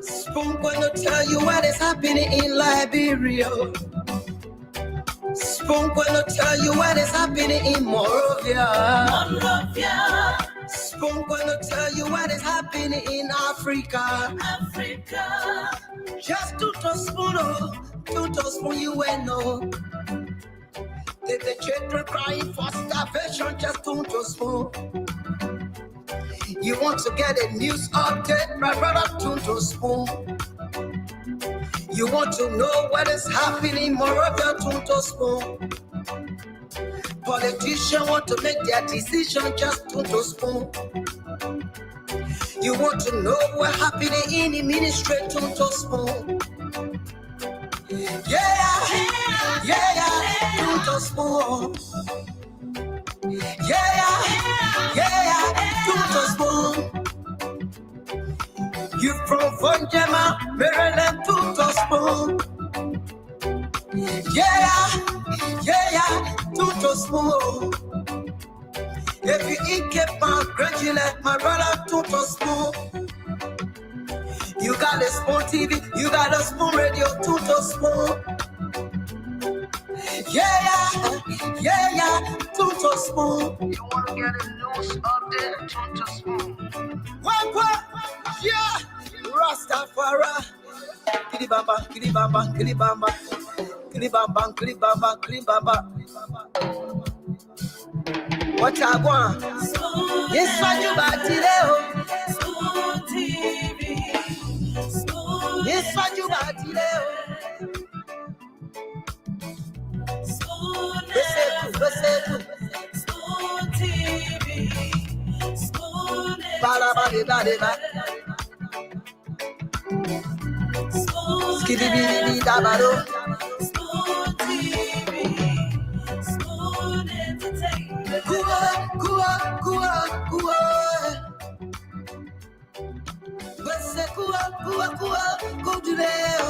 Spoon gonna tell you what is happening in Liberia. Spoon gonna tell you what is happening in Monrovia. Spoon gonna tell you what is happening in Africa. Just to spoon, you and no. The children crying for starvation, just to spoon. You want to get a news update, my brother, to spoon. You want to know what is happening, Moravia, to spoon. Politicians want to make their decision, just to spoon. You want to know what's happening in the ministry, to spoon. Yeah, to spoon. Yeah, to spoon. You from Vonjema, Maryland, to spoon. Yeah, to spoon. If you eat Cape Town, congratulate my brother, to spoon. You got a Spoon TV, you got a Spoon Radio, to spoon. Yeah, to spoon. You want to get a news update, to spoon. What? Yeah, Rastafari. Kilibamba. What I want? Yes, what you got today? Spoon TV. Yes, what you got today? Spoon TV. Spoon. Skidibidi dabado. Spoon TV. Spoon Entertainment. Kua. Bese kua, kudileo.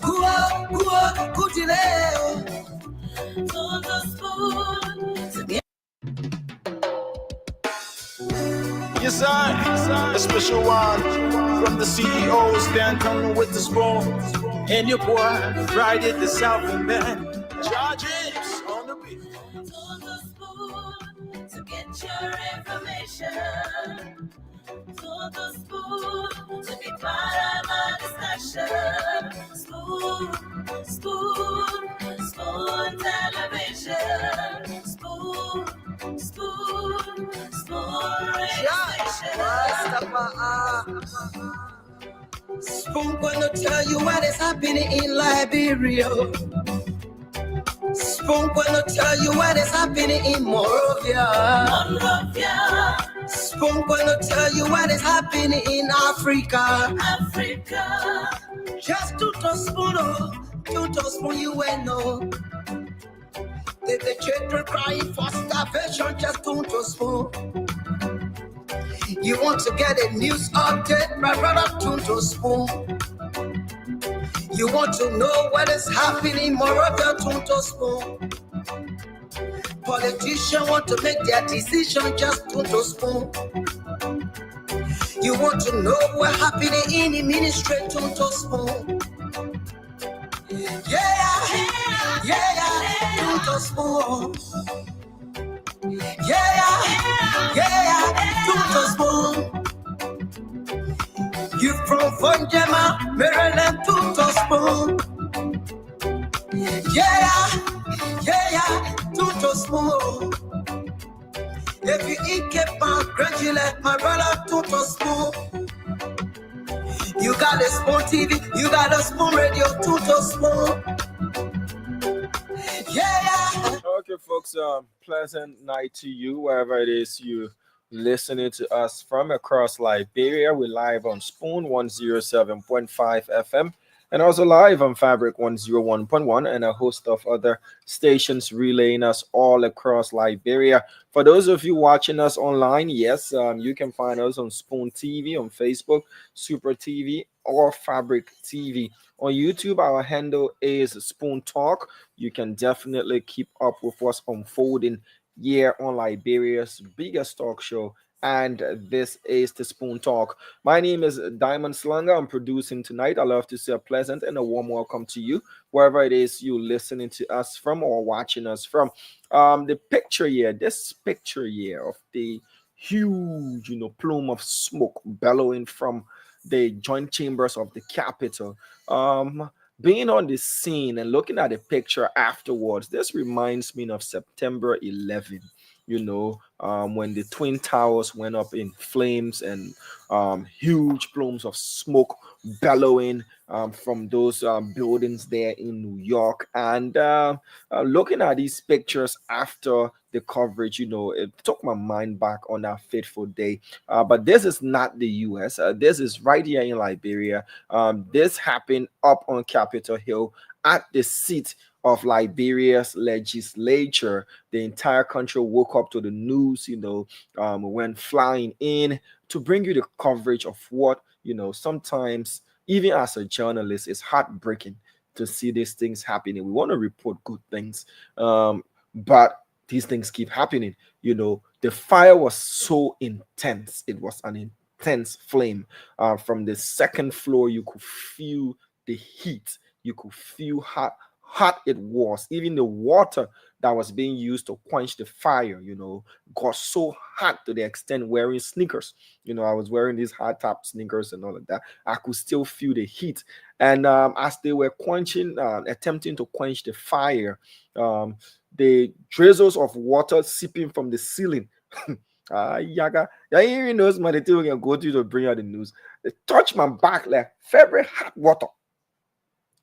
Kua, kudileo. Todo spoon. Yes, I. A special one from the CEO, stand coming with the spoon. And your boy, Friday the Southern Band. Charges on the beat. To the spoon to get your information. To the spoon to be part of our discussion. Spoon television. Spoon radio station. Spoon gonna tell you what is happening in Liberia. Spoon gonna tell you what is happening in Monrovia. Spoon gonna tell you what is happening in Africa. Just to spoon, you and no. The children crying for starvation, just to spoon. You want to get a news update, my brother, to spoon. You want to know what is happening, Moravia, to spoon. Politicians want to make their decision, just to spoon. You want to know what's happening in the ministry, to spoon. Yeah, to spoon. Yeah, to spoon. You from Vonjema, Maryland, to spoon. Yeah, to spoon. If you eat Cape Town, congratulate my brother, to spoon. You got a Spoon TV, you got a Spoon Radio, to spoon. Yeah. Okay, folks, pleasant night to you, wherever it is you listening to us from across Liberia. We're live on Spoon 107.5 FM and also live on Fabric 101.1 and a host of other stations relaying us all across Liberia. For those of you watching us online, yes, you can find us on Spoon TV, on Facebook, Super TV, or Fabric TV. On YouTube, our handle is Spoon Talk. You can definitely keep up with what's unfolding here on Liberia's biggest talk show. And this is the Spoon Talk. My name is Diamond Slanga. I'm producing tonight. I love to say a pleasant and a warm welcome to you, wherever it is you listening to us from or watching us from. The picture here, this picture here of the huge, plume of smoke bellowing from the joint chambers of the Capitol. Being on the scene and looking at the picture afterwards, this reminds me of September 11th. When the Twin Towers went up in flames and huge plumes of smoke bellowing from those buildings there in New York. And looking at these pictures after the coverage, it took my mind back on that fateful day. But this is not the US. This is right here in Liberia. This happened up on Capitol Hill at the seat of Liberia's legislature. The entire country woke up to the news, went flying in to bring you the coverage of what, sometimes, even as a journalist, it's heartbreaking to see these things happening. We want to report good things, but these things keep happening. The fire was so intense. It was an intense flame. From the second floor, you could feel the heat. You could feel hot it was. Even the water that was being used to quench the fire, got so hot to the extent wearing sneakers. I was wearing these hard top sneakers and all of that. I could still feel the heat. And as they were attempting to quench the fire, the drizzles of water seeping from the ceiling. Yaga, yeah, even knows my detail can go to bring out the news. They touched my back like favorite hot water.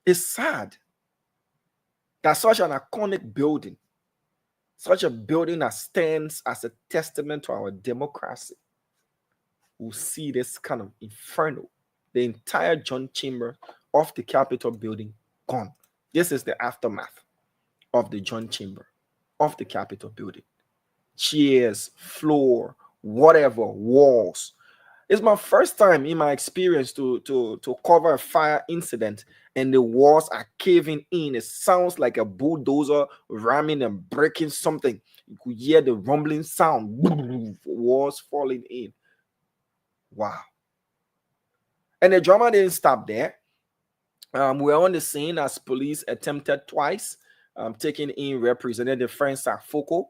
It's sad that such an iconic building, such a building that stands as a testament to our democracy, will see this kind of inferno. The entire joint chamber of the Capitol building gone. This is the aftermath of the joint chamber of the Capitol building. Chairs, floor, whatever, walls. It's my first time in my experience to cover a fire incident, and the walls are caving in. It sounds like a bulldozer ramming and breaking something. You could hear the rumbling sound, walls falling in. Wow. And the drama didn't stop there. We were on the scene as police attempted twice, taking in Representative Francis Afoko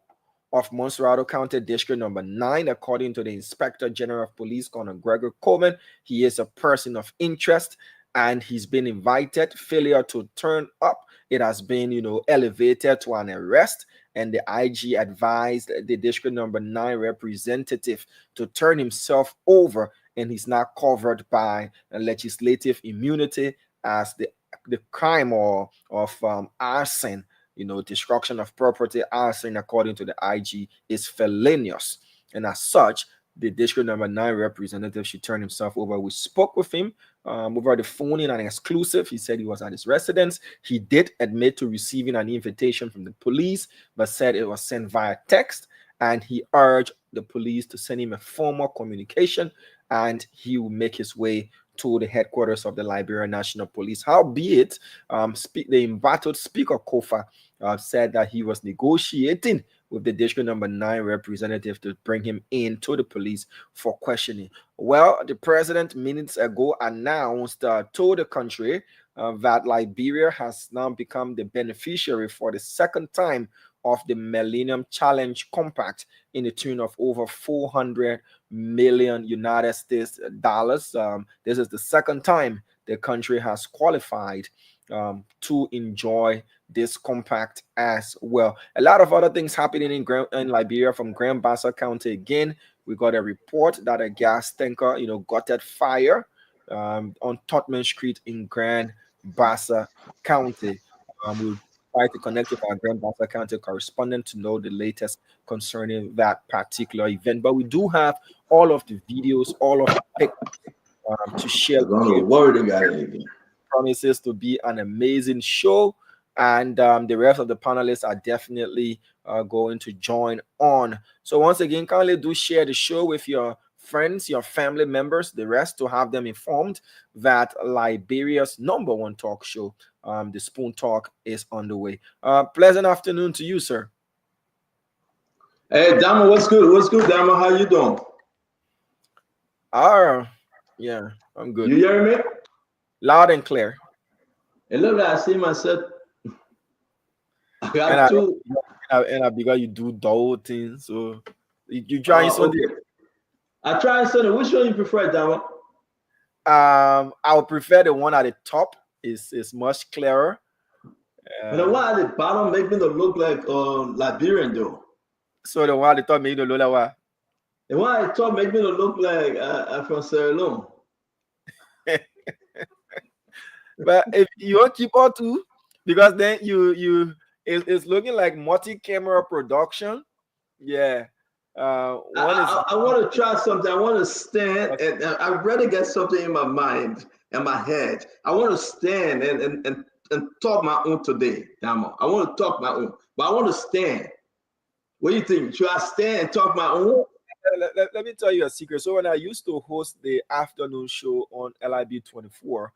of Monserrado County District Number 9, according to the Inspector General of Police, Colonel Gregory Coleman. He is a person of interest and he's been invited. Failure to turn up, it has been, elevated to an arrest. And the IG advised the District Number 9 representative to turn himself over, and he's now covered by a legislative immunity as the crime of arson, destruction of property, arson, according to the IG, is felonious. And as such, the District Number 9 representative should turn himself over. We spoke with him over the phone in an exclusive. He said he was at his residence. He did admit to receiving an invitation from the police, but said it was sent via text. And he urged the police to send him a formal communication, and he will make his way to the headquarters of the Liberia National Police. Howbeit, the embattled Speaker Kofa said that he was negotiating with the District Number 9 representative to bring him into the police for questioning. Well, the president minutes ago announced to the country that Liberia has now become the beneficiary for the second time of the Millennium Challenge Compact in the tune of over 400 million United States dollars. This is the second time the country has qualified to enjoy this compact as well. A lot of other things happening in Liberia. From Grand Bassa County again, we got a report that a gas tanker, gutted fire on Totman Street in Grand Bassa County. We'll try to connect with our Grand Bassa County correspondent to know the latest concerning that particular event. But we do have all of the videos, all of the pictures to share with you. Promises to be an amazing show, and the rest of the panelists are definitely going to join on. So once again, kindly do share the show with your friends, your family members, the rest, to have them informed that Liberia's #1 talk show, the Spoon Talk, is on the way. Pleasant afternoon to you, sir. Hey, Dama, what's good? What's good, Dama? How you doing? Yeah, I'm good. You hear me? Loud and clear. It look like I see myself. I And got two. because you do dull things, so you try something. Okay. I try something. Which one you prefer, Dama? I would prefer the one at the top. Is much clearer. But the one at the bottom make me to look like Liberian though. So the one at the top made the lola wa. The one at the top make me to look like I'm from Sierra Leone. But if you want keep on too, because then it's looking like multi-camera production. Yeah. I want to try something. I want to stand and I'd rather get something in my mind and my head. I want to stand and talk my own today, Damo. I want to talk my own, but I want to stand. What do you think? Should I stand and talk my own? Let me tell you a secret. So when I used to host the afternoon show on LIB 24,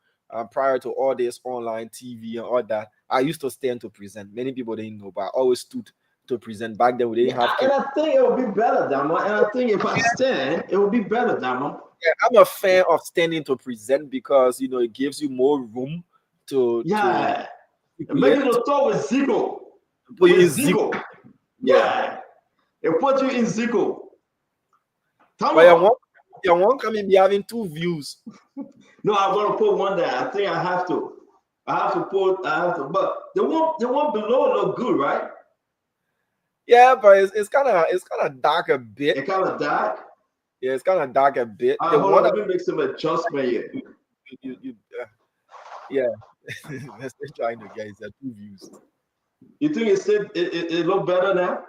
prior to all this online TV and all that, I used to stand to present. Many people didn't know, but I always stood to present. Back then, we didn't have. And I think it would be better, Damo. And I think if I stand, it will be better, Damo. Yeah, I'm a fan of standing to present because it gives you more room to. Maybe to talk with Zico. Put you in Zico. Yeah. It put you in Zico. But you won't come and be having two views. No, I'm gonna put one there. I think I have to. But the one below look good, right? Yeah, but it's kind of dark a bit. It's kind of dark. Yeah, it's kind of dark a bit. Let me make some adjustment here. Yeah, let's try to get two views. You think it look better now?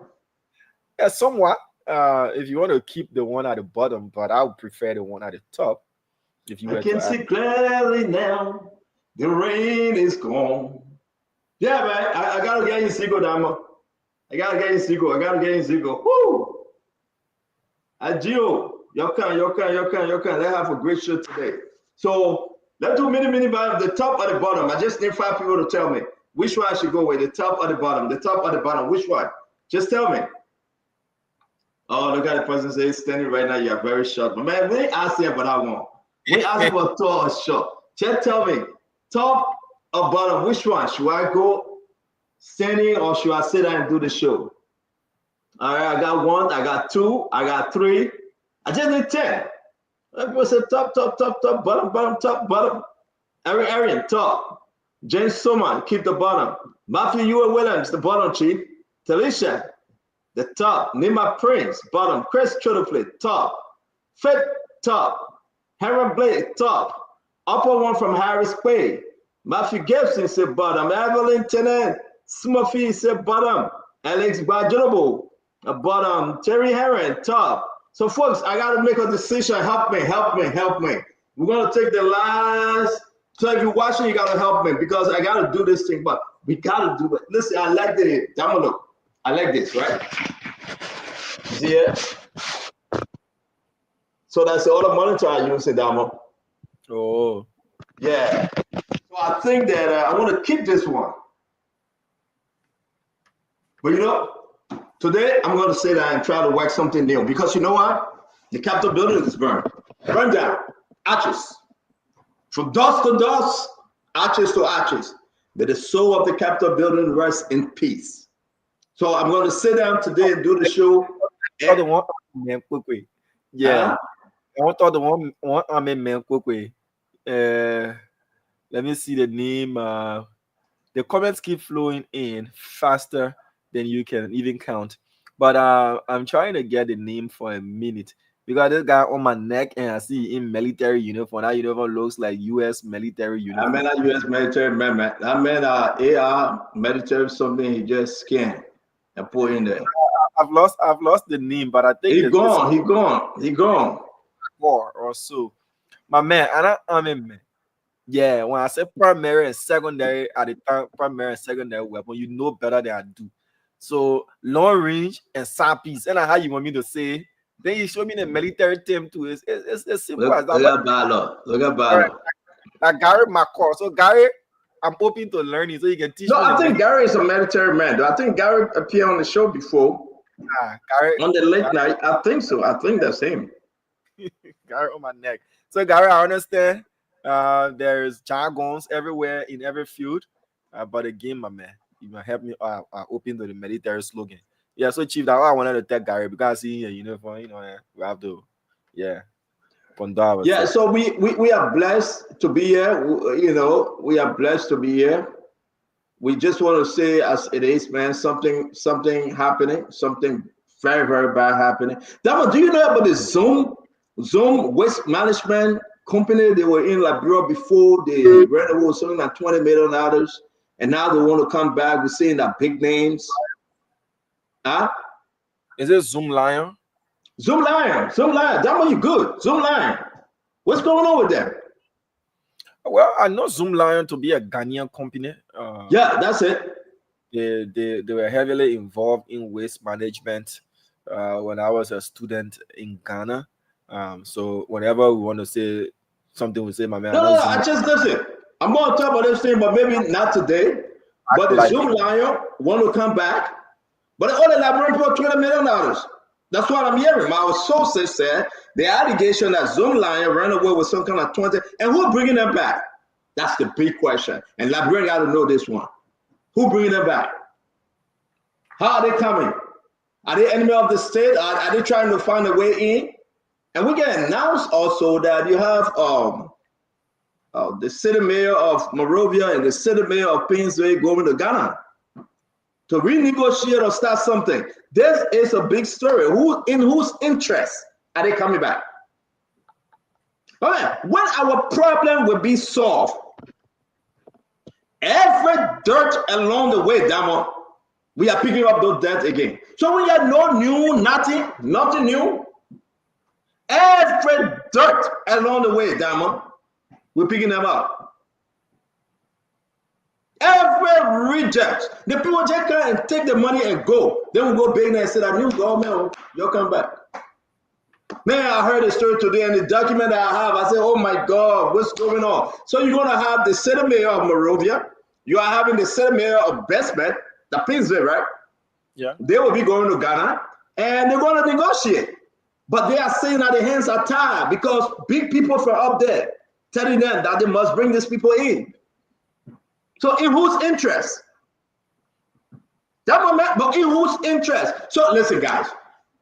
Yeah, somewhat. If you want to keep the one at the bottom, but I would prefer the one at the top. If you I can see clearly now, the rain is gone. Yeah, man, I gotta get in Zico, Dama. I gotta get in Zico. Woo! Gio, you can. Let's have a great show today. So let's do mini by the top or the bottom. I just need 5 people to tell me which one I should go with, the top or the bottom. The top or the bottom, which one? Just tell me. Oh, look at the person say standing right now. You are very short. But man, we ain't asking for that one. We asking for tall or short. Just tell me, top or bottom, which one? Should I go standing or should I sit down and do the show? All right, I got 1, I got 2, I got 3. I just need 10. People say top, bottom, top, bottom. Arian, top. James Soman, keep the bottom. Matthew Ewell Williams, the bottom, chief. Talisha, the top. Nima Prince, bottom. Chris Trudofley, top. Fit, top. Heron Blake, top. Upper one from Harris Quay. Matthew Gibson said bottom. Evelyn Tennant, Smuffy said bottom. Alex Bajobo, bottom. Terry Heron, top. So folks, I got to make a decision. Help me. We're going to take the last. So if you're watching, you got to help me because I got to do this thing, but we got to do it. Listen, I like this. Look. I like this, right? See it? So that's the other monitor I use, Damo. Oh. Yeah. So I think that I want to keep this one. But today I'm going to sit down and try to work something new because you know what? The Capitol building is burned. Burned down. Arches. From dust to dust, arches to arches. May the soul of the Capitol building rest in peace. So I'm going to sit down today and do the show. Yeah. I want the one I'm in man quickly. Let me see the name. The comments keep flowing in faster than you can even count. But I'm trying to get the name for a minute because this guy on my neck and I see in military uniform. That uniform looks like U.S. military uniform. I mean, not U.S. military man. I mean, AR military something he just scanned and put in there. I've lost the name, but I think he gone. Or so. My man, I'm in man. Yeah, when I say primary and secondary at the time, primary and secondary weapon, you know better than I do. So long range and SAPIs, and how you want me to say? Then you show me the military term too. It's simple as that. Look at Balo. I Gary my course. So Gary, I'm open to learning so you can teach me. I think Gary is a military man. I think Gary appeared on the show before. Gary, On the late night, I think so. I think that's him. Gary on my neck. So Gary, I understand. There's jargons everywhere in every field. But again, my man, you might help me open to the military slogan. Yeah, so Chief, that's why I wanted to tell Gary because he a uniform, we have to, yeah. Yeah, so we are blessed to be here. We are blessed to be here. We just want to say, as it is, man, something happening, something very, very bad happening. Damo, do you know about the Zoom waste management company? They were in Liberia before they ran away with something like $20 million, and now they want to come back. We're seeing that big names. Huh? Is it Zoom Lion? Zoom Lion. Damo, you good? Zoom Lion. What's going on with them? Well, I know Zoom Lion to be a Ghanaian company. Yeah, that's it. They were heavily involved in waste management when I was a student in Ghana. So whenever we want to say something, we say, my man. No, I just listen. I'm going to talk about this thing, but maybe not today. But the Zoom Lion want to come back. But all the Liberian for $20 million. That's what I'm hearing. My sources said the allegation that Zoom Lion ran away with some kind of 20, and who bringing them back? That's the big question. And Liberian got to know this one. Who bringing them back? How are they coming? Are they enemy of the state? Are they trying to find a way in? And we get announced also that you have the city mayor of Monrovia and the city mayor of Painesville going to Ghana to renegotiate or start something. This is a big story. In whose interest are they coming back? All right. When our problem will be solved, every dirt along the way, Damo, we are picking up those dirt again. So we have nothing new. Every dirt along the way, Damo, we're picking them up. Every reject, the people just come and take the money and go. Then we go big and say that new government, you'll come back. Man, I heard a story today and the document that I have, I said, oh my God, what's going on? So you're going to have the city mayor of Monrovia. You are having the city mayor of Bestmet, the Painesville, right? Yeah. They will be going to Ghana and they're going to negotiate. But they are saying that their hands are tied because big people from up there telling them that they must bring these people in. So in whose interest? But in whose interest? So listen, guys,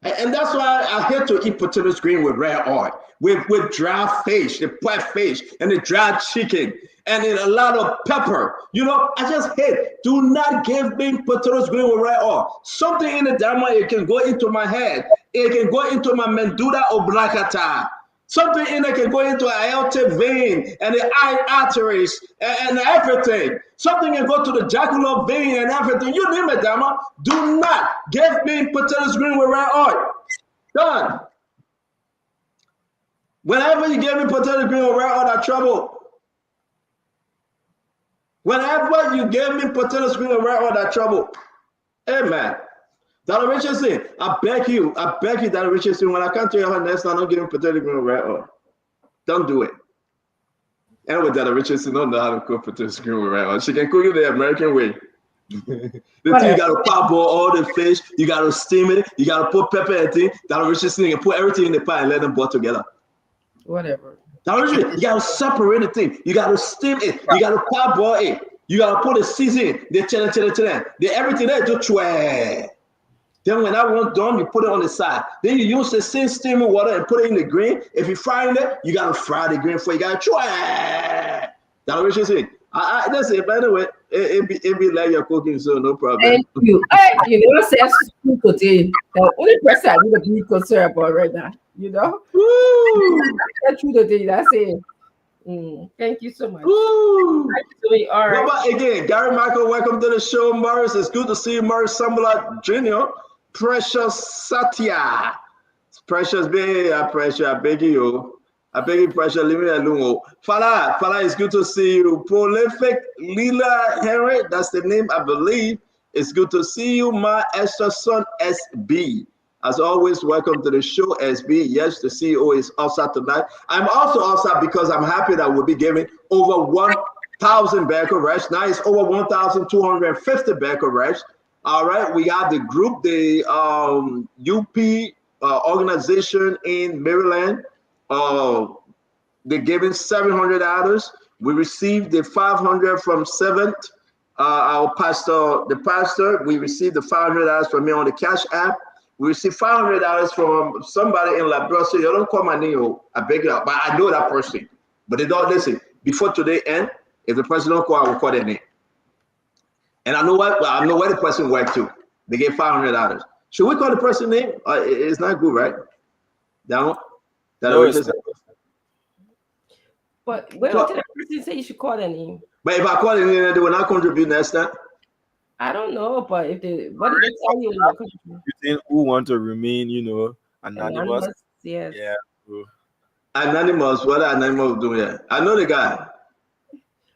and that's why I hate to eat potatoes green with red oil, with dry fish, the wet fish, and the dried chicken, and then a lot of pepper. I just hate. Do not give me potatoes green with red oil. Something in the dama, it can go into my head. It can go into my medulla oblongata. Something in there can go into an aortic vein and the eye arteries and everything. Something can go to the jugular vein and everything. You name it, Dama. Do not give me potatoes green with red oil. Done. Whenever you give me potatoes green with red oil, that's trouble. Whenever you give me potatoes green with red oil, that's trouble. Amen. Dr. Richardson, I beg you, Dr. Richardson, when I come to your house next time, I'm giving potato green with red oil. Don't do it. Anyway, Dr. Richardson don't know how to cook potato green with red oil. She can cook it the American way. You got to parboil all the fish, you got to steam it, you got to put pepper and thing. Dr. Richardson can put everything in the pot and let them boil together. Whatever. Dr. Richardson, you got to separate the thing. You got to steam it. You got to parboil it. You got to put the seasoning, the everything there, just try. Then when that one's done, you put it on the side. Then you use the same steaming water and put it in the green. If you're frying it, you got to fry the green for you. Got to try. That's what you say. That's it. By the way, it be like you're cooking, so no problem. Thank you. You never said food today. The only person I need to be concerned about right now, Woo! That's true today. That's it. Thank you so much. Woo! All right. But again, Gary Michael, welcome to the show, Morris. It's good to see you, Morris Sambala Jr. Precious Satya. Precious, baby, Precious, I beg you. Precious, leave me alone. Fala, it's good to see you. Prolific Lila Henry, that's the name, I believe. It's good to see you, my extra son, SB. As always, welcome to the show, SB. Yes, the CEO is outside tonight. I'm also outside because I'm happy that we'll be giving over 1,000 Becker reps. Now it's over 1,250 Becker reps. All right, we got the group, the UP organization in Maryland. They gave us $700. We received the 500 from Seventh. Our pastor, the pastor, we received the $500 from me on the Cash App. We received $500 from somebody in Labrador. So you don't call my name, I beg you, but I know that person. But they don't listen. Before today end, if the person don't call, I will call their name. And I know what I know where the person worked to. They gave $500. Should we call the person name? It's not good, right? That No, it's not. But where did that person say you should call their name? But if I call their name, they will not contribute next time. I don't know, but if they, what did they tell you? You think who want to remain, anonymous? Yes. Yeah. Anonymous, what are anonymous doing here? I know the guy.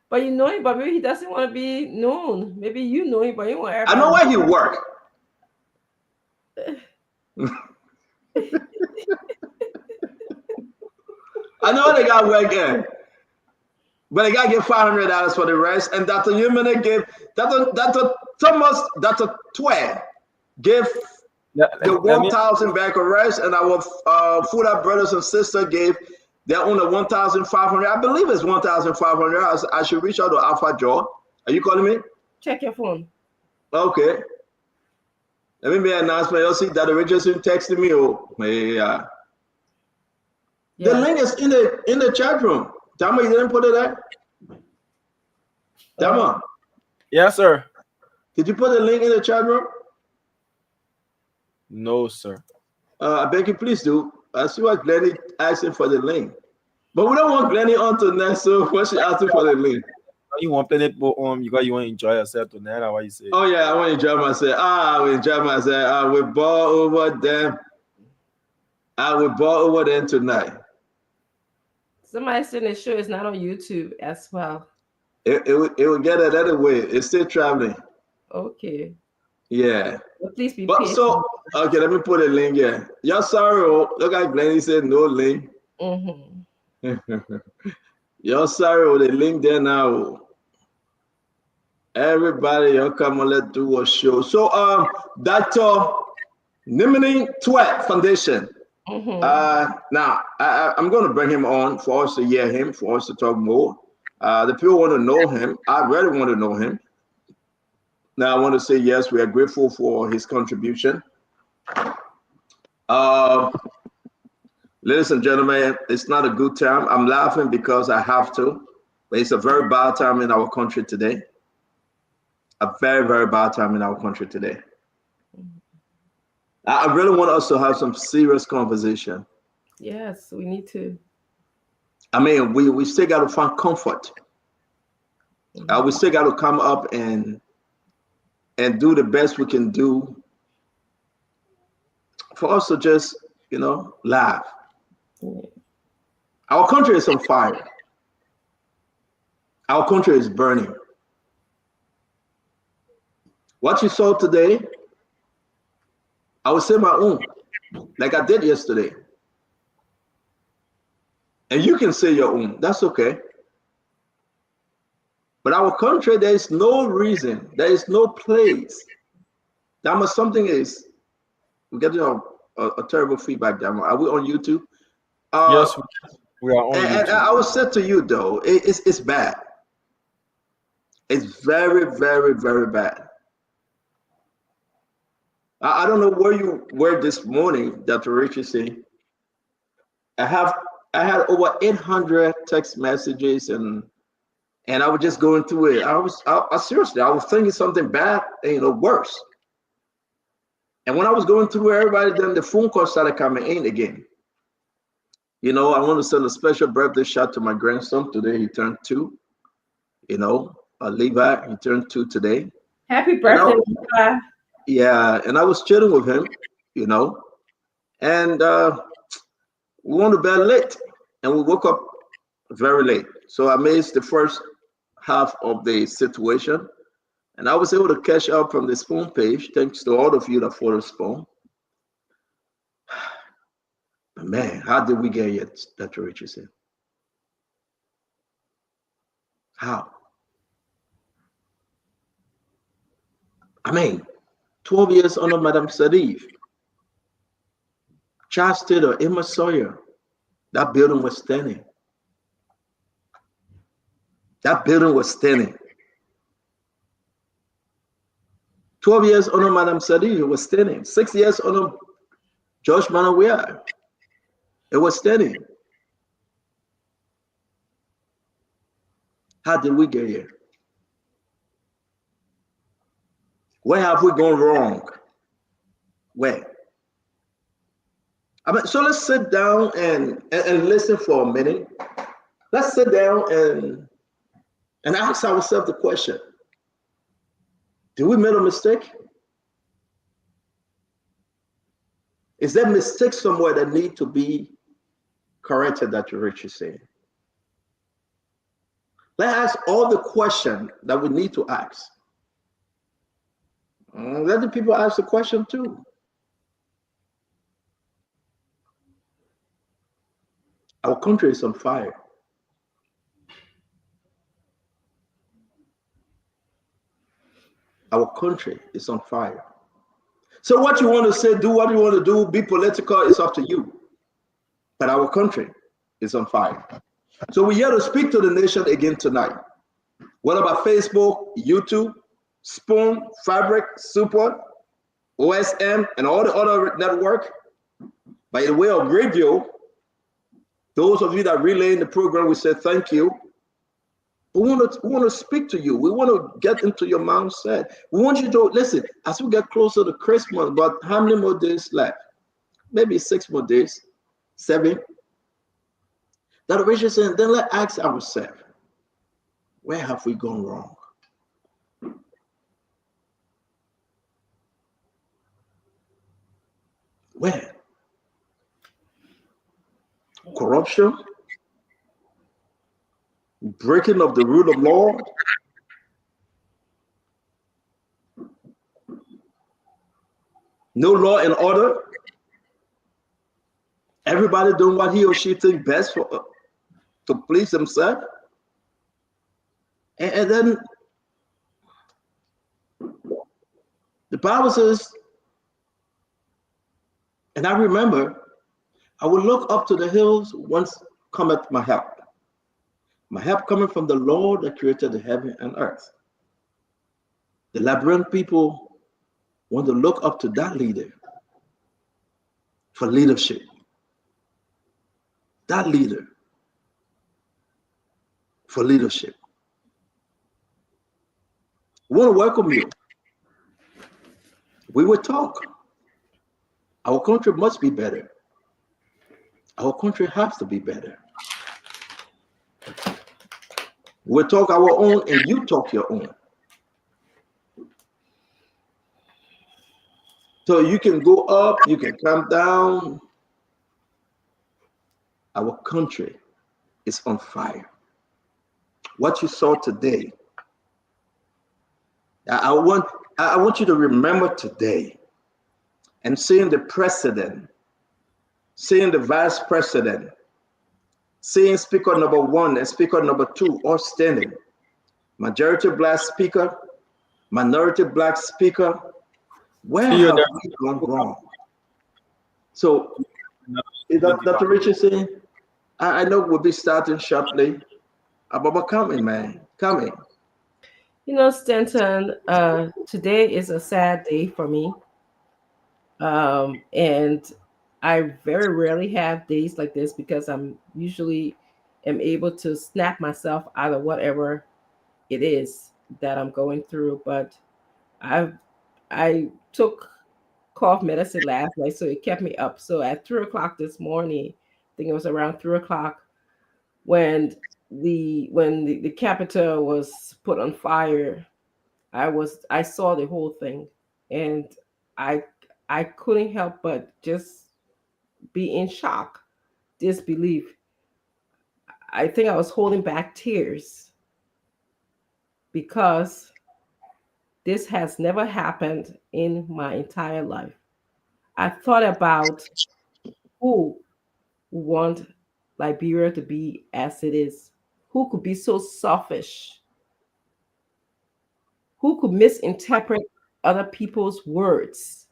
But you know him, but maybe he doesn't want to be known. Maybe you know him, but you want everybody. I know where he work. I know the guy work there. But the guy gave $500 for the rest, and Dr. Humana gave Dr. Thomas, Dr. Twain gave the 1,000 back of rest, and our Fuda brothers and sisters gave their own 1,500. I believe it's 1,500. I should reach out to Alpha Joe. Are you calling me? Check your phone. Okay. Let me make an announcement. You'll see that Richardson texted me. Yeah. The link is in the chat room. Dama, you didn't put it there? Dama. Yes, sir. Did you put the link in the chat room? No, sir. I beg you, please do. I see what Glenny asking for the link. But we don't want Glenny on tonight, so what she asking for the link? You want to you want to enjoy yourself tonight, or what you say? Oh yeah, I want to enjoy myself. I will enjoy myself. I will ball over them. I will ball over them tonight. Somebody said the show is not on YouTube as well. It will get it anyway. It's still traveling. Okay. Yeah. Well, please be patient. So okay, let me put a link here. Y'all sorry, look at Glenny said no link. Y'all sorry, the link there now. Everybody, y'all come on, let's do a show. So Dr. Nimini Twat Foundation. Now I'm going to bring him on for us to hear him, for us to talk more. The people want to know him. I really want to know him. Now I want to say yes, we are grateful for his contribution. Ladies and gentlemen, it's not a good time. I'm laughing because I have to, but it's a very bad time in our country today. A very, very bad time in our country today. I really want us to have some serious conversation. Yes, we need to. I mean, we still got to find comfort. We still got to come up and do the best we can do for us to just, laugh. Our country is on fire. Our country is burning. What you saw today, I will say my own, like I did yesterday. And you can say your own, that's okay. But our country, there is no reason, there is no place. That much something is, we're getting a terrible feedback. Are we on YouTube? Yes, we are on YouTube. And I will say to you though, it's bad. It's very, very, very bad. I don't know where you were this morning, Dr. Richardson. I had over 800 text messages and I was just going through it. I seriously, I was thinking something bad, worse. And when I was going through everybody, then the phone call started coming in again. I want to send a special birthday shout to my grandson today. He turned 2. Levi, he turned 2 today. Happy birthday, Levi. Yeah, and I was chilling with him, and we went to bed late, and we woke up very late. So I missed the first half of the situation, and I was able to catch up from the Spoon page, thanks to all of you that followed Spoon. But man, how did we get here, Dr. Richardson? How? I mean, 12 years under Madame Sadiq, Charles Taylor, Emma Sawyer, that building was standing. That building was standing. 12 years under Madame Sadiq, it was standing. 6 years under George Manawia, it was standing. How did we get here? Where have we gone wrong? Where? I mean, so let's sit down and listen for a minute. Let's sit down and ask ourselves the question. Did we make a mistake? Is there mistake somewhere that need to be corrected that you're Rich is saying? Let's ask all the questions that we need to ask. Let the people ask the question too. Our country is on fire. Our country is on fire. So what you want to say, do what you want to do, be political, it's up to you. But our country is on fire. So we're here to speak to the nation again tonight. What about Facebook, YouTube, Spoon, Fabric, Super, OSM, and all the other network? By the way of radio, those of you that relay in the program, we say thank you. We want to speak to you. We want to get into your mindset. We want you to listen. As we get closer to Christmas, but how many more days left? Maybe 6 more days, 7. That Richard saying, then let's ask ourselves, where have we gone wrong? Where? Corruption, breaking of the rule of law, no law and order, everybody doing what he or she thinks best for to please themselves, and then the Bible says, and I remember, I will look up to the hills whence cometh my help. My help coming from the Lord that created the heaven and earth. The Liberian people want to look up to that leader for leadership. That leader for leadership. We want to welcome you. We will talk. Our country must be better. Our country has to be better. We'll talk our own and you talk your own. So you can go up, you can come down. Our country is on fire. What you saw today, I want you to remember today and seeing the president, seeing the vice president, seeing speaker number 1 and speaker number 2 all standing. Majority black speaker, minority black speaker. Where have we gone wrong? So, is that Dr. Richard saying? I know we'll be starting shortly. But coming, man, coming. You know, Stanton, today is a sad day for me. And I very rarely have days like this because I'm usually am able to snap myself out of whatever it is that I'm going through. But I took cough medicine last night, so it kept me up. So at 3 o'clock this morning, I think it was around 3 o'clock, when the Capitol was put on fire, I saw the whole thing, and I couldn't help but just be in shock, disbelief. I think I was holding back tears because this has never happened in my entire life. I thought about who would want Liberia to be as it is, who could be so selfish, who could misinterpret other people's words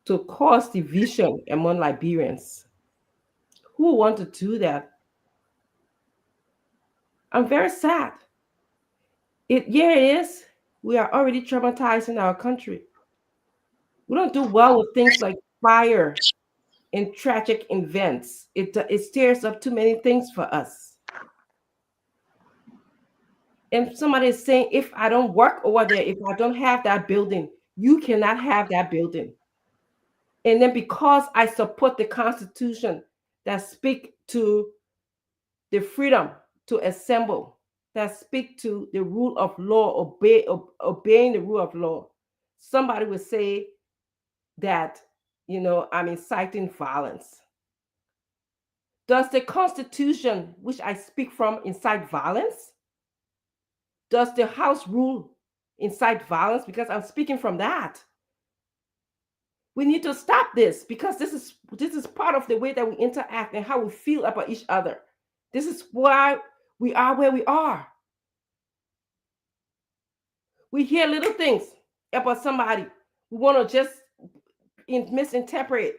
to cause division among Liberians. Who want to do that? I'm very sad. It is. We are already traumatizing our country. We don't do well with things like fire and tragic events. It stirs up too many things for us. And somebody is saying, if I don't work over there, if I don't have that building, you cannot have that building. And then because I support the Constitution that speak to the freedom to assemble, that speak to the rule of law, obeying the rule of law, somebody would say that, I'm inciting violence. Does the Constitution, which I speak from, incite violence? Does the House rule incite violence? Because I'm speaking from that. We need to stop this, because this is part of the way that we interact and how we feel about each other. This is why we are where we are. We hear little things about somebody. We want to just misinterpret.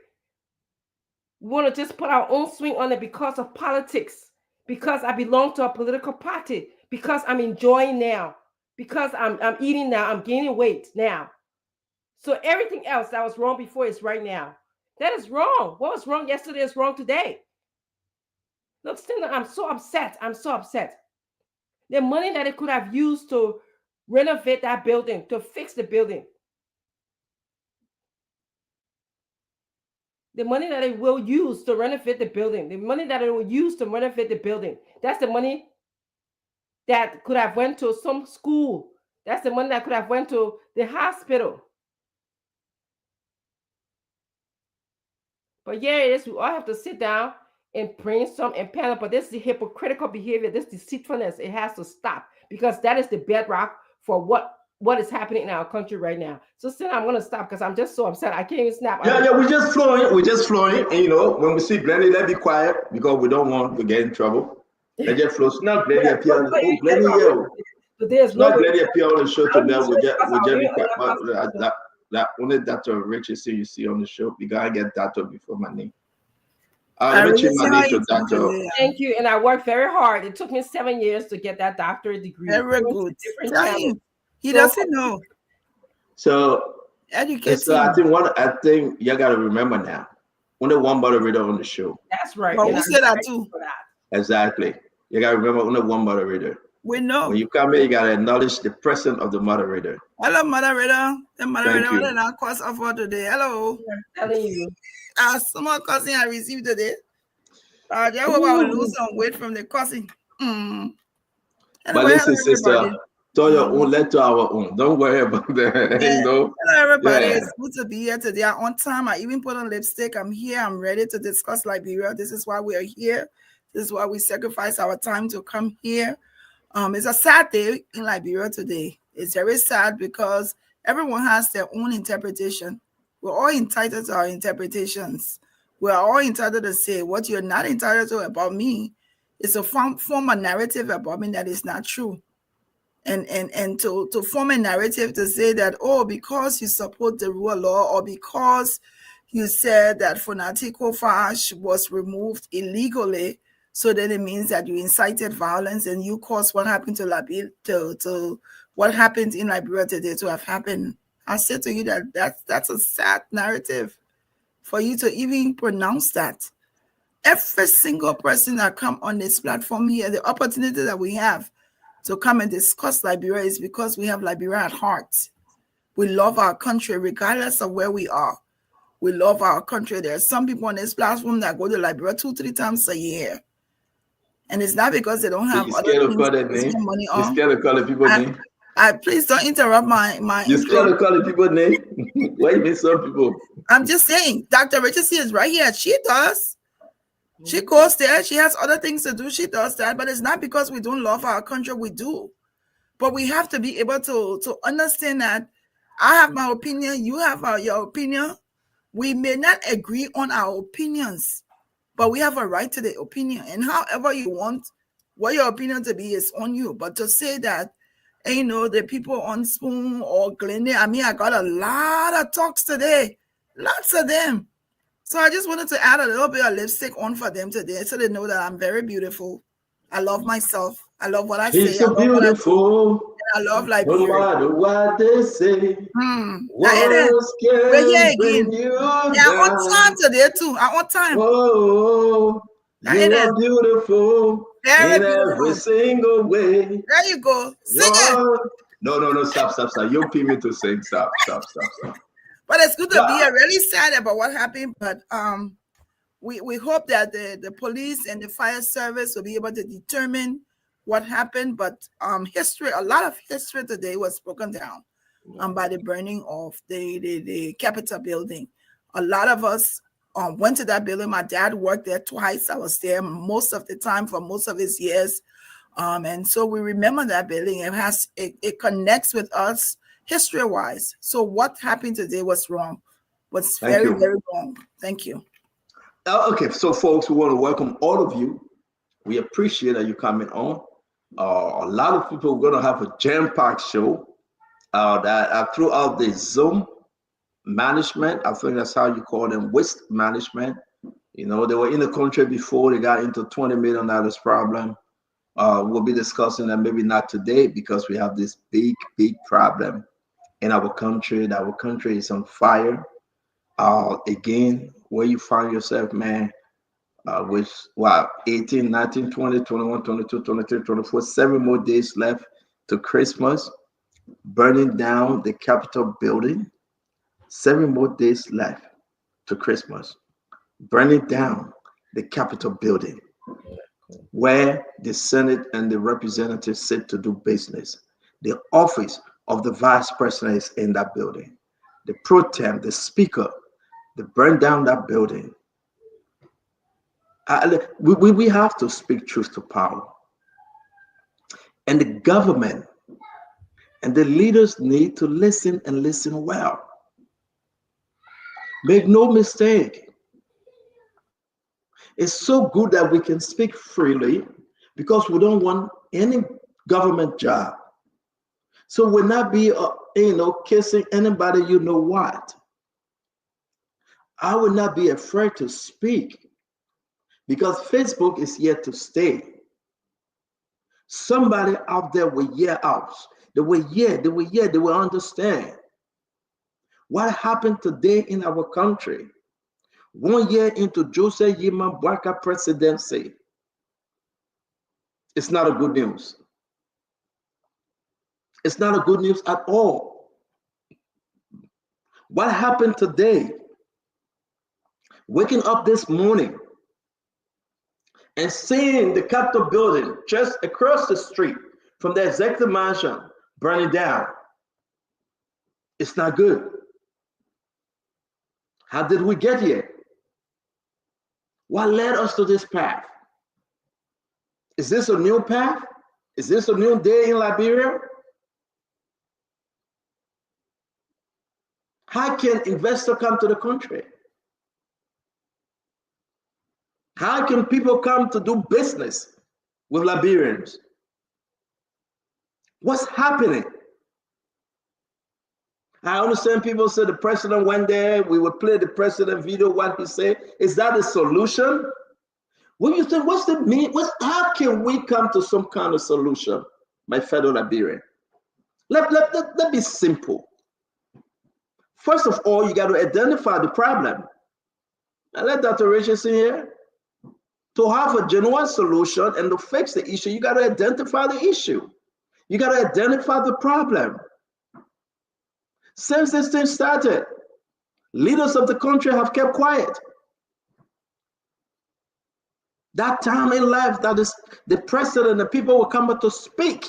We want to just put our own swing on it because of politics, because I belong to a political party, because I'm enjoying now, because I'm eating now, I'm gaining weight now. So everything else that was wrong before is right now. That is wrong. What was wrong yesterday is wrong today. Look, still, I'm so upset. I'm so upset. The money that it could have used to renovate that building, to fix the building, the money that it will use to renovate the building, the money that it will use to renovate the building, that's the money that could have went to some school. That's the money that could have went to the hospital. But yeah, it is. We all have to sit down and brainstorm and panel. But this is the hypocritical behavior, this deceitfulness. It has to stop, because that is the bedrock for what is happening in our country right now. So still, I'm going to stop because I'm just so upset. I can't even snap. Yeah, we're just flowing. We're just flowing. And when we see Glenny, let's be quiet, because we don't want to get in trouble. Let's just flow. It's not Glenny appear on the show. Glenny, it's not Glenny appear on the show today. We just be quiet. That only Dr. Richardson you see on the show. We gotta get Dr. before my name. Let me change my name to Dr. Thank you. And I worked very hard. It took me 7 years to get that doctorate degree. Very good. He doesn't know. So education. So I think you gotta remember now. Only one moderator on the show. That's right. But we said that too. Exactly. You gotta remember only one moderator. We know. When you come in, you gotta acknowledge the presence of the moderator. Hello, moderator. The moderator did not course offer today. Hello. I'm telling you. Small cousin I received today. I hope I will lose some weight from the cousin. Anyway, but listen, sister, to your own, let to our own. Don't worry about that. Yeah. Hello, everybody. It's good to be here today. I'm on time. I even put on lipstick. I'm here. I'm ready to discuss Liberia. This is why we are here. This is why we sacrifice our time to come here. It's a sad day in Liberia today. It's very sad because everyone has their own interpretation. We're all entitled to our interpretations. We're all entitled to say what you're not entitled to about me is a form a narrative about me that is not true. And to form a narrative to say that, oh, because you support the rule of law, or because you said that Fonatico Fash was removed illegally, so then it means that you incited violence and you caused what happened to Liberia, to what happened in Liberia today to have happened. I said to you that that's a sad narrative for you to even pronounce that. Every single person that come on this platform here, the opportunity that we have to come and discuss Liberia is because we have Liberia at heart. We love our country regardless of where we are. We love our country. There are some people on this platform that go to Liberia 2-3 times a year. And it's not because they don't have other things to spend money on. You're scared to call the people name? Please don't interrupt my You're scared to call the people name? Why you mean some people? I'm just saying, Dr. Richardson is right here. She does. She goes there. She has other things to do. She does that. But it's not because we don't love our country. We do. But we have to be able to understand that I have my opinion. You have your opinion. We may not agree on our opinions, but we have a right to the opinion. And however you want what your opinion to be is on you. But to say that And, you know, the people on Spoon or Glendale, I mean, I got a lot of talks today, lots of them. So I just wanted to add a little bit of lipstick on for them today so they know that I'm very beautiful. I love myself. I love what I say. She's so I love what I do. beautiful. I love No Liberia. matter what they say, We're here can bring again. you Yeah, on time down. today too. I'm on time. Oh, you are beautiful Very in every beautiful. single way. There you go. Sing it. No, stop. You pay me to sing. Stop. But it's good to be here. Really sad about what happened, but we hope that the police and the fire service will be able to determine what happened. But history, a lot of history today was broken down by the burning of the Capitol building. A lot of us went to that building. My dad worked there twice. I was there most of the time for most of his years. And so we remember that building. It connects with us history-wise. So what happened today was wrong. Was very wrong. Thank you. Okay, so folks, we want to welcome all of you. We appreciate that you coming on. A lot of people are going to have a jam-packed show that throughout the Zoom management. I think that's how you call them, waste management. You know, they were in the country before they got into $20 million problem. We'll be discussing that maybe not today because we have this big problem in our country. Our country is on fire. Again, where you find yourself, man, with 18, 19, 20, 21, 22, 23, 24, 7 more days left to Christmas, burning down the Capitol building. 7 more days left to Christmas, burning down the Capitol building, where the Senate and the representatives sit to do business. The office of the vice president is in that building. The pro tem, the speaker, they burn down that building. We have to speak truth to power. And the government and the leaders need to listen and listen well. Make no mistake. It's so good that we can speak freely because we don't want any government job. So we'll not be, kissing anybody, you know what. I will not be afraid to speak because Facebook is here to stay. Somebody out there will hear us. They will hear, they will understand what happened today in our country. 1 year into Joseph Yima Bwaka presidency. It's not a good news. It's not a good news at all. What happened today? Waking up this morning and seeing the Capitol building just across the street from the executive mansion burning down. It's not good. How did we get here? What led us to this path? Is this a new path? Is this a new day in Liberia? How can investors come to the country? How can people come to do business with Liberians? What's happening? I understand people say the president went there. We would play the president video, what he said. Is that a solution? What do you think? What's the mean? How can we come to some kind of solution, my fellow Liberian? Let be simple. First of all, you got to identify the problem. And let Dr. Richardson here. To have a genuine solution and to fix the issue, you got to identify the issue. You got to identify the problem. Since this thing started, leaders of the country have kept quiet. That time in life that is the president and the people will come up to speak.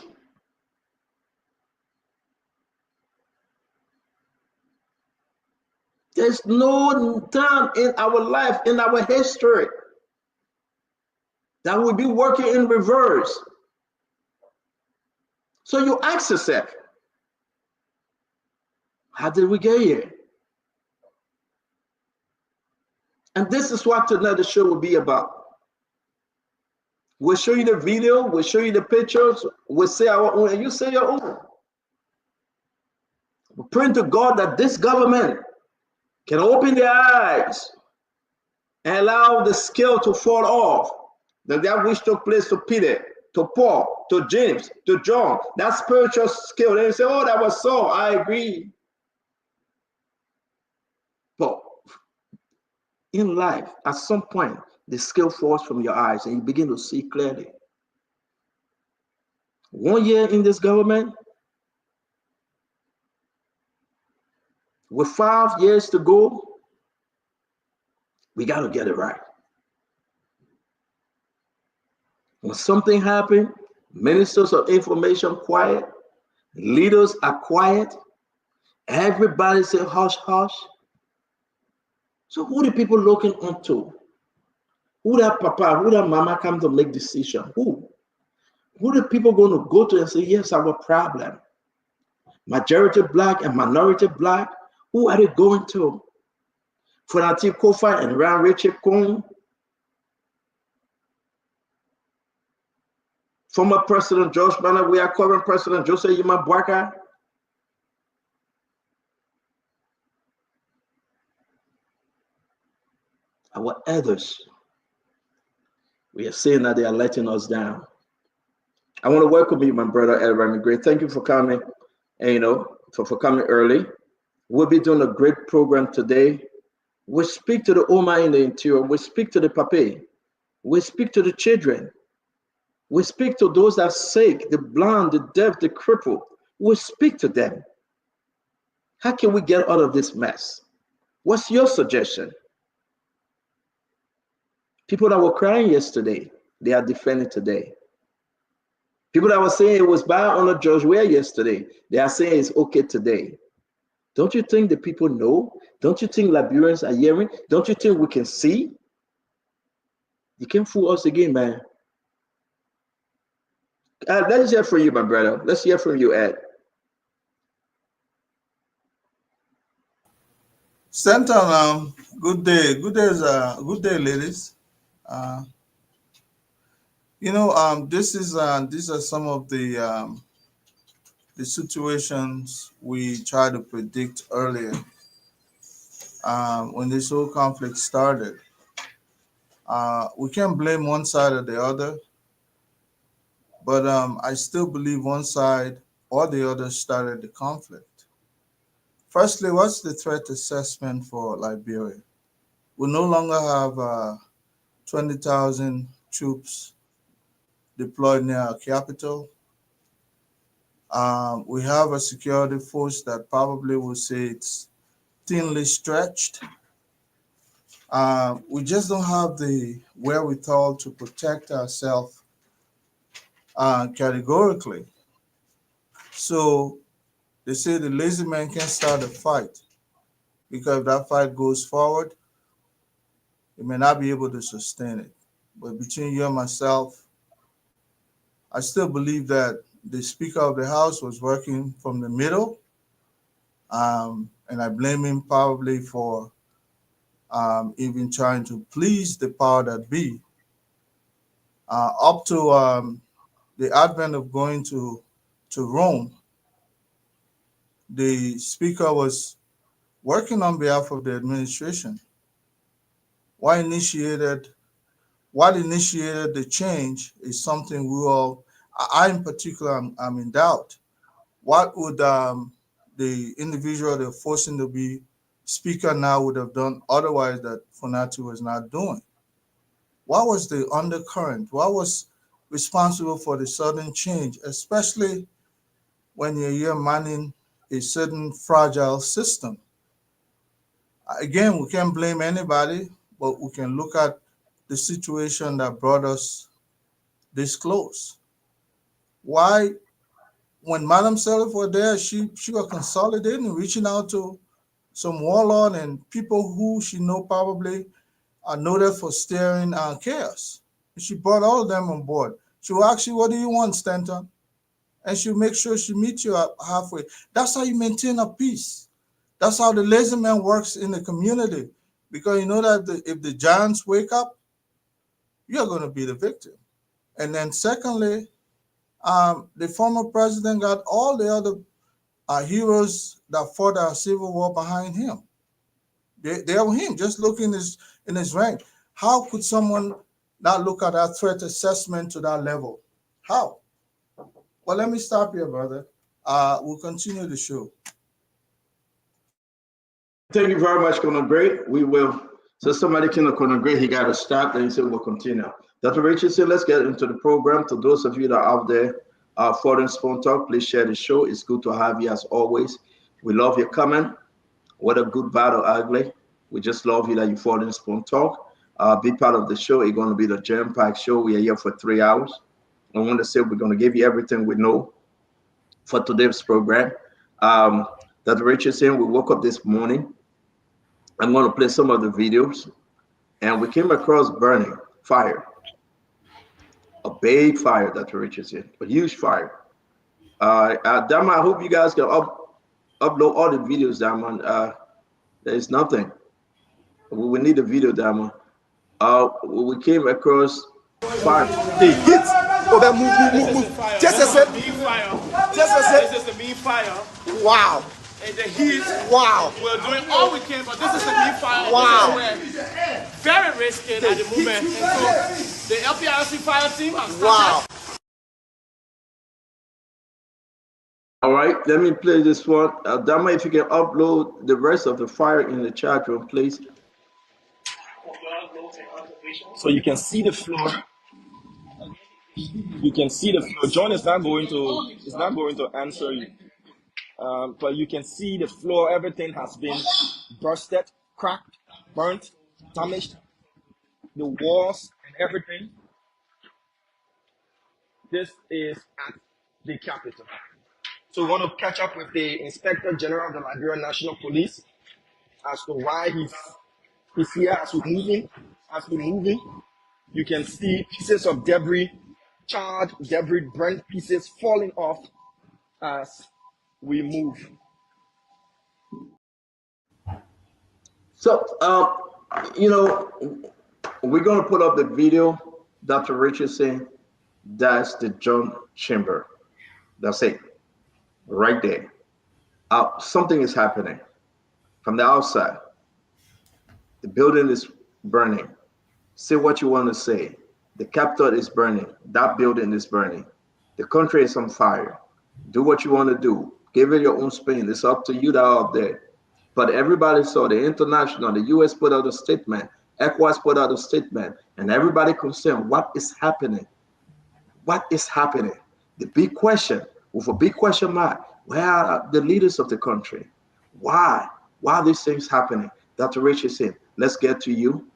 There's no time in our life, in our history, that will be working in reverse. So you ask yourself, how did we get here? And this is what tonight the show will be about. We'll show you the video, we'll show you the pictures, we'll say our own, and you say your own. We're praying to God that this government can open their eyes and allow the scale to fall off. That which took place to Peter, to Paul, to James, to John, that spiritual scale. They say, oh, that was so, I agree. But in life, at some point, the scale falls from your eyes and you begin to see clearly. 1 year in this government, with 5 years to go, we got to get it right. When something happens, ministers of information quiet, leaders are quiet, everybody say hush, hush. So who the people looking onto? Who that papa, who that mama come to make decision? Who the people going to go to and say, yes, our problem? Majority black and minority black, who are they going to? Fonati Kofa and Ran Richard Kong, former President George Banner, we are current President Joseph Yuma Bwaka. Our elders, we are saying that they are letting us down. I want to welcome you, my brother Ed Remy Gray. Thank you for coming, and for coming early. We'll be doing a great program today. We speak to the Oma in the interior. We speak to the Pape. We speak to the children. We speak to those that are sick, the blind, the deaf, the crippled. We speak to them. How can we get out of this mess? What's your suggestion? People that were crying yesterday, they are defending today. People that were saying it was bad on George Weah yesterday, they are saying it's okay today. Don't you think the people know? Don't you think Liberians are hearing? Don't you think we can see? You can't fool us again, man. Let's hear from you, my brother. Let's hear from you, Ed. Stanton, good day. Good day, ladies. These are some of the situations we tried to predict earlier when this whole conflict started. We can't blame one side or the other, but I still believe one side or the other started the conflict. Firstly, what's the threat assessment for Liberia? We no longer have 20,000 troops deployed near our capital. We have a security force that probably will say it's thinly stretched. We just don't have the wherewithal to protect ourselves categorically. So they say the lazy man can't start a fight, because if that fight goes forward, it may not be able to sustain it. But between you and myself, I still believe that the Speaker of the House was working from the middle, and I blame him probably for even trying to please the power that be. Up to the advent of going to Rome, the Speaker was working on behalf of the administration. What initiated the change is something we all, I in particular, I'm in doubt. What would the individual they're forcing to be Speaker now would have done otherwise that Fonati was not doing? What was the undercurrent? What was responsible for the sudden change, especially when you're manning a certain fragile system? Again, we can't blame anybody, but we can look at the situation that brought us this close. Why, when Madam Selif was there, she was consolidating, reaching out to some warlord and people who she know probably are noted for steering chaos. She brought all of them on board. She will ask you, what do you want, Stanton? And she'll make sure she meets you halfway. That's how you maintain a peace. That's how the lazy man works in the community. Because you know that if the giants wake up, you're going to be the victim. And then secondly, the former president got all the other heroes that fought our civil war behind him. They are him. Just look in his rank. How could someone not look at that threat assessment to that level? How? Well, let me stop here, brother. We'll continue the show. Thank you very much, Colonel Gray. We will. So somebody can Colonel Gray, he got to stop, and he said we'll continue. Dr. Richardson, let's get into the program. To those of you that are out there following Spoon Talk, please share the show. It's good to have you as always. We love your comment, whether good, bad, or ugly. We just love you that you follow Spoon Talk. Be part of the show. It's going to be the jam-packed show. We are here for 3 hours. I want to say we're going to give you everything we know for today's program. Dr. Richardson, we woke up this morning. I'm going to play some of the videos, and we came across burning fire, a big fire, Dr. Richardson, a huge fire. Dama, I hope you guys can upload all the videos, Dama. There's nothing. We need a video, Dama. We came across fire. They hit. Oh, that move. Just a second. This is the mean fire. Wow. And the heat. Wow. We're doing all we can, but this is the mean fire. Wow. Very risky at the moment. And so the LPRC fire team has started. Wow. All right, let me play this one. Dama, if you can upload the rest of the fire in the chat room, please. So you can see the floor. You can see the floor. John is not going to answer you. But you can see the floor. Everything has been bursted, cracked, burnt, damaged. The walls and everything. This is at the Capitol. So we want to catch up with the Inspector General of the Liberian National Police as to why he's here. As we're moving, you can see pieces of debris, charred debris, burnt pieces falling off as we move. So, we're going to put up the video, Dr. Richardson. That's the John chamber. That's it. Right there. Something is happening from the outside. The building is burning. Say what you want to say. The Capitol is burning. That building is burning. The country is on fire. Do what you want to do. Give it your own spin. It's up to you that are out there. But everybody saw the international, the US put out a statement, ECOWAS put out a statement, and everybody concerned, what is happening? What is happening? The big question, with a big question mark, where are the leaders of the country? Why? Why are these things happening? Dr. Richardson, let's get to you.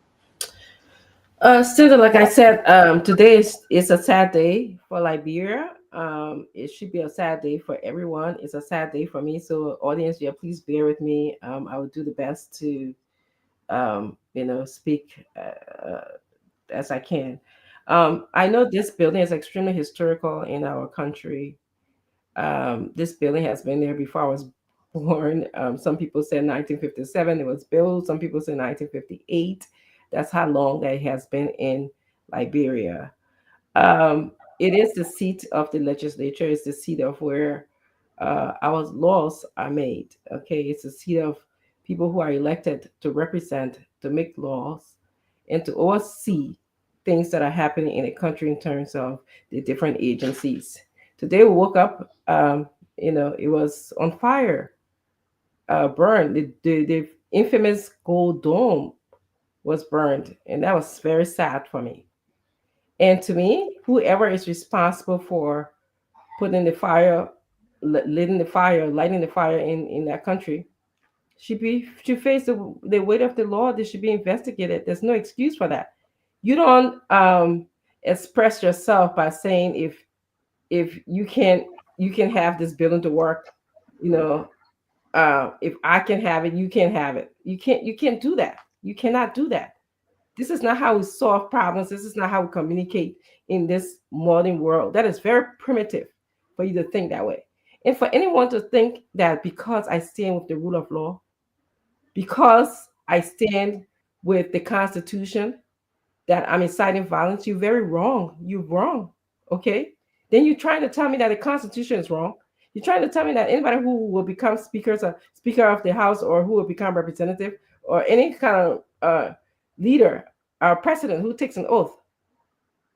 Still, like I said, today is a sad day for Liberia. It should be a sad day for everyone. It's a sad day for me. So, audience, yeah, please bear with me. I will do the best to, speak as I can. I know this building is extremely historical in our country. This building has been there before I was born. Some people say 1957 it was built. Some people say 1958. That's how long that it has been in Liberia. It is the seat of the legislature. It's the seat of where our laws are made. Okay, it's the seat of people who are elected to represent, to make laws, and to oversee things that are happening in a country in terms of the different agencies. Today we woke up, it was on fire, burned. The infamous Gold Dome was burned, and that was very sad for me. And to me, whoever is responsible for putting the fire, lighting the fire in that country should face the weight of the law. They should be investigated. There's no excuse for that. You don't express yourself by saying if you can have this building to work, if I can have it, you can't have it. You can't do that. You cannot do that. This is not how we solve problems. This is not how we communicate in this modern world. That is very primitive for you to think that way. And for anyone to think that because I stand with the rule of law, because I stand with the Constitution, that I'm inciting violence, you're very wrong. You're wrong. Okay? Then you're trying to tell me that the Constitution is wrong. You're trying to tell me that anybody who will become Speaker of the House, or who will become representative, or any kind of leader or president who takes an oath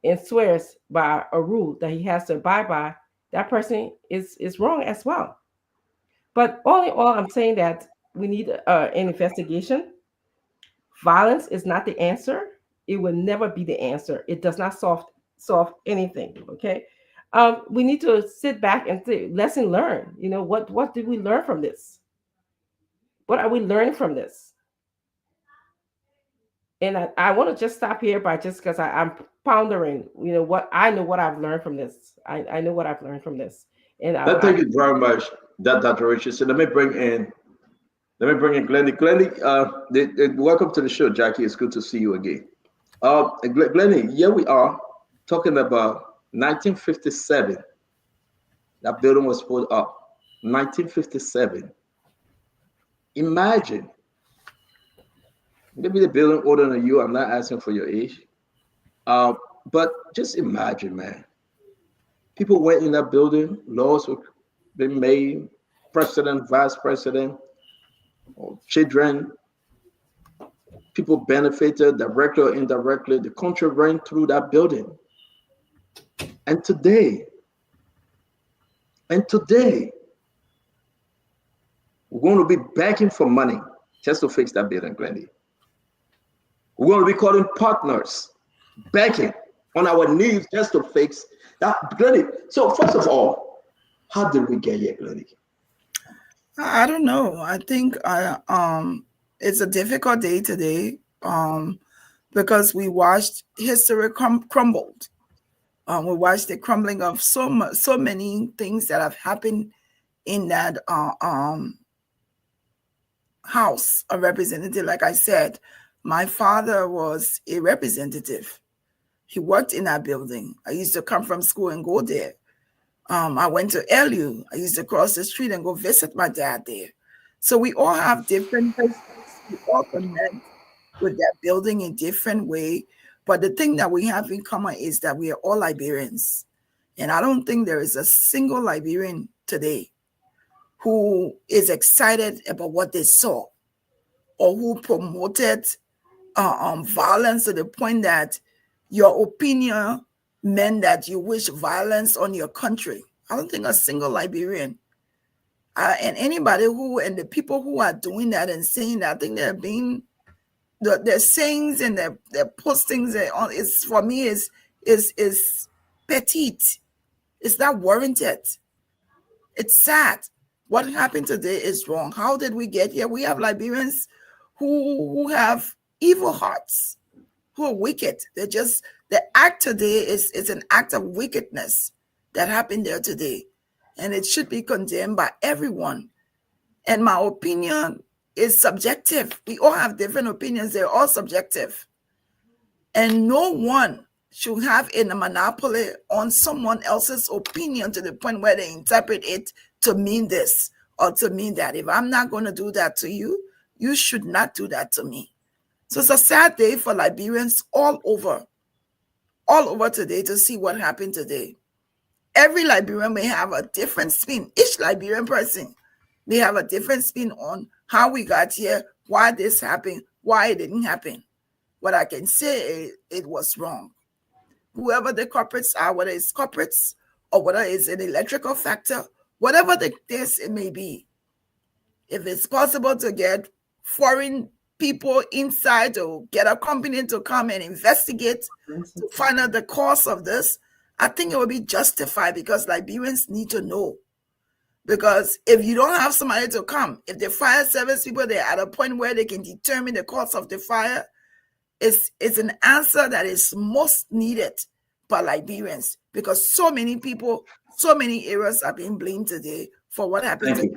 and swears by a rule that he has to abide by, that person is wrong as well. But all in all, I'm saying that we need an investigation. Violence is not the answer. It will never be the answer. It does not solve anything. Okay, we need to sit back and say, lesson learned. You know, what did we learn from this? What are we learning from this? And I want to just stop here by just because I'm pondering, you know, what I've learnred from this. I know what I've learned from this. And thank you very much, Dr. Richard. So let me bring in Glennie. Glennie, welcome to the show, Jackie. It's good to see you again. Glennie, here we are talking about 1957. That building was put up. 1957. Imagine. Maybe the building older than you. I'm not asking for your age. But just imagine, man. People went in that building. Laws were being made. President, vice president, children. People benefited directly or indirectly. The country ran through that building. And today, we're going to be begging for money just to fix that building, Glennie. We're going to be calling partners, begging on our knees just to fix that, Glennie. So first of all, how did we get here, Glennie? I don't know. I think it's a difficult day today because we watched history crumbled. We watched the crumbling of so many things that have happened in that House of Representatives. Like I said, my father was a representative. He worked in that building. I used to come from school and go there. I went to LU. I used to cross the street and go visit my dad there. So we all have different histories. We all connect with that building in different way. But the thing that we have in common is that we are all Liberians. And I don't think there is a single Liberian today who is excited about what they saw or who promoted violence to the point that your opinion meant that you wish violence on your country. I don't think a single Liberian and anybody and the people who are doing that and saying that, I think they're being their sayings and their postings is, for me, is petite. It's not warranted. It's sad. What happened today is wrong. How did we get here? We have Liberians who have evil hearts, who are wicked. The act today is an act of wickedness that happened there today. And it should be condemned by everyone. And my opinion is subjective. We all have different opinions. They're all subjective. And no one should have a monopoly on someone else's opinion to the point where they interpret it to mean this or to mean that. If I'm not going to do that to you, you should not do that to me. So it's a sad day for Liberians all over today to see what happened today. Every Liberian may have a different spin. Each Liberian person, they have a different spin on how we got here, why this happened, why it didn't happen. What I can say is it was wrong. Whoever the culprits are, whether it's culprits or whether it's an electrical factor, whatever the case it may be, if it's possible to get foreign people inside or get a company to come and investigate to find out the cause of this, I think it would be justified because Liberians need to know. Because if you don't have somebody to come, if the fire service people, they're at a point where they can determine the cause of the fire, it's an answer that is most needed by Liberians because so many people, so many areas are being blamed today for what happened.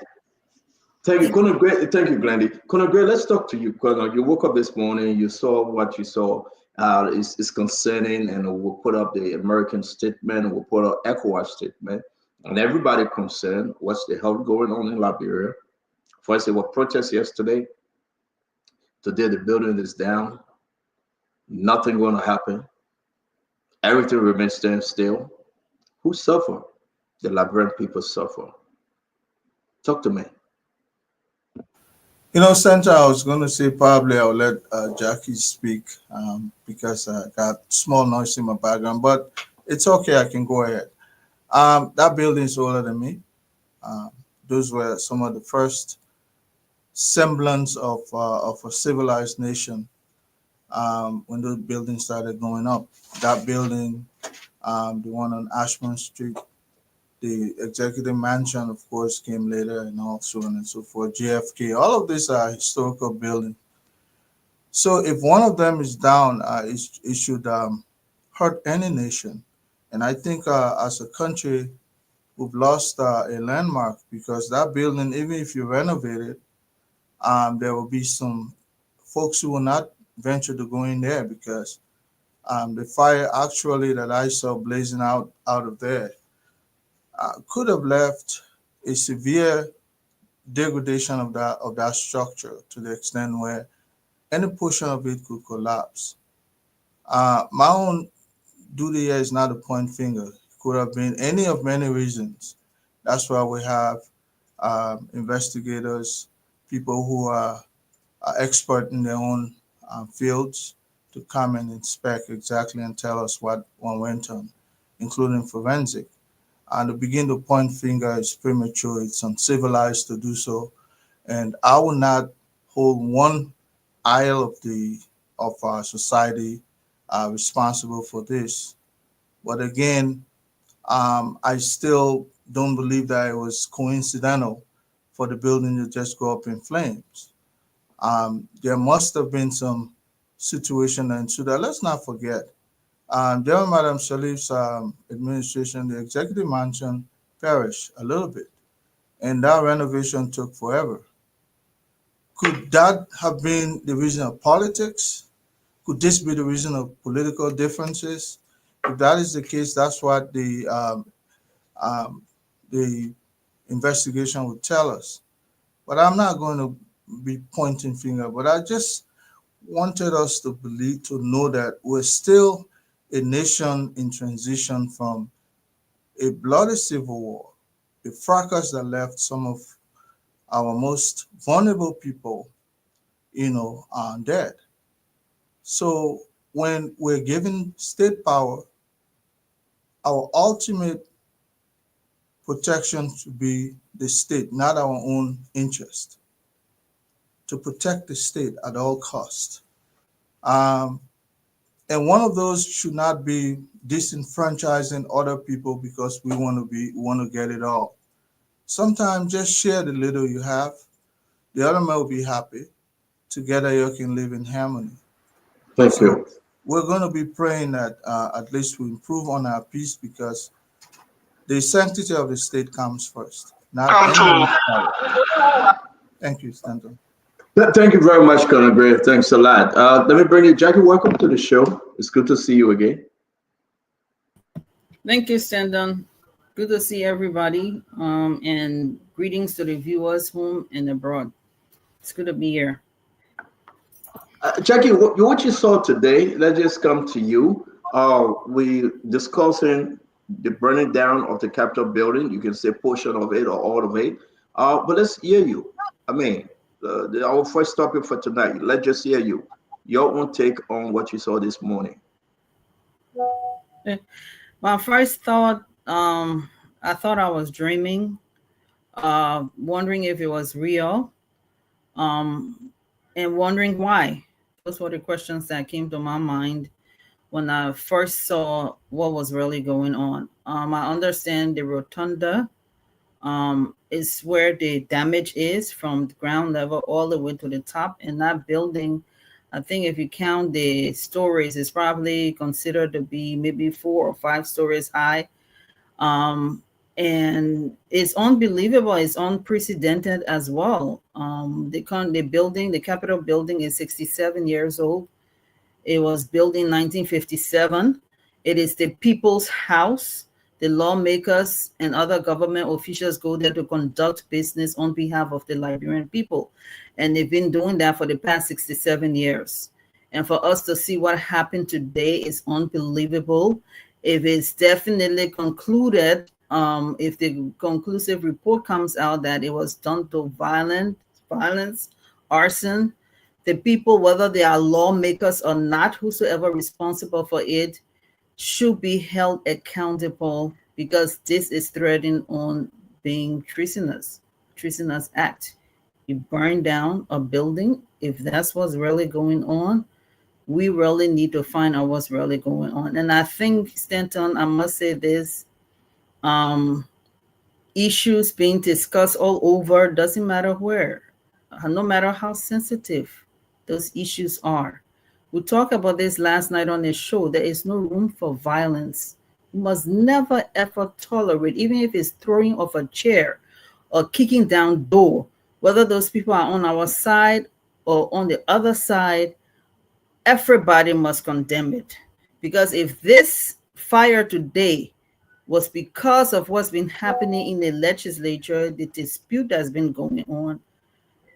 Thank you, Colonel Gray. Thank you, Glennie. Colonel Gray, let's talk to you. Colonel, you woke up this morning, you saw what you saw. Is concerning, and we'll put up the American statement, we'll put up ECOWAS statement, and everybody concerned. What's the hell going on in Liberia? First, there were protests yesterday. Today, the building is down. Nothing going to happen. Everything remains standing still. Who suffer? The Liberian people suffer. Talk to me. Senator, I was going to say probably I'll let Jackie speak because I got small noise in my background, but it's okay. I can go ahead. That building is older than me. Those were some of the first semblance of a civilized nation when those buildings started going up. That building, the one on Ashburn Street, the Executive Mansion, of course, came later, and so on and so forth. JFK, all of these are historical buildings. So if one of them is down, it should hurt any nation. And I think as a country, we've lost a landmark because that building, even if you renovate it, there will be some folks who will not venture to go in there because the fire actually that I saw blazing out of there could have left a severe degradation of that structure to the extent where any portion of it could collapse. My own duty here is not to point finger. It could have been any of many reasons. That's why we have investigators, people who are expert in their own fields to come and inspect exactly and tell us what went on, including forensic. And to begin to point finger is premature. It's uncivilized to do so. And I will not hold one aisle of our society responsible for this. But again, I still don't believe that it was coincidental for the building to just go up in flames. There must have been some situation and so that let's not forget. During Madam Sharif's administration, the Executive Mansion perished a little bit, and that renovation took forever. Could that have been the reason of politics? Could this be the reason of political differences? If that is the case, that's what the investigation would tell us. But I'm not going to be pointing finger, but I just wanted us to know that we're still a nation in transition from a bloody civil war, a fracas that left some of our most vulnerable people, dead. So when we're given state power, our ultimate protection should be the state, not our own interest. To protect the state at all costs. And one of those should not be disenfranchising other people because we want to get it all. Sometimes just share the little you have. The other man will be happy. Together you can live in harmony. Thank you. We're going to be praying that at least we improve on our peace because the sanctity of the state comes first. Thank you, Stanton. Thank you very much, Colonel Gray. Thanks a lot. Let me bring you, Jackie. Welcome to the show. It's good to see you again. Thank you, Stanton. Good to see everybody. And greetings to the viewers home and abroad. It's good to be here. Jackie, what you saw today, let's just come to you. We discussing the burning down of the Capitol building. You can say portion of it or all of it. But let's hear you. I mean, our first topic for tonight. Let's just hear you. Your own take on what you saw this morning. My first thought, I thought I was dreaming, wondering if it was real, and wondering why. Those were the questions that came to my mind when I first saw what was really going on. I understand the rotunda is where the damage is from the ground level all the way to the top. And that building, I think if you count the stories, it's probably considered to be maybe 4 or 5 stories high. And it's unbelievable. It's unprecedented as well. The Capitol building is 67 years old. It was built in 1957. It is the people's house. The lawmakers and other government officials go there to conduct business on behalf of the Liberian people. And they've been doing that for the past 67 years. And for us to see what happened today is unbelievable. If it's definitely concluded, if the conclusive report comes out that it was done through violence, arson, the people, whether they are lawmakers or not, whosoever responsible for it, should be held accountable, because this is threatening on being treasonous act. You burn down a building. If that's what's really going on, we really need to find out what's really going on. And I think, Stanton, I must say this, issues being discussed all over, doesn't matter where, no matter how sensitive those issues are. We talked about this last night on the show. There is no room for violence. You must never, ever tolerate, even if it's throwing off a chair or kicking down door, whether those people are on our side or on the other side, everybody must condemn it. Because if this fire today was because of what's been happening in the legislature, the dispute that's been going on,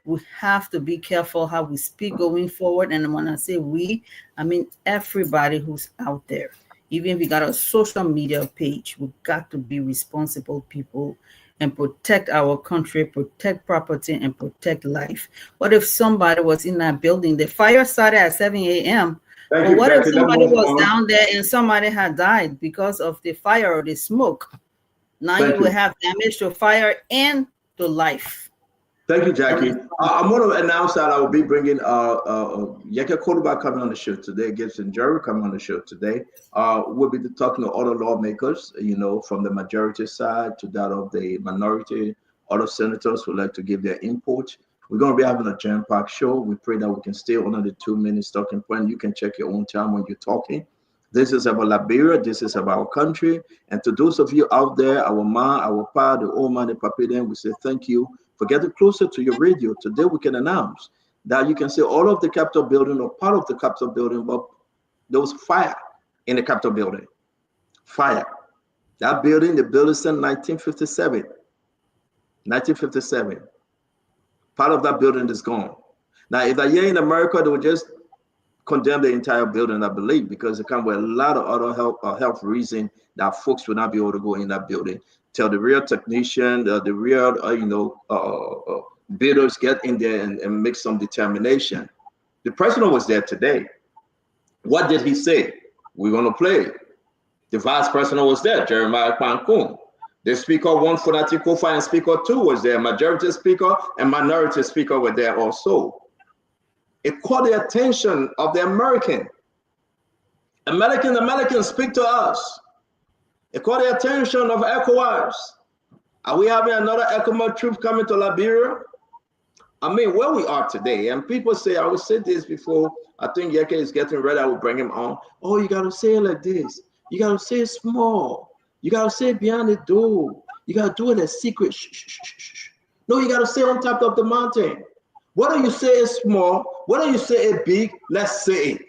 we have to be careful how we speak going forward. And when I say we, I mean everybody who's out there. Even if we got a social media page, we've got to be responsible people and protect our country, protect property, and protect life. What if somebody was in that building? The fire started at 7 a.m. But what if somebody was down there and somebody had died because of the fire or the smoke? Now you will have damage to fire and to life. Thank you, Jackie. I'm going to announce that I will be bringing Yeke Koduba coming on the show today, Gibson Jerry coming on the show today. We'll be talking to other lawmakers, you know, from the majority side to that of the minority, other senators who like to give their input. We're going to be having a jam-packed show. We pray that we can stay under the 2 minutes talking point. You can check your own time when you're talking. This is about Liberia. This is about our country. And to those of you out there, our ma, our pa, the old man, the papi, we say thank you for getting closer to your radio. Today we can announce that you can see all of the Capitol building or part of the Capitol building, but there was fire in the Capitol building. Fire. That building, the building since 1957. 1957. Part of that building is gone. Now, if they're here in America, they would just condemn the entire building, I believe, because it comes with a lot of other health reasons that folks will not be able to go in that building. Till the real technician, the real, bidders get in there and make some determination. The president was there today. What did he say? We're going to play. The vice president was there, Jeremiah Pankun. The speaker 1 for Natikofa and speaker 2 was there. Majority speaker and minority speaker were there also. It caught the attention of the Americans speak to us. It caught the attention of ECOWAS. Are we having another ECOWAS troop coming to Liberia? I mean, where we are today, and people say, I will say this before, I think Yeke is getting ready, I will bring him on. Oh, you got to say it like this. You got to say it small. You got to say it behind the door. You got to do it as secret. Shh, shh, shh, shh. No, you got to say it on top of the mountain. Whether you say it small, whether you say it big, let's say it.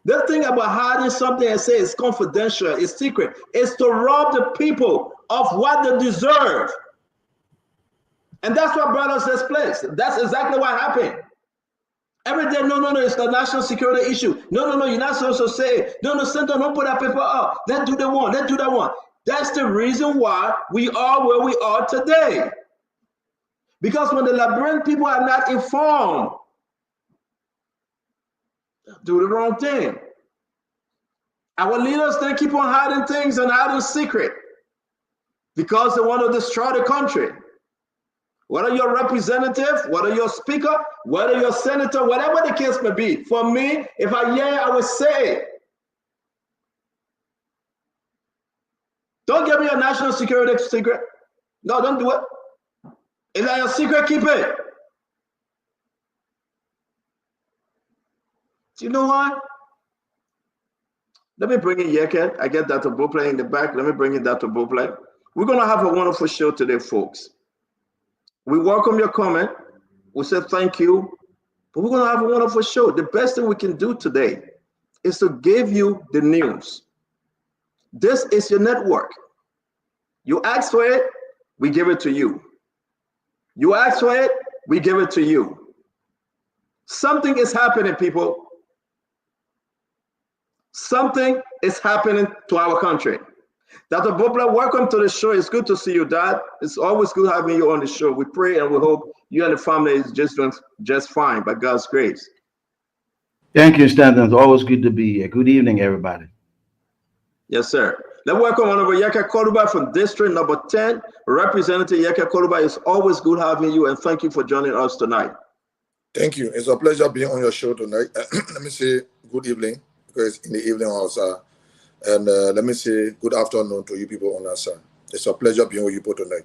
The thing about hiding something and say it's confidential, it's secret, is to rob the people of what they deserve. And that's what brought us this place. That's exactly what happened. Every day, no, it's the national security issue. No, you're not supposed to say it. No, Senator, don't put that paper up. Let's do that one. That's the reason why we are where we are today. Because when the Liberian people are not informed, do the wrong thing. Our leaders, they keep on hiding things and hiding secret because they want to destroy the country. Whether you're a representative, whether you're a speaker, whether you're a senator, whatever the case may be. For me, if I hear, I will say it. Don't give me a national security secret. No, don't do it. If that's your secret, keep it. Do you know what? Let me bring in Yeke. I get Dr. Boplay in the back. Let me bring in Dr. Boplay. We're going to have a wonderful show today, folks. We welcome your comment. We say thank you. But we're going to have a wonderful show. The best thing we can do today is to give you the news. This is your network. You ask for it, we give it to you. You ask for it, we give it to you. Something is happening, people. Something is happening to our country. Dr. Bobla, welcome to the show. It's good to see you, Dad. It's always good having you on the show. We pray and we hope you and the family is just doing just fine by God's grace. Thank you, Stanton. It's always good to be here. Good evening, everybody. Yes, sir. Let's welcome Honorable Yaka Koruba from District Number 10. Representative Yaka Koruba, it's always good having you, and thank you for joining us tonight. Thank you. It's a pleasure being on your show tonight. Let me say good evening, because in the evening also, and let me say good afternoon to you people on our side. It's a pleasure being with you people tonight.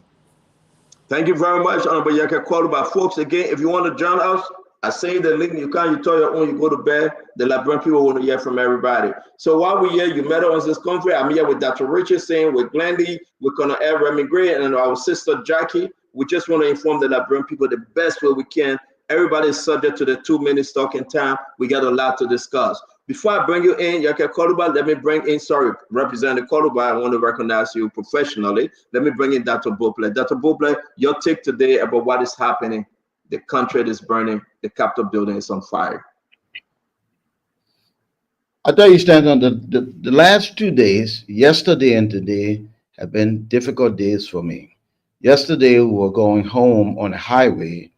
Thank you very much, Honorable Yaka Koruba. Folks, again, if you want to join us, I say the link, you can, you tell your own, you go to bed. The Liberian people want to hear from everybody. So while we're here, you met us this conference. I'm here with Dr. Richardson, with Glendy, with Colonel Ed Remy Gray, and our sister Jackie. We just want to inform the Liberian people the best way we can. Everybody is subject to the 2 minutes talking time. We got a lot to discuss. Before I bring you in, Yaka Koruba, let me bring in, Representative Koruba, I want to recognize you professionally. Let me bring in Dr. Boble. Dr. Boble, your take today about what is happening. The country is burning. The Capitol building is on fire. I tell you, Stanton, the last 2 days, yesterday and today, have been difficult days for me. Yesterday, we were going home on the highway,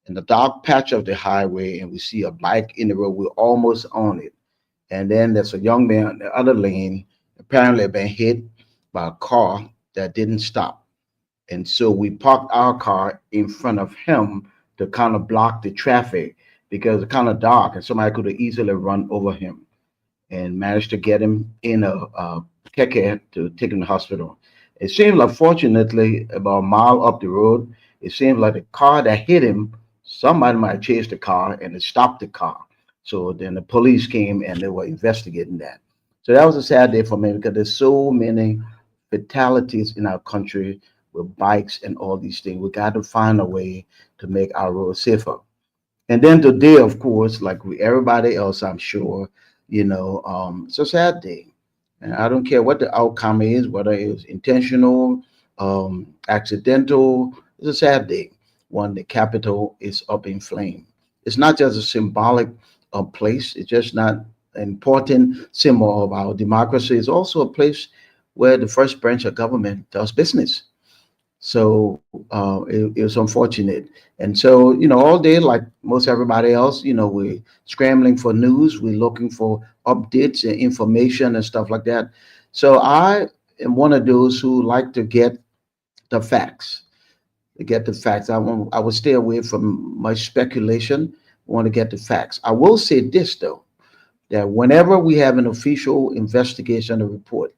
in the dark patch of the highway, and we see a bike in the road. We're almost on it. And then there's a young man in the other lane, apparently been hit by a car that didn't stop. And so we parked our car in front of him to kind of block the traffic because it's kind of dark and somebody could have easily run over him, and managed to get him in a keke to take him to the hospital. It seemed like, fortunately, about a mile up the road, it seemed like the car that hit him, somebody might have chased the car and it stopped the car. So then the police came and they were investigating that. So that was a sad day for me because there's so many fatalities in our country with bikes and all these things. We got to find a way to make our roads safer. And then today, of course, like everybody else, I'm sure, it's a sad day. And I don't care what the outcome is, whether it's intentional, accidental, it's a sad day when the Capitol is up in flame. It's not just a symbolic place. It's just not an important symbol of our democracy. It's also a place where the first branch of government does business. So it was unfortunate. And so, all day, like most everybody else, we're scrambling for news. We're looking for updates and information and stuff like that. So I am one of those who like to get the facts. I will stay away from much speculation. I want to get the facts. I will say this, though, that whenever we have an official investigation or report,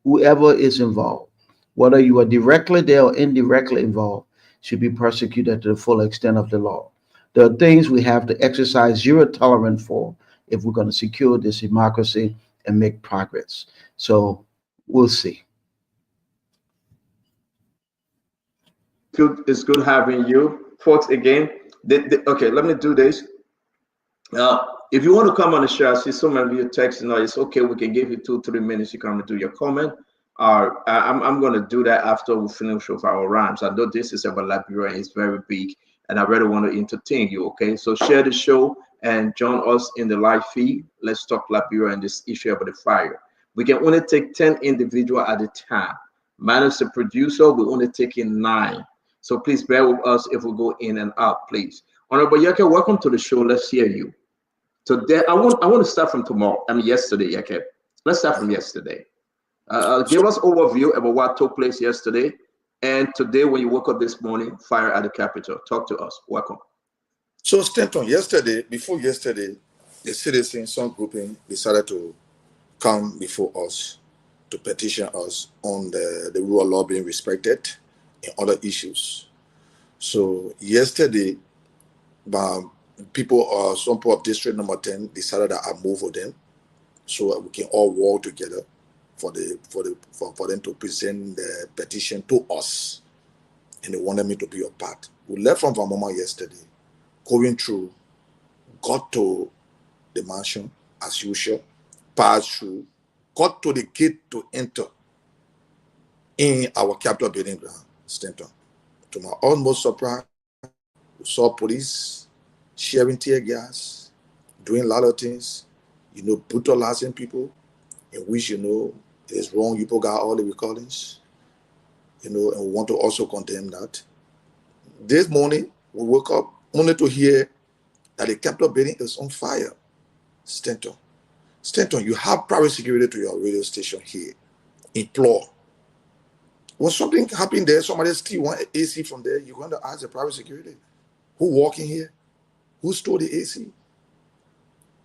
whoever is involved, whether you are directly there or indirectly involved, should be prosecuted to the full extent of the law. There are things we have to exercise zero tolerance for if we're going to secure this democracy and make progress. So we'll see. It's good having you, folks. Again, okay, let me do this. If you want to come on the show, I see so many of you texting. It's okay. We can give you 2-3 minutes. You come and do your comment. I'm going to do that after we finish with our rhymes. I know this is about Liberia. It's very big, and I really want to entertain you. Okay, so share the show and join us in the live feed. Let's talk Liberia and this issue about the fire. We can only take 10 individuals at a time. Minus the producer, we only take in 9. So please bear with us if we go in and out, please. Honorable Yake, welcome to the show. Let's hear you. Today, I want to start from yesterday, Yake. Let's start from yesterday. Give us overview about what took place yesterday, and today when you woke up this morning, fire at the Capitol. Talk to us. Welcome. So, Stanton, before yesterday, the citizens, some grouping, decided to come before us to petition us on the rule of law being respected and other issues. So yesterday, some people of District Number 10 decided that I move for them so that we can all work together for them to present the petition to us, and they wanted me to be a part. We left from Vamama yesterday, going through, got to the mansion as usual, passed through, got to the gate to enter in our Capitol building ground, Stanton. To my utmost surprise, we saw police sharing tear gas, doing a lot of things, brutalizing people, in which, you know, it is wrong. You got all the recordings, you know, and we want to also condemn that. This morning, we woke up only to hear that the Capitol building is on fire. Stanton, you have private security to your radio station here. Implore. When something happened there, somebody steal one AC from there, you're going to ask the private security, who walk in here? Who stole the AC?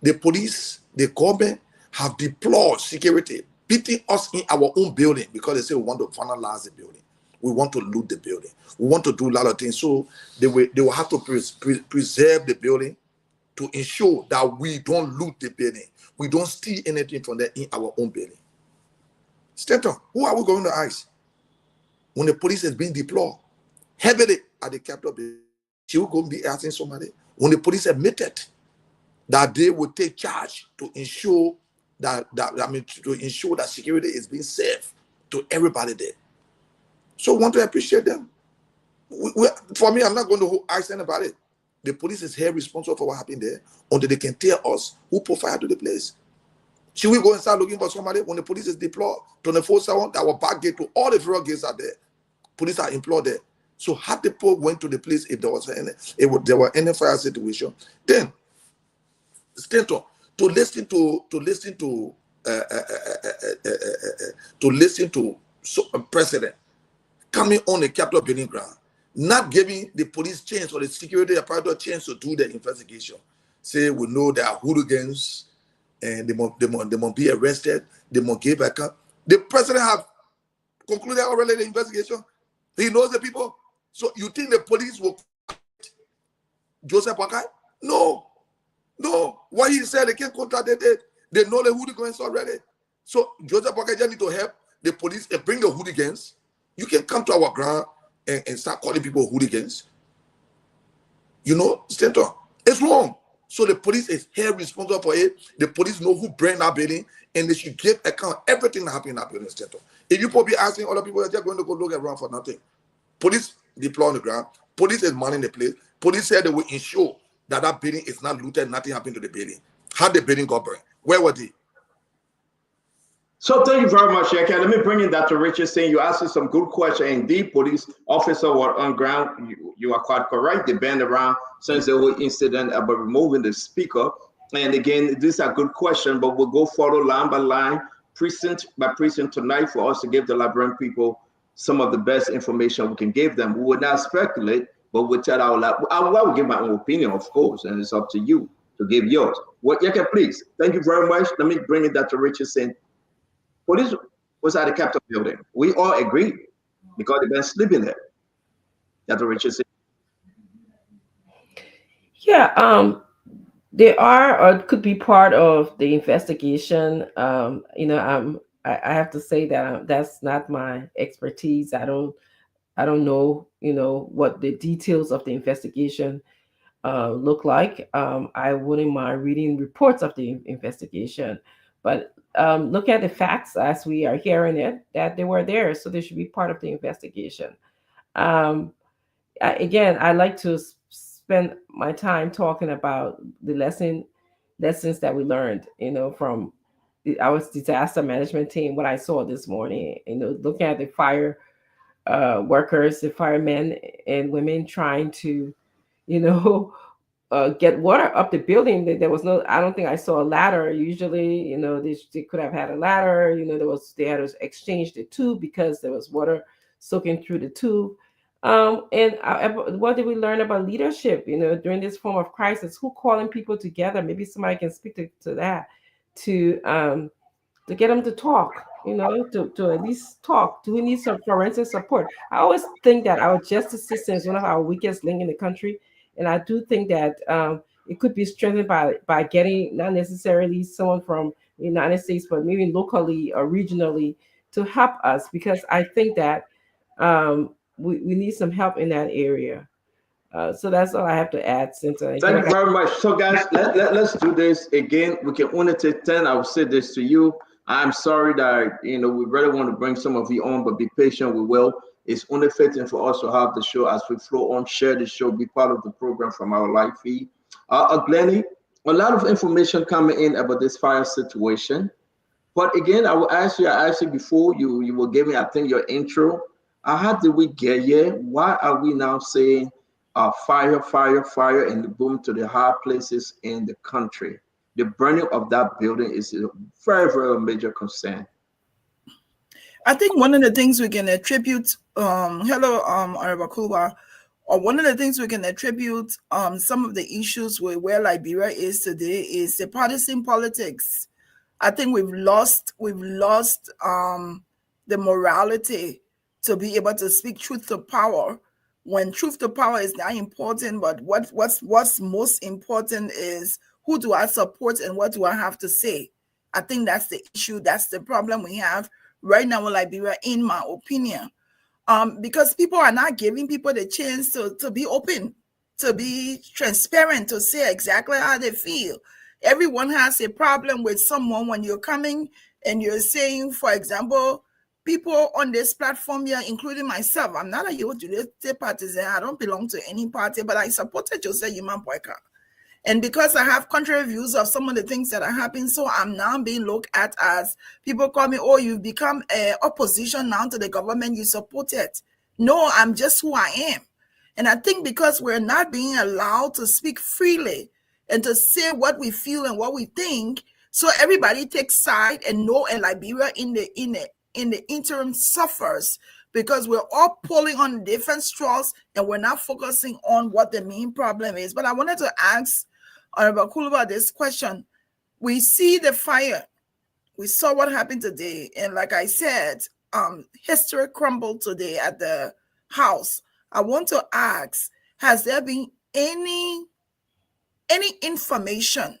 The police, the government have deployed security, beating us in our own building because they say we want to vandalize the building. We want to loot the building. We want to do a lot of things. So they will have to preserve the building to ensure that we don't loot the building. We don't steal anything from there in our own building. Stanton, who are we going to ask? When the police is being deployed heavily at the Capitol building, she will go and be asking somebody. When the police admitted that they will take charge to ensure to ensure that security is being safe to everybody there. So I want to appreciate them. For me, I'm not going to ask anybody. The police is here responsible for what happened there until they can tell us who put fire to the place. Should we go and start looking for somebody when the police is deployed 24/7? Our back gate to all the federal gates are there. Police are employed there. So had the people went to the place if there was any fire situation, then Stanton, to listen to precedent coming on the Capitol building ground, not giving the police chance or the security apparatus chance to do the investigation. Say we know there are hooligans and they must be arrested, they must give account. The president have concluded already the investigation. He knows the people. So you think the police will Joseph Pakai? No. What he said, they can't contact it. They know the hooligans already. So Joseph Pakai just need to help the police and bring the hooligans. You can come to our ground and start calling people hooligans. You know, Stanton, it's wrong. So the police is here responsible for it. The police know who burned that building, and they should give account everything that happened in that building, Stanton. If you probably asking other people, they're just going to go look around for nothing. Police deploy on the ground. Police is manning the place. Police said they will ensure that that building is not looted, nothing happened to the building. How the building got burned? Where were they? So thank you very much, Yaka. Let me bring in Dr. Richardson. You asked us some good questions. Indeed, police officer were on ground. You are quite correct. They banned around since the whole incident about removing the speaker. And again, these are good questions, but we'll go follow line by line, precinct by precinct tonight for us to give the Liberian people some of the best information we can give them. We will not speculate, but we'll tell I will give my own opinion, of course, and it's up to you to give yours. What, Yaka, please. Thank you very much. Let me bring in Dr. Richardson. Police was at the Capitol building. We all agreed because they've been sleeping there. Dr. Richardson. Yeah, they are or could be part of the investigation. You know, I have to say that that's not my expertise. I don't know, you know, what the details of the investigation look like. I wouldn't mind reading reports of the investigation, but look at the facts as we are hearing it, that they were there, so they should be part of the investigation. Again, I like to spend my time talking about the lessons that we learned, you know, from our disaster management team. What I saw this morning, you know, looking at the fire workers, the firemen and women trying to, you know, get water up the building. There was no, I don't think I saw a ladder. Usually, you know, they could have had a ladder. You know, they had to exchange the tube because there was water soaking through the tube. And what did we learn about leadership? You know, during this form of crisis, who calling people together? Maybe somebody can speak to that, to get them to talk. You know, to at least talk. Do we need some forensic support? I always think that our justice system is one of our weakest links in the country. And I do think that it could be strengthened by getting not necessarily someone from the United States, but maybe locally or regionally to help us, because I think that we need some help in that area. So that's all I have to add. Since thank you very much. So guys, let's do this again. We can only take 10. I will say this to you. I'm sorry that, you know, we really want to bring some of you on, but be patient. We will. It's only fitting for us to have the show as we flow on, share the show, be part of the program from our live feed. Glennie, a lot of information coming in about this fire situation. But again, I will ask you, I asked you before, you will give me, I think, your intro. How did we get here? Why are we now saying fire, fire, fire, and the boom to the high places in the country? The burning of that building is a very, very major concern. I think one of the things we can attribute, hello, Honorable Kulwa, or one of the things we can attribute some of the issues with where Liberia is today is the partisan politics. I think we've lost the morality to be able to speak truth to power. When truth to power is not important, but what's most important is who do I support and what do I have to say. I think that's the issue. That's the problem we have right now in Liberia, in my opinion. Because people are not giving people the chance to be open, to be transparent, to say exactly how they feel. Everyone has a problem with someone when you're coming and you're saying, for example, people on this platform here, including myself, I'm not a youth partisan. I don't belong to any party, but I supported Joseph Human Boyka. And because I have contrary views of some of the things that are happening, so I'm now being looked at as people call me, oh, you've become opposition now to the government you supported. No, I'm just who I am. And I think because we're not being allowed to speak freely and to say what we feel and what we think, so everybody takes side, and Liberia in the interim suffers because we're all pulling on different straws and we're not focusing on what the main problem is. But I wanted to ask Honorable Kulwa this question. We see the fire. We saw what happened today. And like I said, history crumbled today at the House. I want to ask, has there been any information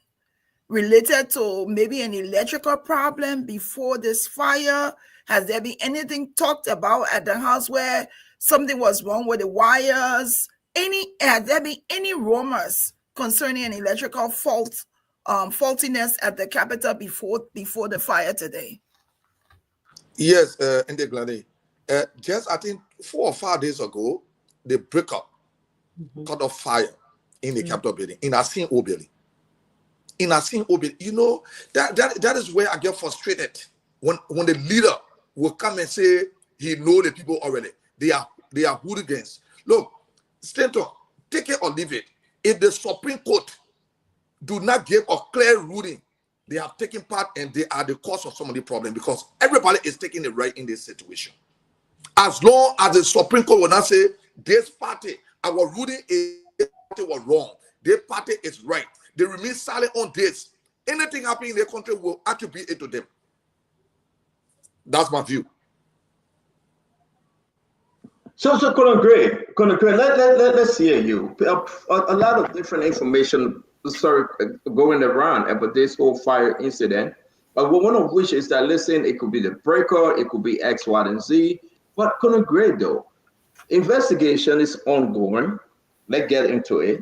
related to maybe an electrical problem before this fire? Has there been anything talked about at the House where something was wrong with the wires? Has there been any rumors concerning an electrical faultiness at the Capitol before the fire today? Yes, in the Glenny. Just I think 4 or 5 days ago, they break up, caught of fire in the Capitol building, in Asin Obili. In Asin Obili, you know, that is where I get frustrated when the leader will come and say he know the people already. They are hooligans. Look, Stanton, take it or leave it. If the Supreme Court do not give a clear ruling, they have taken part and they are the cause of some of the problem, because everybody is taking the right in this situation. As long as the Supreme Court will not say this party, our ruling is this party was wrong, this party is right, they remain silent on this, anything happening in the country will attribute it to them. That's my view. So Colonel Gray, let's hear you. A lot of different information going around about this whole fire incident. But one of which is that, listen, it could be the breaker, it could be X, Y, and Z. But Colonel Gray, though, investigation is ongoing. Let's get into it.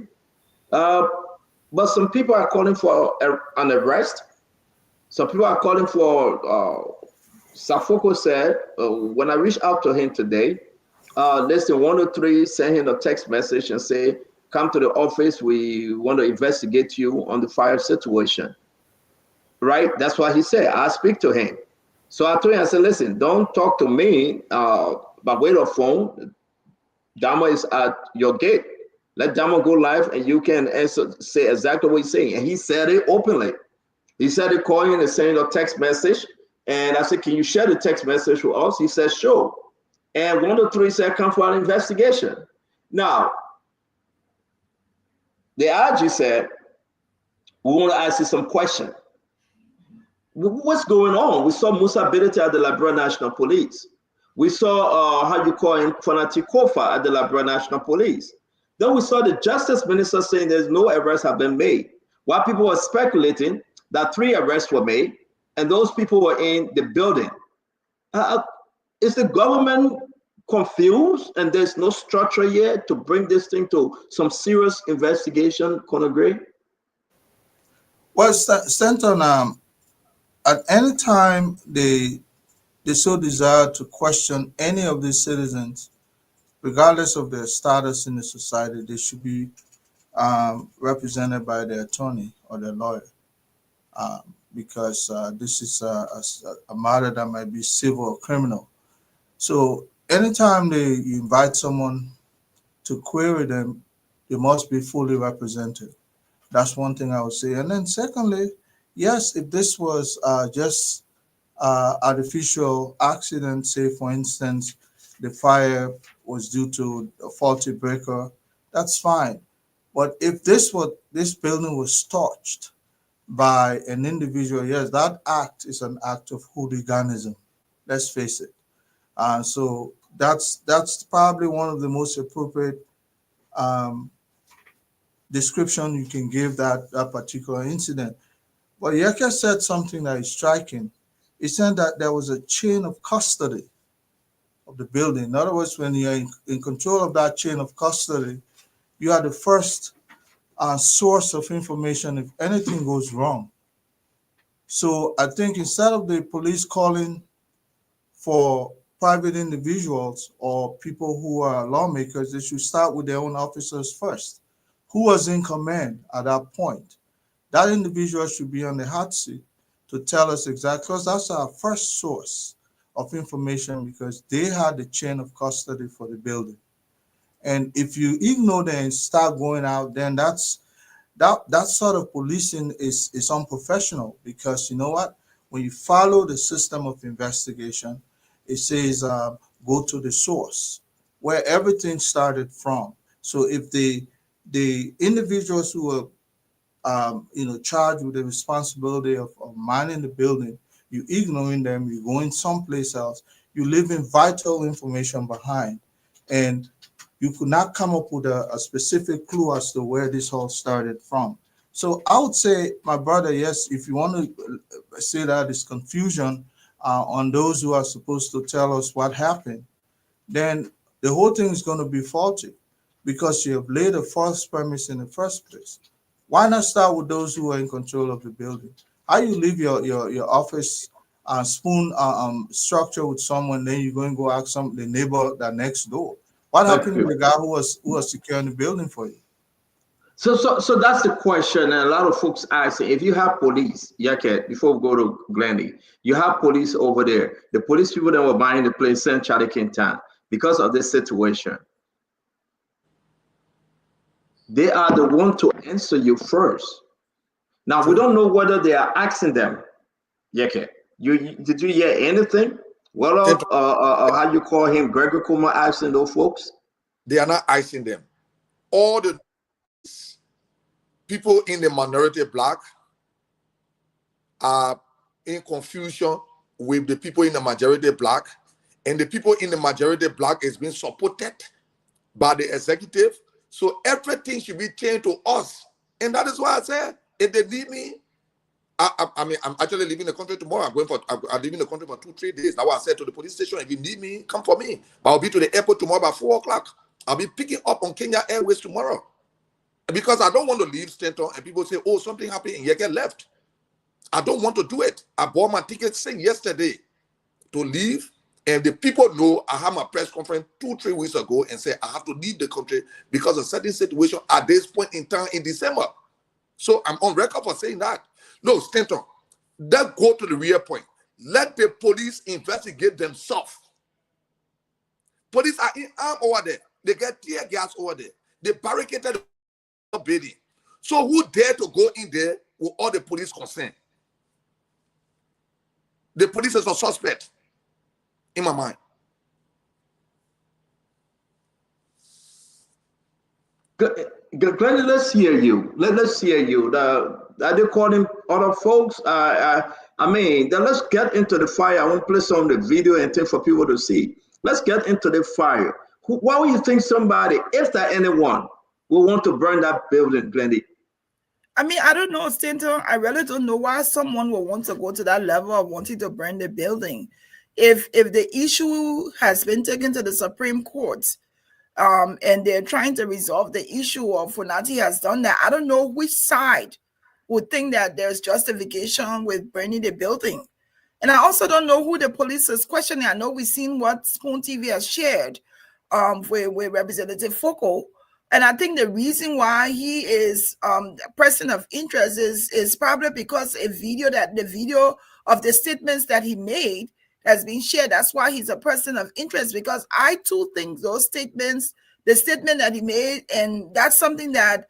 But some people are calling for an arrest. Some people are calling for, Safoko said, when I reached out to him today, less than 103 sent him a text message and say, come to the office, we want to investigate you on the fire situation. Right? That's what he said. I speak to him. So I told him, I said, listen, don't talk to me by way of phone. Dama is at your gate. Let Dama go live and you can say exactly what he's saying. And he said it openly. He said it calling and sending a text message. And I said, can you share the text message with us? He said, sure. And 103 said, come for an investigation. Now, the IG said, we want to ask you some questions. What's going on? We saw Musa Bidete at the Liberia National Police. We saw, how you call him, Fanati Kofa at the Liberia National Police. Then we saw the Justice Minister saying there's no arrests have been made. While people were speculating that 3 arrests were made, and those people were in the building. Is the government confused and there's no structure yet to bring this thing to some serious investigation, Colonel Gray? Well, Stanton, at any time they so desire to question any of these citizens, regardless of their status in the society, they should be represented by their attorney or their lawyer. because this is a matter that might be civil or criminal. So anytime you invite someone to query them, they must be fully represented. That's one thing I would say. And then secondly, yes, if this was just artificial accident, say for instance, the fire was due to a faulty breaker, that's fine. But if this building was torched by an individual, yes, that act is an act of hooliganism. Let's face it. So that's probably one of the most appropriate description you can give that particular incident. But Yeke said something that is striking. He said that there was a chain of custody of the building. In other words, when you're in control of that chain of custody, you are the first source of information if anything goes wrong. So I think instead of the police calling for private individuals or people who are lawmakers, they should start with their own officers first. Who was in command at that point? That individual should be on the hot seat to tell us exactly, because that's our first source of information, because they had the chain of custody for the building. And if you ignore them and start going out, then that sort of policing is unprofessional, because you know what? When you follow the system of investigation, it says go to the source where everything started from. So if the individuals who are charged with the responsibility of manning the building, you ignoring them, you going someplace else, you leaving vital information behind, and you could not come up with a specific clue as to where this all started from. So I would say, my brother, yes, if you want to say that it's confusion on those who are supposed to tell us what happened, then the whole thing is going to be faulty, because you have laid a false premise in the first place. Why not start with those who are in control of the building? How you leave your office spoon structure with someone, then you're going to go ask the neighbor that next door? What happened to the guy who was securing the building for you? So that's the question, and a lot of folks ask, if you have police, before we go to Glendy, you have police over there. The police people that were buying the place sent Charlie Quintan because of this situation. They are the one to answer you first. Now, we don't know whether they are asking them. Did you hear anything? Well, how you call him, Gregor Kuma, asking those folks? They are not asking them. All the people in the minority black are in confusion with the people in the majority black, and the people in the majority black is being supported by the executive. So everything should be changed to us. And that is why I said, if they need me, I mean, I'm actually leaving the country tomorrow. I'm leaving the country for 2-3 days. That's why I said to the police station, if you need me, come for me. But I'll be to the airport tomorrow by 4 o'clock. I'll be picking up on Kenya Airways tomorrow. Because I don't want to leave Stanton and people say, oh, something happened and Yeke left. I don't want to do it. I bought my ticket since yesterday to leave. And the people know I had my press conference 2-3 weeks ago and said I have to leave the country because of certain situation at this point in time in December. So I'm on record for saying that. No, Stanton, let's go to the real point. Let the police investigate themselves. Police are in arm over there. They get tear gas over there. They barricaded the building. So who dare to go in there with all the police concerned? The police is a suspect in my mind. Glenn, let's hear you. Let's hear you. Are they calling other folks? I mean, then let's get into the fire. I want to play some of the video and thing for people to see. Let's get into the fire. Why would you think somebody, if there anyone, will want to burn that building, Glendy? I mean, I don't know, Stanton. I really don't know why someone will want to go to that level of wanting to burn the building. If the issue has been taken to the Supreme Court, and they're trying to resolve the issue of Funati has done that, I don't know which side would think that there's justification with burning the building. And I also don't know who the police is questioning. I know we've seen what Spoon TV has shared with Representative Foucault. And I think the reason why he is a person of interest is probably because the video of the statements that he made has been shared. That's why he's a person of interest, because I too think those statements, the statement that he made, and that's something that,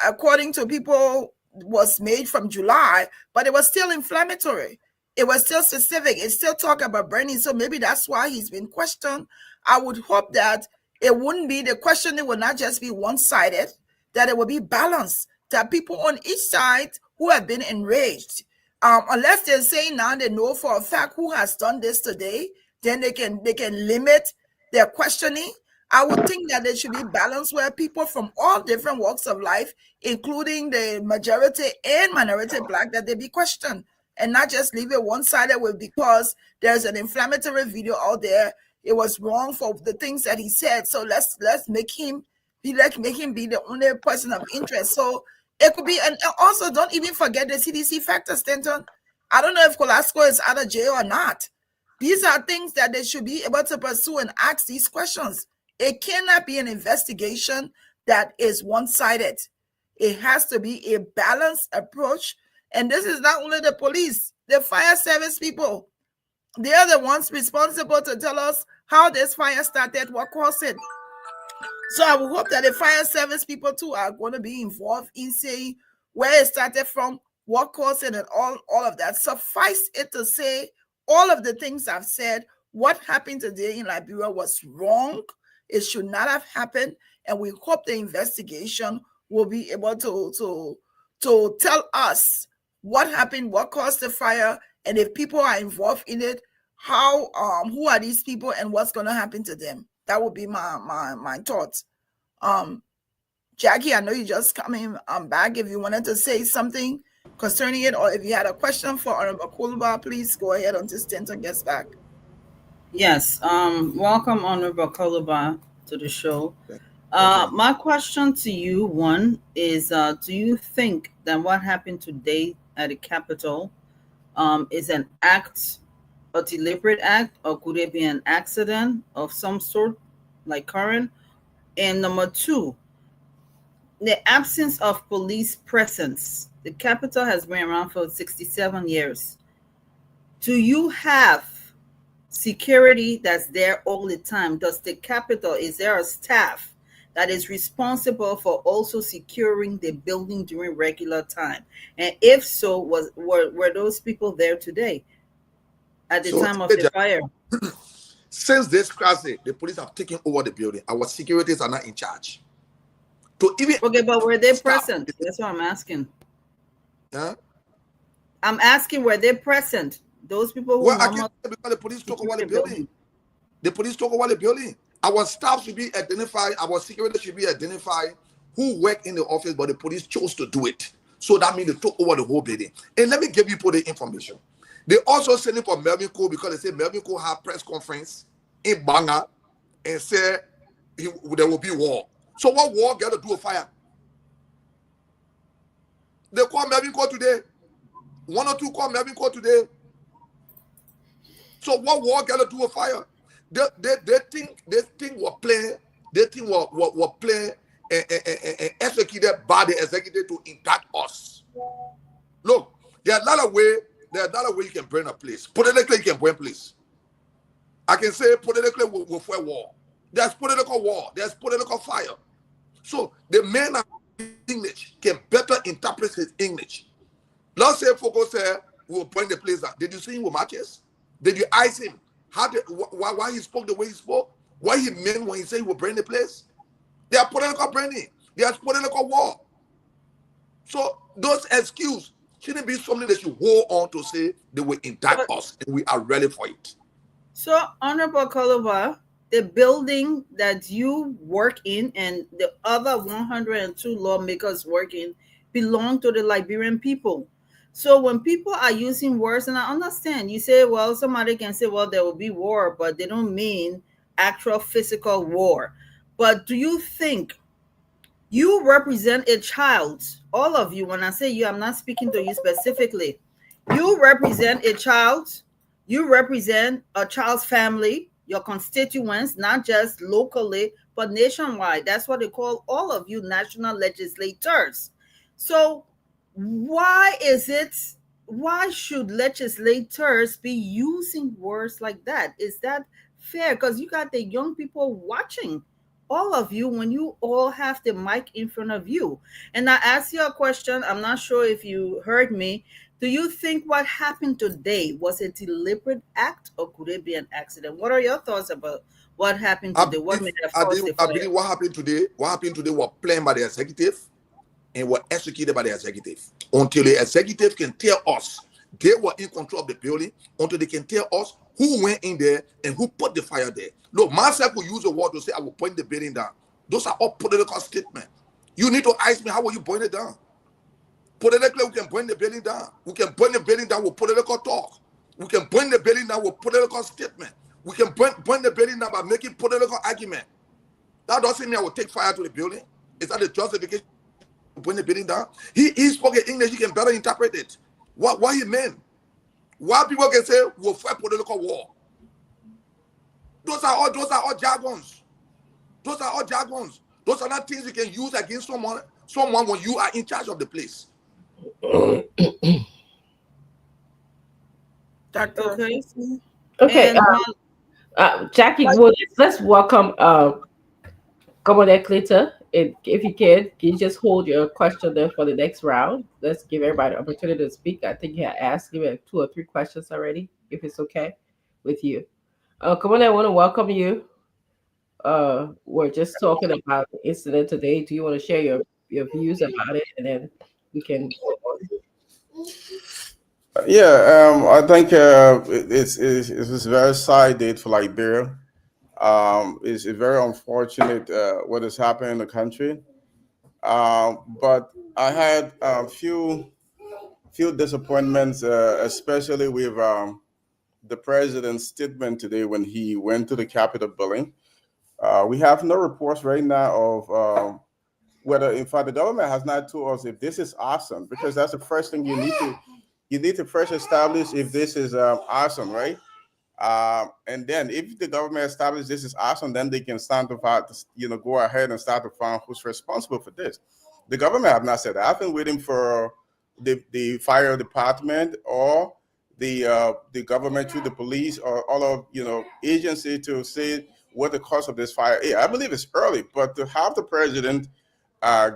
according to people, was made from July, but it was still inflammatory. It was still specific. It still talked about Bernie. So maybe that's why he's been questioned. I would hope that it wouldn't be, the questioning would not just be one-sided, that it would be balanced, that people on each side who have been enraged, unless they're saying now they know for a fact who has done this today, then they can limit their questioning. I would think that there should be balance where people from all different walks of life, including the majority and minority Black, that they be questioned, and not just leave it one-sided with because there's an inflammatory video out there. It was wrong for the things that he said. So let's make him be the only person of interest. So it could be, and also don't even forget the CDC factor, Stanton. I don't know if Colasco is out of jail or not. These are things that they should be able to pursue and ask these questions. It cannot be an investigation that is one-sided. It has to be a balanced approach. And this is not only the police, the fire service people. They are the ones responsible to tell us how this fire started, what caused it. So I would hope that the fire service people too are going to be involved in saying where it started from, what caused it, and all of that. Suffice it to say, all of the things I've said, what happened today in Liberia was wrong. It should not have happened. And we hope the investigation will be able to tell us what happened, what caused the fire, and if people are involved in it, how who are these people and what's going to happen to them. That would be my thoughts. Jackie, I know you just coming back. If you wanted to say something concerning it, or if you had a question for Honorable Koluba, please go ahead until Stanton gets back. Yes, welcome Honorable Koluba to the show. My question to you, one, is do you think that what happened today at the Capitol is an act, a deliberate act, or could it be an accident of some sort, like current? And number two, the absence of police presence. The Capitol has been around for 67 years. Do you have security that's there all the time? Does the Capitol, is there a staff that is responsible for also securing the building during regular time? And if so, were those people there today at the time of the fire? Since this crisis, the police have taken over the building. Our securities are not in charge. To even okay, but were they present? That's what I'm asking. Huh? I'm asking, were they present? Those people who because the police took over the building. The police took over the building. Our staff should be identified. Our security should be identified who work in the office, but the police chose to do it. So that means they took over the whole building. And let me give you the information. They also sent it for Melvin Cole because they say Melvin Cole had press conference in Banga and said there will be war. So what war got to do with fire? They call Melvin Cole today. One or two call Melvin Cole today. So what war got to do with fire? They think we're playing. They think we're playing and executed by the executive to impact us. Look, there are a lot of ways. There are a lot of ways you can burn a place. Politically, you can burn a place. I can say politically we'll fight war. There's political war. There's political fire. So the man of English can better interpret his English. Let's say folks say we'll burn the place down. Did you see him with matches? Did you ice him? Why he spoke the way he spoke? What he meant when he said he would burn the place? They are political burning. There's political war. So those excuses shouldn't be something that you hold on to say they will indict us and we are ready for it. So, Honorable Koluba, the building that you work in and the other 102 lawmakers work in belong to the Liberian people. So when people are using words, and I understand, you say, well, somebody can say, well, there will be war, but they don't mean actual physical war. But do you think you represent a child? All of you, when I say you, I'm not speaking to you specifically. You represent a child. You represent a child's family, your constituents, not just locally, but nationwide. That's what they call all of you national legislators. So why should legislators be using words like that? Is that fair? Because you got the young people watching all of you when you all have the mic in front of you. And I asked you a question. I'm not sure if you heard me. Do you think what happened today was a deliberate act, or could it be an accident? What are your thoughts about what happened today? What made have caused the fire? I believe what happened today was planned by the executive and were executed by the executive. Until the executive can tell us they were in control of the building, until they can tell us who went in there and who put the fire there. Look, myself will use a word to say I will point the building down. Those are all political statements. You need to ask me, how will you point it down? Politically, we can burn the building down. We can burn the building down with political talk. We can burn the building down with political statement. We can burn the building down by making political argument. That doesn't mean I will take fire to the building. Is that the justification to burn the building down? He spoke in English. He can better interpret it. What he meant. Why people can say we'll fight political war. Those are all jargons. Those are all jargons. Those are not things you can use against someone when you are in charge of the place. Dr. Okay. Jackie, let's welcome Commander Clinton. If you can you just hold your question there for the next round? Let's give everybody an opportunity to speak. I think you had asked maybe 2 or 3 questions already, if it's okay with you. Commander, I want to welcome you. We're just talking about the incident today. Do you want to share your views about it, and then we can go on? Yeah, I think it was a very sad date for Liberia. It's very unfortunate what has happened in the country. But I had a few disappointments, especially with the president's statement today when he went to the Capitol building. We have no reports right now of whether, in fact, the government has not told us if this is awesome, because that's the first thing you need to first establish if this is awesome, right? And then if the government establishes this is awesome, then they can start to go ahead and start to find who's responsible for this. The government have not said that. I've been waiting for the fire department or the government through the police or all of agency to say what the cause of this fire is. I believe it's early, but to have the president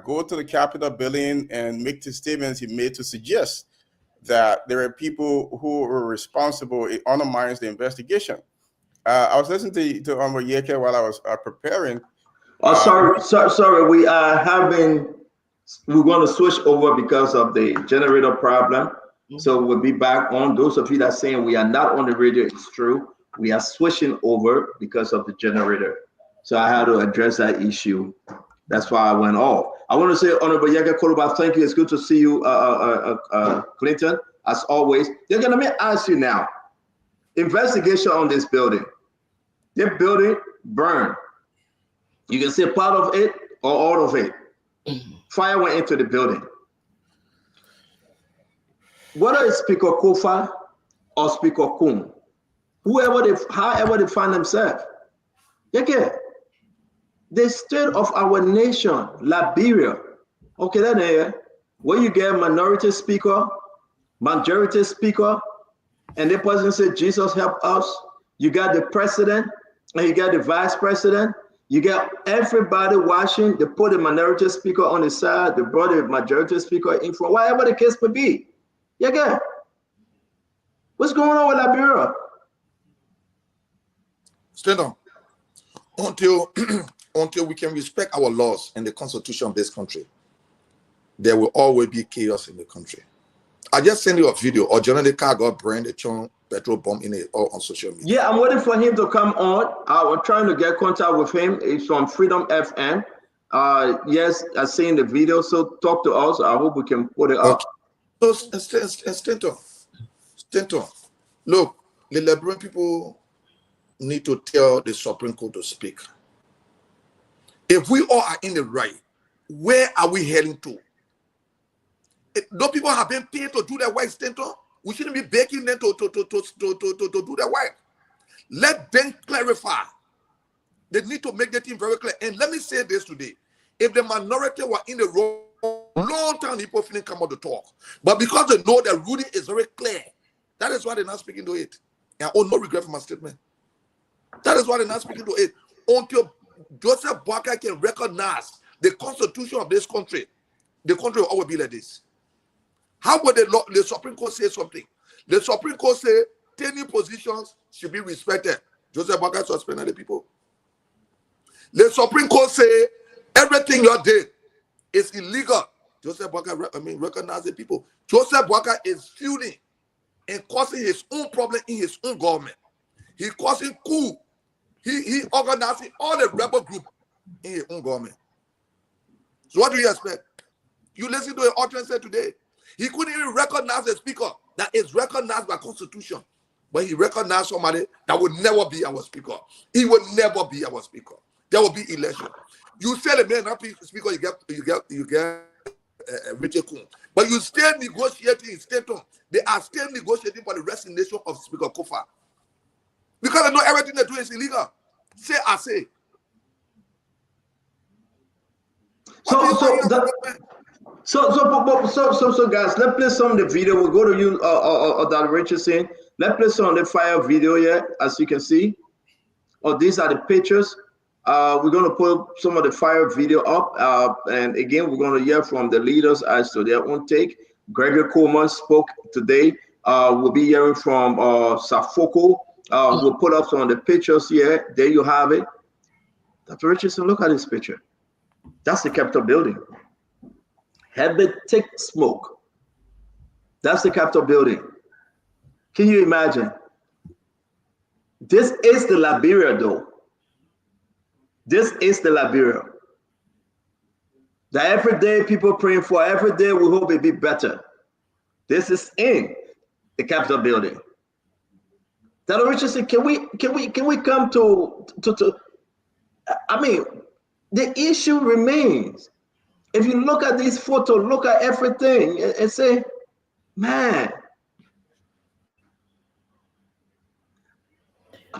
go to the Capitol building and make the statements he made to suggest that there are people who were responsible, it undermines the investigation. I was listening to Yeke while I was preparing. Sorry. We're going to switch over because of the generator problem. So we'll be back on. Those of you that are saying we are not on the radio, it's true. We are switching over because of the generator. So I had to address that issue. That's why I went off. I want to say, Honorable Yeke Koluba, thank you. It's good to see you, Clinton, as always. Let me ask you now. Investigation on this building. The building burned. You can say part of it or all of it. Fire went into the building. Whether it's Speaker Kofa or Speaker Kum, however they find themselves. Yeke, the state of our nation, Liberia, okay, then where you get minority speaker, majority speaker, and the person said, Jesus help us. You got the president, and you got the vice president. You got everybody watching. They put the minority speaker on the side, they brought the majority speaker in front, whatever the case may be. Yeah, what's going on with Liberia? Stand on. Until we can respect our laws and the constitution of this country, there will always be chaos in the country. I just sent you a video. Or generally, car got burned, a petrol bomb in it, all on social media. Yeah, I'm waiting for him to come on. I was trying to get contact with him. It's from Freedom FM. Yes, I've seen the video. So talk to us. I hope we can put it up. So, Stanton, look, the Liberian people need to tell the Supreme Court to speak. If we all are in the right, where are we heading to? Those people have been paid to do their work, Stanton. We shouldn't be begging them to do their work. Let them clarify They need to make the thing very clear. And let me say this today. If the minority were in the wrong, long time people finna come out to talk. But because they know the ruling is very clear, that is why they're not speaking to it. And I owe no regret for my statement. That is why they're not speaking to it. Until Joseph Boakai can recognize the constitution of this country, the country will always be like this. How would the Supreme Court say something? The Supreme Court say 10 positions should be respected. Joseph Boakai suspended the people. The Supreme Court say everything you did is illegal. Joseph Boakai, recognize the people. Joseph Boakai is fueling and causing his own problem in his own government. He causing coup. He organizing all the rebel group in his own government. So what do you expect? You listen to an audience today. He couldn't even recognize a speaker that is recognized by Constitution. But he recognized somebody that would never be our speaker. He will never be our speaker. There will be election. You say the man not be speaker, you get Richard Kuhn. But you still negotiating in Stanton. They are still negotiating for the resignation of Speaker Kofa. Because they know everything they do is illegal. Say I say. So guys, let's play some of the video. We'll go to you, Dr. Richardson. Let's play some of the fire video here, as you can see. These are the pictures. We're going to put some of the fire video up. And again, we're going to hear from the leaders as to their own take. Gregory Coleman spoke today. We'll be hearing from Safoko. We'll put up some of the pictures here. There you have it. Dr. Richardson, look at this picture. That's the Capitol building. Heavy thick smoke. That's the Capitol building. Can you imagine? This is the Liberia, though. This is the Liberia. That every day people praying for, every day we hope it be better. This is in the Capitol building. Dr. Richardson, can we come to I mean, the issue remains. If you look at these photos, look at everything and say, man,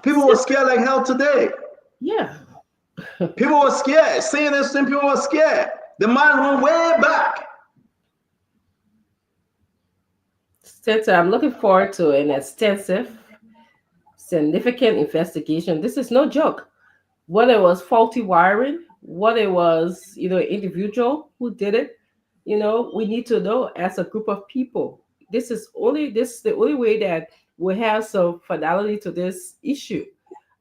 people were scared like hell today. Yeah. People were scared. Seeing this thing, people were scared. The mind went way back. So I'm looking forward to an extensive, significant investigation. This is no joke. Whether it was faulty wiring, whether it was, individual who did it, we need to know as a group of people. This is the only way that we have some finality to this issue.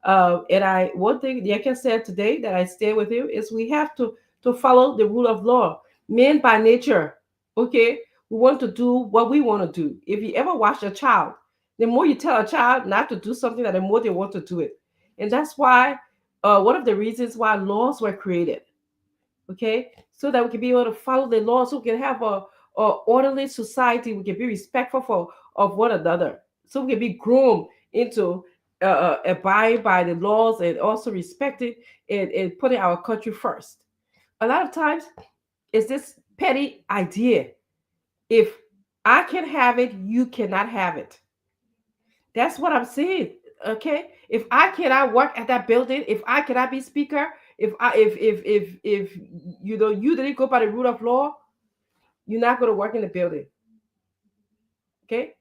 And one thing Yeka said today that I stay with him is we have to follow the rule of law. Men by nature, okay, we want to do what we want to do. If you ever watch a child, the more you tell a child not to do something, the more they want to do it. And that's why one of the reasons why laws were created, okay, so that we can be able to follow the laws, so we can have a orderly society, we can be respectful of one another, so we can be groomed into abide by the laws and also respecting and putting our country first. A lot of times it's this petty idea. If I can have it, you cannot have it. That's what I'm saying. Okay. If I cannot work at that building, if I cannot be speaker, if you didn't go by the rule of law, you're not going to work in the building. Okay.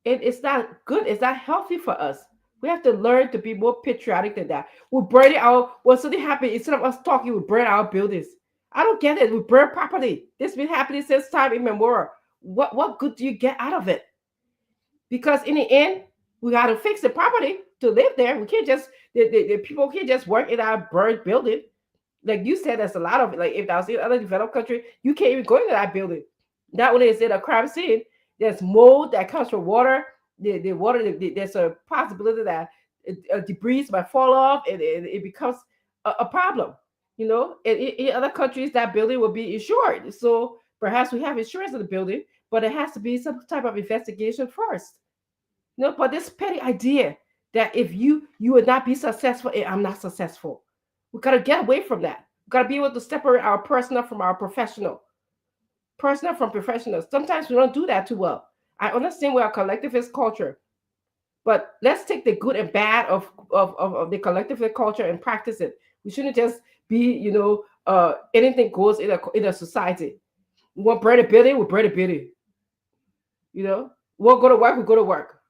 And it's not good. It's not healthy for us. We have to learn to be more patriotic than that. We're burning when something happened, instead of us talking, we burn our buildings. I don't get it. We burn property. This has been happening since time immemorial. What good do you get out of it? Because in the end, we got to fix the property to live there. We can't just, the people can't just work in our burned building. Like you said, there's a lot of, like if that was in other developed country, you can't even go into that building. Not only is it a crime scene, there's mold that comes from water. The water, there's a possibility that debris might fall off and it becomes a problem. In other countries, that building will be insured. So perhaps we have insurance in the building, but it has to be some type of investigation first. But this petty idea that if you would not be successful and I'm not successful, we got to get away from that. We got to be able to separate our personal from our professional. Personal from professional. Sometimes we don't do that too well. I understand we're a collectivist culture, but let's take the good and bad of the collectivist culture and practice it. We shouldn't just be, anything goes in a society. We want bread and butter, we bread and butter. We want to go to work, we go to work.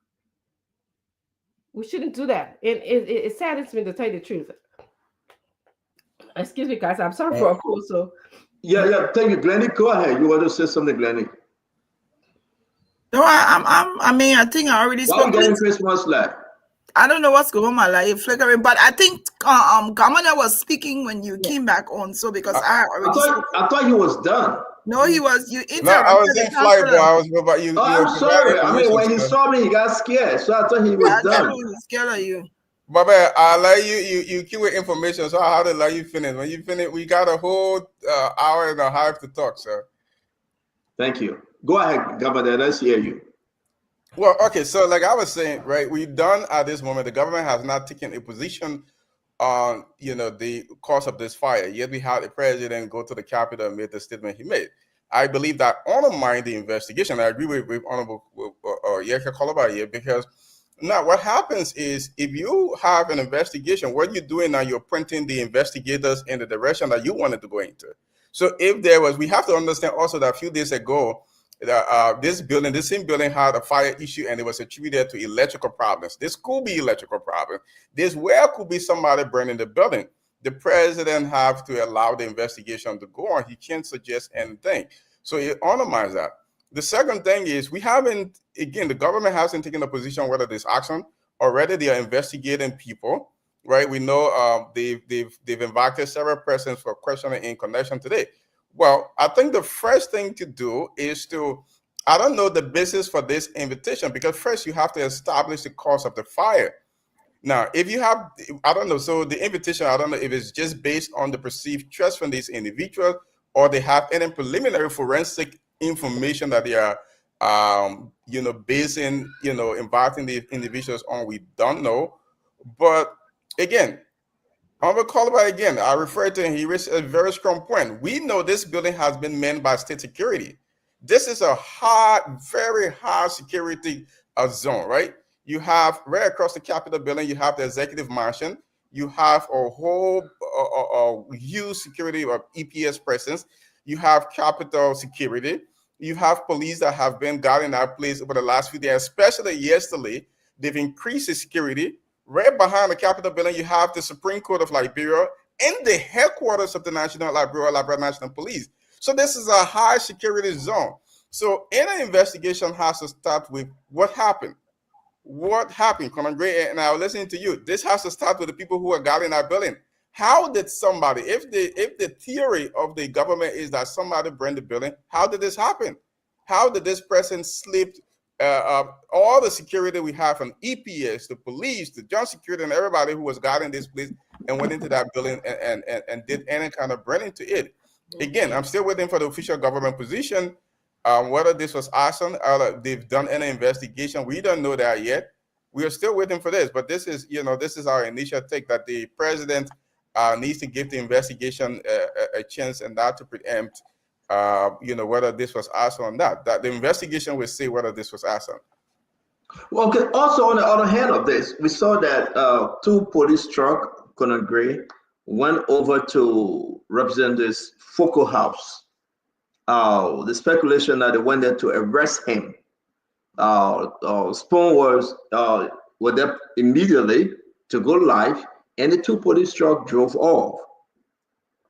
We shouldn't do that. And it saddens me, to tell you the truth. Excuse me, guys. I'm sorry for a call. So yeah. Thank you, Glennie. Go ahead. You want to say something, Glennie? No, I think I already spoke. Why we getting Christmas light? I don't know what's going on, my life flickering, but I think Kamana was speaking when you came back on. So because I thought he was done. No, he was. You interrupted. No, I was in flight, but I was about you. I'm sorry. I mean, when he saw me, he got scared. So I thought he was done. He was scared of you. But I let you keep with information, so I had to let you finish. When you finish, we got a whole hour and a half to talk, sir. Thank you. Go ahead, Governor. Let's hear you. Well, okay. So, like I was saying, right, we're done at this moment. The government has not taken a position on, the cause of this fire. Yet we had the president go to the Capitol and make the statement he made. I believe that undermined the investigation. I agree with Honorable Yeka Koloba here, because now what happens is, if you have an investigation, what you're doing now, you're printing the investigators in the direction that you wanted to go into. So if there was, we have to understand also that a few days ago, this same building had a fire issue, and it was attributed to electrical problems. This could be electrical problems. This could be somebody burning the building. The president have to allow the investigation to go on. He can't suggest anything. So it undermines that. The second thing is, the government hasn't taken a position whether this action. Already they are investigating people, right? We know they've invited several persons for questioning in connection today. Well, I think the first thing to do is I don't know the basis for this invitation, because first you have to establish the cause of the fire. Now, if you have, I don't know, so the invitation, I don't know if it's just based on the perceived trust from these individuals, or they have any preliminary forensic information that they are, basing, inviting the individuals on. We don't know. But again, I'm going to call about again. I refer to him. He raised a very strong point. We know this building has been manned by state security. This is a very high security zone, right? You have right across the Capitol building, you have the executive mansion. You have a whole huge security of EPS presence. You have Capitol security. You have police that have been guarding that place over the last few days, especially yesterday. They've increased the security. Right behind the Capitol building, you have the Supreme Court of Liberia and the headquarters of the National Liberia National Police. So this is a high security zone. So any investigation has to start with what happened. What happened, Colonel Gray? And I'm listening to you. This has to start with the people who are guarding that building. How did somebody, if the theory of the government is that somebody burned the building, how did this happen? How did this person slip all the security we have from EPS, the police, the John security, and everybody who was guarding this place and went into that building and did any kind of burning to it? Again, I'm still waiting for the official government position. Whether this was arson or they've done any investigation, we don't know that yet. We are still waiting for this, but this is our initial take, that the president needs to give the investigation a chance and not to preempt, whether this was arson or not. That the investigation will say whether this was arson. Well, okay. Also, on the other hand of this, we saw that 2 police trucks, Colonel Gray, went over to represent this Focal House. The speculation that they went there to arrest him. Spoon was there immediately to go live, and the 2 police trucks drove off.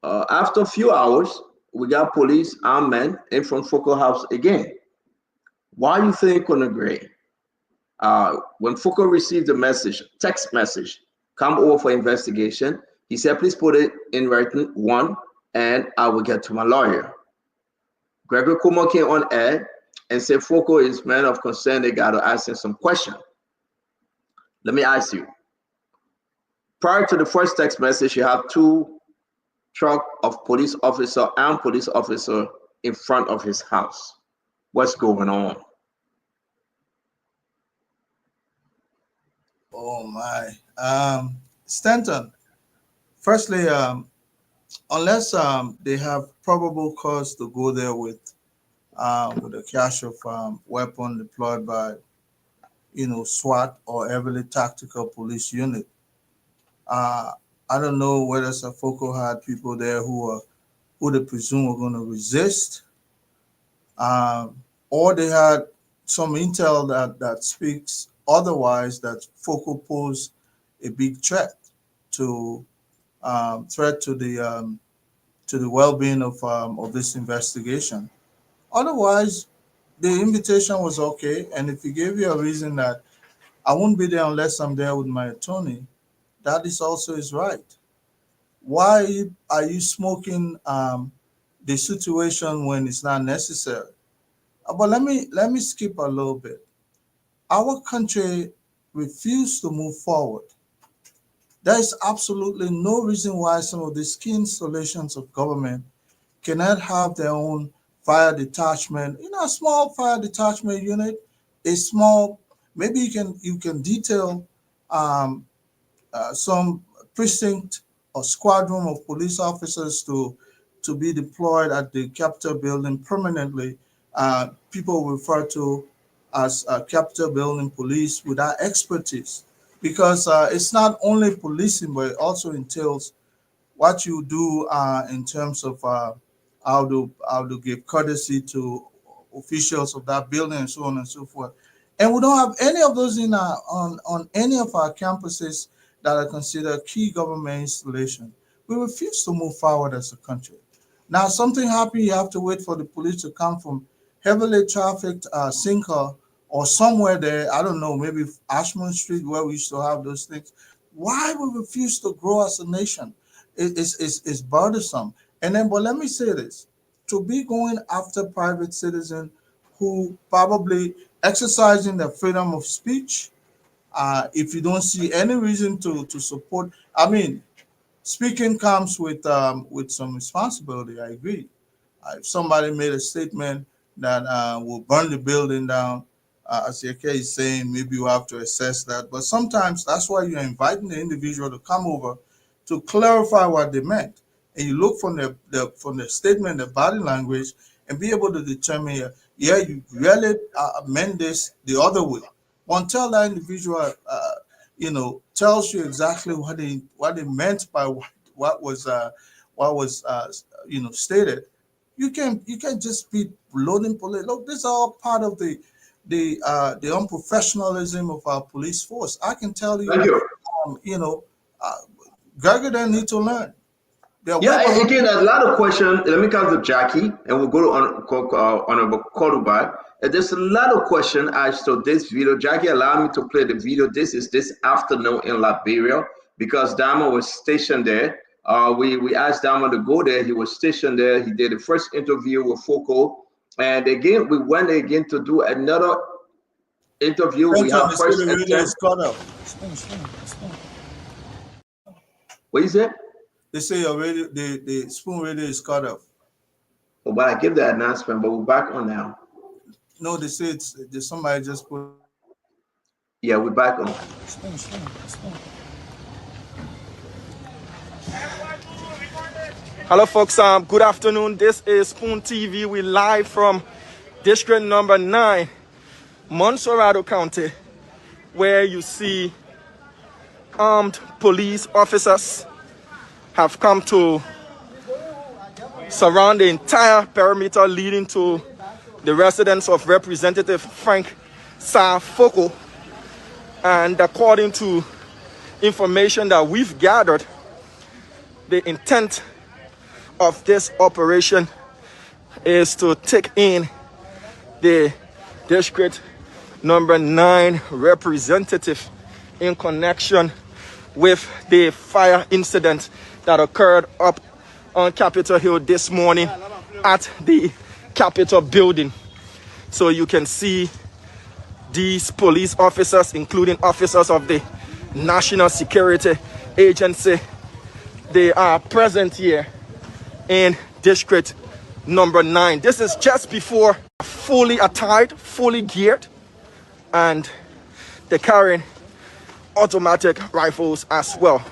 After a few hours, we got police armed men in front Focal House again. Why do you think, Colonel Gray, when Focal received the text message, come over for investigation, he said, please put it in writing, 1, and I will get to my lawyer. Gregory Kumo came on air and said, Focal is man of concern. They got to ask him some questions. Let me ask you. Prior to the first text message, you have 2 truck of police officer and police officer in front of his house. What's going on? Oh my. Stanton, firstly, unless they have probable cause to go there with a cache of weapon deployed by, SWAT or heavily tactical police unit, I don't know whether Safoko had people there who they presume were going to resist, or they had some intel that speaks otherwise, that Foko posed a big threat to the well-being of this investigation. Otherwise, the invitation was okay, and if he gave you a reason that I won't be there unless I'm there with my attorney, that is also his right. Why are you smoking the situation when it's not necessary? But let me skip a little bit. Our country refused to move forward. There is absolutely no reason why some of these key installations of government cannot have their own fire detachment. A small fire detachment unit, a small, maybe you can detail some precinct or squadron of police officers to be deployed at the Capitol building permanently. People refer to as Capitol building police with that expertise, because it's not only policing, but it also entails what you do in terms of how to give courtesy to officials of that building and so on and so forth. And we don't have any of those on any of our campuses that are considered key government installation. We refuse to move forward as a country. Now, something happens, you have to wait for the police to come from heavily trafficked Cinco or somewhere there. I don't know, maybe Ashman Street, where we used to have those things. Why we refuse to grow as a nation? It's bothersome. And then, but let me say this: to be going after private citizens who probably exercising their freedom of speech, if you don't see any reason to support, I mean, speaking comes with some responsibility. I agree. If somebody made a statement that will burn the building down, as Yeke is saying, maybe you have to assess that. But sometimes that's why you're inviting the individual to come over to clarify what they meant, and you look from the statement, the body language, and be able to determine, yeah, you really meant this the other way. Until that individual, tells you exactly what they meant by what was stated, you can just be loading police. Look, this is all part of the unprofessionalism of our police force. I can tell you, Thank you. Gregor they need to learn. Yeah, again, there's a lot of questions. Let me come to Jackie, and we'll go to Honorable Korubai. There's a lot of questions as to this video. Jackie, allow me to play the video. This is this afternoon in Liberia, because Dama was stationed there. We asked Dama to go there. He was stationed there. He did the first interview with Foko. And again, we went again to do another interview. We have first attempt. What is it? They say your radio, the spoon radio is cut off. Oh, but I give that announcement, but we're back on now. No, they say somebody just put. Yeah, we're back on. Hello, folks. Good afternoon. This is Spoon TV. We live from District Number 9, Monserrado County, where you see armed police officers have come to surround the entire perimeter leading to the residence of Representative Frank Safoko. And according to information that we've gathered, the intent of this operation is to take in the District Number 9 representative in connection with the fire incident that occurred up on Capitol Hill this morning at the Capitol building. So you can see these police officers, including officers of the National Security Agency, they are present here in District Number 9. This is just before fully attired, fully geared, and they're carrying automatic rifles as well.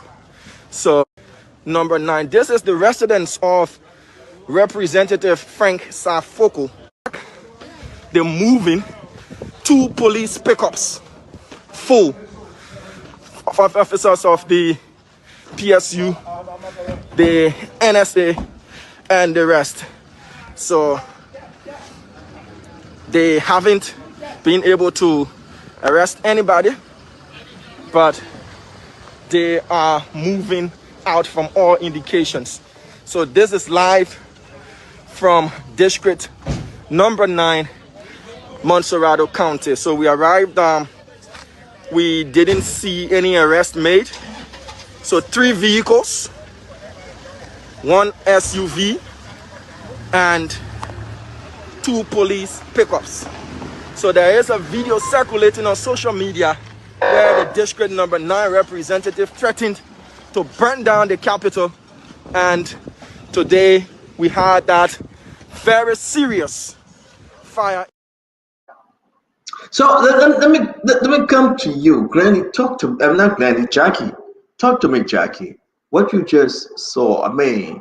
So Number 9, this is the residence of Representative Frank Safoko. They're moving 2 police pickups full of officers of the PSU, the NSA, and the rest. So they haven't been able to arrest anybody, but they are moving out from all indications. So this is live from District number 9, Montserrado County. So we arrived, we didn't see any arrest made. So 3 vehicles, 1 SUV, and 2 police pickups. So there is a video circulating on social media where the District number 9 representative threatened to burn down the Capitol. And today we had that very serious fire. So let me come to you, Granny. Talk to I'm not Granny, Jackie. Talk to me, Jackie. What you just saw. I mean,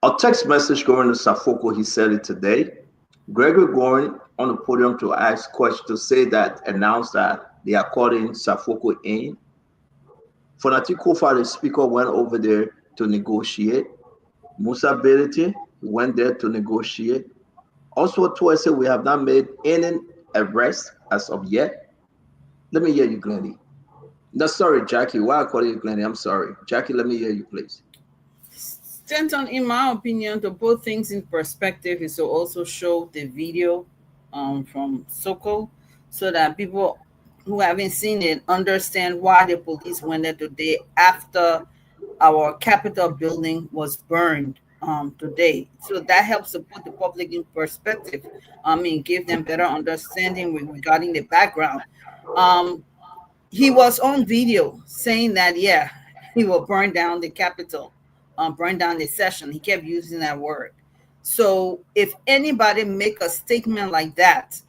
a text message going to Safoko. He said it today. Gregory going on the podium to ask questions, to say that, announce that they are calling Safoko in. Fonati Kofa, the speaker, went over there to negotiate. Musa Belete went there to negotiate. Also, to say we have not made any arrest as of yet. Let me hear you, Glennie. No, sorry, Jackie. Why I call you Glennie? I'm sorry. Jackie, let me hear you, please. Stanton, in my opinion, to put things in perspective is to also show the video from Soko so that people who haven't seen it understand why the police went there today after our Capitol building was burned today. So that helps to put the public in perspective. I mean, give them better understanding regarding the background. He was on video saying that, yeah, he will burn down the Capitol, burn down the session. He kept using that word. So if anybody make a statement like that,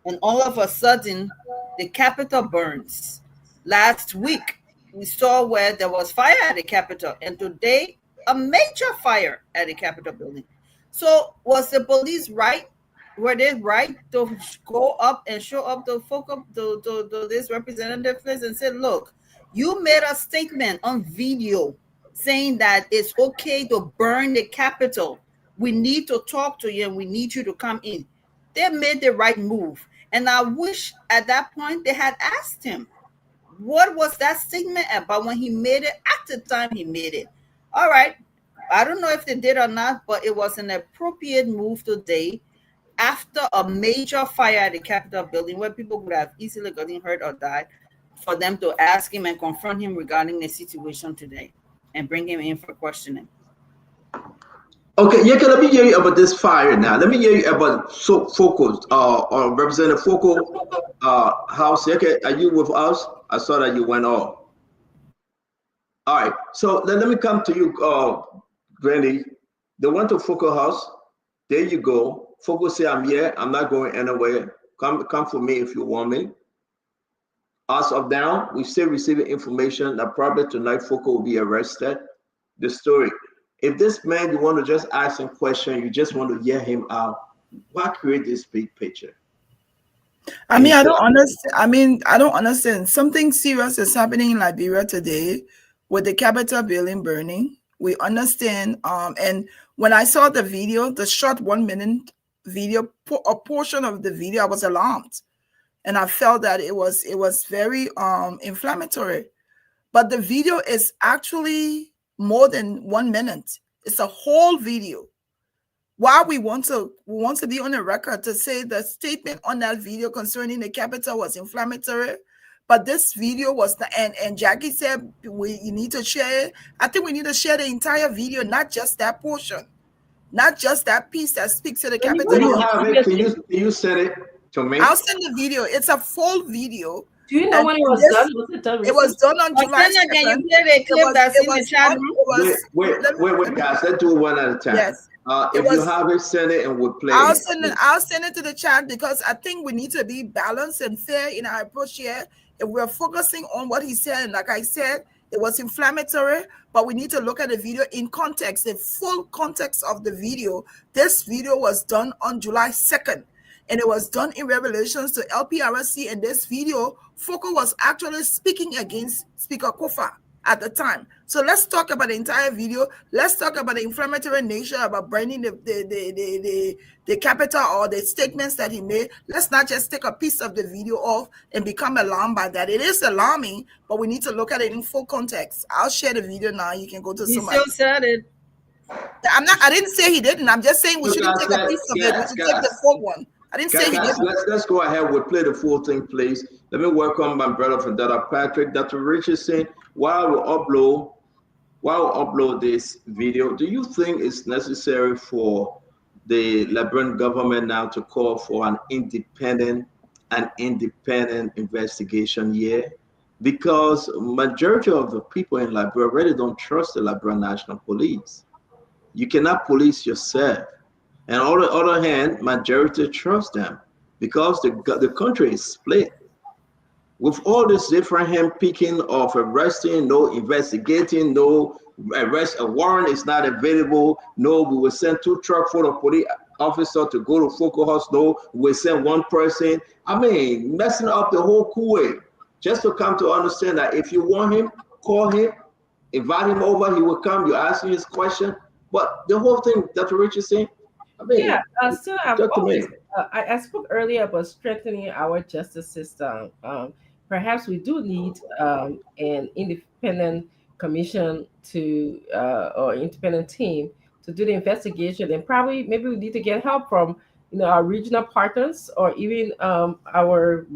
and all of a sudden the Capitol burns, last week we saw where there was fire at the Capitol, and today a major fire at the Capitol building. So was the police right? Were they right to go up and show up to this representative place and say, look, you made a statement on video saying that it's okay to burn the Capitol. We need to talk to you and we need you to come in. They made the right move. And I wish at that point they had asked him, what was that statement about when he made it, at the time he made it? All right. I don't know if they did or not, but it was an appropriate move today after a major fire at the Capitol building where people would have easily gotten hurt or died, for them to ask him and confront him regarding the situation today and bring him in for questioning. Okay, yeah, let me hear you about this fire now. Let me hear you about Focus, or Representative Foco House. Okay, are you with us? I saw that you went off. All right, so let me come to you, Granny. They went to Foco House. There you go. Foco say, I'm here. I'm not going anywhere. Come for me if you want me. As of now, we still receiving information that probably tonight Foco will be arrested. The story. If this man, you want to just ask him question, you just want to hear him out, why create this big picture? I mean, I don't understand. I don't understand. Something serious is happening in Liberia today with the Capitol building burning. We understand. And when I saw the video, the short 1 minute video, a portion of the video, I was alarmed. And I felt that it was very inflammatory. But the video is actually more than 1 minute. It's a whole video. Why we want to be on the record to say the statement on that video concerning the Capitol was inflammatory, but this video was and Jackie said you need to share it. I think we need to share the entire video, not just that portion, not just that piece that speaks to the Capitol. Do you have it? Can you send it to me? I'll send the video. It's a full video. Do you know when it was done? Was it done recently? It was done on July 2nd. Can you play the clip that's in the chat room? Wait, guys. Let's do it one at a time. Yes. If you have it, send it and we'll play I'll send it to the chat because I think we need to be balanced and fair in our approach here. If we're focusing on what he said, and like I said, it was inflammatory, but we need to look at the video in context, the full context of the video. This video was done on July 2nd, and it was done in revelations to LPRC. And this video, Foco was actually speaking against Speaker Kofa at the time. So let's talk about the entire video. Let's talk about the inflammatory nature about burning the Capitol or the statements that he made. Let's not just take a piece of the video off and become alarmed by that. It is alarming, but we need to look at it in full context. I'll share the video now. You can go to He somebody. still said it. I didn't say he didn't. I'm just saying we shouldn't take a piece of it. We should take the full one. I didn't say he didn't. Let's go ahead. We'll play the full thing, please. Let me welcome my brother from Dr. Patrick. Dr. Richardson, while we upload this video, do you think it's necessary for the Liberian government now to call for an independent investigation here? Because majority of the people in Liberia really don't trust the Liberian National Police. You cannot police yourself. And on the other hand, majority trust them because the country is split. With all this different hand picking of arresting, no investigating, no arrest, a warrant is not available. No, we will send 2 trucks full of police officers to go to Focal House. No, we will send 1 person. I mean, messing up the whole Kuwait. Just to come to understand that if you want him, call him, invite him over, he will come, you ask him his question. But the whole thing, Dr. Richardson, I mean, still I spoke earlier about strengthening our justice system. Perhaps we do need an independent commission to or independent team to do the investigation, and maybe we need to get help from our regional partners or even our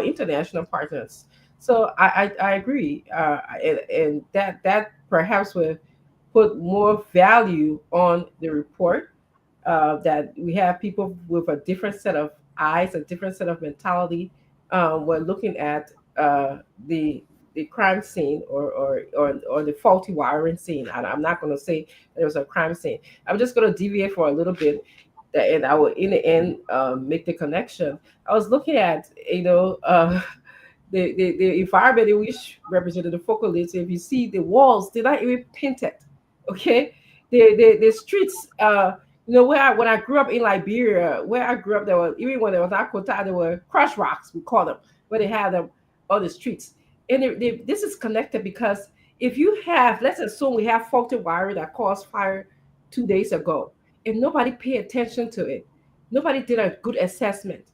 international partners. So I agree, and that perhaps will put more value on the report. That we have people with a different set of eyes, a different set of mentality. When looking at the crime scene or the faulty wiring scene. And I'm not going to say there was a crime scene. I'm just going to deviate for a little bit, and I will in the end make the connection. I was looking at the environment in which Representative Focal lives. If you see the walls, they're not even painted. Okay, the streets. When I grew up in Liberia, where I grew up, there were, even when there was Akota, there were crush rocks, we call them, where they had them on the streets. And this is connected because if you have, let's assume we have faulty wiring that caused fire 2 days ago, and nobody paid attention to it, nobody did a good assessment.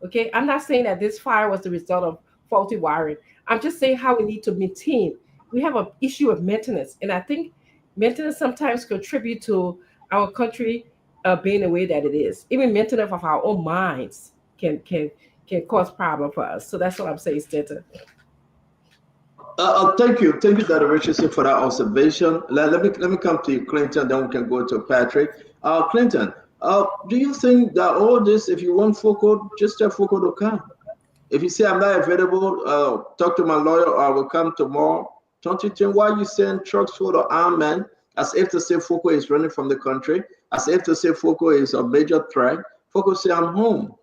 Okay, I'm not saying that this fire was the result of faulty wiring. I'm just saying how we need to maintain. We have an issue of maintenance, and I think maintenance sometimes contribute to our country being the way that it is. Even maintenance of our own minds can cause problem for us. So that's what I'm saying, Stanton. Thank you, Dr. Richardson, for that observation. Let me come to you, Clinton. Then we can go to Patrick. Clinton, do you think that all this, if you want Focal, just tell Focal to come? If you say I'm not available, talk to my lawyer, or I will come tomorrow. Don't you think why you send trucks full of armed men, as if to say Focal is running from the country, as if to say Focal is a major threat? Focal say I'm home.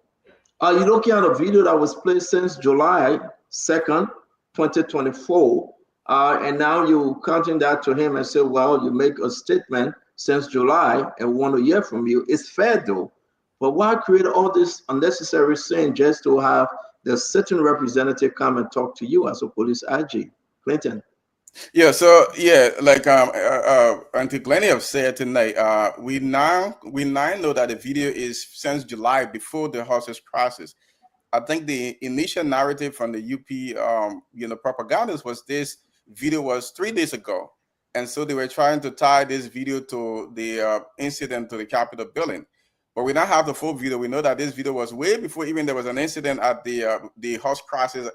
Are you looking at a video that was played since July 2nd, 2024, and now you counting that to him and say, well, you make a statement since July and want to hear from you? It's fair though, but why create all this unnecessary scene just to have the certain representative come and talk to you as a police IG? Clinton. Yeah, so yeah, like Auntie Glennie have said tonight, we now know that the video is since July, before the hostage process. I think the initial narrative from the UP, propagandists was this video was 3 days ago, and so they were trying to tie this video to the incident to the Capitol building. But we now have the full video. We know that this video was way before even there was an incident at the house process,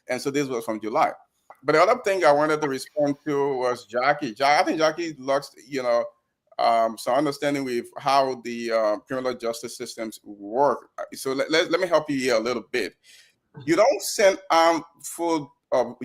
and so this was from July. But the other thing I wanted to respond to was Jackie. I think Jackie lost, some understanding with how the criminal justice systems work. So let me help you here a little bit. You don't send full of,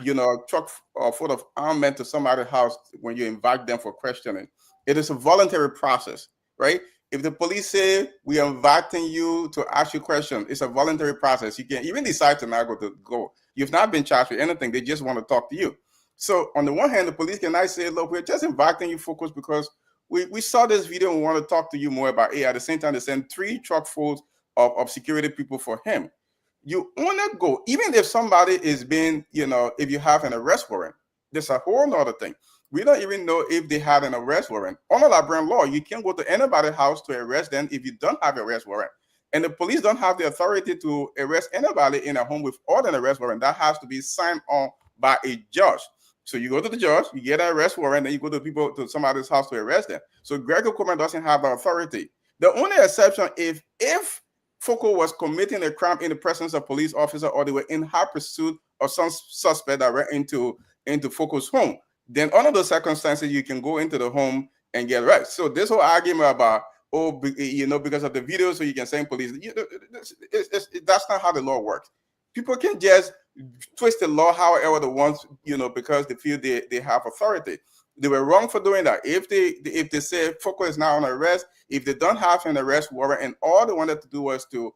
truck full of armed men to somebody's house when you invite them for questioning. It is a voluntary process, right? If the police say we are inviting you to ask you questions, it's a voluntary process. You can even decide to not go. You've not been charged with anything. They just want to talk to you. So on the one hand, the police can say, look, we're just inviting you, Focus, because we saw this video and we want to talk to you more about it. At the same time, they send 3 truckfuls of security people for him. You want to go, even if somebody is being, if you have an arrest warrant, There's a whole other thing. We don't even know if they had an arrest warrant. Under Liberian law, you can't go to anybody's house to arrest them if you don't have an arrest warrant. And the police don't have the authority to arrest anybody in a home without an arrest warrant. That has to be signed on by a judge. So you go to the judge, you get an arrest warrant, then you go to somebody's house to arrest them. So Gregory Coleman doesn't have the authority. The only exception if Foco was committing a crime in the presence of police officer or they were in hot pursuit of some suspect that went into Foco's home, then under those circumstances, you can go into the home and get arrested. So this whole argument about, because of the video, so you can send police, that's not how the law works. People can just twist the law however they want, because they feel they have authority. They were wrong for doing that. If they say Foco is now on arrest, if they don't have an arrest warrant, and all they wanted to do was to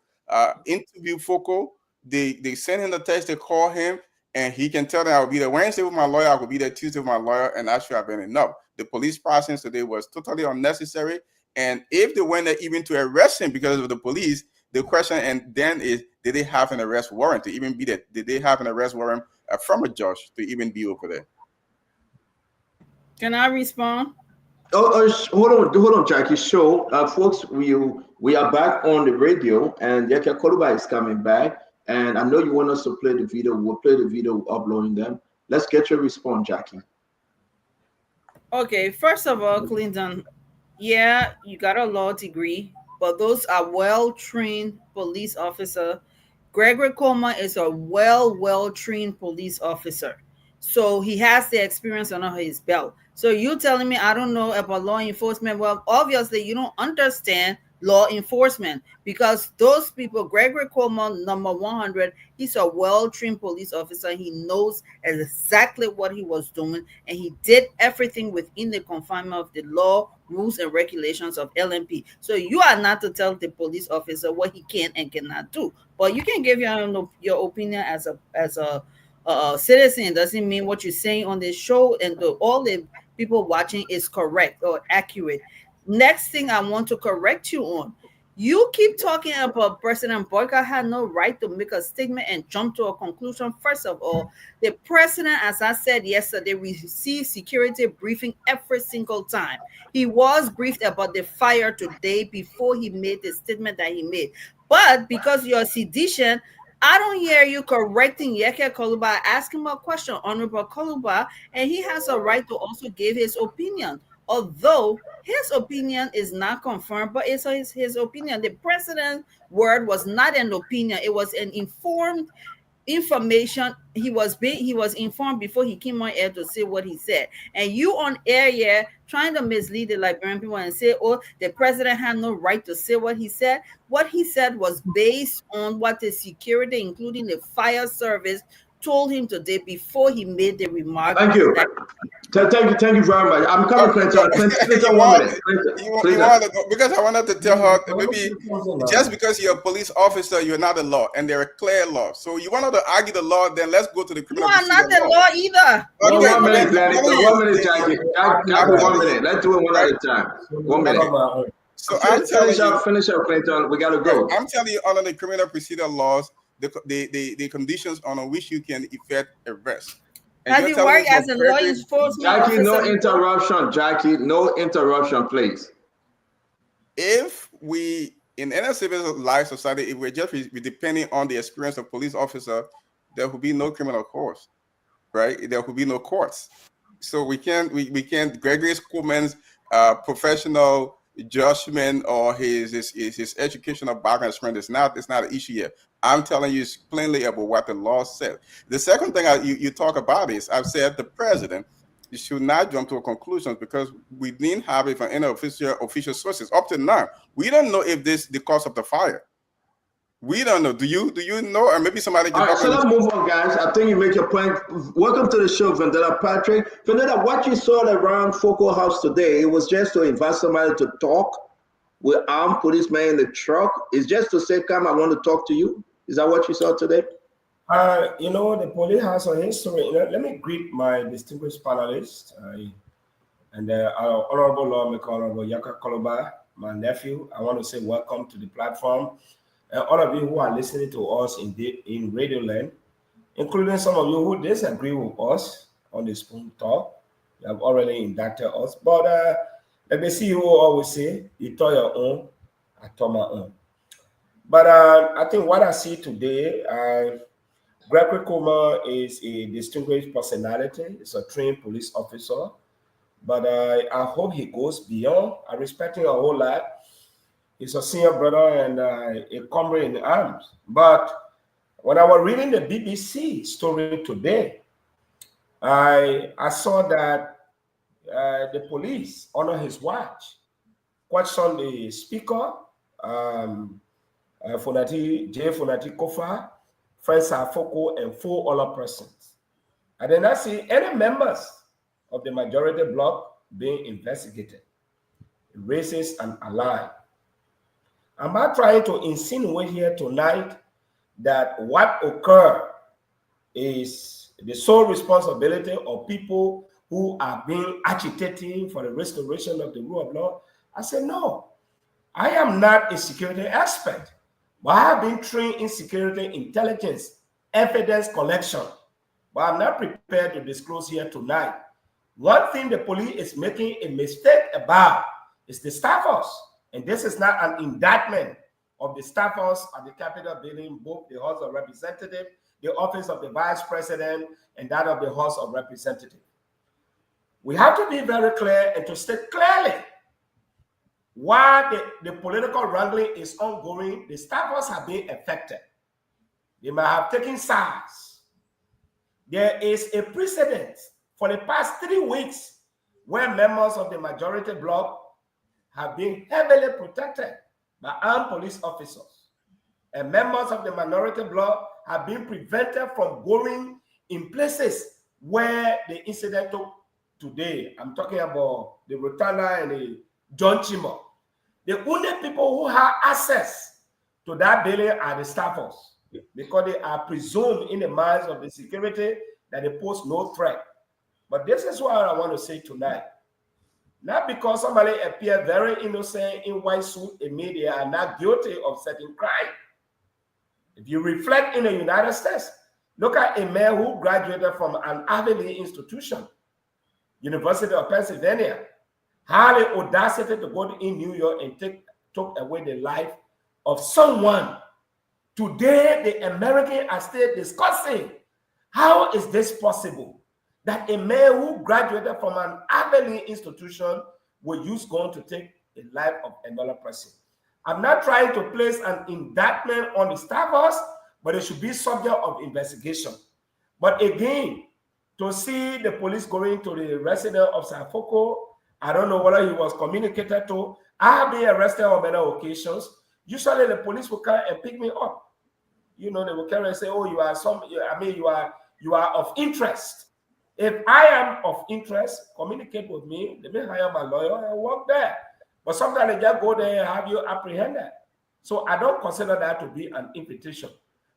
interview Foco, they send him the text, they call him, and he can tell them, I will be there Wednesday with my lawyer, I will be there Tuesday with my lawyer, and that should have been enough. The police process today was totally unnecessary. And if they went there even to arrest him because of the police, the question and then is, did they have an arrest warrant to even be there? Did they have an arrest warrant from a judge to even be over there? Can I respond? Hold on, Jackie. So, folks, we are back on the radio, and Yaka Koluba is coming back. And I know you want us to play the video. We'll play the video, uploading them. Let's get your response, Jackie. Okay, first of all, Clinton, yeah, you got a law degree, but those are well-trained police officers. Gregory Coleman is a well-trained police officer. So he has the experience under his belt. So you telling me I don't know about law enforcement? Well, obviously you don't understand law enforcement, because those people, Gregory Coleman, number 100, he's a well-trained police officer. He knows exactly what he was doing, and he did everything within the confinement of the law, rules, and regulations of LMP. So you are not to tell the police officer what he can and cannot do, but you can give your opinion as a citizen. It doesn't mean what you're saying on this show and all the people watching is correct or accurate. Next thing I want to correct you on, you keep talking about President Boyka had no right to make a statement and jump to a conclusion. First of all, the president, as I said yesterday, received security briefing every single time. He was briefed about the fire today before he made the statement that he made. But because you're sedition, I don't hear you correcting Yeke Koluba, asking him a question, Honorable Koluba, and he has a right to also give his opinion. Although his opinion is not confirmed, but it's his opinion. The president's word was not an opinion. It was an informed information. He was informed before he came on air to say what he said. And you on air here trying to mislead the Liberian people and say, oh, the president had no right to say what he said. What he said was based on what the security, including the fire service, told him today before he made the remark. Thank you. Thank you very much. I'm coming, Clinton. Clinton, 1 minute. Because I wanted to tell her, maybe just because you're a police officer, you're not a law, and there are clear laws. So you wanted to argue the law, then let's go to the criminal. You are not the law either. Okay, 1 minute, Gladys. 1 minute, Jackie. 1 minute. Let's do it one at a time. 1 minute. So I'm telling you, finish up, Clinton. We gotta go. I'm telling you, under the criminal procedure laws, the conditions on which you can effect arrest. Has he worked as a law enforcement Jackie, officer? no interruption. Jackie, no interruption, please. If we, in any civilized society, if we're just depending on the experience of police officer, there will be no criminal courts, right? There will be no courts. So we can't Gregory Coleman's professional judgment or his educational background it's not an issue here. I'm telling you plainly about what the law said. The second thing you talk about is, I've said the president should not jump to a conclusion because we didn't have it from any official sources. Up to now, we don't know if this the cause of the fire. We don't know. Do you know? Or maybe somebody can. All right, so let's move on, guys. I think you make your point. Welcome to the show, Vendetta Patrick. Vendetta, what you saw around Foco House today, it was just to invite somebody to talk with armed policemen in the truck. It's just to say, come, I want to talk to you. Is that what you saw today? The police has a history. Let me greet my distinguished panelists and our honorable lawmaker, Honorable Yaka Koluba, my nephew. I want to say welcome to the platform. And all of you who are listening to us in Radio Land, including some of you who disagree with us, on the spoon talk. You have already indicted us. But let me see who always say, you tell your own, I tell my own. But I think what I see today, Gregory Comer is a distinguished personality. He's a trained police officer. But I hope he goes beyond. I respect him a whole lot. He's a senior brother and a comrade in arms. But when I was reading the BBC story today, I saw that the police, under his watch, questioned the speaker, Fonati Kofa, Francis Afoko, and 4 other persons. I did not see any members of the majority bloc being investigated, racist and allied. I'm not trying to insinuate here tonight that what occurred is the sole responsibility of people who are being agitating for the restoration of the rule of law. I said, no, I am not a security expert, but I have been trained in security intelligence, evidence collection, but I'm not prepared to disclose here tonight. One thing the police is making a mistake about is the staffers. And this is not an indictment of the staffers at the Capitol building, both the House of Representatives, the office of the Vice President, and that of the House of Representatives. We have to be very clear and to state clearly why the political wrangling is ongoing. The staffers have been affected. They might have taken sides. There is a precedent for the past 3 weeks where members of the majority bloc have been heavily protected by armed police officers, and members of the minority bloc have been prevented from going in places where the incident took today. I'm talking about the Rotunda and the John Chimo. The only people who have access to that building are the staffers, because they are presumed in the minds of the security that they pose no threat. But this is what I want to say tonight. Not because somebody appears very innocent in white suit in media are not guilty of certain crime. If you reflect in the United States, look at a man who graduated from an Ivy League institution, University of Pennsylvania, had the audacity to go in New York and took away the life of someone. Today, the Americans are still discussing, how is this possible? That a man who graduated from an Ivy League institution will use gun to take the life of another person. I'm not trying to place an indictment on the staffers, but it should be subject of investigation. But again, to see the police going to the resident of Safoko, I don't know whether he was communicated to. I have been arrested on many occasions. Usually the police will come and pick me up. You know, they will come and say, oh, you are of interest. If I am of interest, communicate with me. Let me hire my lawyer and work there. But sometimes they just go there and have you apprehended. So I don't consider that to be an invitation.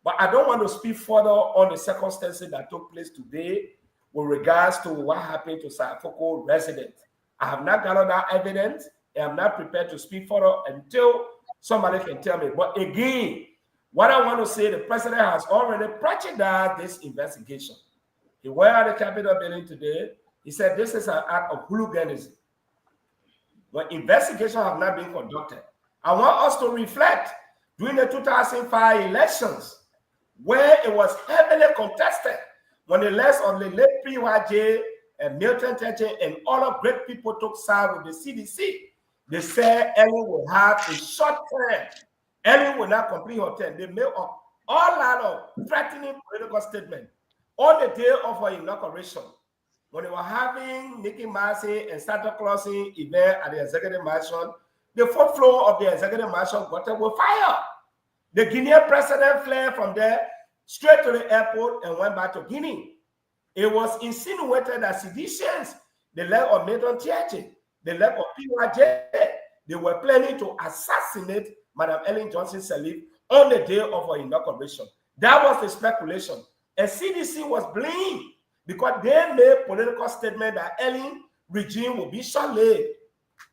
But I don't want to speak further on the circumstances that took place today with regards to what happened to Safoko residents. I have not gathered that evidence, and I'm not prepared to speak further until somebody can tell me. But again, what I want to say, the president has already prejudiced this investigation. He went out the Capitol building today. He said this is an act of hooliganism. When investigations have not been conducted, I want us to reflect during the 2005 elections, where it was heavily contested, when the list of the late PYJ and Milton Teche and all of great people took side with the CDC. They said Ellen will have a short term. Ellen will not complete her term. They made all lot of threatening political statements. On the day of her inauguration, when they were having Mickey Mouse and Santa Claus event at the executive mansion, the fourth floor of the executive mansion got up with fire. The Guinean president fled from there straight to the airport and went back to Guinea. It was insinuated that seditions, the leg of Milton Tiache, the leg of PYJ, they were planning to assassinate Madam Ellen Johnson Sirleaf on the day of her inauguration. That was the speculation. And CDC was blamed because they made political statement that Ellen regime will be short-lived,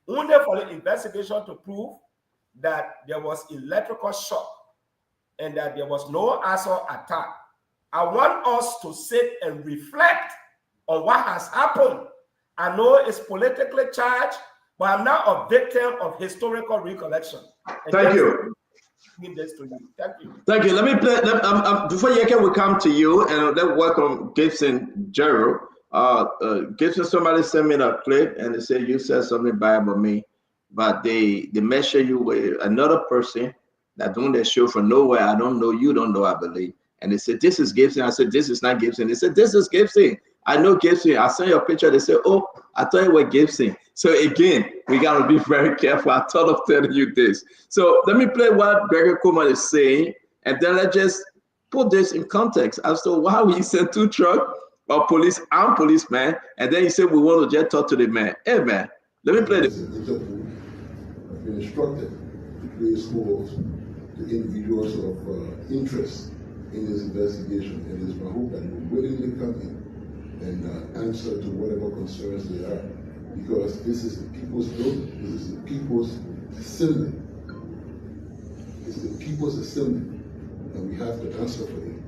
only for the investigation to prove that there was electrical shock and that there was no assault attack. I want us to sit and reflect on what has happened. I know it's politically charged, but I'm now a victim of historical recollection. Thank you. This to you. Thank you. Thank you. Let me play. Before Yeke will come to you, and let's welcome Gibson Gerald. Gibson, somebody sent me a clip, and they said you said something bad about me, but they measure you with another person that doing their show from nowhere. I don't know. You don't know, I believe. And they said, this is Gibson. I said, this is not Gibson. They said, this is Gibson. I know Gibson. I sent you a picture. They said, oh, I thought it was Gibson. So again, we got to be very careful. I thought of telling you this. So let me play what Gregory Coleman is saying, and then let's just put this in context as to why we sent 2 trucks of police and policemen, and then he said we want to just talk to the man. Hey, man, let me play this. I've been instructed to place calls to individuals of interest in this investigation, and it is my hope that you will willingly come in and answer to whatever concerns there are, because this is the people's building, this is the people's assembly. It's the people's assembly, and we have to answer for it.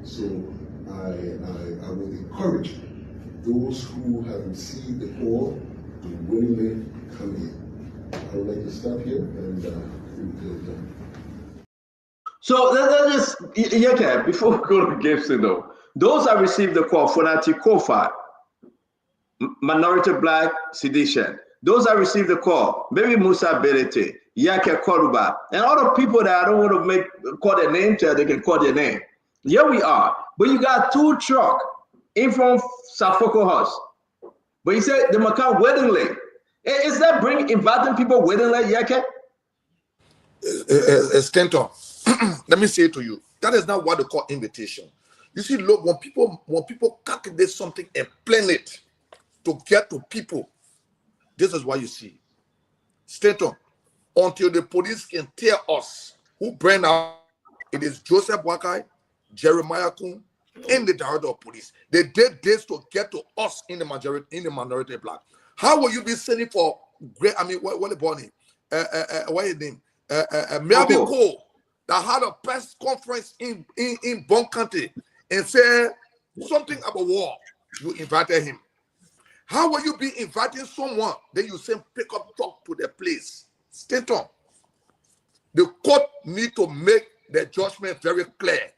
So I will encourage those who have received the call to willingly come in. I would like to stop here and So let's just, yeah, before we go to Gibson though, those that received the call for Kofa, minority black sedition, those that received the call, maybe Musa Berete, Yake Koruba, and other people that I don't want to call their name till they can call their name. Here we are, but you got 2 trucks in from Safoko House. But you said they must come willingly. Is that inviting people willingly, Yake? Stenton, let me say to you, that is not what they call invitation. You see, look, when people calculate something and plan it to get to people, this is what you see. Stenton, until the police can tell us who burned out, it is Joseph Wakai, Jeremiah Kun, and the director of police. They did this to get to us in the minority black. How will you be sending for great? I mean, what the bonnie? What his name? Melvin Cole that had a press conference in Bon County and said something about war. You invited him. How will you be inviting someone then you send pick up truck to the place? Stenton, the court need to make the judgment very clear.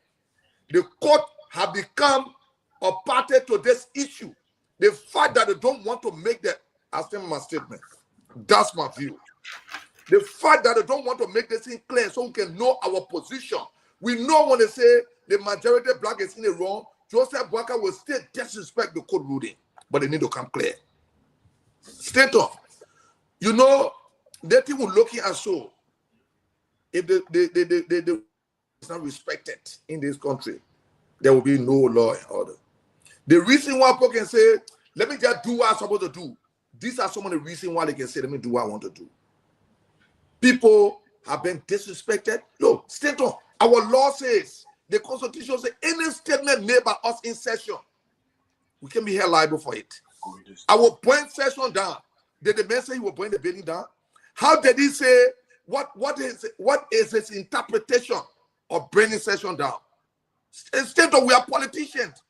The court have become a party to this issue. The fact that they don't want to make the statement. That's my view. The fact that they don't want to make this thing clear so we can know our position. We know when they say the majority black is in the wrong, Joseph Walker will still disrespect the court ruling, but they need to come clear. Stenton, you know, the thing we're looking at, so if the is not respected in this country, there will be no law and order. The reason why people can say, let me just do what I'm supposed to do. These are some of the reasons why they can say, let me do what I want to do. People have been disrespected. Look, Stenton, our law says, the Constitution says, any statement made by us in session, we can be held liable for it. I will burn session down. Did the man say he will burn the building down? How did he say, what is his interpretation of burning session down? Stenton, we are politicians.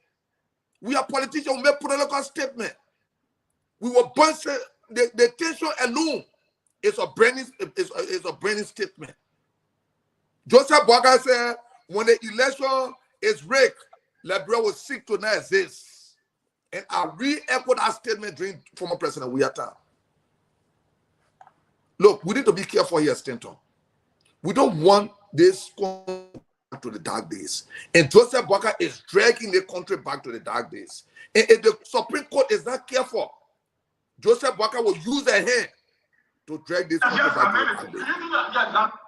We are politicians. We make political statement. We will burn the tension alone. It's a burning statement. Joseph Boaga said, when the election is rigged, Liberia will seek to not exist. And I re-echo that statement during former President Wiata. Look, we need to be careful here, Stenton. We don't want this country back to the dark days. And Joseph Boaga is dragging the country back to the dark days. And if the Supreme Court is not careful, Joseph Boaga will use their hand to drag this country back to the dark days.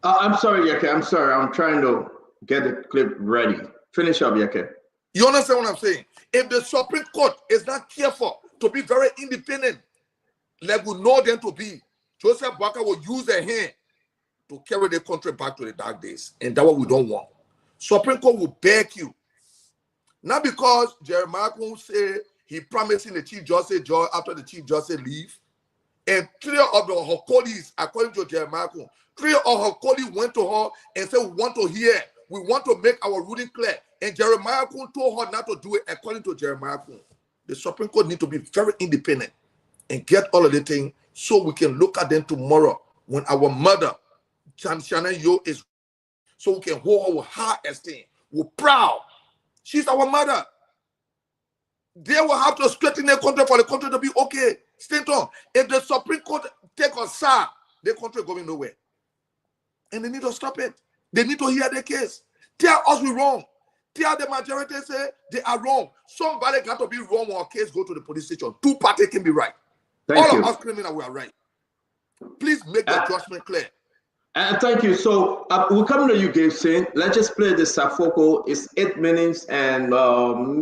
I'm sorry, Yeke. I'm sorry. I'm trying to get the clip ready. Finish up, Yeke. You understand what I'm saying? If the Supreme Court is not careful to be very independent, like we know them to be, Joseph Boaga will use their hand to carry the country back to the dark days. And that's what we don't want. Supreme Court will beg you. Not because Jeremiah Kun say he promising the Chief Justice joy after the Chief Justice leave. And 3 of her colleagues, according to Jeremiah Kun, 3 of her colleagues went to her and said, we want to hear, we want to make our ruling clear. And Jeremiah Kun told her not to do it according to Jeremiah Kun. The Supreme Court need to be very independent and get all of the things so we can look at them tomorrow when our mother, Shannon Yo, is, so we can hold her with high esteem. We're proud. She's our mother. They will have to straighten their country for the country to be okay. Stanton, if the Supreme Court take us side, the country going nowhere. And they need to stop it. They need to hear the case. Tell us we're wrong. Tell the majority say they are wrong. Somebody got to be wrong when our case go to the police station. Two parties can be right. All of us claiming that we are right. Please make the judgment clear. Thank you. So we're coming to you, Gibson. Let's just play the Safoko. It's 8 minutes and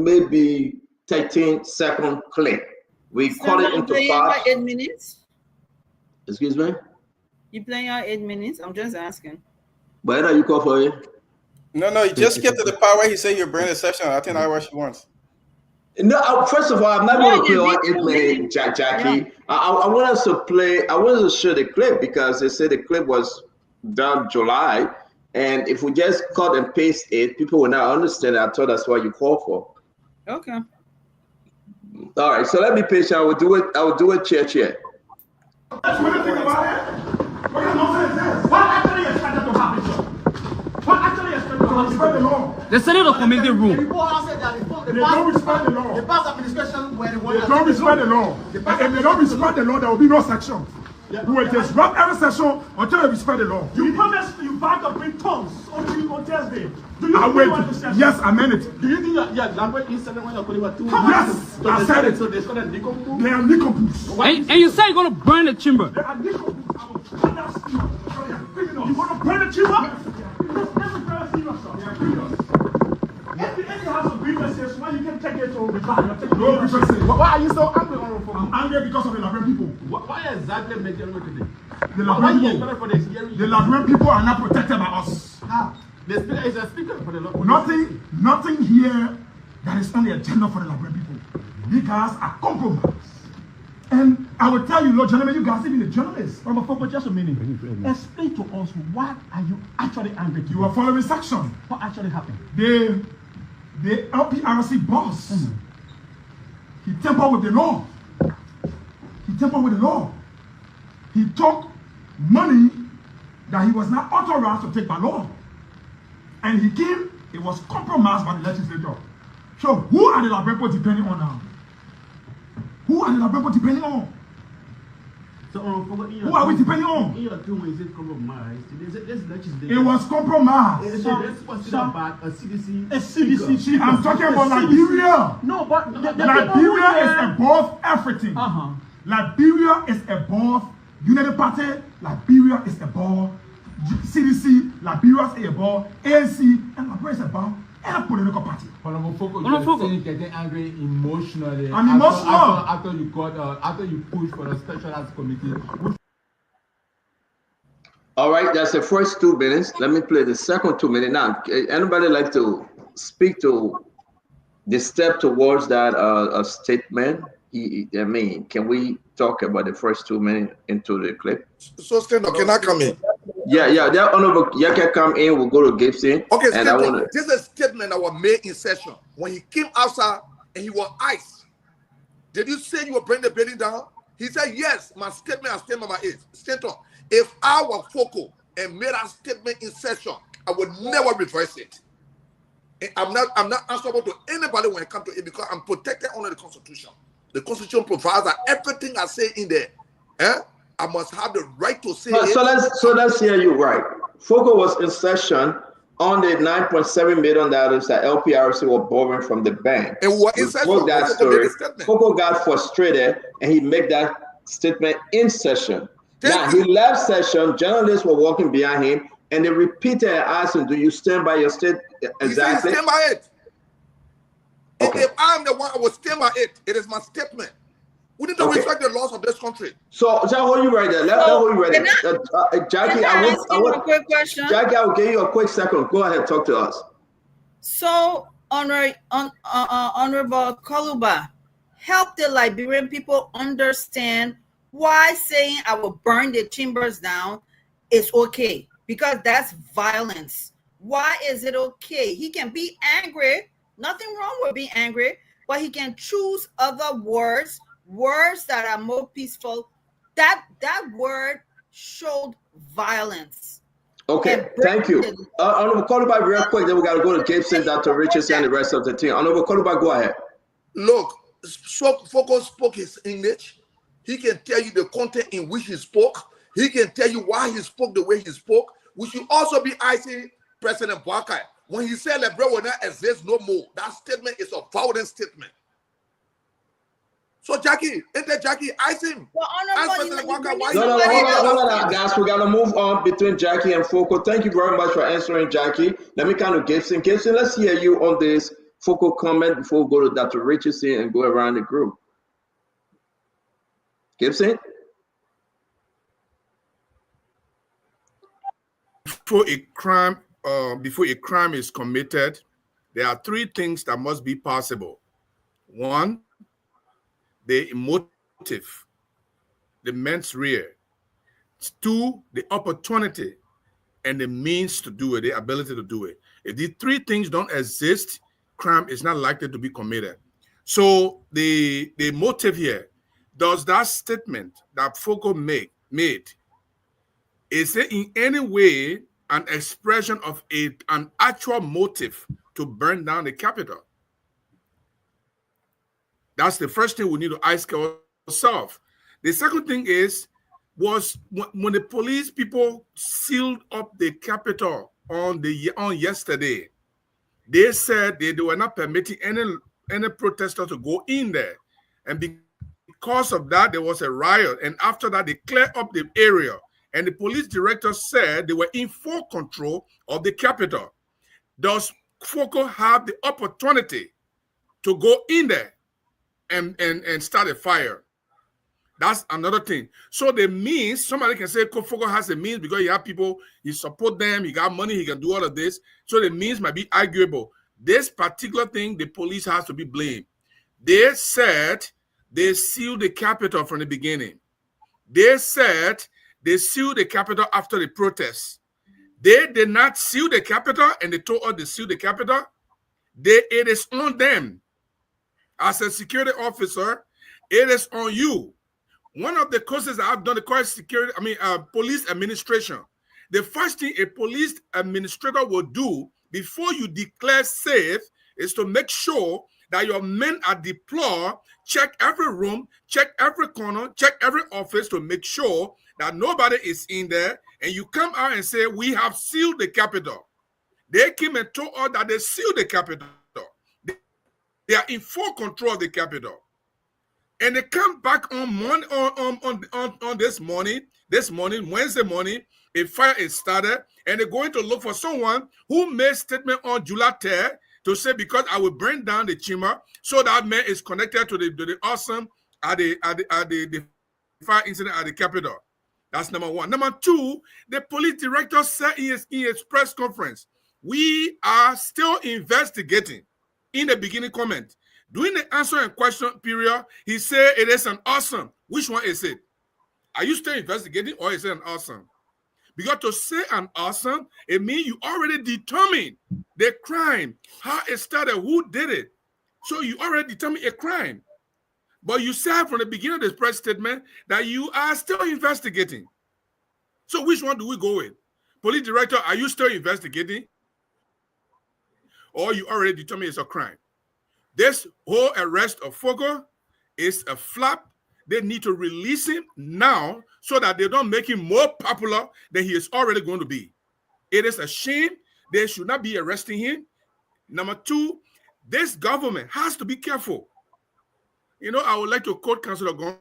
maybe 13-second clip. We cut it into 5. 8 minutes. Excuse me? You playing out 8 minutes? I'm just asking. Where are you call for it? No, you just skip to the part where he said you're bringing a session. I think that's what she wants. No, first of all, I'm not going to play on 8 minutes, Jackie. Yeah. I want us to play. I wanted to show the clip because they said the clip was done July, and if we just cut and paste it, people will not understand it. I thought that's what you call for. Okay. All right, so let me patient. I will do it. I will do it chair. What actually expected to happen? What actually expected to happen? They said in the committee room. They don't respect the law. The past administration were the ones. They don't respect the law. If they don't respect the law, there will be no section. We will disrupt every session until they respect the law. You promised you back to bring tongues on Thursday. Do you really want to session? Yes, I meant it. Do you think that language is when you're calling about 2 months? Yes, I said it. So they're going to decomprove? They are decomprove. And you say you're going to burn the chamber? They are decomprove. You're going to burn the chamber? That's very serious, sir. If you have some grievances, why you can take it to the back? No grievances. Why are you so angry? I'm angry because of the Liberian people. Why exactly make you angry today? The Liberian people are not protected by us. How? The speaker is a speaker for the law. Nothing here that is on the agenda for the Liberian people. You guys are compromised. And I will tell you, Lord gentlemen, you guys even the journalists. For just a minute. Explain to us what are you actually angry to? You are following section. What actually happened? The LPRC boss, he tampered with the law. He took money that he was not authorized to take by law. And it was compromised by the legislature. So who are the Liberian people depending on now? Who are the Liberian people depending on? So, who are we depending on? It was compromised. A CDC. I'm talking about Liberia. No, but Liberia is above everything. Liberia is above United Party. Liberia is above CDC. Liberia is above ANC, and Liberia is above any political party. You're getting angry emotionally. I'm emotional. After you push for a specialized committee. All right, that's the first 2 minutes. Let me play the second 2 minutes. Now, anybody like to speak to the step towards that statement? Can we talk about the first 2 minutes into the clip? So, Steno, can I come in? Yeah. That honorable, you can come in. We'll go to Gibson. Okay, Steno, this is a statement that was made in session when he came outside and he was iced. Did you say you will bring the building down? He said, yes, my statement has came on my ears. Steno, if I were Foko and made a statement in session, I would never reverse it. And I'm not answerable to anybody when it comes to it because I'm protected under the Constitution. The Constitution provides that everything I say in there, I must have the right to say it. So let's hear you right. Foko was in session on the $9.7 million that LPRC were borrowing from the bank. And what is that? Foko got frustrated and he made that statement in session. Now he left session, journalists were walking behind him and they repeated and asked him, do you stand by your statement? Exactly. He stand by it. Okay. If I'm the one I will stand by it, it is my statement. We need to respect the laws of this country. So hold you right there. Let hold you right there. Jackie, I want a quick question. Jackie, I will give you a quick second. Go ahead, talk to us. So, Honorable Koluba, help the Liberian people understand why saying I will burn the chambers down is okay, because that's violence. Why is it okay? He can be angry, nothing wrong with being angry, but he can choose other words that are more peaceful. That word showed violence. Okay, thank you. Honorable Kolubai, real quick, then we got to go to Gibson, Dr. Richardson, and the rest of the team. Honorable Kolubai, go ahead. Look, Foco spoke his English. He can tell you the content in which he spoke. He can tell you why he spoke the way he spoke. We should also be icing President Boakai. When he said Lebre will not exist no more, that statement is a violent statement. So Jackie, enter Jackie, ice him. No, hold on, guys. We gotta move on between Jackie and Foco. Thank you very much for answering, Jackie. Let me kind of Gibson. Gibson, let's hear you on this Foco comment before we go to Dr. Richardson and go around the group. Gibson? Before a crime is committed, there are three things that must be possible. One, the motive, the mens rea. Two, the opportunity and the means to do it, the ability to do it. If these three things don't exist, crime is not likely to be committed. So the motive here, does that statement that Foco made, is it in any way an expression of an actual motive to burn down the Capitol? That's the first thing we need to ask ourselves. The second thing is, was when the police people sealed up the Capitol on yesterday, they said they were not permitting any protester to go in there. And because of that, there was a riot. And after that, they cleared up the area. And the police director said they were in full control of the Capitol. Does Foco have the opportunity to go in there and start a fire? That's another thing. So the means, somebody can say Foco has a means because you have people, you support them, you got money, he can do all of this. So the means might be arguable. This particular thing, the police has to be blamed. They said they sealed the Capitol from the beginning. They said they sealed the Capitol after the protests. They did not seal the Capitol, and they told us they sealed the Capitol. It is on them. As a security officer, it is on you. One of the courses I've done, the police administration. The first thing a police administrator will do before you declare safe is to make sure that your men are deployed, check every room, check every corner, check every office to make sure that nobody is in there, and you come out and say, we have sealed the Capitol. They came and told us that they sealed the Capitol. They are in full control of the Capitol. And they come back on this morning, Wednesday morning, a fire is started, and they're going to look for someone who made statement on July 3rd to say, because I will burn down the chamber, so that man is connected to the awesome at the fire incident at the Capitol. That's number one. Number two, the police director said in his press conference, we are still investigating. In the beginning comment, during the answer and question period, he said it is an awesome. Which one is it? Are you still investigating, or is it an awesome? Because to say an awesome, it means you already determined the crime, how it started, who did it. So you already determined a crime. But you said from the beginning of this press statement that you are still investigating. So which one do we go with? Police director, are you still investigating? Or you already determined it's a crime? This whole arrest of Foco is a flap. They need to release him now so that they don't make him more popular than he is already going to be. It is a shame. They should not be arresting him. Number two, this government has to be careful. You know, I would like to quote Councilor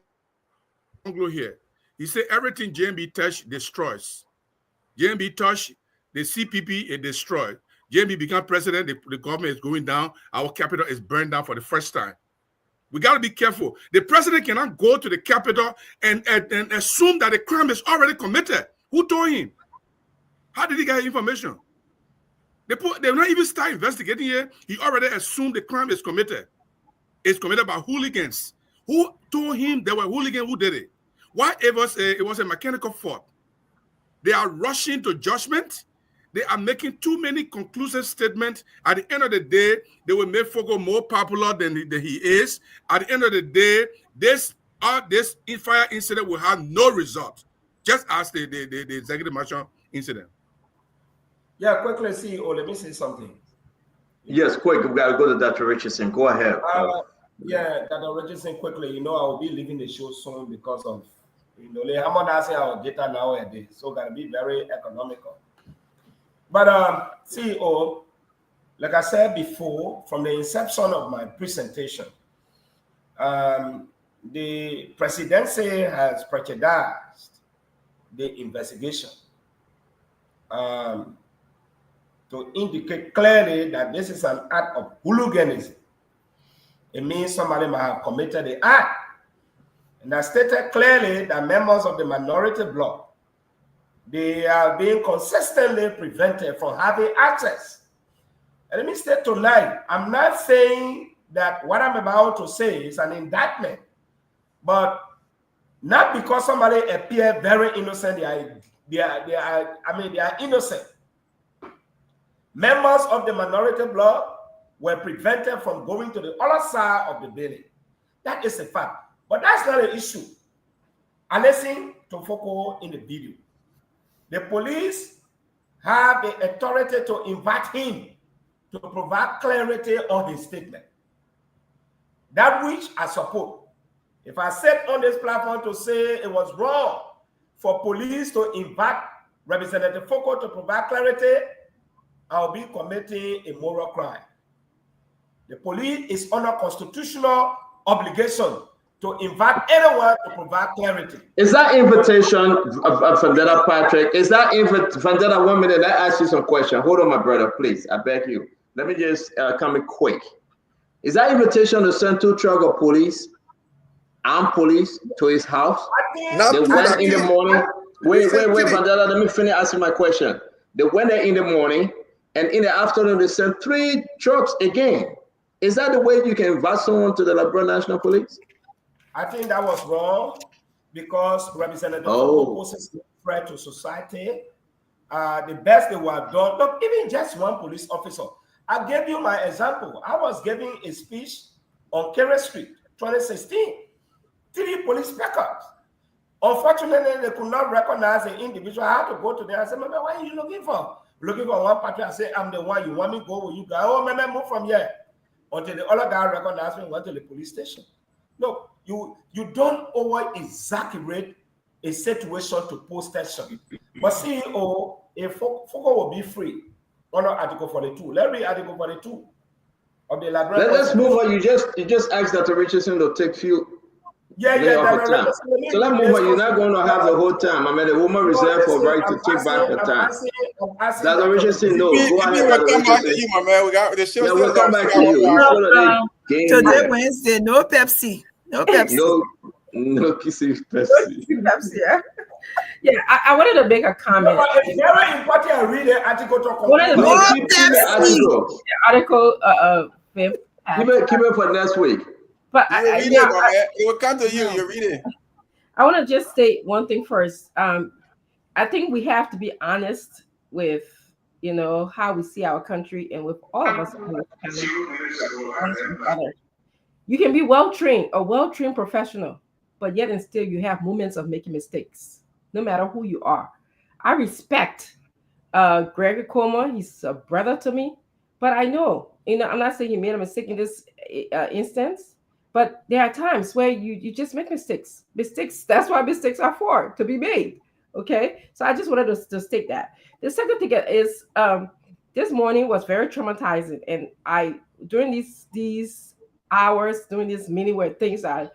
Gonglo here. He said, everything JMB touch destroys. JMB touch the CPP, it destroyed. JMB become president, the government is going down. Our capital is burned down for the first time. We got to be careful. The president cannot go to the Capitol and assume that the crime is already committed. Who told him? How did he get information? They've not even started investigating yet. He already assumed the crime is committed. It's committed by hooligans. Who told him there were hooligans who did it? Why it was a mechanical fault? They are rushing to judgment. They are making too many conclusive statements. At the end of the day, they will make Fogo more popular than he is. At the end of the day, this fire incident will have no result, just as the executive marshal incident. Yeah, quickly, CEO, let me say something. Yes, quick. We got to go to Dr. Richardson. Go ahead. Yeah, Dr. Richardson, quickly. I will be leaving the show soon because of, the harmonizing our data nowadays. So, got to be very economical. But CEO, like I said before, from the inception of my presentation, the presidency has preceded the investigation to indicate clearly that this is an act of hooliganism. It means somebody might have committed the act. And I stated clearly that members of the minority bloc, they are being consistently prevented from having access. And let me state tonight, I'm not saying that what I'm about to say is an indictment, but not because somebody appear very innocent, they are innocent. Members of the minority bloc were prevented from going to the other side of the building. That is a fact. But that's not an issue. I listen to Foko in the video. The police have the authority to invite him to provide clarity on his statement. That which I support. If I sit on this platform to say it was wrong for police to invite Representative Foko to provide clarity, I'll be committing a moral crime. The police is under constitutional obligation to invite anyone to provide clarity. Is that invitation, Vendetta Patrick? Is that Vendetta? 1 minute. Let me ask you some question. Hold on, my brother, please. I beg you. Let me just come in quick. Is that invitation to send 2 trucks of police, armed police, to his house? They went in the morning. Wait, Vendetta. Let me finish asking my question. They went there in the morning, and in the afternoon they sent 3 trucks again. Is that the way you can invite someone to the Liberal National Police? I think that was wrong because Representative Foko poses a threat to society. The best they were done, not even just one police officer. I gave you my example. I was giving a speech on Kerry Street, 2016. 3 police backups. Unfortunately, they could not recognize the individual. I had to go to them and say, "Mama, what are you looking for?" Looking for one party. I say, "I'm the one. You want me to go with you guys?" "Oh, Mama, move from here." Until the other guy recognized me and went to the police station. No, you don't always exaggerate a situation to post tension. But CEO, if Foko will be free under Article 42, let's read Article 42 of the Library. Let's move on. You just asked Dr. Richardson to take few. Yeah. Time. So let's move on. You're not going to have the whole time. I mean, the woman reserved for right to take back the time. Dr. Richardson, no. Go ahead. We'll come back to you, my man. We got the show. Yeah, we'll come back to you. Today Wednesday, no Pepsi. No Pepsi. No kissing Pepsi. Pepsi, yeah. Yeah, I wanted to make a comment. It's very important I read the article to article 5th. Keep it for next week. But it will come to you. You read it. I want to just state one thing first. I think we have to be honest with how we see our country and with all of us. You can be a well-trained professional, but yet and still you have moments of making mistakes, no matter who you are. I respect Gregory Como. He's a brother to me, but I know, I'm not saying he made a mistake in this instance, but there are times where you just make mistakes. That's why mistakes are to be made. Okay, so I just wanted to state that. The second thing is this morning was very traumatizing, and during these hours, during this meeting where things are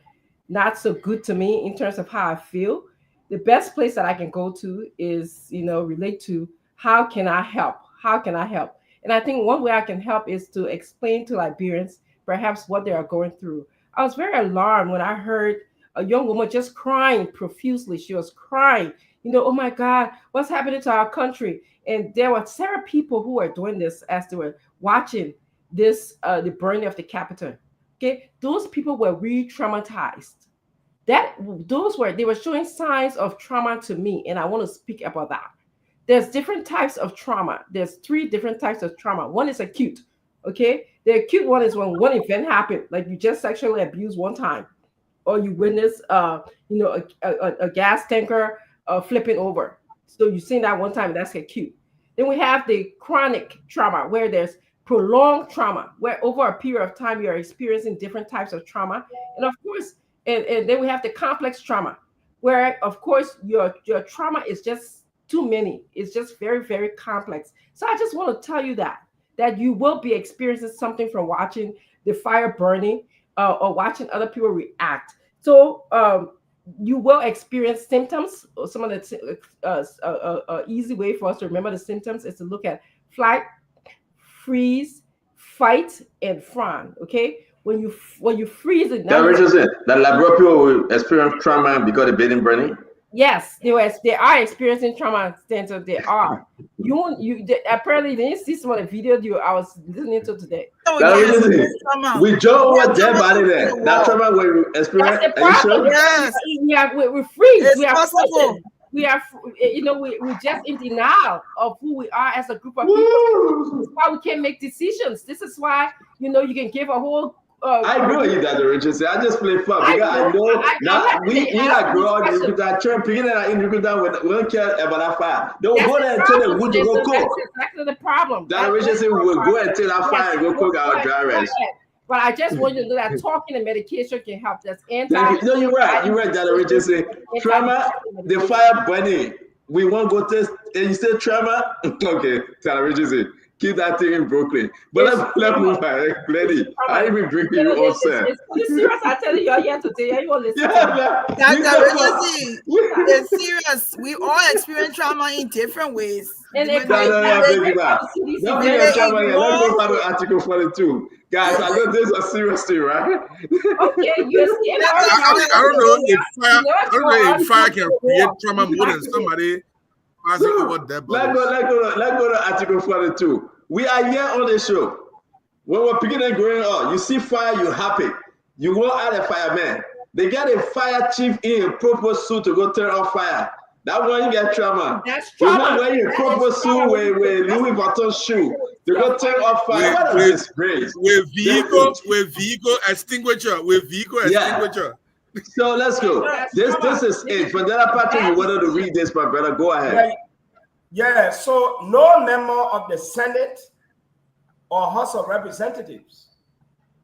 not so good to me in terms of how I feel, the best place that I can go to is relate to how can I help? And I think one way I can help is to explain to Liberians perhaps what they are going through. I was very alarmed when I heard a young woman just crying profusely. She was crying, oh my God, what's happening to our country? And there were several people who were doing this as they were watching this, the burning of the Capitol. Okay, those people were re-traumatized. They were showing signs of trauma to me, and I want to speak about that. there's different types of trauma. There's 3 different types of trauma. One is acute. Okay, the acute one is when one event happened, like you just sexually abused one time, or you witness, a gas tanker flipping over. So you've seen that one time, that's acute. Then we have the chronic trauma, where there's prolonged trauma, where over a period of time you're experiencing different types of trauma. And of course, and then we have the complex trauma, where of course your trauma is just too many. It's just very, very complex. So I just want to tell you that you will be experiencing something from watching the fire burning, or watching other people react. So you will experience symptoms. Some of the easy way for us to remember the symptoms is to look at flight, freeze, fight, and frown. Okay, when you freeze it, that reaches it. That laboratory will experience trauma because the building burning. Yes, they are experiencing trauma. They are. Apparently they didn't see some of the videos I was listening to today. We don't want that body there. That trauma will experience. That's the problem. Yes. We freeze. It's we are possible. We are, we just in denial of who we are as a group of people. This is why we can't make decisions. This is why you can give a whole. I agree with you, Dr. Richardson. I just play fun because I know now we are growing in that trend. Beginning in we don't care about that fire. Don't go there and tell them who to go cook. That's exactly the problem. Dr. Richardson will go and tell that fire and go cook our dry rice. But I just want you to know that talking and medication can help. That's anti. No, you're right. You're right, Dr. Richardson. Trauma, the fire burning. We won't go test. And you say trauma? Okay, Dr. Richardson. Keep that thing in Brooklyn. But let's move on. Lady, I even bring you all set. It's serious. I tell you, you're here today. You will listen. It's serious. We all experience trauma in different ways. And let me go to Article 42. Guys, I know this is a serious thing, right? Okay, you see, I don't know if fire can create trauma more than somebody. Let's go to Article 42. We are here on the show. When we're picking and going on, you see fire, you're happy. You won't add a fireman. They got a fire chief in a proper suit to go turn off fire. That one you get trauma. That's trauma. You're not wearing a proper suit with Louis Vuitton shoe. They go turn off fire. What is this grace? With vehicle extinguisher. So let's go. This is it. For the other part, you wanted to read this, my brother. Go ahead. Yeah, so no member of the Senate or House of Representatives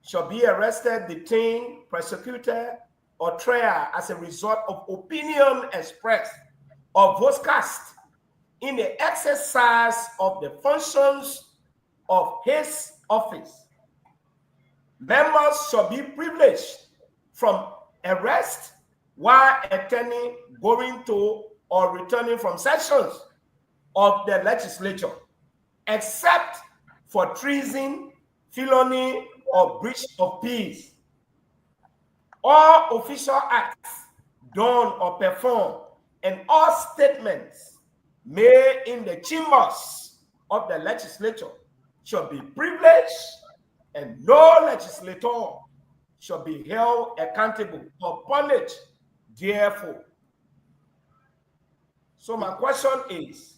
shall be arrested, detained, prosecuted, or tried as a result of opinion expressed or votes cast in the exercise of the functions of his office. Members shall be privileged from arrest while attending, going to, or returning from sessions of the legislature, except for treason, felony, or breach of peace. All official acts done or performed and all statements made in the chambers of the legislature shall be privileged, and no legislator shall be held accountable or punished therefore. So my question is,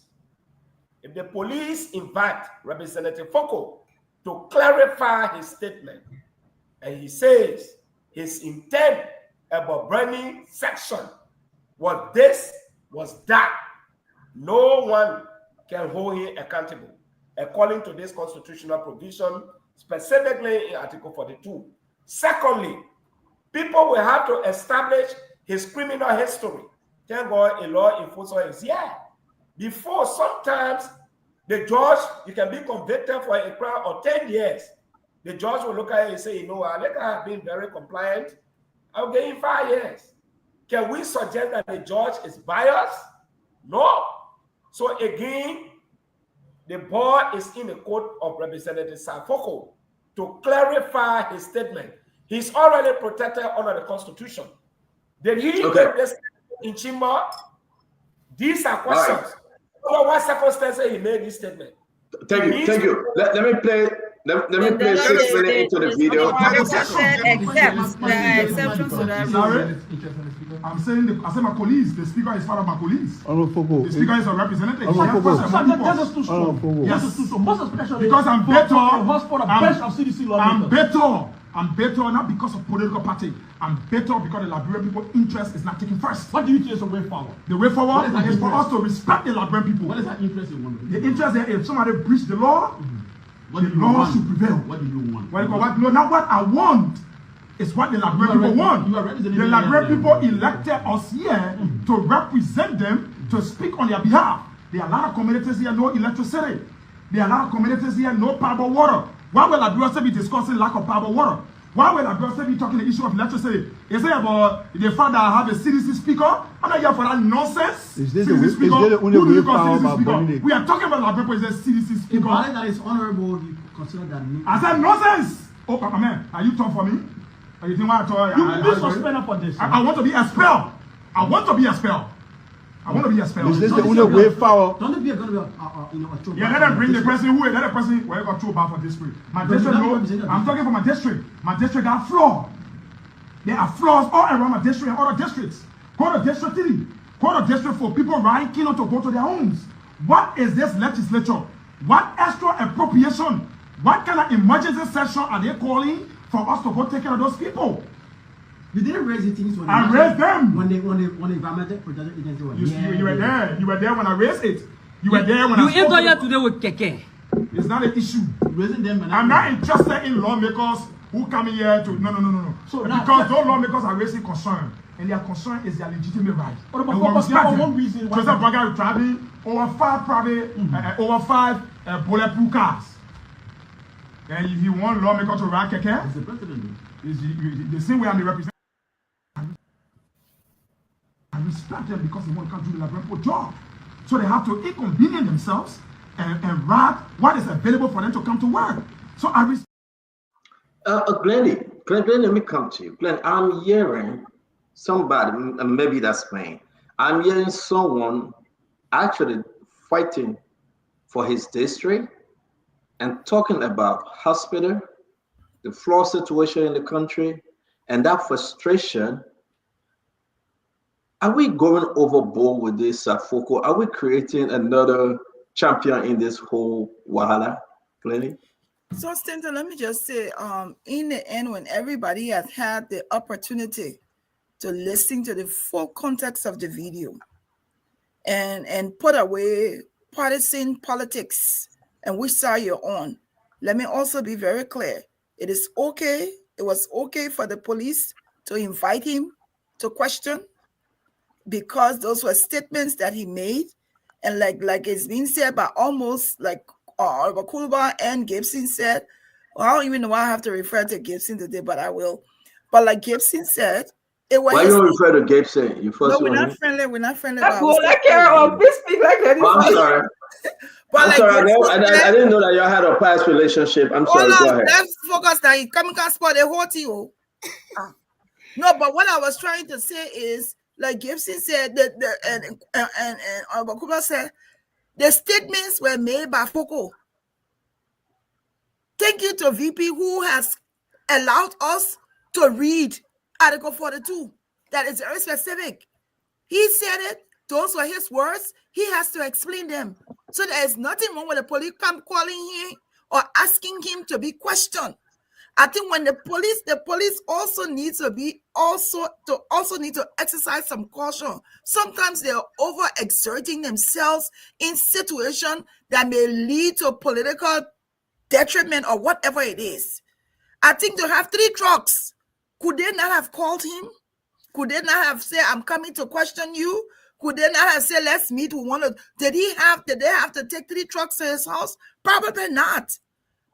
if the police invite Representative Foko to clarify his statement, and he says his intent about burning section was this, was that, no one can hold him accountable according to this constitutional provision, specifically in Article 42. Secondly, people will have to establish his criminal history. Thank God a law enforcer is here. Before, sometimes the judge, you can be convicted for a crime of 10 years. The judge will look at it and say, I have been very compliant. I'll give him 5 years. Can we suggest that the judge is biased? No. So again, the ball is in the court of Representative Safoko to clarify his statement. He's already protected under the Constitution. Did he make this in chamber? These are questions. Under what circumstances he made this statement? Thank you. Let me play Let me play 6 minutes into the video. I'm saying, I said my colleagues, the speaker is part of my colleagues. The speaker is a representative. Because I'm better. I'm better not because of political party. I'm better because the Liberian people's interest is not taken first. What do you think is the way forward? The way forward is for us to respect the Liberian people. What is that interest you want? The interest is if somebody breach the law, the law should prevail. What do you want? No, not what I want. It's what the Liberian people want. The Liberian people elected us here to represent them, to speak on their behalf. There are a lot of communities here, no electricity. There are a lot of communities here, no potable water. Why will Liberia be discussing lack of potable water? Why will Liberia be talking the issue of electricity? Is it about the fact that I have a CDC speaker? I'm not here for that nonsense. Is this CDC speaker? Who do you call CDC speaker? We are talking about Liberia as a CDC speaker. That is honorable, you consider that. I said nonsense. Oh, man, are you talking for me? You think what I told you? You be suspended for this. I want to be expelled. I want to be expelled. I want to be expelled. Is this the only way forward? Don't it be a good yeah, let them bring the person who let the person where got thrown back for district. My district, no, I'm talking for my district. My district got flaws. There are flaws all around my district and other districts. Go to district 3. Go to district for people riding kilo to go to their homes. What is this legislature? What extra appropriation? What kind of emergency session are they calling for us to go take care of those people? You didn't raise the things when I raised them. When the environmental protection agency was you were there. You were there when I raised it. You were there when I spoke. You enter here today with keke. It's not an issue. Raising them. I'm not interested in lawmakers who come here to no. So because those lawmakers are raising concern, and their concern is their legitimate right. But one reason why Joseph Braga is driving over 5 bulletproof cars. And if you want lawmakers to ride keke, it's the president. The same way I'm the representative. I respect them because they want to come do the Liberian job. So they have to inconvenience themselves and ride what is available for them to come to work. So I respect. Glenn, let me come to you. Glenn, I'm hearing somebody, and maybe that's me. I'm hearing someone actually fighting for his district and talking about hospital, the floor situation in the country, and that frustration. Are we going overboard with this, Foko? Are we creating another champion in this whole wahala, Glennie? So, Stanton, let me just say, in the end, when everybody has had the opportunity to listen to the full context of the video and put away partisan politics and which side you're on, let me also be very clear. It is okay. It was okay for the police to invite him to question, because those were statements that he made, and like it's been said by almost like Kulba and Gibson said. Well, I don't even know why I have to refer to Gibson today, but I will. But like Gibson said, it was. Why you don't refer to Gibson? You first. No, we're not friendly. We're not friendly. I'm sorry. But I'm sorry. I didn't know that y'all had a past relationship. I'm sorry. Go ahead. Let's focus that he coming to spot a whole you. No, but what I was trying to say is, like Gibson said, and Bakuba said, the statements were made by Foko. Thank you to VP who has allowed us to read Article 42. That is very specific. He said it. Those were his words. He has to explain them. So there is nothing wrong with the police calling him or asking him to be questioned. I think when the police also need to exercise some caution. Sometimes they're overexerting themselves in situations that may lead to political detriment or whatever it is. I think to have 3 trucks, could they not have called him? Could they not have said, I'm coming to question you? Could they not have said, let's meet? Did they have to take 3 trucks to his house? Probably not.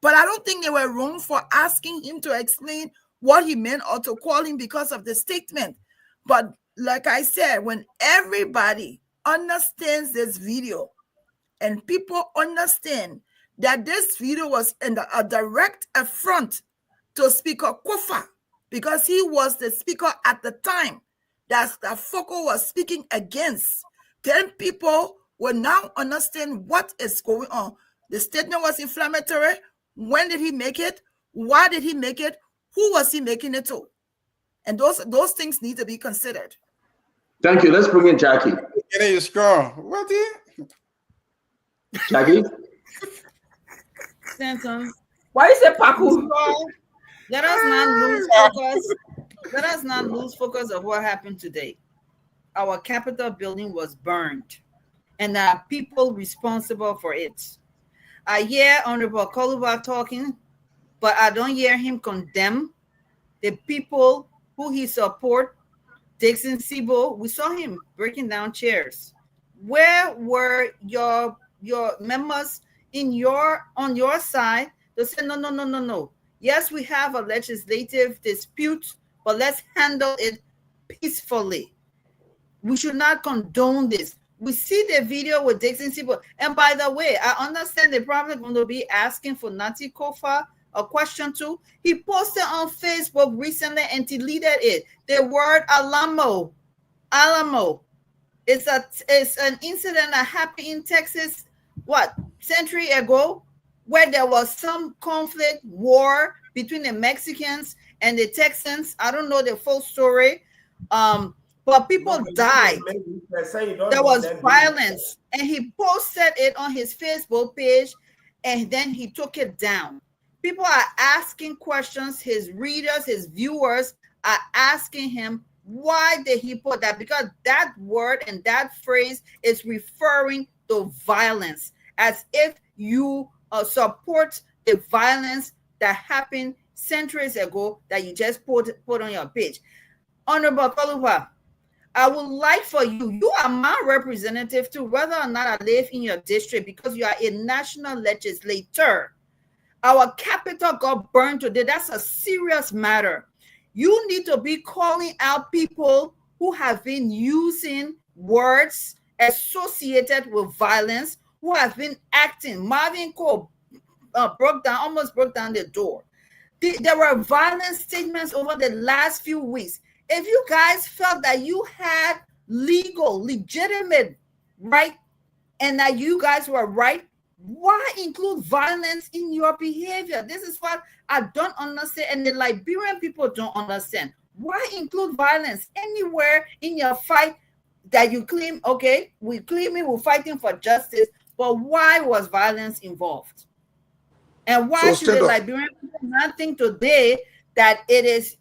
But I don't think they were wrong for asking him to explain what he meant or to call him because of the statement. But like I said, when everybody understands this video and people understand that this video was a direct affront to Speaker Kofa, because he was the speaker at the time that Foko was speaking against, then people will now understand what is going on. The statement was inflammatory. When did he make it? Why did he make it? Who was he making it to? And those things need to be considered. Thank you. Let's bring in Jackie. Getting you strong. What the? Jackie? Stanton. Why is it Paku? Let us not lose focus. Let us not lose focus of what happened today. Our Capitol building was burned, and there are people responsible for it. I hear Honorable Koluba talking, but I don't hear him condemn the people who he support. Dixon Sibo, we saw him breaking down chairs. Where were your members on your side to say no? Yes, we have a legislative dispute, but let's handle it peacefully. We should not condone this. We see the video with Dixon Sibo. And by the way, I understand they're probably going to be asking for Nati Kofa a question too. He posted on Facebook recently and deleted it. The word Alamo. It's an incident that happened in Texas, century ago, where there was some conflict, war between the Mexicans and the Texans. I don't know the full story. But people died. There was violence. And he posted it on his Facebook page, and then he took it down. People are asking questions. His readers, his viewers are asking him, why did he put that? Because that word and that phrase is referring to violence, as if you support the violence that happened centuries ago that you just put on your page. Honorable Koluba, I would like for you are my representative too, whether or not I live in your district, because you are a national legislator. Our capital got burned today. That's a serious matter. You need to be calling out people who have been using words associated with violence, who have been acting. Marvin Cole almost broke down the door. There were violent statements over the last few weeks. If you guys felt that you had legitimate right, and that you guys were right, why include violence in your behavior? This is what I don't understand, and the Liberian people don't understand. Why include violence anywhere in your fight that you claim, okay, we're fighting for justice, but why was violence involved? And why should the Liberian people not think today that it is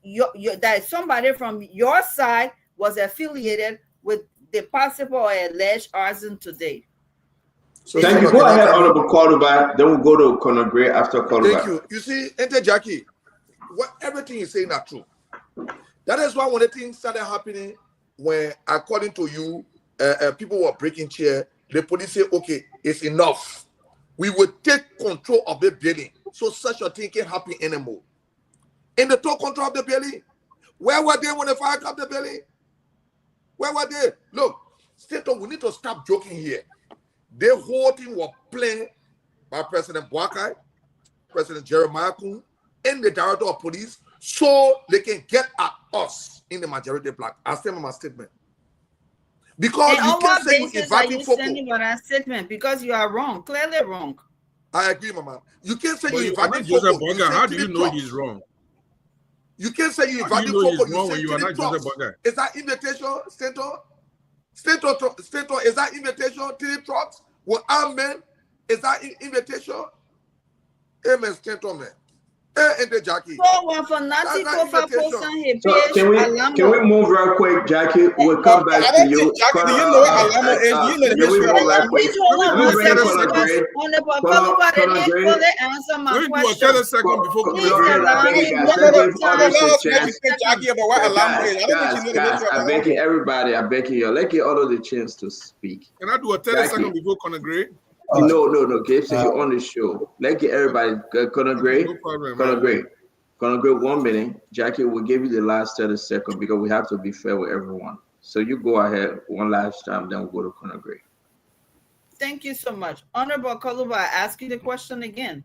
that somebody from your side was affiliated with the possible or alleged arson today? So thank you. Go ahead, Honorable Koluba. Then we'll go to Conor Gray after Koluba. Thank you. You see, Enter Jackie, everything you're saying are true. That is why when the things started happening, when according to you, people were breaking chair, the police say, okay, it's enough. We will take control of the building, so such a thing can't happen anymore. And they took control of the building. Where were they when the fire came the building? Where were they? Look, Staton, we need to stop joking here. The whole thing was planned by President Boakai, President Jeremiah Kun, and the director of police, so they can get at us in the majority black. I stand on my statement. Because and you can't say you're standing on that statement because you are wrong, clearly wrong. I agree, Mama. You can't say you inviting Joseph Boga. How do you know he's wrong? You can't say you inviting Foco. You say you are not Joseph Boga. Is that invitation, Stato, is that invitation to the trucks with armed men? Is that invitation? Amen, Stato, man. And the Jackie. So for Nati Kofa post on his page, can we move real quick, Jackie? We'll come back to you. Jackie, do you know what Alamo is? Do you know the history of Alamo? Jackie about what Alamo is. I don't think she knows the history of Alamo. I'm begging everybody. I'm begging you. Let you all the chance to speak. Can I do a 30-second before Conor Gray? No, Gabe said you're on the show. Let get everybody. Conor Gray, Conor Gray, 1 minute. Jackie will give you the last 30 seconds because we have to be fair with everyone. So you go ahead one last time, then we'll go to Conor Gray. Thank you so much. Honorable Koluba, I ask you the question again.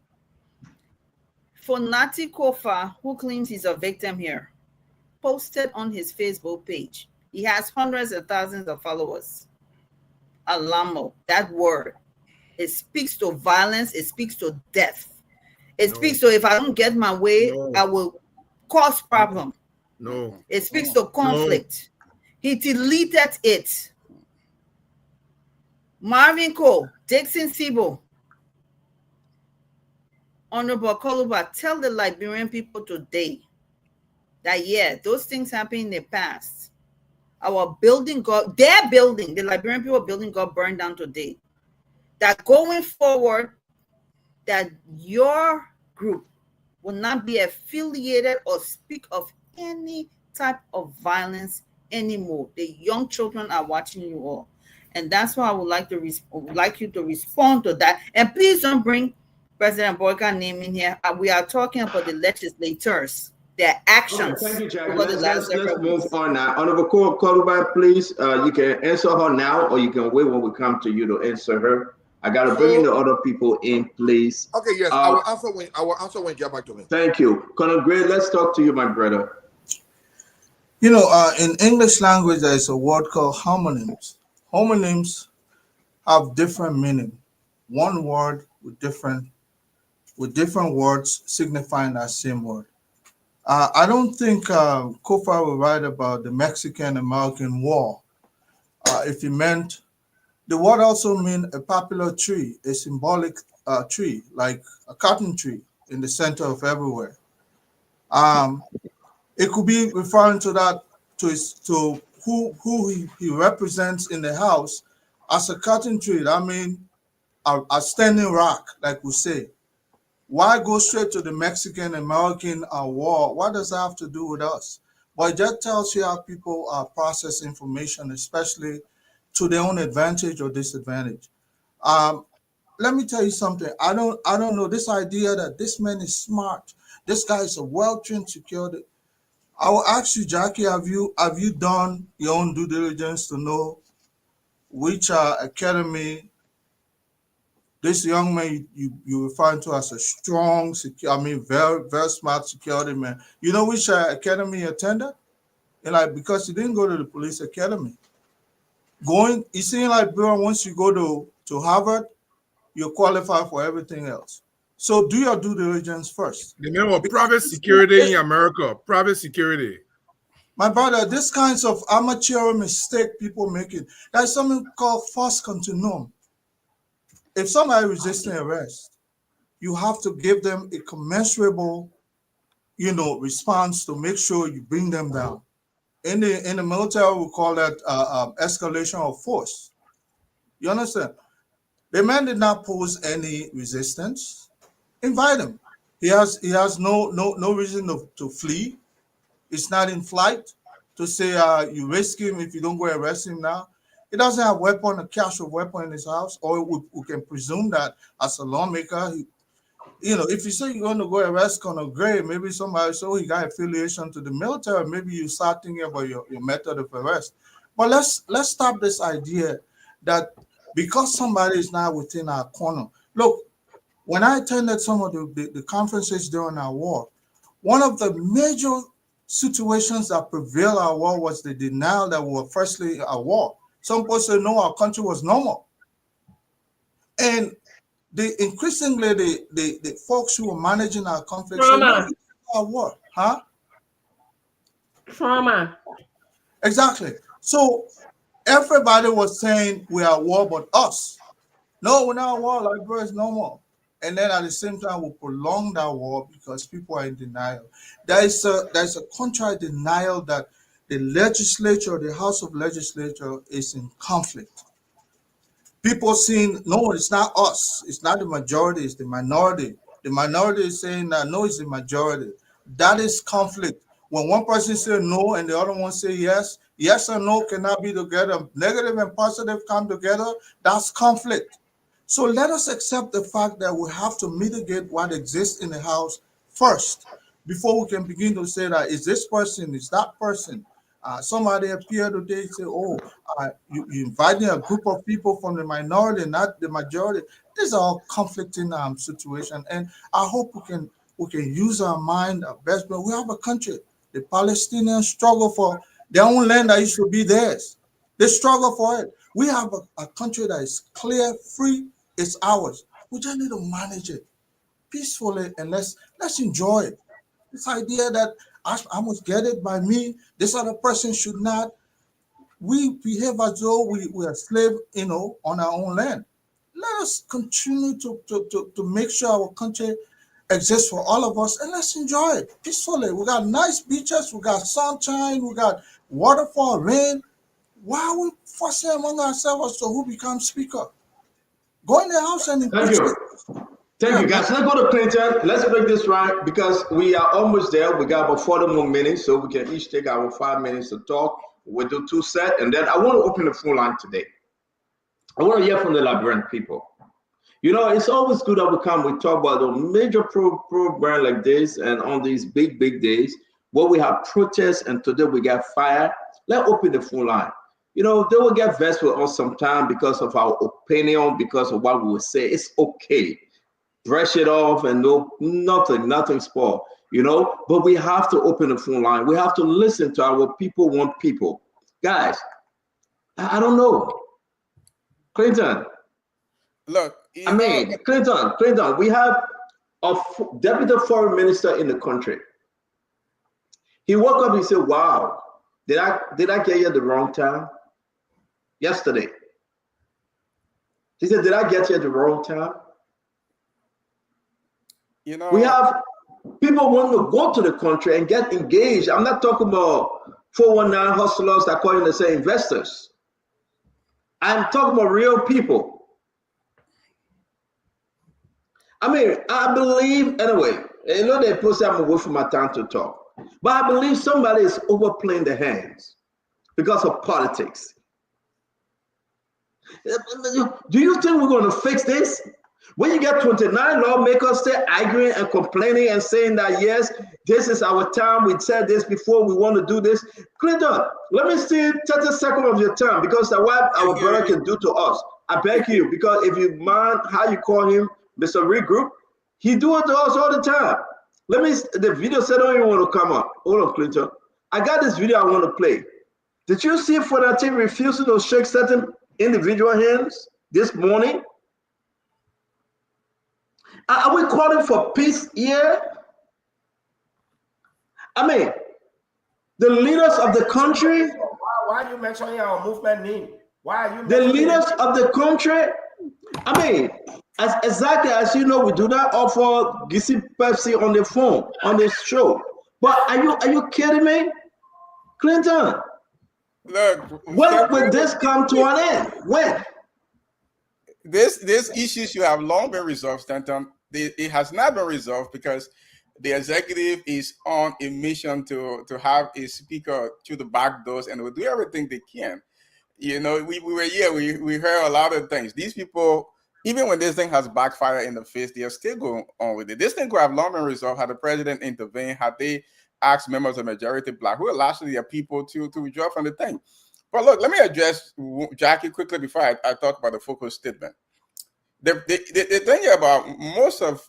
For Nati Kofa, who claims he's a victim here, posted on his Facebook page. He has hundreds of thousands of followers. Alamo, that word. It speaks to violence. It speaks to death. It speaks to if I don't get my way, I will cause problem. No. It speaks to conflict. He deleted it. Marvin Cole, Dixon Sibo, Honorable Koluba, tell the Liberian people today that, yeah, those things happened in the past. Our building their building, the Liberian people building got burned down today. That going forward, that your group will not be affiliated or speak of any type of violence anymore. The young children are watching you all. And that's why I would like you to respond to that. And please don't bring President Boyka's name in here. We are talking about the legislators, their actions. Okay, thank you, Jackie. Let's move on now. Honorable Koluba, please, you can answer her now, or you can wait when we come to you to answer her. I got to bring in the other people in, please. Okay, yes, I will answer when you get back to me. Thank you. Colonel Gray, let's talk to you, my brother. You know, in English language, there is a word called homonyms. Homonyms have different meaning. One word with different words signifying that same word. I don't think Kofa will write about the Mexican-American War. If he meant, the word also means a popular tree, a symbolic tree, like a cotton tree in the center of everywhere. It could be referring to that, to who he represents in the house as a cotton tree. I mean, a standing rock, like we say. Why go straight to the Mexican-American war? What does that have to do with us? But it just tells you how people process information, especially to their own advantage or disadvantage. Let me tell you something. I don't know this idea that this man is smart. This guy is a well-trained security. I will ask you, Jackie, have you done your own due diligence to know which academy this young man you refer to as a strong, very, very smart security man? You know which academy he attended? And because he didn't go to the police academy. You see, bro, once you go to Harvard, you're qualified for everything else. So do your due diligence first. The name of private security in America, private security. My brother, this kinds of amateur mistake people making, there's something called false continuum. If somebody resisting arrest, you have to give them a commensurable, response to make sure you bring them down. In the military, we call that escalation of force. You understand? The man did not pose any resistance. Invite him. He has no reason to flee. It's not in flight to say you risk him if you don't go arrest him now. He doesn't have a cache of weapon in his house, or we can presume that as a lawmaker, if you say you're going to go arrest Colonel Gray, maybe somebody he got affiliation to the military, maybe you start thinking about your method of arrest. But let's stop this idea that because somebody is not within our corner. Look, when I attended some of the conferences during our war, one of the major situations that prevailed our war was the denial that we were firstly a war. Some people say no, our country was normal. And increasingly the folks who were managing our conflict said, no, our war, huh? Trauma. Exactly. So everybody was saying we are at war, but us. No, we're not at war, Liberia is normal. And then at the same time, we prolong that war because people are in denial. There's a contrary denial that the legislature, the House of Legislature, is in conflict. People saying, no, it's not us. It's not the majority, it's the minority. The minority is saying that, no, it's the majority. That is conflict. When one person says no and the other one says yes, yes and no cannot be together. Negative and positive come together, that's conflict. So let us accept the fact that we have to mitigate what exists in the House first before we can begin to say that is this person, is that person. Somebody appeared today and say, oh, you inviting a group of people from the minority, not the majority. These are all conflicting situations. And I hope we can use our mind our best. But we have a country. The Palestinians struggle for their own land that it should be theirs. They struggle for it. We have a country that is clear, free, it's ours. We just need to manage it. peacefully and let's enjoy it. This idea that I must get it by me, this other person should not. We behave as though we are slave, on our own land. Let us continue to make sure our country exists for all of us, and let's enjoy it peacefully. We got nice beaches, we got sunshine, we got waterfall, rain. Why are we fussing among ourselves as to who becomes speaker? Go in the house and impeach it. Thank you, guys. Let's go to Clinton. Let's break this right because we are almost there. We got about 40 more minutes, so we can each take our 5 minutes to talk. We'll do 2 sets, and then I want to open the phone line today. I want to hear from the Liberian people. It's always good that we talk about a major program like this, and on these big days where we have protests, and today we got fire. Let's open the phone line. They will get vexed with us sometime because of our opinion, because of what we will say. It's okay. Brush it off and nothing spoiled, but we have to open the phone line. We have to listen to our people want people. Guys, I don't know. Clinton. Look, Clinton, we have a deputy foreign minister in the country. He woke up and said, wow, did I get here at the wrong time? Yesterday. He said, did I get here at the wrong time? We have people want to go to the country and get engaged. I'm not talking about 419 hustlers that call to say investors. I'm talking about real people. I believe, anyway, they post I'm away from my time to talk. But I believe somebody is overplaying their hands because of politics. Do you think we're going to fix this? When you get 29 lawmakers still arguing and complaining and saying that, yes, this is our time, we said this before, we want to do this. Clinton, let me see 30 seconds of your time because that's what our brother can do to us. I beg you, because if you mind how you call him, Mr. Regroup, he do it to us all the time. The video said, don't even want to come up. Hold on, Clinton. I got this video I want to play. Did you see Fonati refusing to shake certain individual hands this morning? Are we calling for peace here? The leaders of the country. Why are you mentioning our movement name? Why are you the leaders of the country? Exactly as you know, we do not offer Gissy Pepsi on the phone on this show. But are you kidding me, Clinton? Look, when will this come to an end? When? This issues you have long been resolved, Stanton. It has not been resolved because the executive is on a mission to have a speaker through the back doors and will do everything they can. We were here, we heard a lot of things. These people, even when this thing has backfired in the face, they are still going on with it. This thing could have long been resolved had the president intervened, had they asked members of the majority black, who are largely their people, to withdraw from the thing. But look, let me address Jackie quickly before I talk about the focus statement. The thing about most of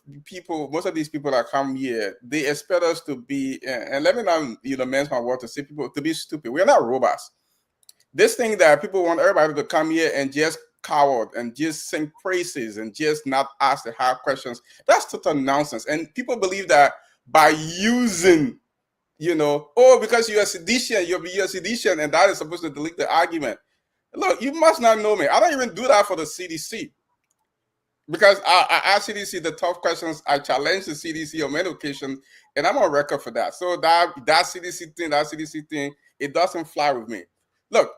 these people that come here, they expect us to be, and let me not mention my word to say people to be stupid. We're not robots. This thing that people want everybody to come here and just coward and just sing praises and just not ask the hard questions, that's total nonsense. And people believe that by using, because you're a seditious, you're a seditious, and that is supposed to delete the argument. Look, you must not know me. I don't even do that for the CDC. Because I ask CDC the tough questions, I challenge the CDC on many occasions, and I'm on record for that. So that CDC thing, it doesn't fly with me. Look,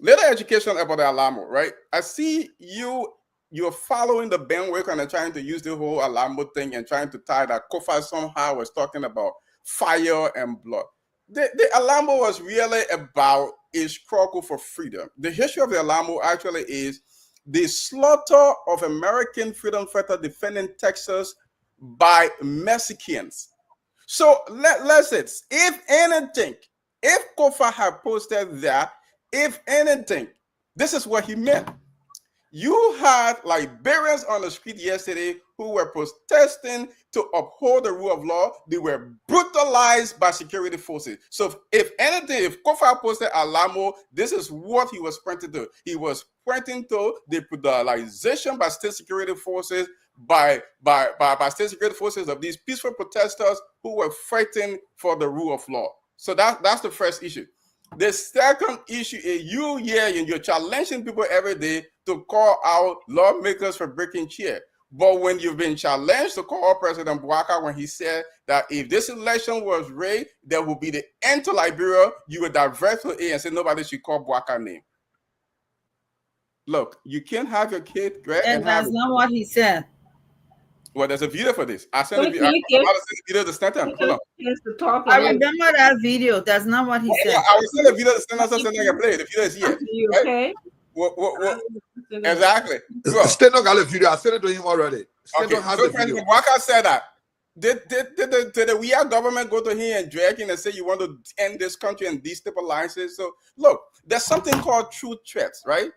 little education about the Alamo, right? I see you're following the bandwagon and trying to use the whole Alamo thing and trying to tie that Kofa somehow was talking about fire and blood. The Alamo was really about a struggle for freedom. The history of the Alamo actually is the slaughter of American freedom fighter defending Texas by Mexicans. So let's say, if Kofa had posted that, if anything, this is what he meant. You had Liberians on the street yesterday who were protesting to uphold the rule of law. They were brutalized by security forces. So if anything, if Kofa posted Alamo, this is what he was pointing to. He was pointing to the brutalization by state security forces by state security forces of these peaceful protesters who were fighting for the rule of law. So that's the first issue. The second issue is you're challenging people every day to call out lawmakers for breaking chair. But when you've been challenged to call out President Bouaka when he said that if this election was rigged, there will be the end to Liberia, you would divert to it and say nobody should call Bouaka name. Look, you can't have your kid, Greg, and that's not what he said. Well, there's a video for this. I sent a video. I'm about to send a video to Stanton. Hold on. I remember that video. That's not what he said. I will send a video to Stanton so I can play it. The video is here. You right? okay? What? Exactly. Stanton got a video. I sent it to him already. Okay. So President Bouaka said that. Did the WEA government go to him and drag him and say you want to end this country and destabilize it? So look, there's something called true threats, right?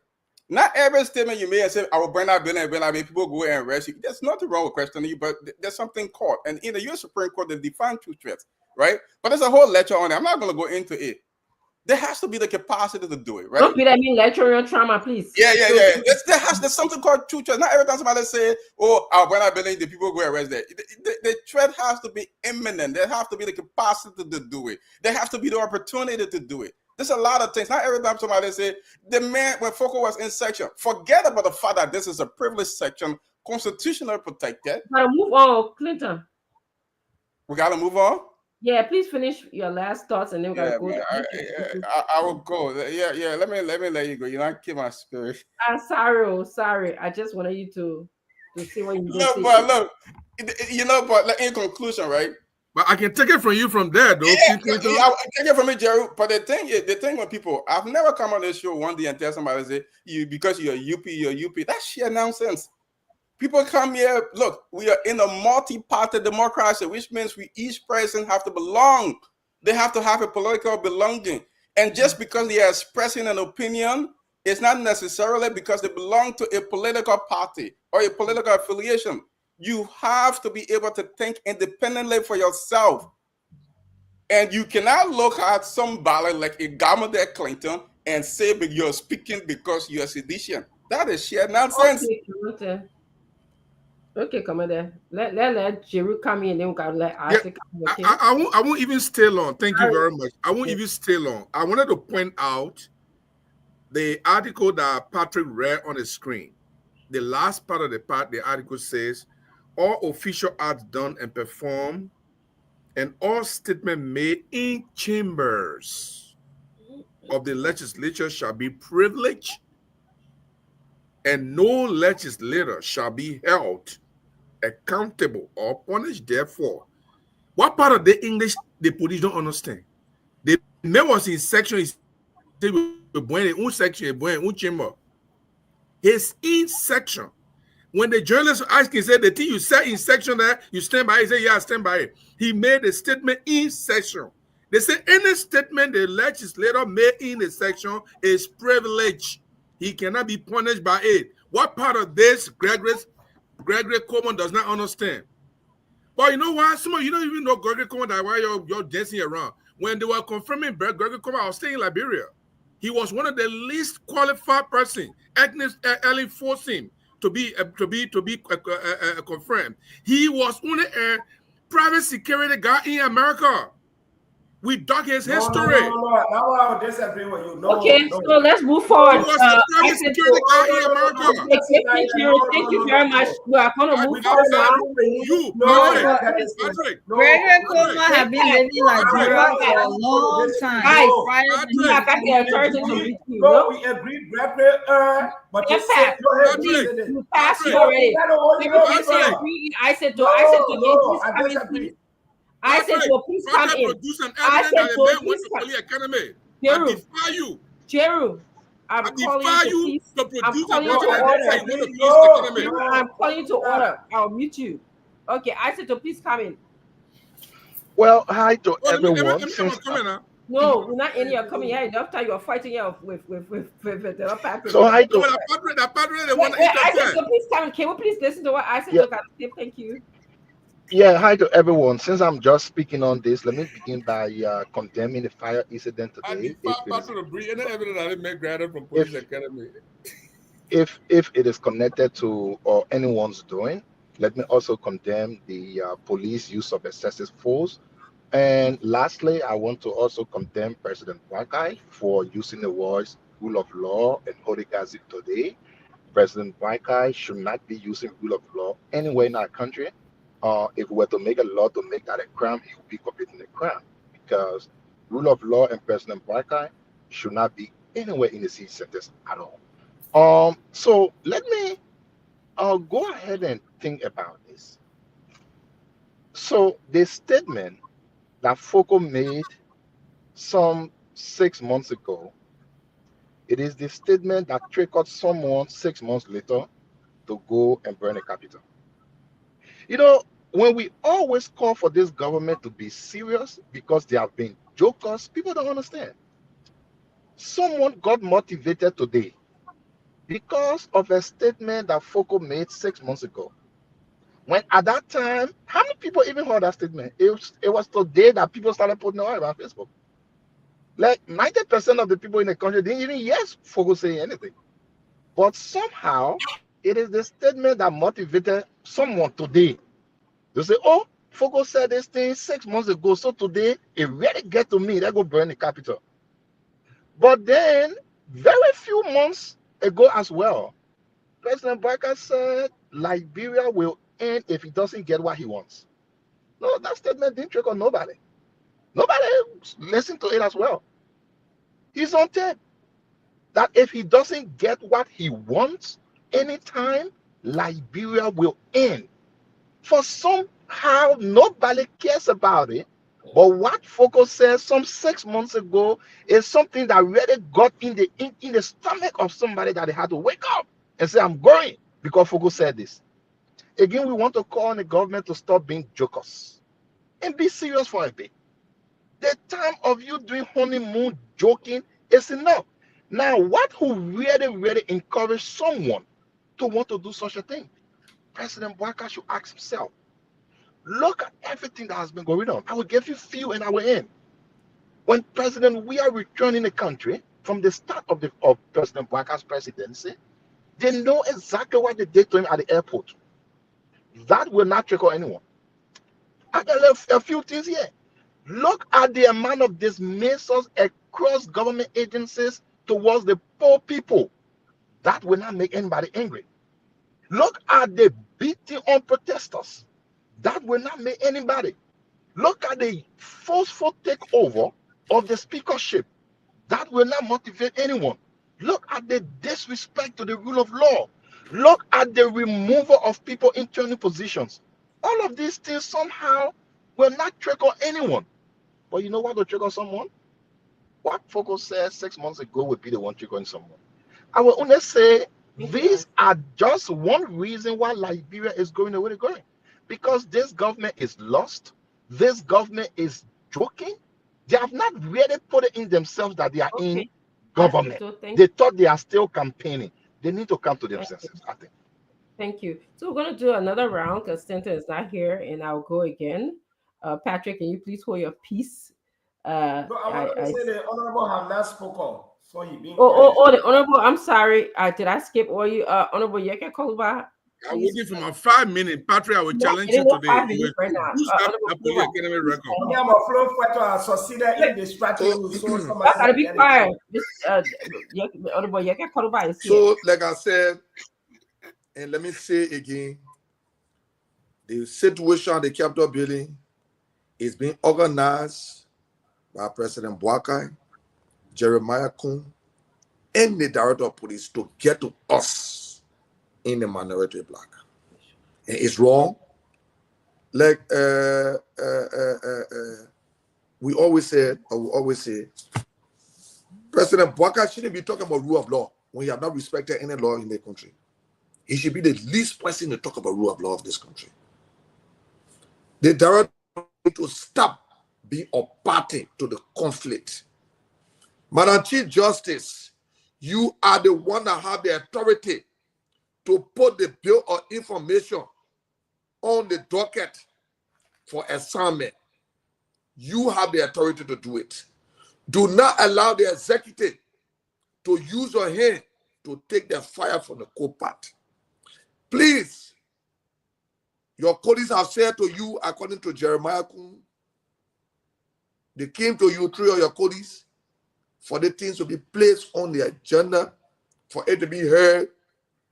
Not every statement you made and say, I will burn that building and people go and arrest you. There's nothing wrong with questioning you, but there's something called. And in the US Supreme Court, they define true threats, right? But there's a whole lecture on it. I'm not going to go into it. There has to be the capacity to do it, right? Don't be that mean lecture on trauma, please. Yeah. There's something called true threats. Not every time somebody say, oh, I'll burn that building, the people go arrest that. The threat has to be imminent. There has to be the capacity to do it. There has to be the opportunity to do it. There's a lot of things. Not every time somebody say the man when Foucault was in section, forget about the fact that this is a privileged section, constitutionally protected. Gotta move on, Clinton. We gotta move on. Yeah, please finish your last thoughts and then we gotta go. I will go. Yeah. Let me let you go. You're not keep my spirit. I'm sorry. I just wanted you to see what you did. But in conclusion, right? But I can take it from you from there, though. I take it from me, Jerry. But the thing with people, I've never come on this show one day and tell somebody say because you're UP. That's sheer nonsense. People come here. Look, we are in a multi-party democracy, which means each person have to belong. They have to have a political belonging. And just because they are expressing an opinion, it's not necessarily because they belong to a political party or a political affiliation. You have to be able to think independently for yourself. And you cannot look at somebody like a Governor Clinton and say but you're speaking because you're a sedition. That is sheer nonsense. Okay, come on there. Let Jeru come in, then we can let Isaac come in. Okay? I won't even stay long. Thank you very much. I won't even stay long. I wanted to point out the article that Patrick read on the screen. The last part of the article says, all official acts done and performed and all statements made in chambers of the legislature shall be privileged and no legislator shall be held accountable or punished therefore. What part of the English the police don't understand? The man was in section, he said, in chamber. He's in section. When the journalist asked him, said the thing you said in section there, you stand by it. He said, yeah, I stand by it. He made a statement in section. They say any statement the legislator made in the section is privilege. He cannot be punished by it. What part of this Gregory Coleman does not understand? But you know why? Some of you don't even know Gregory Coleman, that why you're dancing around. When they were confirming Gregory Coleman, I was staying in Liberia. He was one of the least qualified person. Agnes Ellen forced him to be confirmed. He was only a private security guy in America. We dug his history. No, I would disagree with you. So let's move forward. He was a private security guy in America. Thank you very much. We are going to move forward now. Gregory Coleman have been living in Liberia for a long time. Guys, we agreed, Gregory, but you passed you already. I said to I said to please come in. I said to please come in. Jeru, I'm calling you to order. I'll mute you. Okay, I said to please come in. Well, hi to everyone. No, we're not in here coming here. Enough time you're fighting here with the Patrick. So hi to I said to please come in. Can we please listen to what I said? Thank you. Yeah, hi to everyone. Since I'm just speaking on this, let me begin by condemning the fire incident today. If it is connected to or anyone's doing, Let me also condemn the police use of excessive force. And lastly, I want to also condemn President Wakai for using the words rule of law and oligarchy today. President Wakai should not be using rule of law anywhere in our country. If we were to make a law to make that a crime, he would be committing a crime, because rule of law and President Wakai should not be anywhere in the city centers at all. So let me go ahead and think about this. So the statement that Foucault made some 6 months ago, it is the statement that triggered someone 6 months later to go and burn a Capitol. You know, when we always call for this government to be serious because they have been jokers, people don't understand. Someone got motivated today because of a statement that Foucault made 6 months ago. When at that time, how many people even heard that statement? It was today that people started putting it on Facebook. Like 90% of the people in the country didn't even hear Foucault say anything. But somehow, it is the statement that motivated someone today. They say, oh, Foucault said this thing 6 months ago, so today it really get to me. They go burn the Capitol. But then, very few months ago as well, President Barker said Liberia will end if he doesn't get what he wants. No, that statement didn't trigger nobody. Nobody listened to it as well. He's on tape that if he doesn't get what he wants anytime, Liberia will end. For somehow nobody cares about it. But what Foucault says some 6 months ago is something that really got in the stomach of somebody that they had to wake up and say, I'm going, because Foucault said this. Again, we want to call on the government to stop being jokers and be serious for a bit. The time of you doing honeymoon joking is enough. Now, what who really encourage someone to want to do such a thing? President Bouaka should ask himself. Look at everything that has been going on. I will give you few and I will end. When we are returning the country from the start of President Bouaka's presidency, they know exactly what they did to him at the airport. That will not trickle anyone. I can leave a few things here. Look at the amount of dismissals across government agencies towards the poor people. That will not make anybody angry. Look at the beating on protesters. That will not make anybody. Look at the forceful takeover of the speakership. That will not motivate anyone. Look at the disrespect to the rule of law. Look at the removal of people in turning positions. All of these things somehow will not trigger anyone. But you know what will trigger someone? What Foucault said 6 months ago would be the one triggering someone. I will only say these are just one reason why Liberia is going the way they're going. Because this government is lost. This government is joking. They have not really put it in themselves that they are in government. They thought they are still campaigning. They need to come to their senses, I think. Thank you. So we're going to do another round because Stanton is not here, and I'll go again. Patrick, can you please hold your peace? No, I want to say the honorable have not spoken. So he being the honorable. I'm sorry. Did I skip all you? Honorable Yeke Koluba. I'm waiting for my 5 minutes. Patrick, I will challenge you today. 5 minutes right now. Gotta be quiet. So, like I said, and let me say again, the situation at the Capitol building is being organized by President Bouaka, Jeremiah Kun, and the director of police to get to us in the minority black. And it's wrong. Like we always said, or we always say, President Bouaka shouldn't be talking about rule of law when you have not respected any law in the country. He should be the least person to talk about rule of law of this country. The director need to stop being a party to the conflict. Madam Chief Justice, you are the one that have the authority to put the bill of information on the docket for assignment. You have the authority to do it. Do not allow the executive to use your hand to take the fire from the coal pot. Please, Your colleagues have said to you, according to Jeremiah, they came to you through your colleagues for the things to be placed on the agenda, for it to be heard.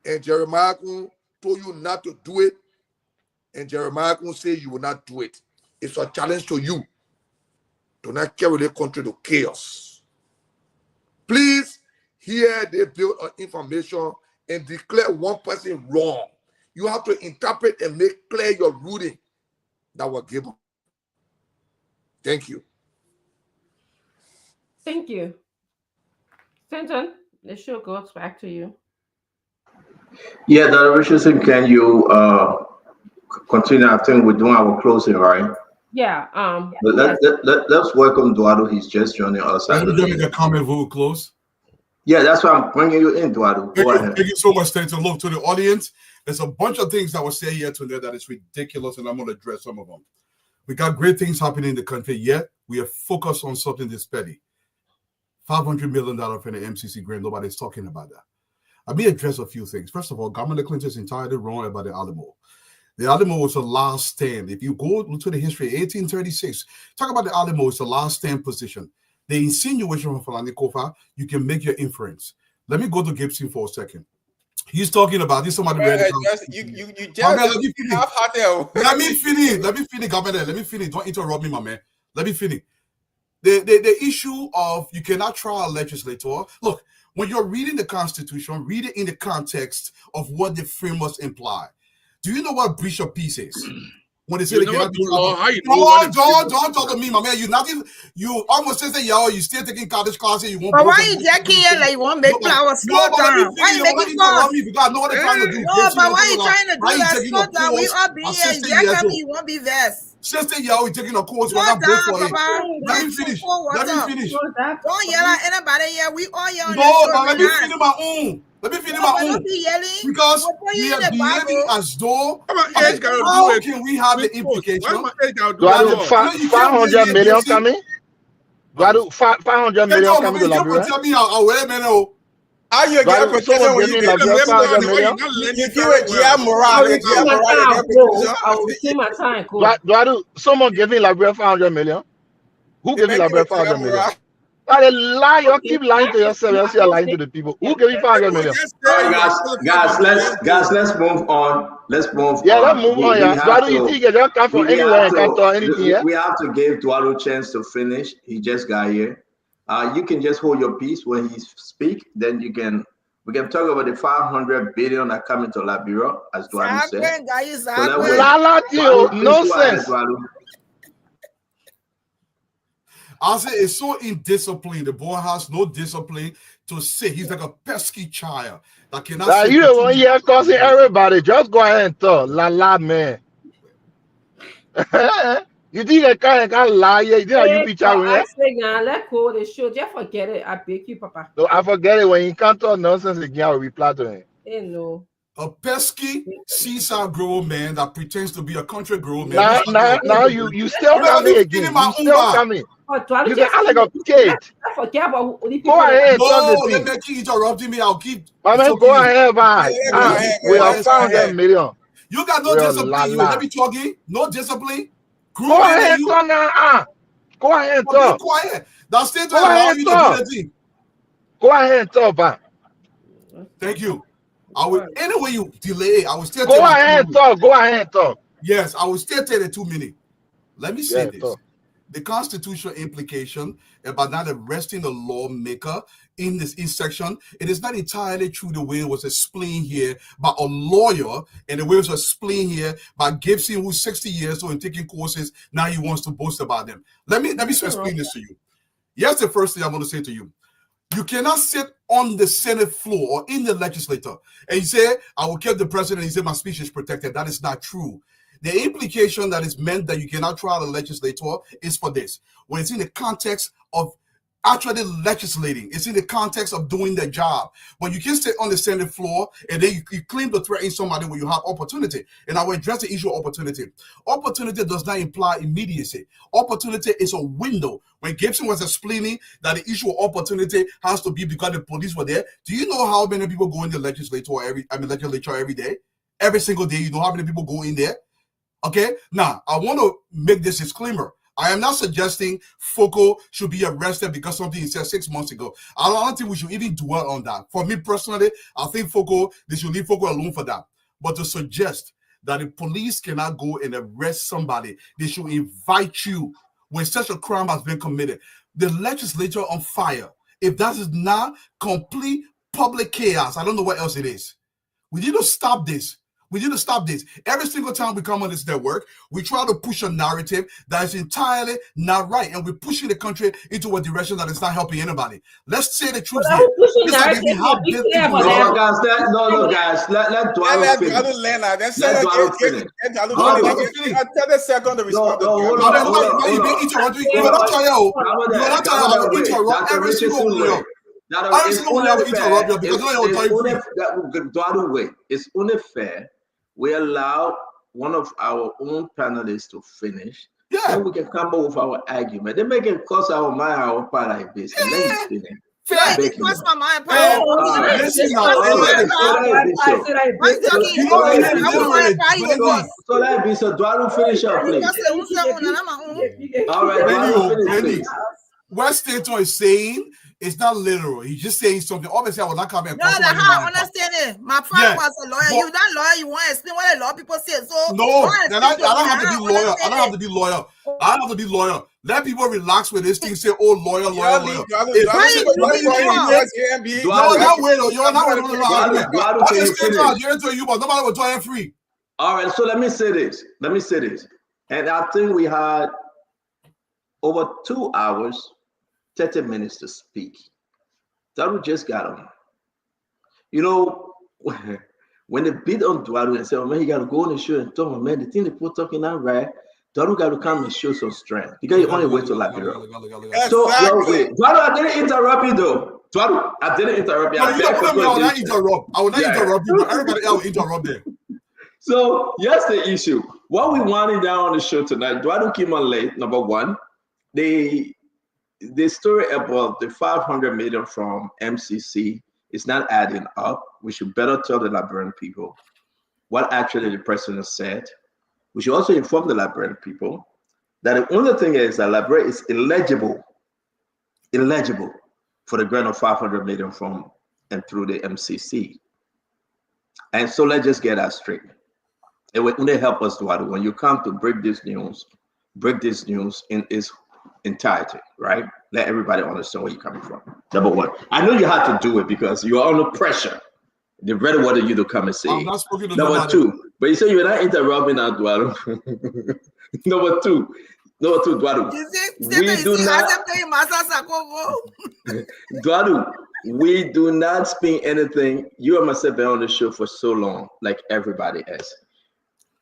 And Jeremiah told you not to do it. And Jeremiah say you will not do it. It's a challenge to you to not carry the country to chaos. Please, here they build on information and declare one person wrong. You have to interpret and make clear your ruling that was given. Thank you. Thank you. Stanton, the show goes back to you. Yeah, Dr. Richardson, can you continue? I think we're doing our closing, right? Yeah. But let's welcome Eduardo. He's just joining us. Let me make a comment before we close. Yeah, that's why I'm bringing you in, Eduardo. Go ahead. Thank you so much, Stanton. Look, to the audience, there's a bunch of things that were said here today that is ridiculous, and I'm going to address some of them. We got great things happening in the country, yet we are focused on something this petty. $500 million for the MCC grant. Nobody's talking about that. Let me address a few things. First of all, Governor Clinton is entirely wrong about the Alamo. The Alamo was the last stand. If you go to the history, 1836, talk about the Alamo, it's the last stand position. The insinuation from Falani Kofa, you can make your inference. Let me go to Gibson for a second. He's talking about this. Somebody read it. Let me finish, Governor. Let me finish. Don't interrupt me, my man. Let me finish. The issue of you cannot try a legislator. Look, when you're reading the Constitution, read it in the context of what the framers imply. Do you know what breach of peace is? When they say they cannot do law, don't talk to me, my man. You almost said that you still taking college classes. You won't. But why you jacking it like you want to make flowers slow down? Why you making fun? No, but why you trying to do that slow down? We all be here. Jack me, you won't be vest. 16 years old taking a course. Let me finish. Don't yell at anybody here. We all yell. No, let me finish my own. Let me finish my own. Because we are behaving as though how can we have the implication? Do I do 500 million coming? Do I do 500 million coming to Liberia? Tell me I'll wait a minute. Are you getting protection when you give them 500 million? You do a GM moral. I will see my time. Do I do someone giving Liberia 500 million? Who giving Liberia 500 million? But a lie, you keep lying to yourself. You're lying to the people. Who gave you 500 million? Guys, let's move on. Let's move on. Yeah, let's move on. Yeah, you think you don't come from anywhere and can't talk anything? Yeah, we have to give Dualu a chance to finish. He just got here. You can just hold your peace when he speak. Then we can talk about the 500 billion that come into Liberia, as Dualu said. Nonsense. I'll say it's so indisciplined. The boy has no discipline to say. He's like a pesky child that cannot. You don't want to hear causing everybody. Just go ahead and talk. La man. You think I can't lie? You think you be chatting? Let go the show. Just forget it. I beg you, Papa. No, I forget it. When you can't talk nonsense again, I will reply to him. Hey, no. A pesky seaside grown man that pretends to be a country grown man. Now you still coming again. You still coming. You can act like a kid. Forget about go ahead. No, let me keep interrupting me. I'll keep. My man, go ahead, man. We are 500 million. You got no discipline. Let me talking. No discipline. Go ahead, talk now. Go ahead, talk. Be quiet. That's still to allow you to do the thing. Go ahead, talk, man. Thank you. I will. Anyway, you delay. I will still. Go ahead, talk. Go ahead, talk. Yes, I will still take the 2 minutes. Let me say this. Talk. The constitutional implication about not arresting the lawmaker in this section, it is not entirely true the way it was explained here by a lawyer and the way it was explained here by Gibson, who's 60 years old and taking courses. Now he wants to boast about them. Let me explain this to you. Here's the first thing I want to say to you. You cannot sit on the Senate floor or in the legislature and you say, I will kill the president and he said my speech is protected. That is not true. The implication that is meant that you cannot trial a legislator is for this. When it's in the context of actually legislating, it's in the context of doing their job. When you can sit on the Senate floor and then you claim to threaten somebody when you have opportunity. And I will address the issue of opportunity. Opportunity does not imply immediacy. Opportunity is a window. When Gibson was explaining that the issue of opportunity has to be because the police were there, do you know how many people go in the legislature every day? Every single day, you know how many people go in there? Okay, now I want to make this disclaimer. I am not suggesting Foco should be arrested because something he said 6 months ago. I don't think we should even dwell on that. For me personally, I think they should leave Foco alone for that. But to suggest that the police cannot go and arrest somebody, they should invite you when such a crime has been committed. The legislature on fire. If that is not complete public chaos, I don't know what else it is. We need to stop this. We need to stop this. Every single time we come on this network, we try to push a narrative that is entirely not right, and we're pushing the country into a direction that is not helping anybody. Let's say the truth here. No, guys, let Dwalo finish. Let Dwalo finish. It's unfair. We allow one of our own panelists to finish. Yeah. Then we can come up with our argument. They make it cost our mind, our part like this. And then you finish. It cost my mind. So let be. So Dwalo finish up, please. All right, Dwalo finish, please. What Stanton is saying is not literal. He's just saying something. Obviously, I will not come and I understand it. My father was a lawyer. You that lawyer, you want to explain what the law people say. So no, I don't have to be lawyer. I don't have to be lawyer. I don't have to be lawyer. Let people relax with this thing. Say, oh, lawyer. Nobody will join free. All right, so let me say this. And I think we had over 2 hours, 30 minutes to speak. That we just got on. You know, when they beat on Dwalo and say, oh man, he got to go on the show and talk, man, the thing they put talking out right, Dwalo got to come and show some strength because you only wait to Liberia. So, wait. Dwalo, I didn't interrupt you though. Dwalo, I didn't interrupt you. I will not interrupt you, but everybody else will interrupt them. So, here's the issue. What we wanted down on the show tonight, Dwalo came on late, number one. The story about the 500 million from MCC is not adding up. We should better tell the Liberian people what actually the president said. We should also inform the Liberian people that the only thing is that Liberia is eligible for the grant of 500 million from and through the MCC. And so let's just get that straight. It will only help us, Dwalo, when you come to break this news in its entirety, right? Let everybody understand where you're coming from. Number one, I know you had to do it because you are under pressure. They really wanted you to come and say. Number two, but you say you're not interrupting now, Dwalo. Number two, Dwalo. Dwalo, we do not spin anything. You and myself been on the show for so long, like everybody else.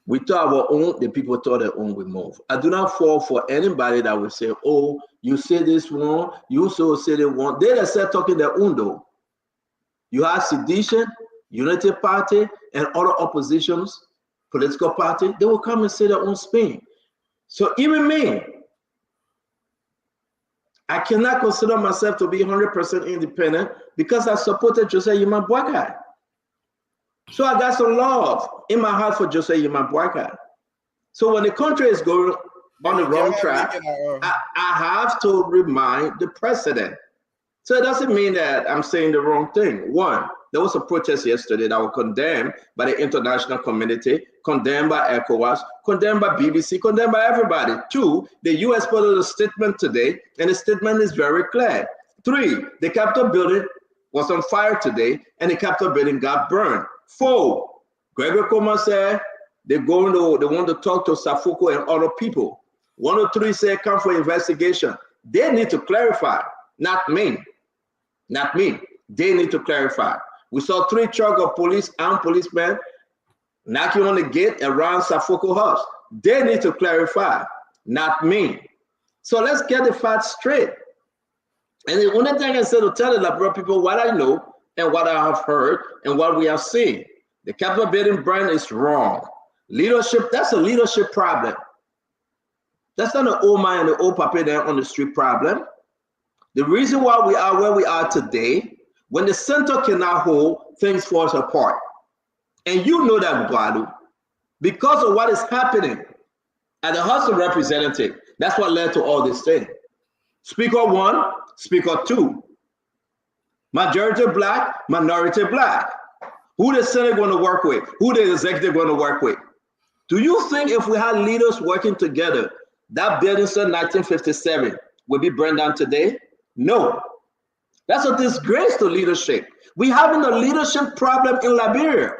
We thought our own, the people thought their own we move. I do not fall for anybody that will say, oh, you say this one, you also say that one. They just start talking their own though. You have Sedition, Unity Party, and other oppositions, political party, they will come and say their own spin. So even me, I cannot consider myself to be 100% independent because I supported Jose Yima Boakai. So I got some love in my heart for Jose Yima Boakai. So when the country is going on the wrong track, I have to remind the president. So it doesn't mean that I'm saying the wrong thing. One, there was a protest yesterday that was condemned by the international community, condemned by ECOWAS, condemned by BBC, condemned by everybody. Two, the US put out a statement today, and the statement is very clear. Three, the Capitol building was on fire today, and the Capitol building got burned. Four, Gregory Coleman said they want to talk to Safoko and other people. 103 said come for investigation. They need to clarify, not me. Not me. They need to clarify. We saw 3 trucks of police and policemen knocking on the gate around Safoko house. They need to clarify, not me. So let's get the facts straight. And the only thing I said to tell the Liberian people what I know and what I have heard and what we have seen. The Capitol building burn is wrong. Leadership, that's a leadership problem. That's not an old man and the old puppy there on the street problem. The reason why we are where we are today, when the center cannot hold, things fall apart. And you know that, Dwalo, because of what is happening at the House of Representatives. That's what led to all this thing. Speaker 1, Speaker 2. Majority black, minority black. Who the Senate going to work with? Who the executive going to work with? Do you think if we had leaders working together, that building in 1957 would be burned down today? No. That's a disgrace to leadership. We're having a leadership problem in Liberia.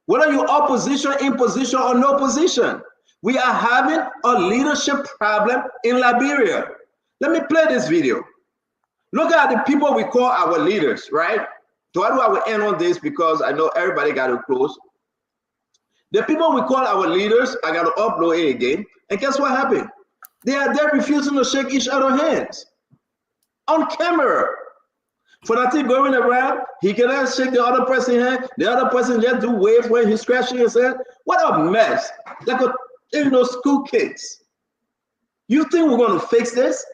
Whether you're opposition, in position, or no position, we are having a leadership problem in Liberia. Let me play this video. Look at the people we call our leaders, right? So I will end on this because I know everybody got to close. The people we call our leaders, I got to upload it again. And guess what happened? They are there refusing to shake each other's hands on camera. For that thing going around, he cannot shake the other person's hand. The other person just do waves when he's scratching his head. What a mess! Like a school kids. You think we're going to fix this?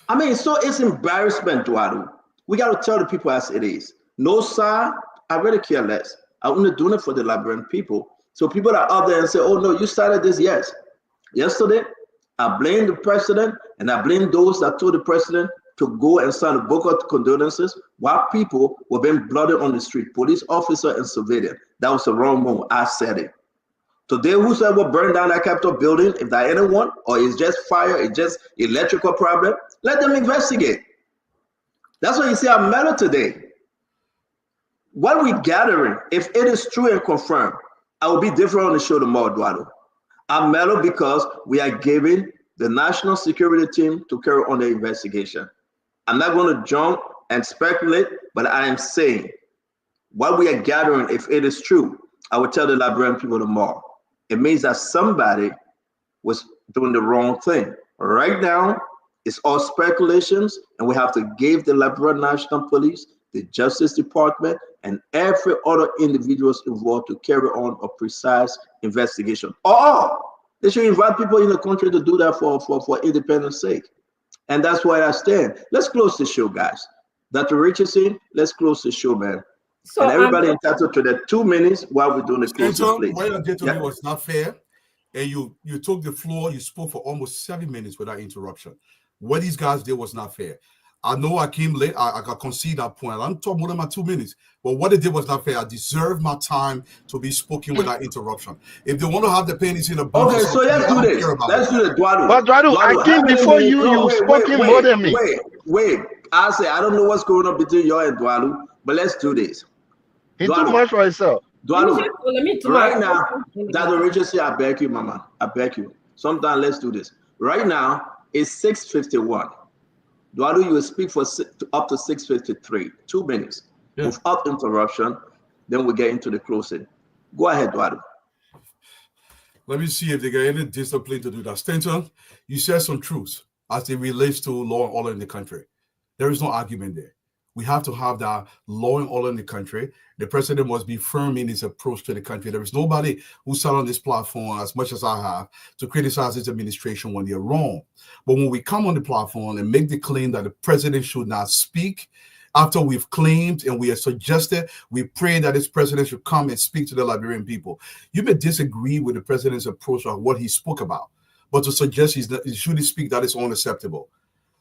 I mean, so it's embarrassment, Duadu. We got to tell the people as it is. No, sir, I really care less. I'm only doing it for the Liberian people. So people are out there and say, oh, no, you started this, yes. Yesterday, I blame the president, and I blame those that told the president to go and sign a book of condolences while people were being blooded on the street, police officer and civilian. That was the wrong move. I said it. Today, whosoever burned down that Capitol building, if there anyone, or it's just fire, it's just electrical problem, let them investigate. That's what you see our medal today. What we're gathering, if it is true and confirmed, I will be different on the show tomorrow, Eduardo. I'm medal because we are giving the national security team to carry on the investigation. I'm not going to jump and speculate, but I am saying what we are gathering, if it is true, I will tell the Liberian people tomorrow. It means that somebody was doing the wrong thing. Right now, it's all speculations, and we have to give the Liberian National Police, the Justice Department, and every other individuals involved to carry on a precise investigation. Or they should invite people in the country to do that for independence sake. And that's why I stand. Let's close the show, guys. Dr. Richardson, let's close the show, man. So and everybody entitled to their 2 minutes while we're doing the closing, please. What you did to me was not fair. And you took the floor, you spoke for almost 7 minutes without interruption. What these guys did was not fair. I know I came late. I concede that point. I'm talking more than my 2 minutes. But what they did was not fair. I deserve my time to be spoken without interruption. If they want to have the pennies in a bunch, okay, so let's do this. Let's do it, Eduardo. But Eduardo, I came before you. You've spoken more than me. Wait. I say I don't know what's going on between you and Eduardo, but let's do this. He too much for himself. Eduardo, right now, Dr. Richardson, I beg you, Mama. I beg you. Sometime let's do this. Right now, it's 6:51. Eduardo, you will speak for up to 6:53, 2 minutes, without interruption. Then we get into the closing. Go ahead, Eduardo. Let me see if they get any discipline to do that. Stanton, you said some truths as it relates to law and order in the country. There is no argument there. We have to have that law and order in the country. The president must be firm in his approach to the country. There is nobody who sat on this platform as much as I have to criticize his administration when they're wrong. But when we come on the platform and make the claim that the president should not speak, after we've claimed and we have suggested, we pray that this president should come and speak to the Liberian people. You may disagree with the president's approach or what he spoke about, but to suggest he shouldn't speak, that is unacceptable.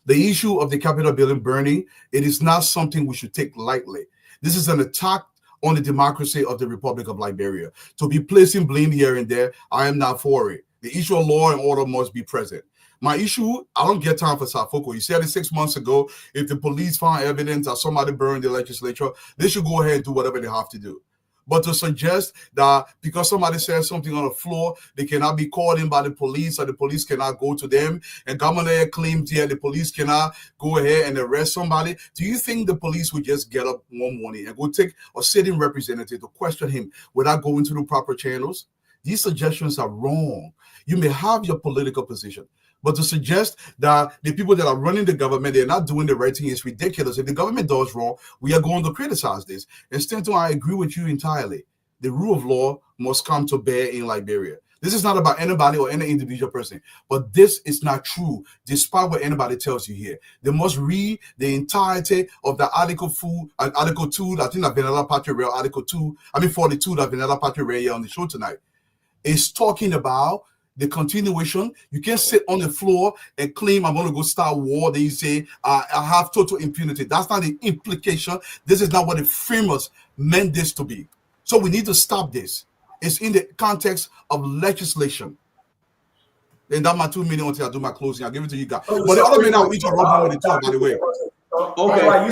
The issue of the Capitol building burning, it is not something we should take lightly. This is an attack on the democracy of the Republic of Liberia. To be placing blame here and there, I am not for it. The issue of law and order must be present. My issue, I don't get time for Safoko. You said it 6 months ago, if the police find evidence that somebody burned the legislature, they should go ahead and do whatever they have to do. But to suggest that because somebody says something on the floor, they cannot be called in by the police or the police cannot go to them, and Governor claims the police cannot go ahead and arrest somebody, do you think the police would just get up one morning and go take a sitting representative to question him without going through the proper channels? These suggestions are wrong. You may have your political position, but to suggest that the people that are running the government, they're not doing the right thing is ridiculous. If the government does wrong, we are going to criticize this. And Stanton, I agree with you entirely. The rule of law must come to bear in Liberia. This is not about anybody or any individual person, but this is not true, despite what anybody tells you here. They must read the entirety of the Article 2, I think that Vanilla Party read Article 2, 42 that Vanilla Party read here on the show tonight. is talking about the continuation. You can't sit on the floor and claim I'm going to go start war. Then you say I have total impunity. That's not the implication. This is not what the framers meant this to be. So we need to stop this. It's in the context of legislation. And that's my 2 minutes until I do my closing. I'll give it to you guys. But the other men I'll interrupt you when they talk, by the way. Okay. All right,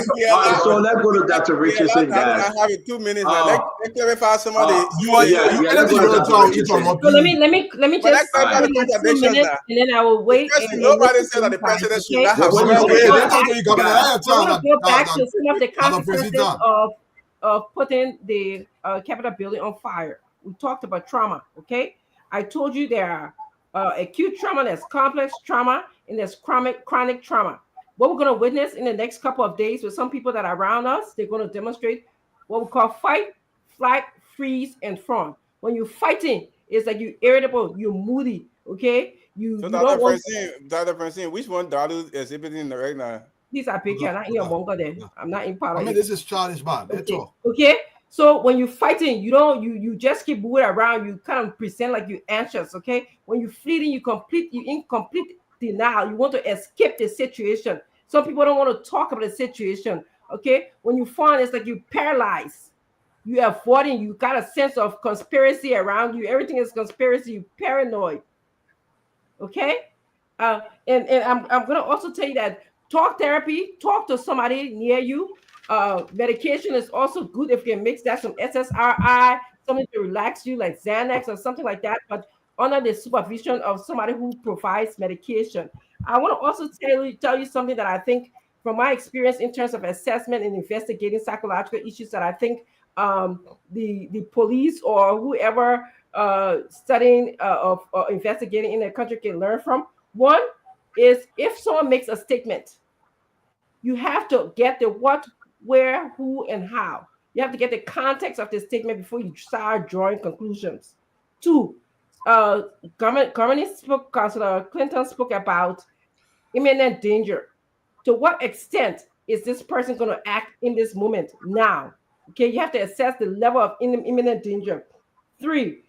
so let's go to Dr. Richardson, guys. I have 2 minutes now. Let's clarify some of the. Let's go to Dr. Richardson. So let me just let's 2 minutes, and then I will wait. And nobody said that the president should not have. I want to go back to some of the consequences of putting the Capitol building on fire. We talked about trauma. Okay, I told you there are acute trauma, there's complex trauma, and there's chronic trauma. What we're going to witness in the next couple of days with some people that are around us, they're going to demonstrate what we call fight, flight, freeze, and fawn. When you're fighting, it's like you're irritable, you're moody, okay? So Dr. Francine, which one Dalu is exhibiting right now? These are pictures. I'm not in your manga there. I'm not in part of it. This is childish, man. That's all. Okay. So when you're fighting, you just keep moving around. You kind of present like you're anxious, okay? When you're fleeting, you incomplete denial. You want to escape the situation. Some people don't want to talk about the situation, okay? When you find it's like you're paralyzed. You're avoiding. You got a sense of conspiracy around you. Everything is conspiracy. You're paranoid, okay? And I'm going to also tell you that talk therapy, talk to somebody near you. Medication is also good if you can mix that, some SSRI, something to relax you like Xanax or something like that, but under the supervision of somebody who provides medication. I want to also tell you something that I think from my experience in terms of assessment and investigating psychological issues that I think the police or whoever studying or investigating in the country can learn from. One is if someone makes a statement, you have to get the what, where, who, and how. You have to get the context of the statement before you start drawing conclusions. Two, Councilor Clinton spoke about imminent danger. To what extent is this person going to act in this moment now? Okay, you have to assess the level of imminent danger. Three,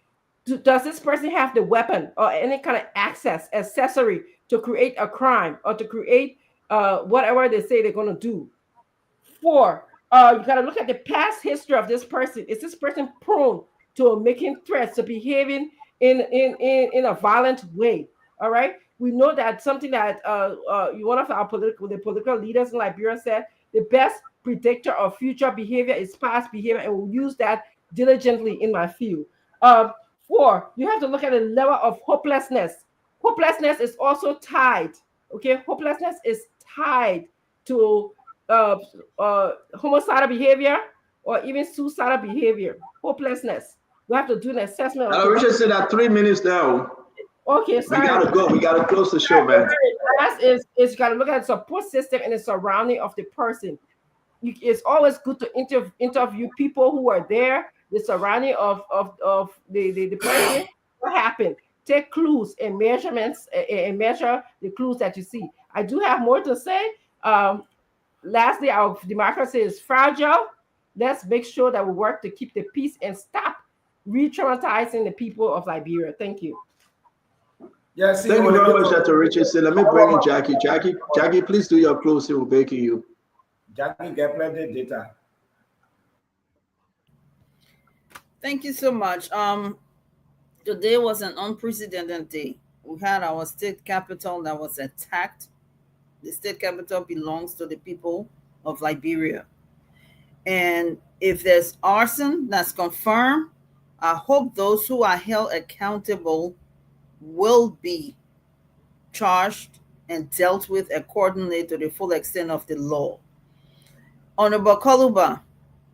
does this person have the weapon or any kind of accessory to create a crime or to create whatever they say they're going to do? Four, you got to look at the past history of this person. Is this person prone to making threats, to behaving in a violent way? All right. We know that something that one of our political leaders in Liberia said, the best predictor of future behavior is past behavior, and we'll use that diligently in my field. Four, you have to look at the level of hopelessness. Hopelessness is also tied. Okay, hopelessness is tied to homicidal behavior or even suicidal behavior. Hopelessness. We have to do an assessment. Richard said that 3 minutes now. Okay, sorry. We gotta go. We gotta close the show, man. Last is you gotta look at the support system and the surrounding of the person. It's always good to interview people who are there, the surrounding of the person. What happened? Take clues and measurements and measure the clues that you see. I do have more to say. Lastly, our democracy is fragile. Let's make sure that we work to keep the peace and stop re-traumatizing the people of Liberia. Thank you. Yes. Thank you very much, Dr. Richardson. Let me bring in Jackie. Jackie, please do your closing. We're begging you. Jackie, get plenty of data. Thank you so much. Today was an unprecedented day. We had our state capital that was attacked. The state capital belongs to the people of Liberia. And if there's arson that's confirmed, I hope those who are held accountable will be charged and dealt with accordingly to the full extent of the law. Honorable Koluba,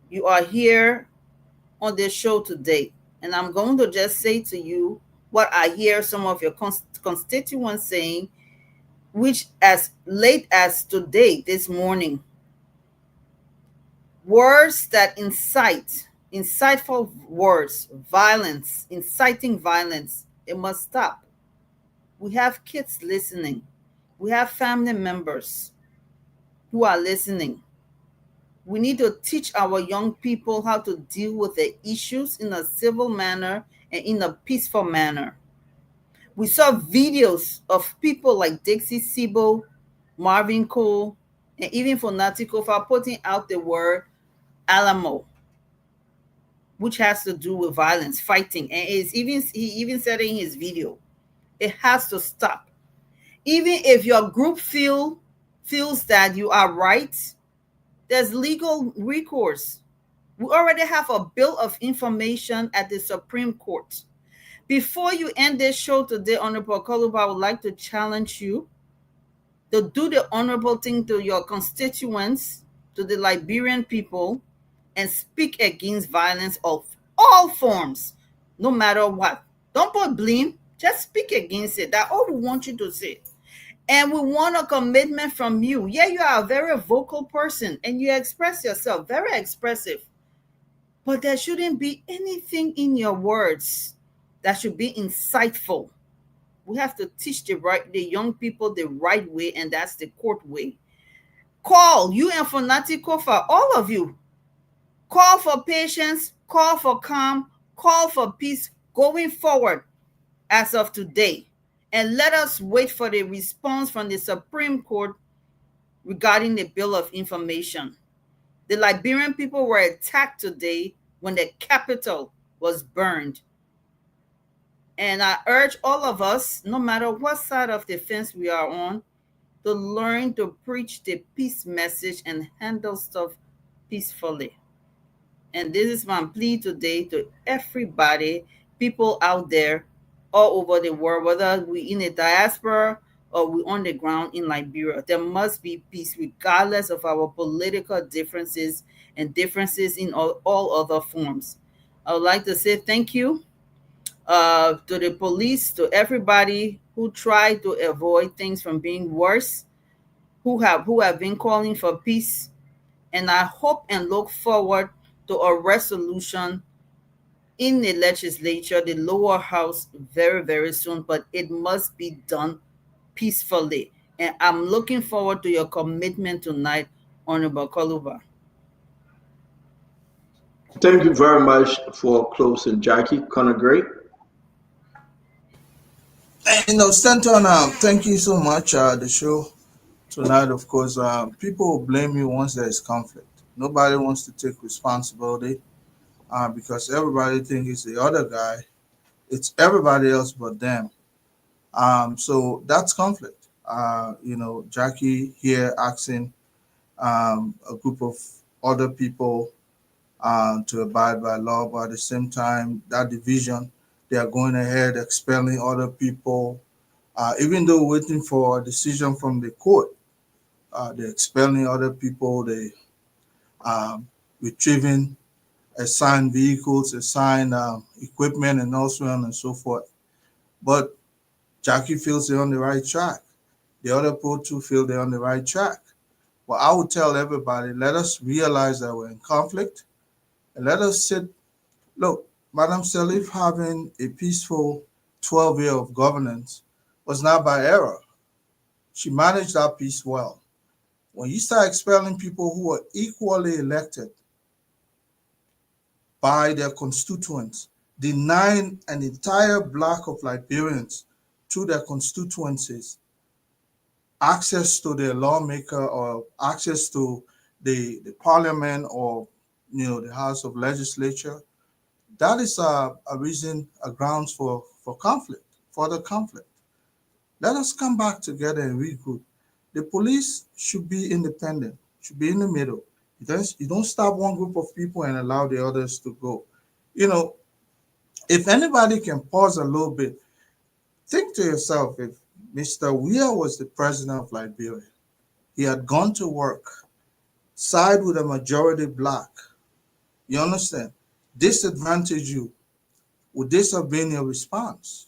you are here on this show today, and I'm going to just say to you what I hear some of your constituents saying, which as late as today, this morning, words that inciteful words, violence, inciting violence, it must stop. We have kids listening. We have family members who are listening. We need to teach our young people how to deal with the issues in a civil manner and in a peaceful manner. We saw videos of people like Dixie Sibo, Marvin Cole, and even Fanatico for putting out the word Alamo, which has to do with violence, fighting. And he even said in his video, it has to stop. Even if your group feels that you are right, there's legal recourse. We already have a bill of information at the Supreme Court. Before you end this show today, Honorable Koluba, I would like to challenge you to do the honorable thing to your constituents, to the Liberian people, and speak against violence of all forms, no matter what. Don't put blame, just speak against it. That's all we want you to say. And we want a commitment from you. Yeah, you are a very vocal person and you express yourself, very expressive. But there shouldn't be anything in your words that should be insightful. We have to teach the young people the right way, and that's the court way. Call, you and Fanatico, for all of you. Call for patience, call for calm, call for peace going forward as of today. And let us wait for the response from the Supreme Court regarding the Bill of Information. The Liberian people were attacked today when the Capitol was burned. And I urge all of us, no matter what side of the fence we are on, to learn to preach the peace message and handle stuff peacefully. And this is my plea today to everybody, people out there all over the world, whether we're in the diaspora or we're on the ground in Liberia. There must be peace regardless of our political differences and differences in all other forms. I would like to say thank you to the police, to everybody who tried to avoid things from being worse, who have been calling for peace. And I hope and look forward to a resolution in the legislature, the lower house, very, very soon, but it must be done peacefully. And I'm looking forward to your commitment tonight, Honorable Koluba. Thank you very much for closing, Jackie. Connor Gray. Stanton, thank you so much. The show tonight, of course, people blame you once there is conflict. Nobody wants to take responsibility because everybody thinks it's the other guy. It's everybody else but them. So that's conflict. Jackie here asking a group of other people to abide by law, but at the same time, that division, they are going ahead expelling other people, even though waiting for a decision from the court. They're expelling other people. They retrieving assigned vehicles, assigned equipment, and so on and so forth. But Jackie feels they're on the right track. The other people too feel they're on the right track. Well, I would tell everybody, let us realize that we're in conflict, and let us sit. Look, Madam Salif having a peaceful 12-year of governance was not by error. She managed that peace well. When you start expelling people who are equally elected by their constituents, denying an entire block of Liberians through their constituencies access to their lawmaker or access to the parliament or the House of Legislature, that is a reason, a grounds for conflict, further conflict. Let us come back together and regroup. The police should be independent, should be in the middle. You don't stop one group of people and allow the others to go. If anybody can pause a little bit, think to yourself, if Mr. Weir was the president of Liberia, he had gone to work, side with a majority black, you understand, disadvantage you, would this have been your response?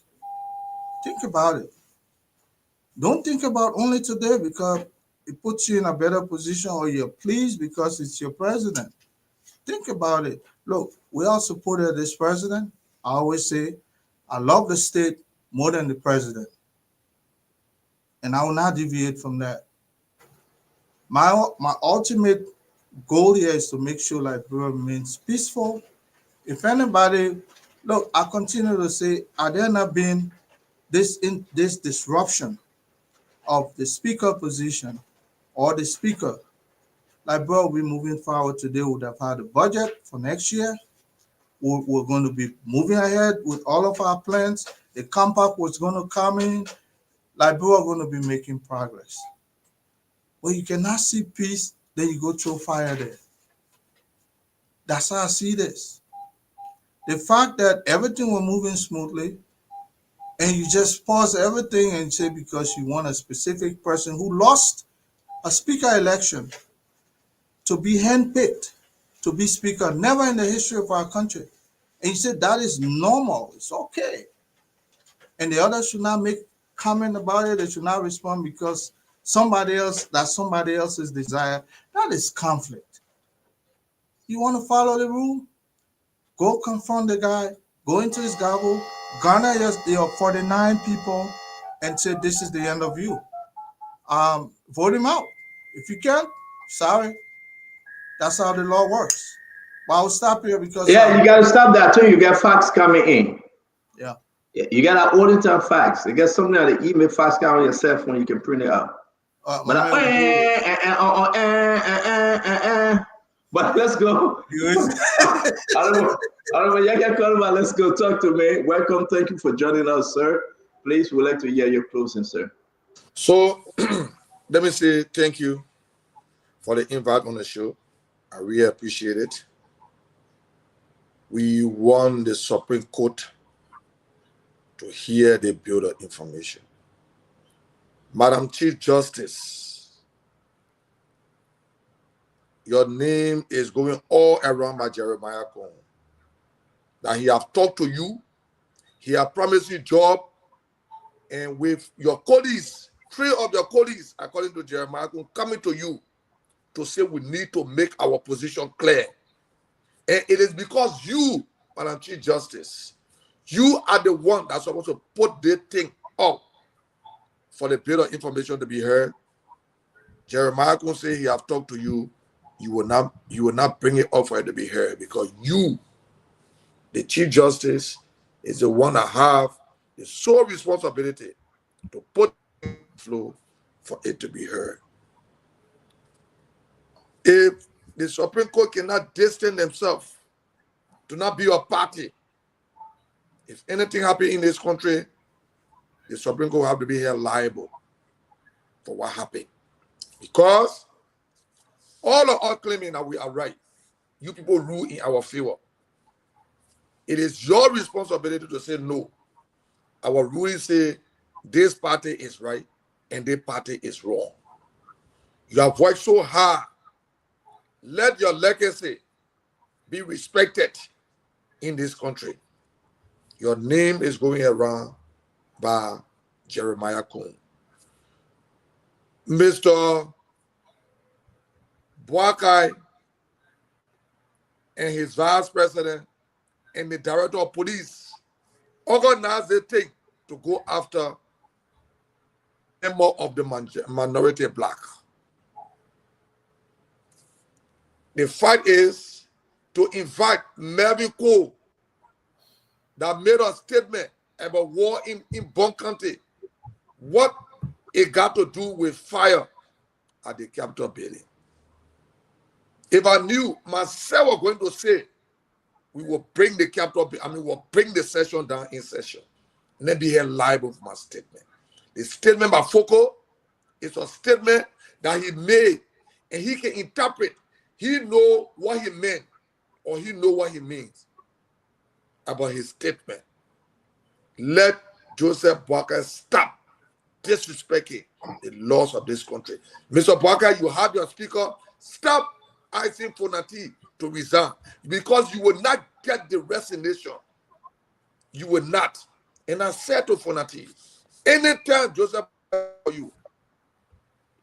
Think about it. Don't think about only today because it puts you in a better position or you're pleased because it's your president. Think about it. Look, we all supported this president. I always say, I love the state more than the president. And I will not deviate from that. My ultimate goal here is to make sure Liberia remains peaceful. If anybody Look, I continue to say, are there not been this disruption of the speaker position or the speaker? Like, bro, we're moving forward today. We would have had a budget for next year. We're going to be moving ahead with all of our plans. The compact was going to come in. Like, bro, we're going to be making progress. When you cannot see peace, then you go throw fire there. That's how I see this. The fact that everything was moving smoothly, and you just pause everything and say because you want a specific person who lost a speaker election to be handpicked to be speaker, never in the history of our country. And you said that is normal, it's okay. And the others should not make comment about it, they should not respond because somebody else's desire. That is conflict. You want to follow the rule? Go confront the guy, go into his gavel, garner your 49 people and say this is the end of you. Vote him out. If you can't, sorry. That's how the law works. But I'll stop here because you gotta stop that too. You get facts coming in. Yeah. You gotta audit on facts. You get something that the email fax count on your cell phone, you can print it out. But let's go. I don't know. You can call me. Let's go talk to me. Welcome. Thank you for joining us, sir. Please, we'd like to hear your closing, sir. So let me say thank you for the invite on the show. I really appreciate it. We want the Supreme Court to hear the bill of information. Madam Chief Justice, your name is going all around by Jeremiah Cohen. That he have talked to you, he have promised you job, and with your colleagues, 3 of your colleagues, according to Jeremiah Cohen, coming to you to say we need to make our position clear. And it is because you, Madam Chief Justice, you are the one that's supposed to put the thing up for the bill of information to be heard. Jeremiah Cohen say he have talked to you, you will not bring it up for it to be heard because you, the Chief Justice, is the one that have the sole responsibility to put the flow for it to be heard. If the Supreme Court cannot distance themselves to not be a party, if anything happen in this country, the Supreme Court will have to be held liable for what happened. Because all of us claiming that we are right, you people rule in our favor. It is your responsibility to say no. Our rulings say this party is right and this party is wrong. You have worked so hard. Let your legacy be respected in this country. Your name is going around by Jeremiah Cohen. Mr. Boakai and his vice president and the director of police organized a thing to go after member of the minority black. The fight is to invite Melvin Cole that made a statement about war in Bon County. What it got to do with fire at the Capitol building. If I knew myself was going to say, we will bring the Capitol, we'll bring the session down in session. And then be held liable for my statement. The statement by Foucault is a statement that he made, and he can interpret. He know what he meant, or he know what he means about his statement. Let Joseph Boakai stop disrespecting the laws of this country. Mr. Boakai, you have your speaker. Stop asking Fonati to resign because you will not get the resignation. You will not. And I said to Fonati, anytime Joseph for you,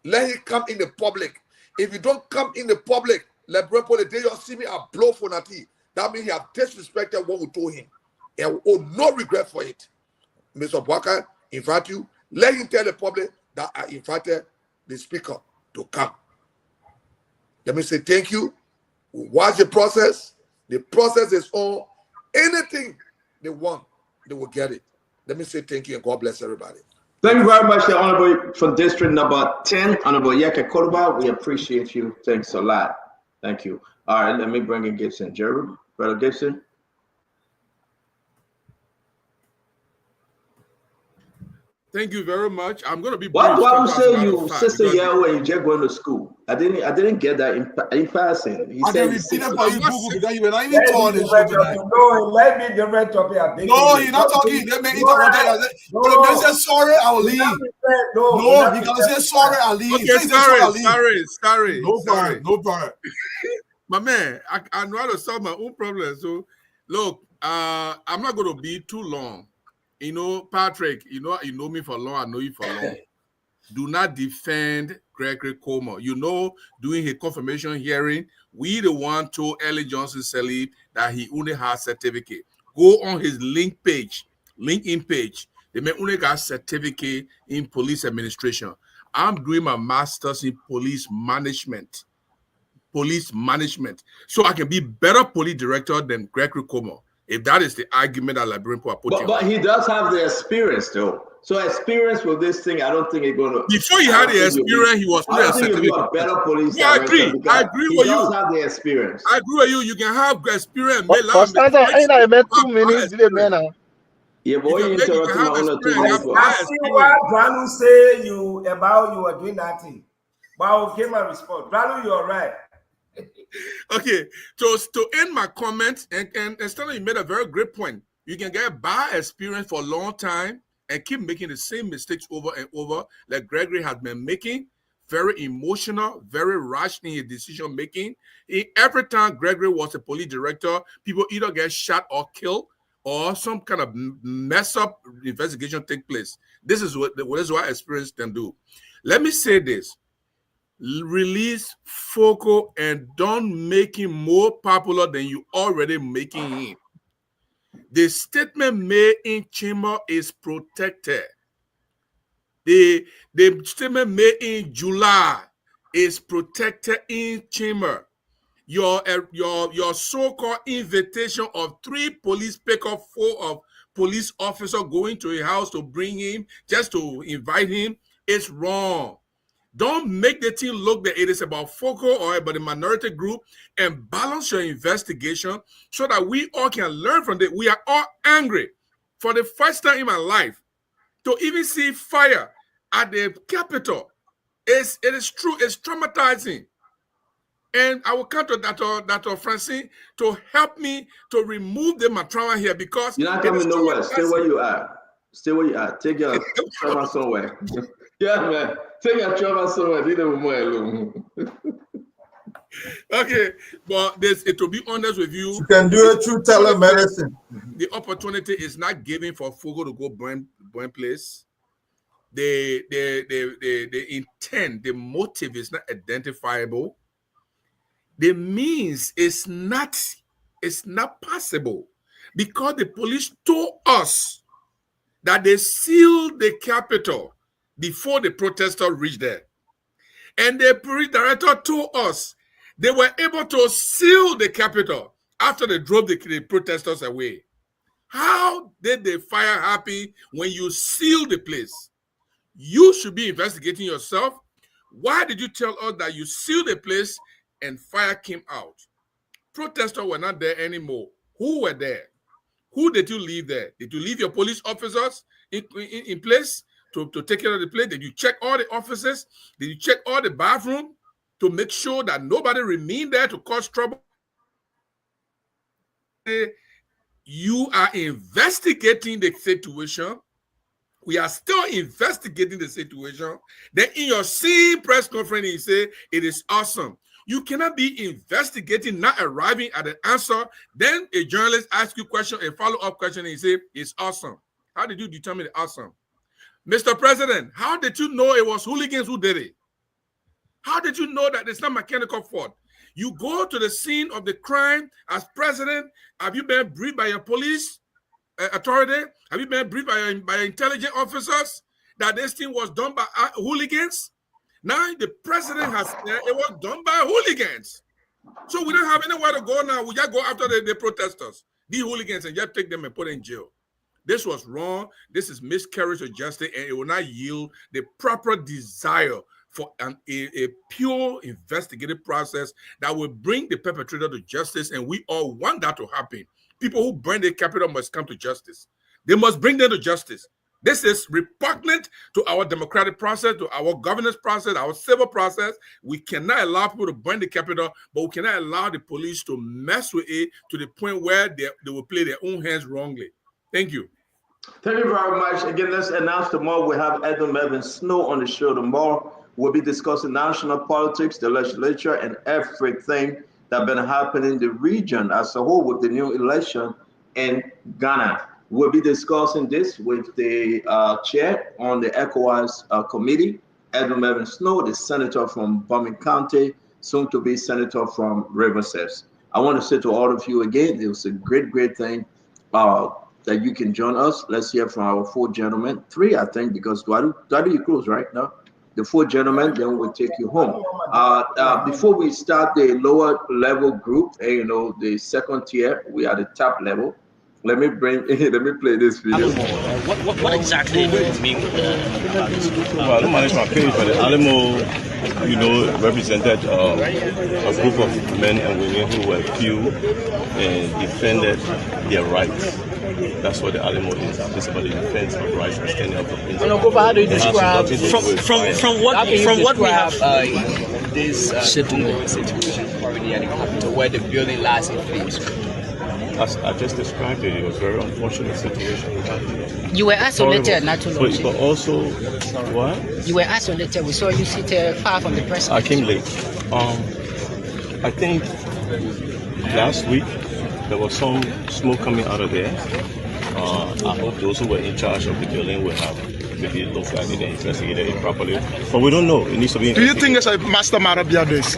let him come in the public. If you don't come in the public, the day you see me, I blow Fonati. That means he have disrespected what we told him. And we owe no regret for it. Mr. Boakai, invite you. Let him tell the public that I invited the speaker to come. Let me say thank you. We watch the process. The process is on. Anything they want, they will get it. Let me say thank you and God bless everybody. Thank you very much, the Honorable from District Number 10, Honorable Yaka Koloba. We appreciate you. Thanks a lot. Thank you. All right, let me bring in Gibson. Jerry, Brother Gibson. Thank you very much. I'm going to be brief. What do I say you, Sister Yahweh, you just going to school? I didn't get that in passing. He said repeat it for you, Google, because you were not even told this show tonight. No, let me different topic. No, he's not talking. Let me interrupt. But if they say sorry, I will leave. No, he gonna say sorry, I'll leave. Okay, sorry. No problem. My man, I know how to solve my own problem. So, look, I'm not going to be too long. You know, Patrick, you know me for long. I know you for long. Do not defend Gregory Como. You know, doing his confirmation hearing, we the one told Ellie Johnson Salib that he only has certificate. Go on his LinkedIn page. They may only got certificate in police administration. I'm doing my master's in police management, so I can be better police director than Gregory Como. If that is the argument that Liberian people are putting. But he does have the experience, though. So experience with this thing, I don't think it's going to. Before he had the experience, he was only a certificate. A better police. Yeah, I agree with you. He does have the experience. I agree with you. You can have experience. I met 2 minutes. Yeah, boy, you interrupted my own 2 minutes. I see what Bralu say you about you are doing that thing. But I will give my response. Bralu, you're right. Okay, so to end my comments, and Stanley, you made a very great point. You can get bad experience for a long time and keep making the same mistakes over and over, like Gregory has been making. Very emotional, very rash in his decision making. Every time Gregory was a police director, people either get shot or killed, or some kind of mess up investigation take place. This is what experience can do. Let me say this. Release Foco and don't make him more popular than you already making him. The statement made in chamber is protected. The statement made in July is protected in chamber. Your so-called invitation of 3 police pick up 4 of police officer going to a house to bring him, just to invite him, is wrong. Don't make the thing look that it is about Foco or about the minority group, and balance your investigation so that we all can learn from it. We are all angry. For the first time in my life, to even see fire at the Capitol, it is true, it's traumatizing. And I will come to Dr. Francine to help me to remove the trauma here, because you're not coming nowhere. Stay where you are. Stay where you are. Take your trauma somewhere. Yeah, man. Take your trauma somewhere. Leave them more alone. Okay, but to be honest with you, you can do it through telemedicine. The opportunity is not given for Fogo to go burn place. The intent, the motive is not identifiable. The means is not possible, because the police told us that they sealed the Capitol before the protesters reached there. And the police director told us they were able to seal the Capitol after they drove the protesters away. How did they fire happy when you seal the place? You should be investigating yourself. Why did you tell us that you sealed the place and fire came out? Protesters were not there anymore. Who were there? Who did you leave there? Did you leave your police officers in place to take care of the place? Did you check all the offices? Did you check all the bathroom to make sure that nobody remained there to cause trouble? You are investigating the situation. We are still investigating the situation. Then in your same press conference, you say it is awesome. You cannot be investigating, not arriving at an answer. Then a journalist asks you a question, a follow-up question, and you say it's awesome. How did you determine it awesome? Mr. President, how did you know it was hooligans who did it? How did you know that it's not mechanical fault? You go to the scene of the crime as president. Have you been briefed by your police authority? Have you been briefed by your intelligence officers that this thing was done by hooligans? Now the president has said it was done by hooligans. So we don't have anywhere to go now. We just go after the protesters. the hooligans, and just take them and put them in jail. This was wrong. This is miscarriage of justice, and it will not yield the proper desire for a pure investigative process that will bring the perpetrator to justice, and we all want that to happen. People who burn the Capitol must come to justice. They must bring them to justice. This is repugnant to our democratic process, to our governance process, our civil process. We cannot allow people to burn the Capitol, but we cannot allow the police to mess with it to the point where they will play their own hands wrongly. Thank you. Thank you very much. Again, let's announce tomorrow we have Edwin Melvin Snow on the show tomorrow. We'll be discussing national politics, the legislature, and everything that's been happening in the region as a whole with the new election in Ghana. We'll be discussing this with the chair on the ECOWAS committee, Edwin Melvin Snow, the senator from Birmingham County, soon to be senator from Rivers. I want to say to all of you again, it was a great, great thing that you can join us. Let's hear from our 4 gentlemen, 3, I think, because do you close, right? No? The 4 gentlemen, then we'll take you home. Before we start the lower level group, you know, the second tier, we are the top level. Let me play this video. What exactly do you mean with Well, I don't manage my page, but the Alamo, you know, represented a group of men and women who were few and defended their rights. That's what the Alamo is. It's about the defense of rights and standing up for principles. How do you describe from what we have this situation already at the Capitol, where the building lies in flames? As I just described it, it was a very unfortunate situation we had here. You were isolated not too long. But also, what? You were isolated. We saw you sit far from the press. I came late. I think last week there was some smoke coming out of there. I hope those who were in charge of the building will have maybe looked at it and investigated it properly. But we don't know. It needs to be. Do you think there's a mastermind behind this?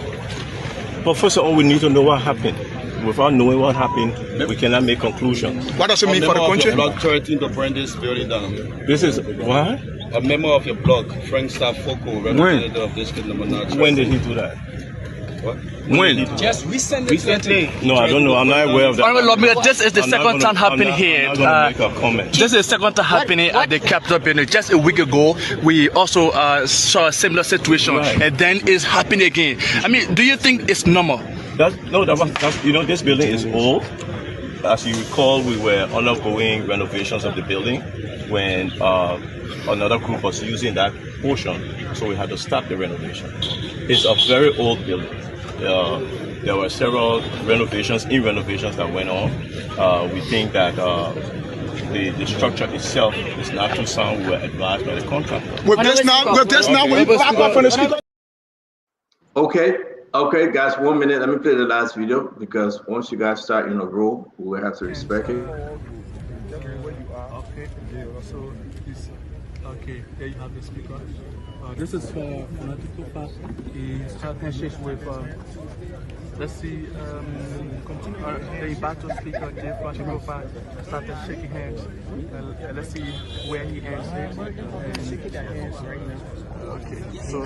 But first of all, we need to know what happened. Without knowing what happened, we cannot make conclusions. What does it mean for the country? Blog threatening to burn this building down. This is what? A member of your blog, Frank Staffoko, representative of District Number 9. When did he do that? What? When? Just recently. No, I don't know. I'm not aware of that. Honorable Lawmaker, this is the second time happening here. I'm not going to make a comment. This is the second time happening at the Capitol building. Just a week ago, we also saw a similar situation, and then it's happening again. I mean, do you think it's normal? You know, this building is old. As you recall, we were undergoing renovations of the building when another group was using that portion, so we had to stop the renovation. It's a very old building. There were several renovations that went on. We think that the structure itself is not too sound. We were advised by the contractor. With this now, we back up on the speaker. Okay, guys, 1 minute. Let me play the last video because once you guys start in a row, we will have to respect it. Okay, there you have the speaker. This is for political fact. His partnership with, let's see, the battle speaker, Jay Franchigofa, started shaking hands. Let's see where he ends it. Okay, so.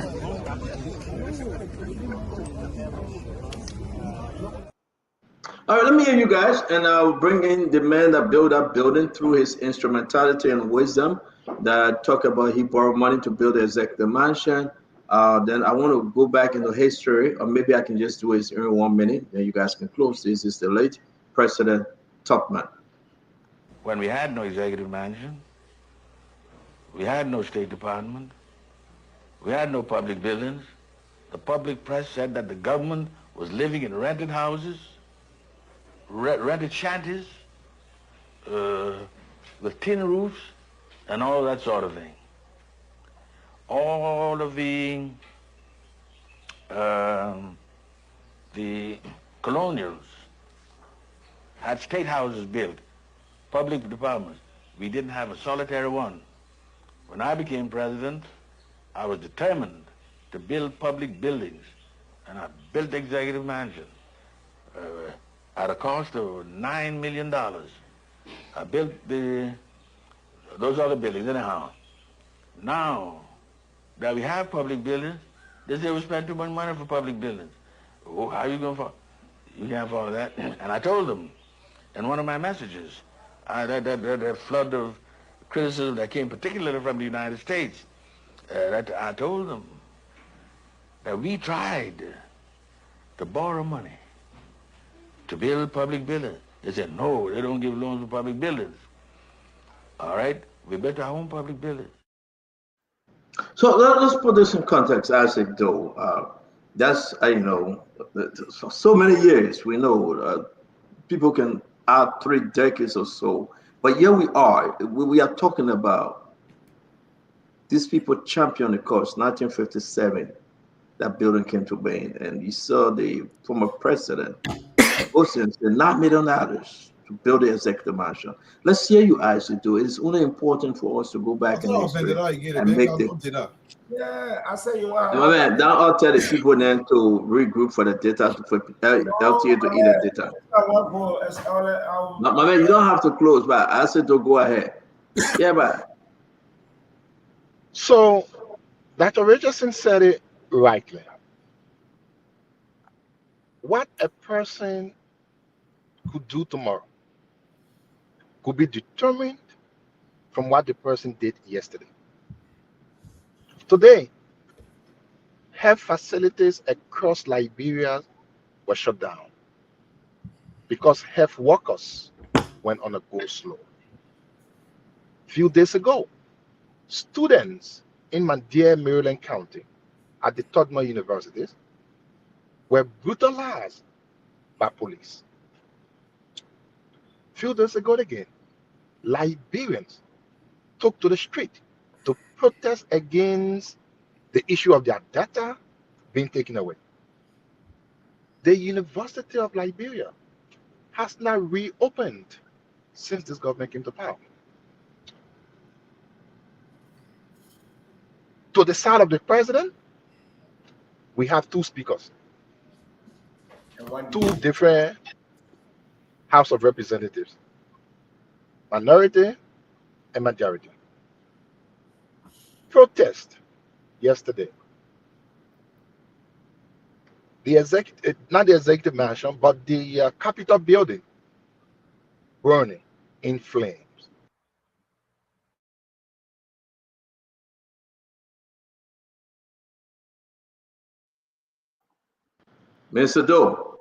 All right, let me hear you guys, and I'll bring in the man that built that building through his instrumentality and wisdom that talk about he borrowed money to build the executive mansion. Then I want to go back into history, or maybe I can just do it in 1 minute, then you guys can close. This is the late President Tubman. When we had no executive mansion, we had no State Department, we had no public buildings. The public press said that the government was living in rented houses, rented shanties, with tin roofs, and all that sort of thing. All of the colonials had state houses built, public departments. We didn't have a solitary one. When I became president, I was determined to build public buildings, and I built the executive mansion at a cost of $9 million. I built those other buildings anyhow. Now that we have public buildings, they say we spend too much money for public buildings. Oh, how are you going to follow? You can't follow that. And I told them, in one of my messages. That flood of criticism that came particularly from the United States, that I told them that we tried to borrow money to build public buildings. They said, no, they don't give loans to public buildings. All right, we built our own public buildings. So let's put this in context, Isaac, though. That's, for so many years, we know people can add 3 decades or so. But here we are. We are talking about these people championed the cause, 1957. That building came to being, and you saw the former president, Wilson, $9 million to build the executive mansion. Let's hear you, Isaac, do it. It's only important for us to go back in history and make the. Yeah, I say you want. My man, now I'll tell the people then to regroup for the data for LTA to eat the data. My man, you don't have to close, but I said to go ahead. Yeah, but. So, Dr. Richardson said it rightly. What a person could do tomorrow could be determined from what the person did yesterday. Today, health facilities across Liberia were shut down because health workers went on a go slow. A few days ago, students in Mandere, Maryland County at the Todmore universities were brutalized by police. A few days ago again, Liberians took to the street to protest against the issue of their data being taken away. The University of Liberia has now reopened since this government came to power. To the side of the president, we have 2 speakers, 2 different House of Representatives, minority and majority. Protest yesterday. The executive, not the executive mansion, but the Capitol building burning in flames. Mr. Doe.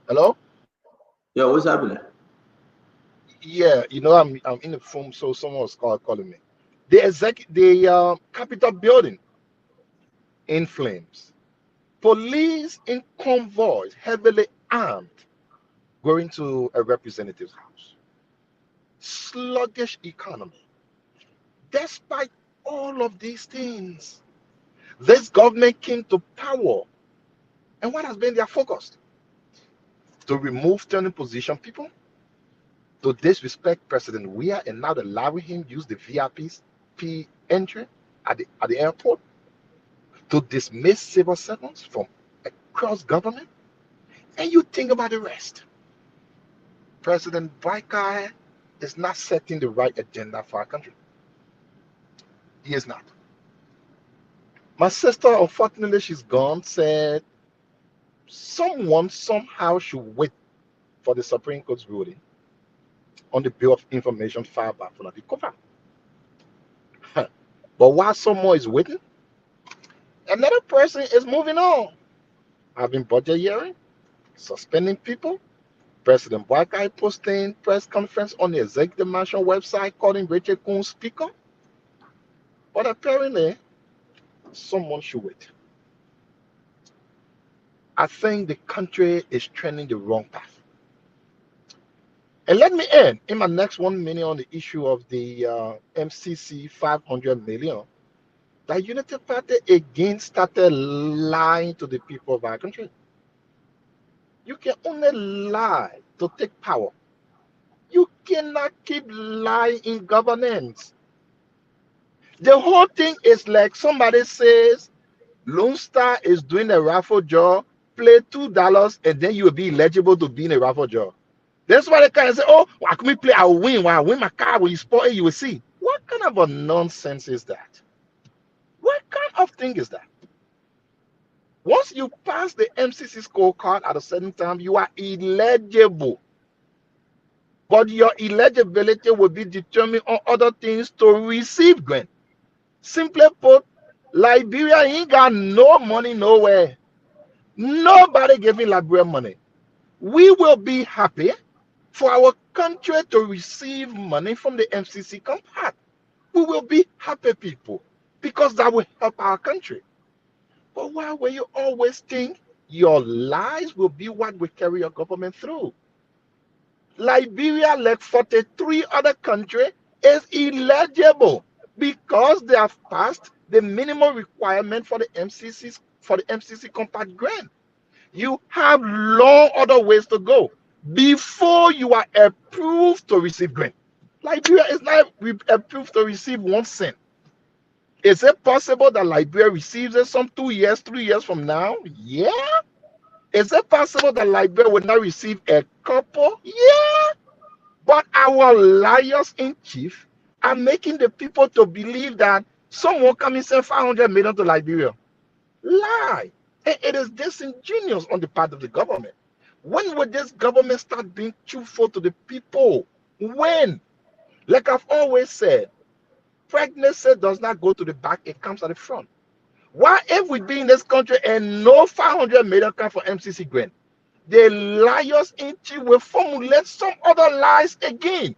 Hello? Yeah, what's happening? Yeah, I'm in the phone, so someone was calling me. The Capitol building in flames. Police in convoys, heavily armed, going to a representative's house. Sluggish economy. Despite all of these things, this government came to power. And what has been their focus? To remove turning position people, to disrespect President Weah and now allowing him use the VIP entry at the airport, to dismiss civil servants from across government. And you think about the rest. President Baikai is not setting the right agenda for our country. He is not. My sister, unfortunately, she's gone, said someone somehow should wait for the Supreme Court's ruling on the Bill of Information filed by Funadi Kofa. But while someone is waiting, another person is moving on. Having budget hearing, suspending people, President Baikai posting press conference on the executive mansion website calling Rachel Kuhn speaker. But apparently, someone should wait. I think the country is trending the wrong path. And let me end in my next 1 minute on the issue of the MCC 500 million. The Unity Party again started lying to the people of our country. You can only lie to take power. You cannot keep lying in governance. The whole thing is like somebody says, Lone Star is doing a raffle draw, play $2, and then you will be eligible to be in a raffle draw. That's why they kind of say, oh, why can we play? I will win. When I win my car, when you spoil it, you will see. What kind of a nonsense is that? What kind of thing is that? Once you pass the MCC scorecard at a certain time, you are eligible but your eligibility will be determined on other things to receive grant. Simply put, Liberia ain't got no money nowhere. Nobody giving Liberia money. We will be happy for our country to receive money from the MCC compact. We will be happy people because that will help our country. But why will you always think your lies will be what will carry your government through? Liberia, like 43 other countries, is illegible because they have passed the minimum requirement for the MCC compact grant. You have long other ways to go before you are approved to receive grant. Liberia is not approved to receive 1 cent. Is it possible that Liberia receives it some 2 years, 3 years from now? Yeah. Is it possible that Liberia will not receive a couple? Yeah. But our liars in chief are making the people to believe that someone come and send 500 million to Liberia. Lie. It is disingenuous on the part of the government. When will this government start being truthful to the people? When? Like I've always said, pregnancy does not go to the back, it comes at the front. Why, if we be in this country and no 500 million come for MCC grant, the liars in chief will formulate some other lies again.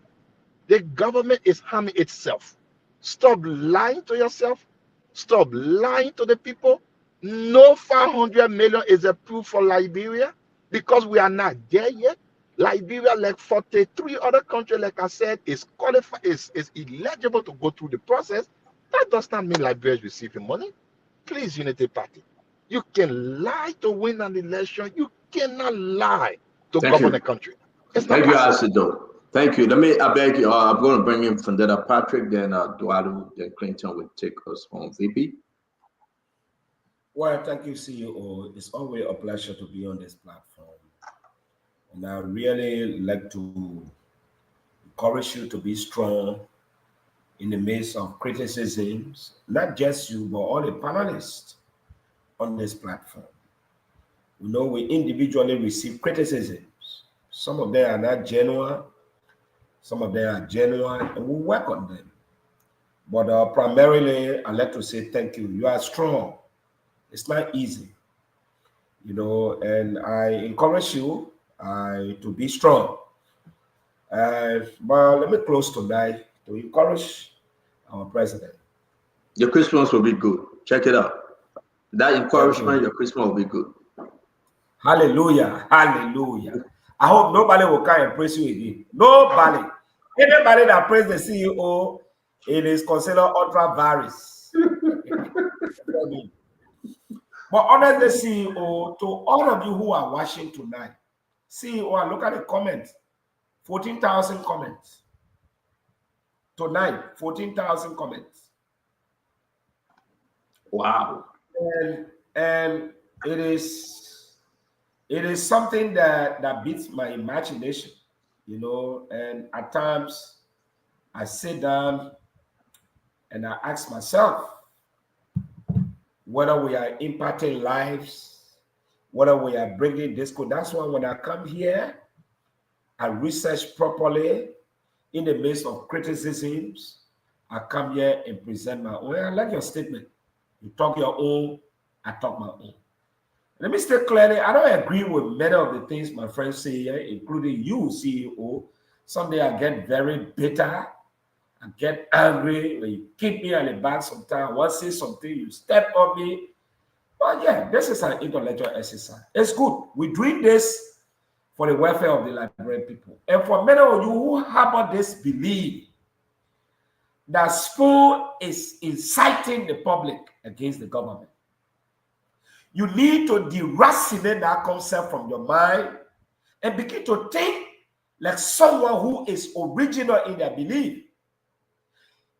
The government is harming itself. Stop lying to yourself. Stop lying to the people. No 500 million is approved for Liberia because we are not there yet. Liberia, like 43 other countries, like I said, is qualified, is eligible to go through the process. That does not mean Liberia is receiving money. Please, Unity Party. You can lie to win an election. You cannot lie to govern a country. Thank you, Asido. Thank you. I beg you, I'm going to bring in Fundetta Patrick, then Dualu, then Clinton will take us on VP. Well, thank you, CEO. It's always a pleasure to be on this platform. And I really like to encourage you to be strong in the midst of criticisms, not just you, but all the panelists on this platform. We know we individually receive criticisms. Some of them are not genuine, some of them are genuine, and we work on them. But primarily, I'd like to say thank you. You are strong. It's not easy, and I encourage you to be strong. But let me close tonight to encourage our president. Your Christmas will be good. Check it out. That encouragement, your Christmas will be good. Hallelujah. Hallelujah. I hope nobody will come and praise you again. Nobody. Anybody that praise the CEO, it is considered ultra virus. But honestly, CEO, to all of you who are watching tonight, CEO, look at the comments. 14,000 comments. Tonight, 14,000 comments. Wow. And it is something that beats my imagination, and at times I sit down and I ask myself whether we are impacting lives, whether we are bringing discord. That's why when I come here, I research properly in the midst of criticisms. I come here and present my own. I like your statement. You talk your own, I talk my own. Let me state clearly, I don't agree with many of the things my friends say here, including you, CEO. Someday I get very bitter. I get angry when you kick me on the back sometimes. Once I say something, you step on me. But yeah, this is an intellectual exercise. It's good. We're doing this for the welfare of the Liberian people. And for many of you who harbor this belief that Spoon is inciting the public against the government, you need to deracinate that concept from your mind and begin to think like someone who is original in their belief.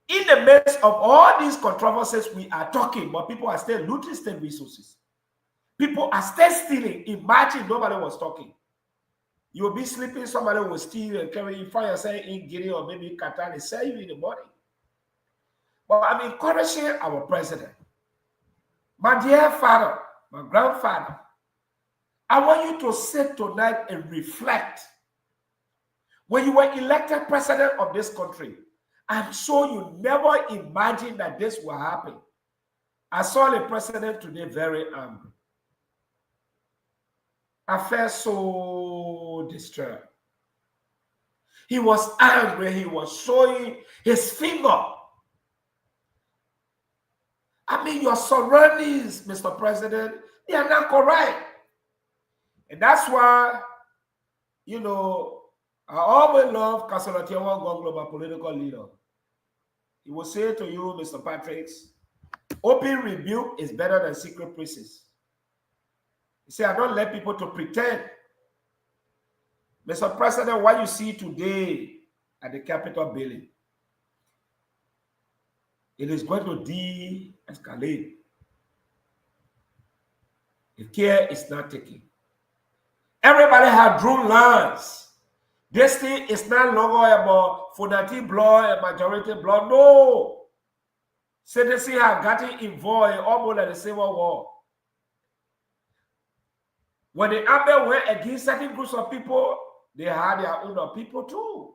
In the midst of all these controversies we are talking, but people are still looting state resources. People are still stealing. Imagine nobody was talking. You'll be sleeping, somebody will steal and carry you, find yourself in Guinea or maybe Qatar, and sell you in the morning. But I'm encouraging our president, my dear father, my grandfather, I want you to sit tonight and reflect. When you were elected president of this country, I'm sure you never imagined that this will happen. I saw the president today very angry. I felt so disturbed. He was angry. He was showing his finger. I mean, your surroundings, Mr. President, they are not correct. And that's why, you know, I always love Kasolatewa Global political leader. He will say to you, Mr. Patrick, open rebuke is better than secret praises. He said, I don't let people to pretend. Mr. President, what you see today at the Capitol building, it is going to de-escalate. If care is not taken. Everybody have drawn lines. This thing is not longer about Funati blood and majority blood. No. Citizens have gotten involved in almost like the Civil War. When the army went against certain groups of people, they had their own people too.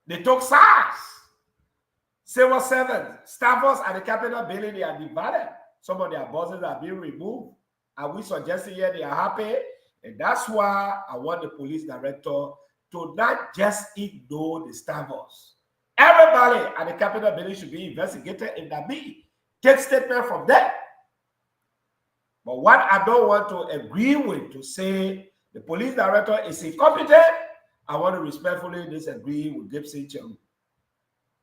They took sides. Civil servants, staffers at the Capitol building, they are divided. Some of their bosses are being removed. And we suggested here they are happy. And that's why I want the police director to not just ignore the staffers. Everybody at the Capitol building should be investigated in that meeting. Take statement from them. But what I don't want to agree with, to say the police director is incompetent, I want to respectfully disagree with Gibson Chung.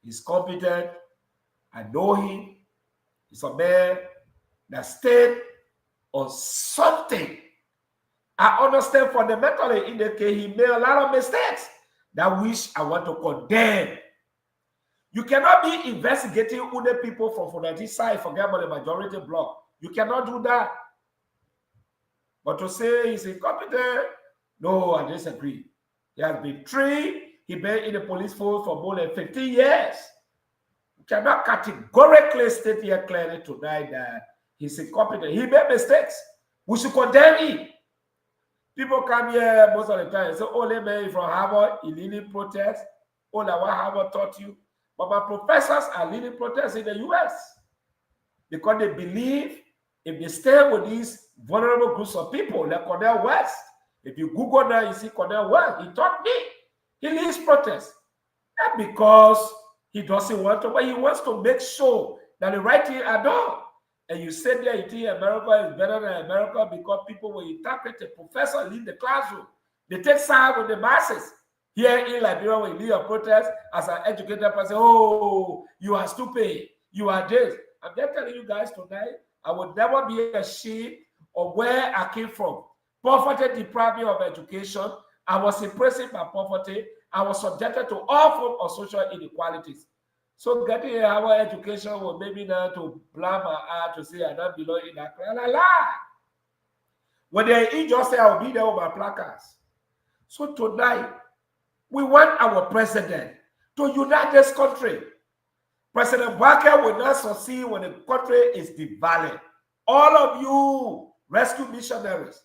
He's competent. I know him. He's a man that stayed on something. I understand fundamentally in the case he made a lot of mistakes that which I want to condemn. You cannot be investigating other people from Funati side, forget about the majority bloc. You cannot do that. But to say he's incompetent, no, I disagree. He has been trained. He been in the police force for more than 15 years. You cannot categorically state here clearly tonight that he's incompetent. He made mistakes. We should condemn him. People come here most of the time and say, oh, let me from Harvard, he leading protests. Oh, that's what Harvard taught you. But my professors are leading protests in the US because they believe if they stay with these vulnerable groups of people like Cornel West, if you Google now, you see Cornel West, he taught me. He leads protests. Not because he doesn't want to, but he wants to make sure that the right thing are done. And you said there, you think America is better than America because people will interpret the professor lead the classroom. They take side with the masses. Here in Liberia, when you lead a protest, as an educated person, oh, you are stupid. You are this. I'm just telling you guys tonight, I would never be ashamed of where I came from. Poverty deprived me of education. I was imprisoned by poverty. I was subjected to all forms of social inequalities. So getting a higher education will maybe not to blame my eye to say I don't belong in that class. La, la. When they injustice, I will be there with my placards. So tonight, we want our president to unite this country. President Barker will not succeed when the country is divided. All of you rescue missionaries,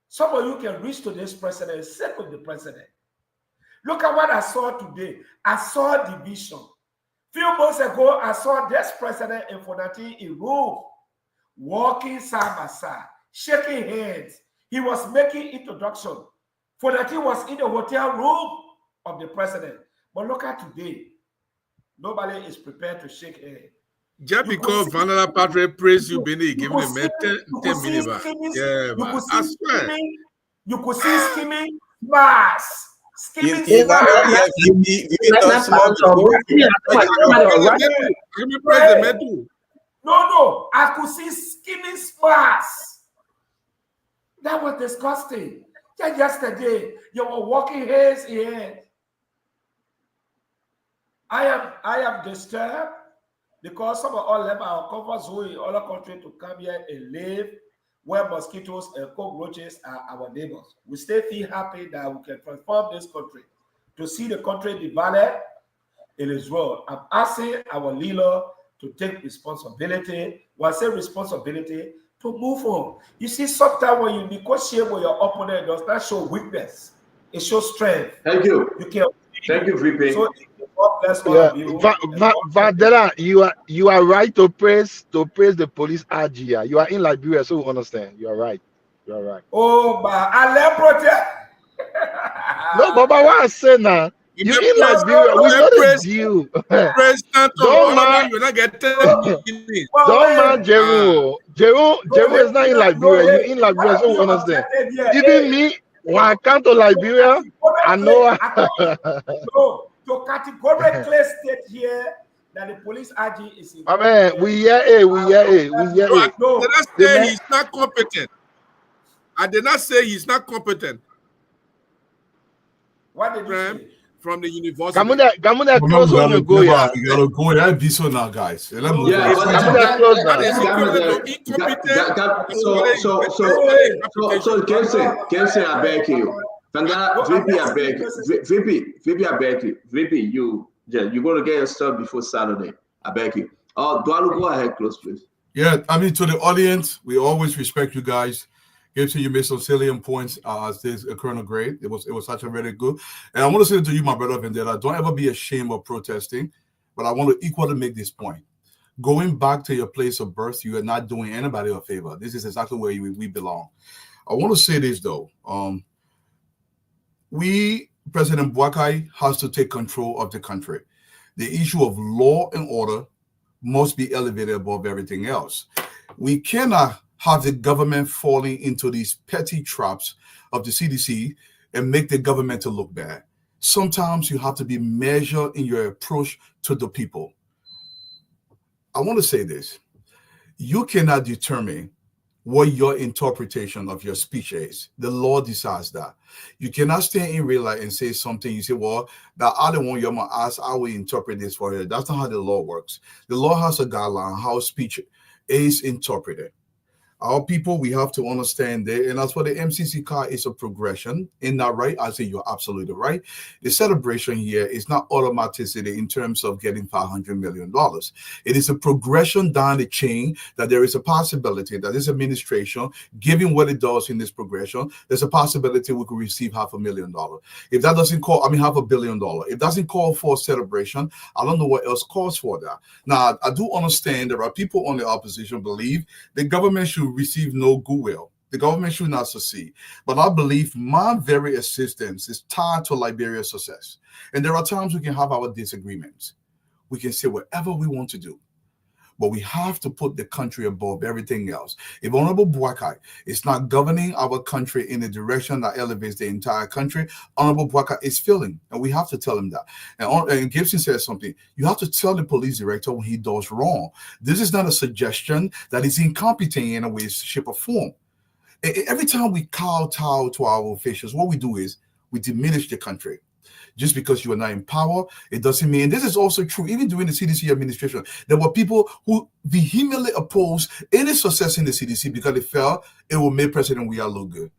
some of you can reach to this president and sit with the president. Look at what I saw today. I saw division. Few months ago, I saw this president in Funati in room, walking side by side, shaking hands. He was making introduction. Funati was in the hotel room of the president. But look at today. Nobody is prepared to shake hands. Just because Vanilla Patrick praise you, Benny, give him 10 minutes back. Yeah, man. I swear. You could see skimming mass. Skimming No, I could see skimming sparks. That was disgusting. Just yesterday, you were walking hands in hand. I am disturbed because some of all left our comfort zone in other countries to come here and live where mosquitoes and cockroaches are our neighbors. We still feel happy that we can transform this country. To see the country divided, it is wrong. I'm asking our leader to take responsibility. When I say responsibility, to move on. You see, sometimes when you negotiate with your opponent, it does not show weakness. It shows strength. Thank you. You can. Thank you, VP. So God bless all Yeah, of you. Vandela, you are right to praise the police RGR. You are in Liberia, so we understand. You are right. You are right. Oh, but I love protest. No, Baba, what I say now? You in Liberia? We know the deal. Don't mind. Don't mind Jeru. Jeru is not in Liberia. You in Liberia, so we understand. Even me, when I come to Liberia, I know. No, to categorically state here that the police RG is I mean, we hear it. We hear it. We hear it. No, did not say he's not competent. I did not say he's not competent. What did you say? From the university. Gamuna close when you go, yeah. You gotta go. Yeah, be so now, guys. Let's move on. Gamuna close now. So Kemsen, I beg you. VP, I beg you. VP, I beg you. VP, you're going to get your stuff before Saturday. I beg you. Dwalu, go ahead, close, please. Yeah, I mean, to the audience, we always respect you guys. Gibson, you made some salient points as this Colonel Gray. It was such a very good. And I want to say to you, my brother Vendetta, don't ever be ashamed of protesting. But I want to equally make this point. Going back to your place of birth, you are not doing anybody a favor. This is exactly where we belong. I want to say this, though. President Boakai has to take control of the country. The issue of law and order must be elevated above everything else. We cannot have the government falling into these petty traps of the CDC and make the government to look bad. Sometimes you have to be measured in your approach to the people. I want to say this. You cannot determine what your interpretation of your speech is. The law decides that. You cannot stand in real life and say something. You say, well, that other one you're going to ask, I will interpret this for you. That's not how the law works. The law has a guideline how speech is interpreted. Our people, we have to understand that. And as for the MCC car, it's a progression. In that right, I say you're absolutely right. The celebration here is not automaticity in terms of getting $500 million. It is a progression down the chain that there is a possibility that this administration, given what it does in this progression, there's a possibility we could receive $500,000. If that doesn't call, $500 million. If it doesn't call for a celebration, I don't know what else calls for that. Now, I do understand there are people on the opposition believe the government should receive no goodwill. The government should not succeed. But I believe my very existence is tied to Liberia's success. And there are times we can have our disagreements. We can say whatever we want to do. But we have to put the country above everything else. If Honorable Boakai is not governing our country in a direction that elevates the entire country, Honorable Boakai is failing. And we have to tell him that. And Gibson says something. You have to tell the police director when he does wrong. This is not a suggestion that is incompetent in a way, shape, or form. Every time we kowtow to our officials, what we do is we diminish the country. Just because you are not in power, it doesn't mean, and this is also true, even during the CDC administration, there were people who vehemently opposed any success in the CDC because they felt it will make President Weah look good.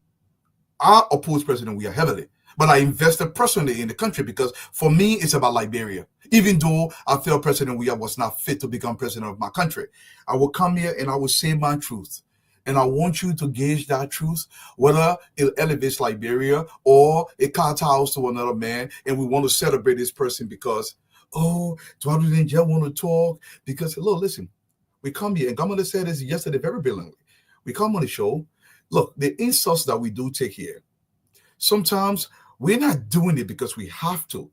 I oppose President Weah heavily, but I invested personally in the country because for me, it's about Liberia. Even though I felt President Weah was not fit to become president of my country, I will come here and I will say my truth. And I want you to gauge that truth, whether it elevates Liberia or it kowtows to another man, and we want to celebrate this person because, do I really just want to talk? Because, look, listen, we come here, and Governor said this yesterday very brilliantly. We come on the show. Look, the insults that we do take here, sometimes we're not doing it because we have to.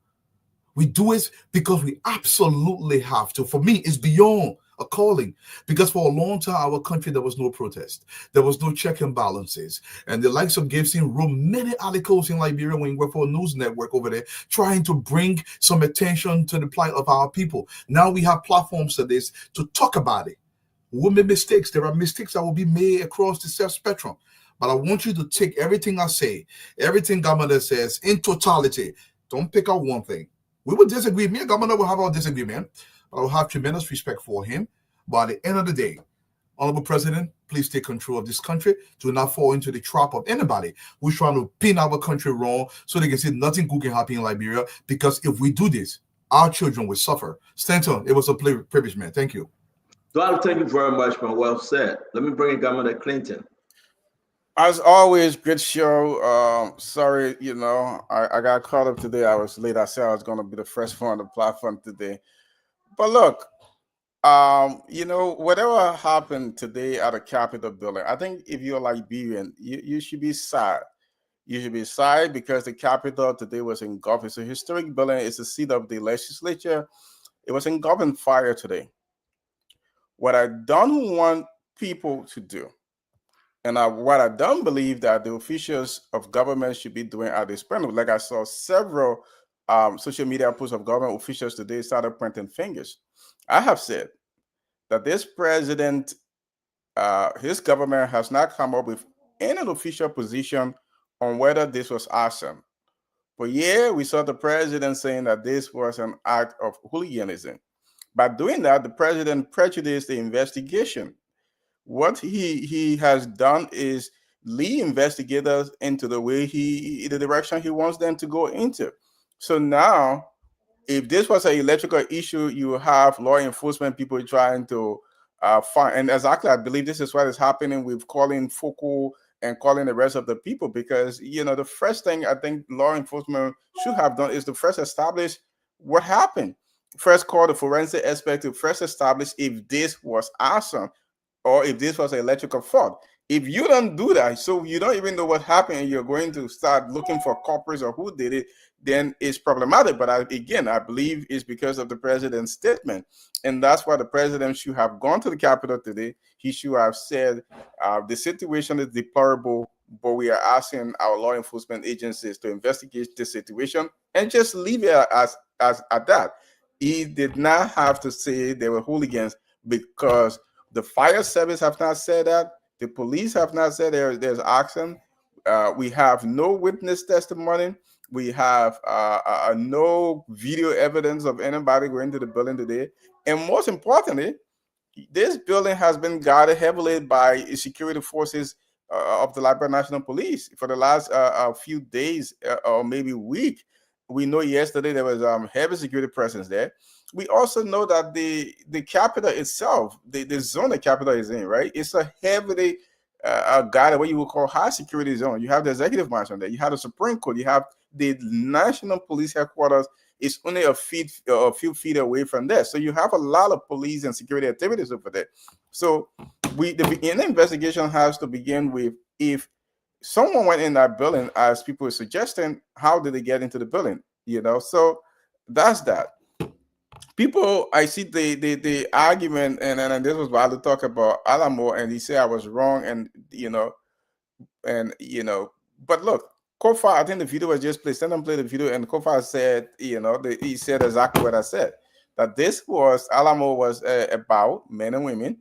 We do it because we absolutely have to. For me, it's beyond a calling, because for a long time, our country, there was no protest. There was no check and balances. And the likes of Gibson wrote many articles in Liberia when he worked for a news network over there, trying to bring some attention to the plight of our people. Now we have platforms to this to talk about it. We'll make mistakes. There are mistakes that will be made across the spectrum. But I want you to take everything I say, everything Governor says in totality. Don't pick out one thing. We will disagree. Me and Governor will have our disagreement. I will have tremendous respect for him. But at the end of the day, Honorable President, please take control of this country. Do not fall into the trap of anybody who's trying to pin our country wrong so they can say nothing good can happen in Liberia. Because if we do this, our children will suffer. Stanton, it was a privilege, man. Thank you. Donald, thank you very much, man. Well said. Let me bring in Governor Clinton. As always, good show. Sorry, I got caught up today. I was late. I said I was going to be the first one on the platform today. But look, whatever happened today at the Capitol building, I think if you're Liberian, you should be sad. You should be sad because the Capitol today was engulfed. It's a historic building. It's the seat of the legislature. It was engulfed in fire today. What I don't want people to do, and what I don't believe that the officials of government should be doing at this point, like I saw several social media posts of government officials today started pointing fingers. I have said that this president, his government has not come up with any official position on whether this was arson. But yeah, we saw the president saying that this was an act of hooliganism. By doing that, the president prejudiced the investigation. What he has done is lead investigators into the direction he wants them to go into. So now, if this was an electrical issue, you have law enforcement people trying to find, and exactly, I believe this is what is happening with calling Foucault and calling the rest of the people, because the first thing I think law enforcement should have done is to first establish what happened. First call the forensic expert to first establish if this was arson or if this was an electrical fault. If you don't do that, so you don't even know what happened, and you're going to start looking for culprits or who did it, then it's problematic. But I believe it's because of the president's statement. And that's why the president should have gone to the Capitol today. He should have said, the situation is deplorable, but we are asking our law enforcement agencies to investigate the situation and just leave it as at that. He did not have to say they were hooligans, because the fire service have not said that. The police have not said there's action. We have no witness testimony. We have no video evidence of anybody going to the building today. And most importantly, this building has been guarded heavily by security forces of the Liberian National Police for the last few days or maybe week. We know yesterday there was heavy security presence there. We also know that the capital itself, the zone the capital is in, right? It's a heavily guided, what you would call high security zone. You have the executive branch on there. You have the Supreme Court. You have the National Police Headquarters. It's only a few feet away from there. So you have a lot of police and security activities over there. So the investigation has to begin with, if someone went in that building, as people are suggesting, how did they get into the building? So that's that. People, I see the argument, and this was what I talk about Alamo, and he said I was wrong, but look, Kofa, I think the video was just played. Send them play the video, and Kofa said, he said exactly what I said, that this was Alamo was about men and women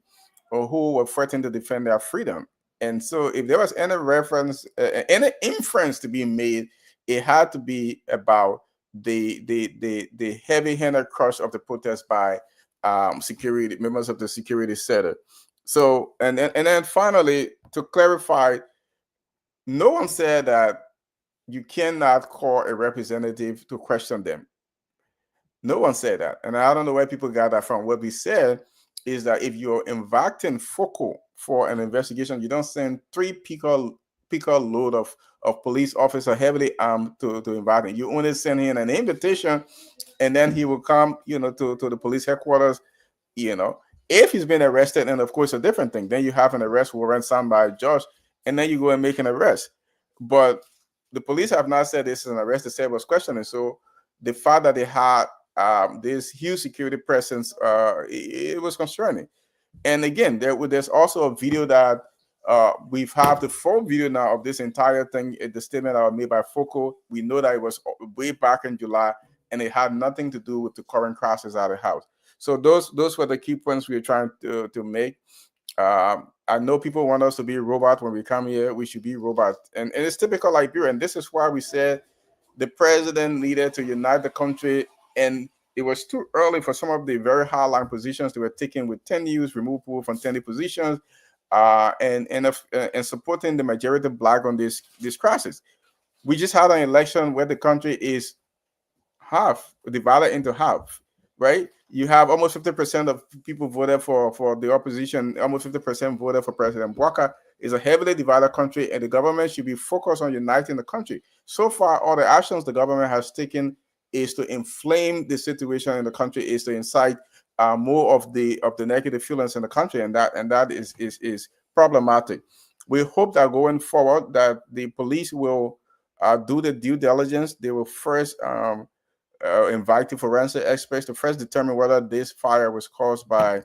who were fighting to defend their freedom. And so, if there was any reference, any inference to be made, it had to be about the heavy-handed crush of the protest by security members of the security setup. So, and then finally, to clarify, no one said that you cannot call a representative to question them. No one said that, and I don't know where people got that from. What we said is that if you're inviting Foucault for an investigation, you don't send 3 picker load of police officers heavily armed to invite him. You only send him an invitation, and then he will come, to the police headquarters. If he's been arrested, and of course a different thing, then you have an arrest warrant signed by a judge, and then you go and make an arrest. But the police have not said this is an arrest. They said it was questioning. So the fact that they had this huge security presence, it was concerning. And again, there's also a video that we've have the full video now of this entire thing. The statement that was made by Foucault. We know that it was way back in July, and it had nothing to do with the current crisis at the house. So those were the key points we were trying to make. I know people want us to be robot when we come here. We should be robot, and it's typical Liberia. And this is why we said the president needed to unite the country, and it was too early for some of the very high-line positions they were taking with 10 years, remove people from 10 positions, and supporting the majority Black on this crisis. We just had an election where the country is divided into half, right? You have almost 50% of people voted for the opposition, almost 50% voted for President Walker. It's a heavily divided country, and the government should be focused on uniting the country. So far, all the actions the government has taken is to inflame the situation in the country, is to incite more of the negative feelings in the country, and that is problematic. We hope that going forward that the police will do the due diligence. They will first invite the forensic experts to first determine whether this fire was caused by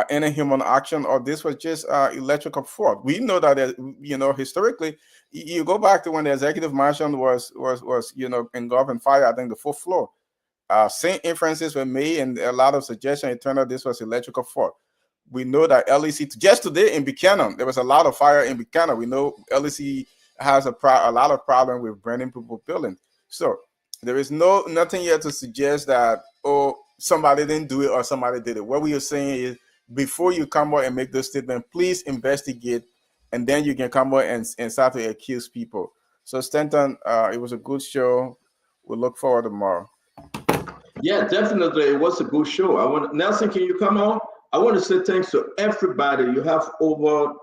any human action or this was just electrical fault. We know that historically, you go back to when the executive mansion was engulfed in fire. I think the 4th floor. Same inferences were made, and a lot of suggestions. It turned out this was electrical fault. We know that LEC just today in Buchanan, there was a lot of fire in Buchanan. We know LEC has a lot of problem with burning people buildings. So there is nothing yet to suggest that somebody didn't do it or somebody did it. What we are saying is, before you come out and make this statement, please investigate, and then you can come out and start to accuse people. So Stanton, it was a good show. We'll look forward tomorrow. Yeah, definitely. It was a good show. Nelson, can you come on? I want to say thanks to everybody. You have over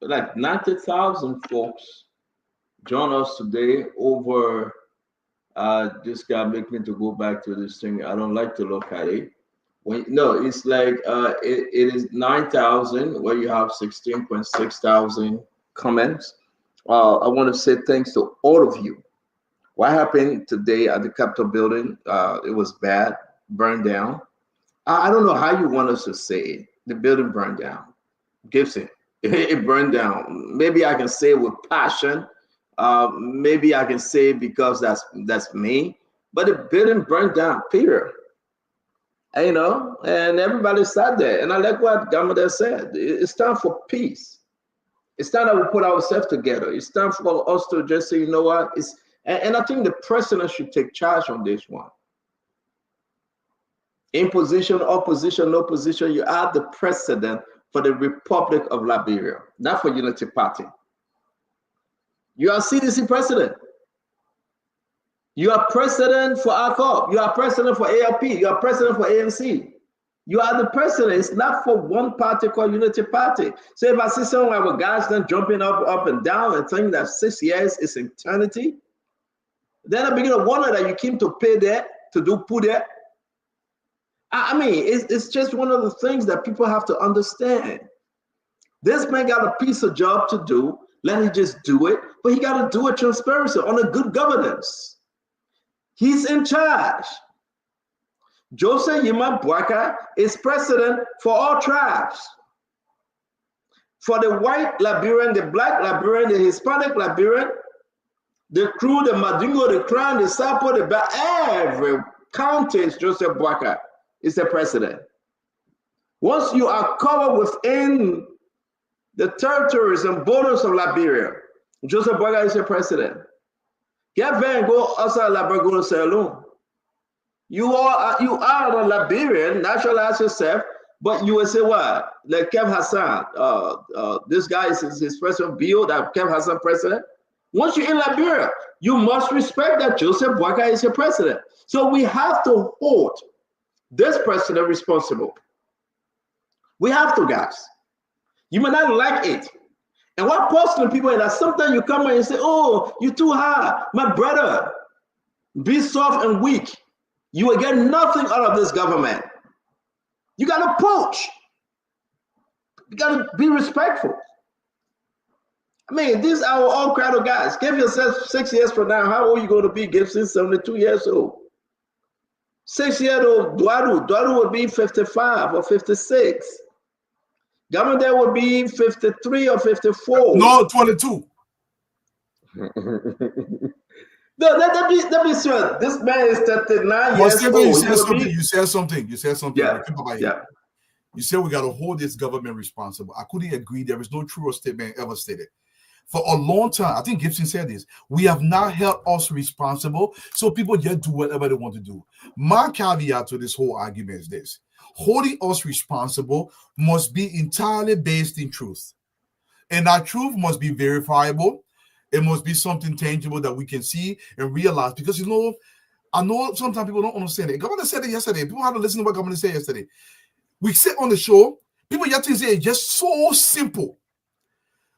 like 90,000 folks join us today. Over this guy make me to go back to this thing. I don't like to look at it. It's like it is 9,000 where you have 16.6 thousand comments. I want to say thanks to all of you. What happened today at the Capitol building? It was bad, burned down. I don't know how you want us to say it. The building burned down. Gibson, it burned down. Maybe I can say it with passion. Maybe I can say it because that's me. But the building burned down, period. And everybody sat there. And I like what Gamada said. It's time for peace. It's time that we put ourselves together. It's time for us to just say, you know what? And I think the president should take charge on this one. In position, opposition, no position, you are the president for the Republic of Liberia, not for Unity Party. You are CDC president. You are president for ACOP. You are president for ALP. You are president for ANC. You are the president. It's not for one party called Unity Party. So if I see someone with guys then jumping up and down and think that 6 years is eternity, then I begin to wonder that you came to pay that, to do put that. I mean, it's just one of the things that people have to understand. This man got a piece of job to do. Let him just do it, but he got to do it transparency on a good governance. He's in charge. Joseph Yima Bwaka is president for all tribes. For the white Liberian, the black Liberian, the Hispanic Liberian, the Kru, the Madingo, the Crown, the Sapo, the Ba, every county is Joseph Bwaka is the president. Once you are covered within the territories and borders of Liberia, Joseph Bwaka is your president. Get there and go outside Liberia, go to Sierra. You are a Liberian, naturalize yourself, but you will say what? Like Kev Hassan, this guy is his president, Bio, that Kev Hassan president. Once you're in Liberia, you must respect that Joseph Bwaka is your president. So we have to hold this president responsible. We have to, guys. You may not like it. And what personal people is that sometimes you come in and say, oh, you're too hard. My brother, be soft and weak. You will get nothing out of this government. You got to poach. You got to be respectful. I mean, these are all crowd of guys. Give yourself 6 years from now. How old are you going to be, Gibson? 72 years old. 6-year-old Dwaru would be 55 or 56. Gamade would be 53 or 54. No, 22. No, let me sure. This man is 39 years old. You said something. Yeah. You said we got to hold this government responsible. I couldn't agree. There is no truer statement ever stated. For a long time, I think Gibson said this, we have not held us responsible, so people just do whatever they want to do. My caveat to this whole argument is this. Holding us responsible must be entirely based in truth. And that truth must be verifiable. It must be something tangible that we can see and realize. Because, I know sometimes people don't understand it. Governor said it yesterday. People have to listen to what Governor said yesterday. We sit on the show. People just say it's just so simple.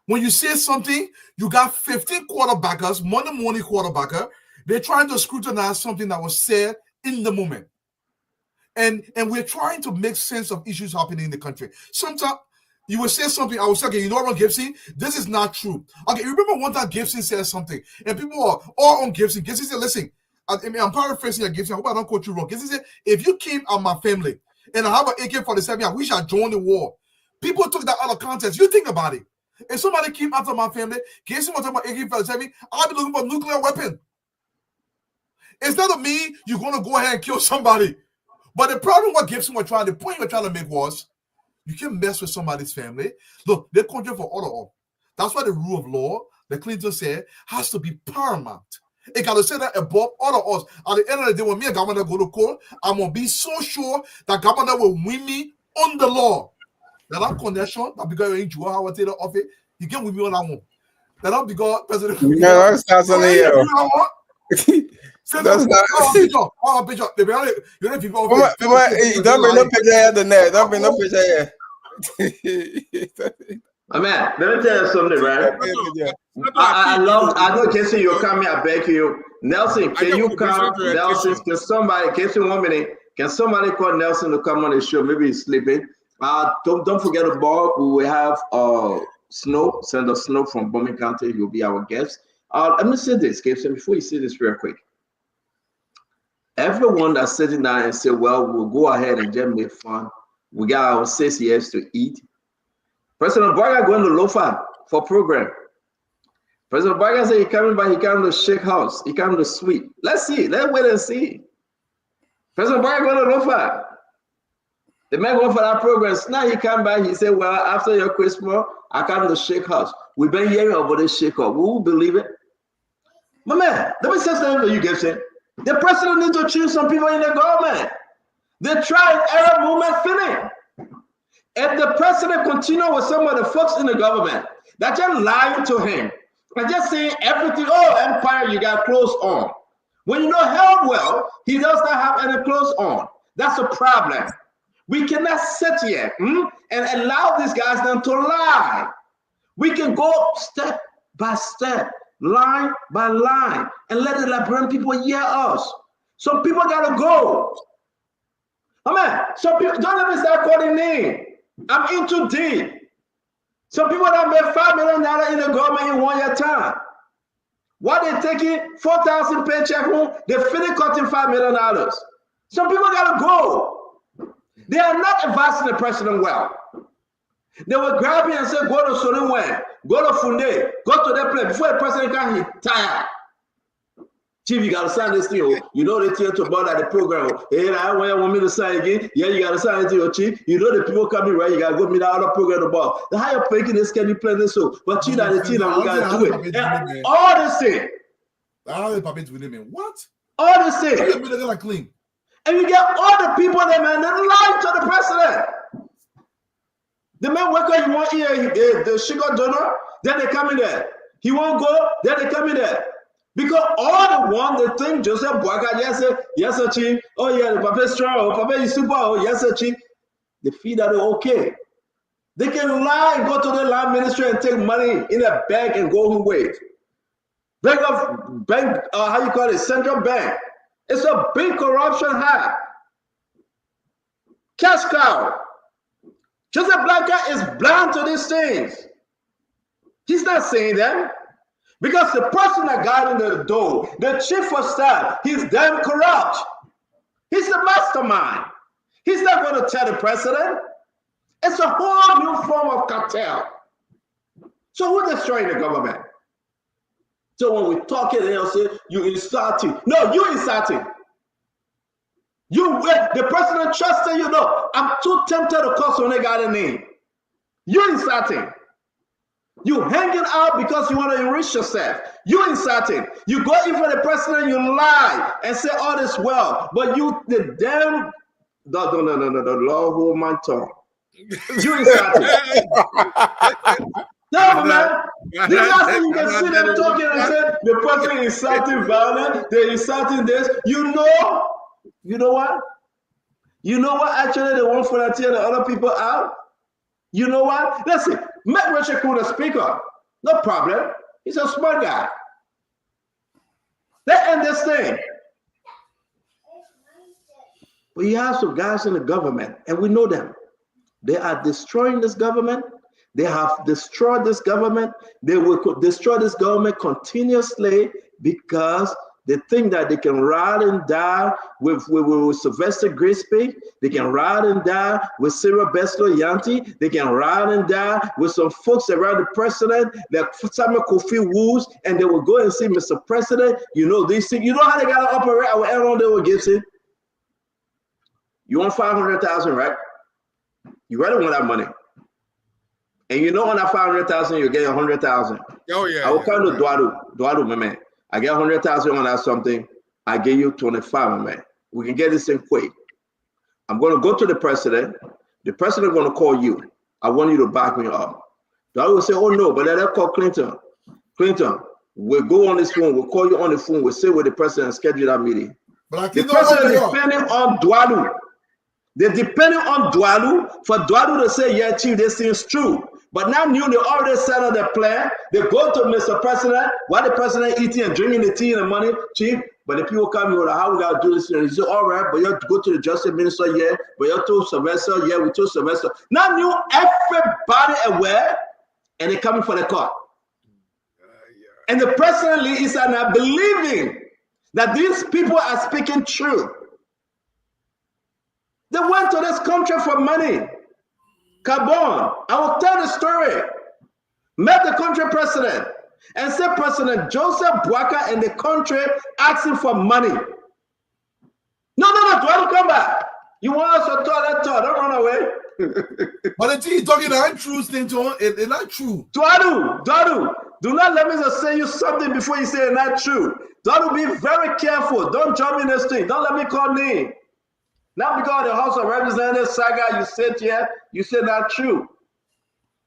When you say something, you got 15 quarterbackers, Monday morning quarterbacker. They're trying to scrutinize something that was said in the moment. And we're trying to make sense of issues happening in the country. Sometimes you will say something, I will say, okay, you know what, Gibson? This is not true. Okay, you remember one time Gibson said something, and people are all on Gibson. Gibson said, listen, I'm paraphrasing Gibson. I hope I don't quote you wrong. Gibson said, if you came on my family and I have an AK-47, I wish I joined the war. People took that out of context. You think about it. If somebody came after my family, Gibson was talking about AK-47, I'll be looking for a nuclear weapon. Instead of me, you're going to go ahead and kill somebody. But the problem what Gibson was trying, the point he was trying to make was, you can mess with somebody's family. Look, they're control for all of all. That's why the rule of law, the Clinton said, has to be paramount. It got to say that above all of us. At the end of the day, when me and governor go to court, I'm going to be so sure that governor will win me on the law. That connection, that because you're in Joe Howard Taylor office, you can win me on that one. That because President. Yeah, that's not on the that's not. Picture. You know, people. Don't bring no picture here, the net. Don't bring no picture here. Man, let me tell you something, right? I know, Jason, you're coming. I beg you, Nelson. Can you come, Nelson? Can somebody? Jason, 1 minute. Can somebody call Nelson to come on the show? Maybe he's sleeping. Don't forget the ball. We will have Snow, Senator Snow from Bowman County. You'll be our guest. Let me say this, Jason, before you say this real quick. Everyone that's sitting down and say, well, we'll go ahead and just make fun. We got our 6 years to eat. President Barger going to Lofa for program. President Barger said he coming by, he coming to Shake House, he coming to Sweet. Let's see, let's wait and see. President Barger going to Lofa. The man going for that program. Now he come by, he said, well, after your Christmas, I come to Shake House. We've been hearing about this Shake House. We will believe it. My man, let me say something to you, Gibson. The president needs to choose some people in the government. They tried Arab movement finish. If the president continue with some of the folks in the government that just lying to him and just saying everything, oh, empire, you got clothes on. When you know hell well, he does not have any clothes on. That's a problem. We cannot sit here and allow these guys then to lie. We can go step by step, line by line, and let the Liberian people hear us. Some people gotta go. Amen. Some people, don't let me start calling names. I'm in too deep. Some people that made $5 million in the government in 1 year time. What they taking 4,000 paycheck home, they finish cutting $5 million. Some people gotta go. They are not advising the president well. They were grabbing and say, go to Soliwen, go to Funde, go to that place. Before the president can, he tired. Chief, you gotta sign this thing. You know the thing about the program. Hey, I want me to sign again. Yeah, you gotta sign it to your chief. You know the people coming, right? You gotta go meet the other program about. The higher paying this can be playing this so. But you know the thing, we gotta do it. And all this thing. What? All this thing. Clean. And you get all the people there, man, that lie to the president. The man worker, he want here, the sugar donor, then they come in there. He won't go, then they come in there. Because all the one, they think Joseph Boaga, yes, sir, chief. Oh, yeah, the papa is strong. Oh, papa is super. Oh, yes, sir, chief. They feel that they're okay. They can lie and go to the land ministry and take money in a bank and go home with. Bank, how you call it, central bank. It's a big corruption hack. Cash cow. Joseph Blanca is blind to these things. He's not saying them. Because the person that got in the door, the chief of staff, he's damn corrupt. He's the mastermind. He's not going to tell the president. It's a whole new form of cartel. So who's destroying the government? So when we talk it, they'll say, you insulting. No, you insulting. The president trusted you. No, I'm too tempted to call someone got a name. You insulting. You hanging out because you want to enrich yourself. You insulting. You go in for the president, you lie and say all this well, but you the damn no, Lord hold my tongue. You insulting. No, man. This last thing you can see them talking and say the president insulting violence, they're insulting this. You know what? You know what actually they want for that tear the other people out? You know what? Listen, make Richard Cool the speaker. No problem. He's a smart guy. They end this thing. But you have some guys in the government, and we know them. They are destroying this government. They have destroyed this government. They will destroy this government continuously because they think that they can ride and die with Sylvester Grisby. They can ride and die with Cyril Beslo-Yanti. They can ride and die with some folks around the president, like Samuel Kofi Woods, and they will go and say, Mr. President, you know these things. You know how they got to operate our Aaron Dale Gibson? You want 500,000, right? You really want that money. And you know on that 500,000, you get 100,000. Oh, yeah. I will come to Dwadu, my man. I get 100,000 on that something. I give you 25, my man. We can get this thing quick. I'm going to go to the president. The president is going to call you. I want you to back me up. Dwadu will say, oh, no, but let us call Clinton. Clinton, we'll go on this phone. We'll call you on the phone. We'll sit with the president and schedule that meeting. But the president is depending on Dwadu. They're depending on Dwadu for Dwadu to say, yeah, chief, this thing is true. But now they already set up their plan. They go to Mr. President while the president eating and drinking the tea and the money, chief. But the people come here, how we got to do this? And he said, all right, but you have to go to the justice minister, yeah. But you told Sylvester, yeah, we told Sylvester. Now everybody aware, and they're coming for the court. And the president is not believing that these people are speaking truth. They went to this country for money. Carbon, I will tell the story. Met the country president and said President Joseph Boakai and the country asking for money. No, Dwadu, come back. You want us to talk, don't run away. But the thing you're talking about true, it's not true. Dwadu, do not let me just say you something before you say it's not true. Dwadu, be very careful. Don't jump in this thing. Don't let me call name. Now because the House of Representatives saga, you sit here, you say not true.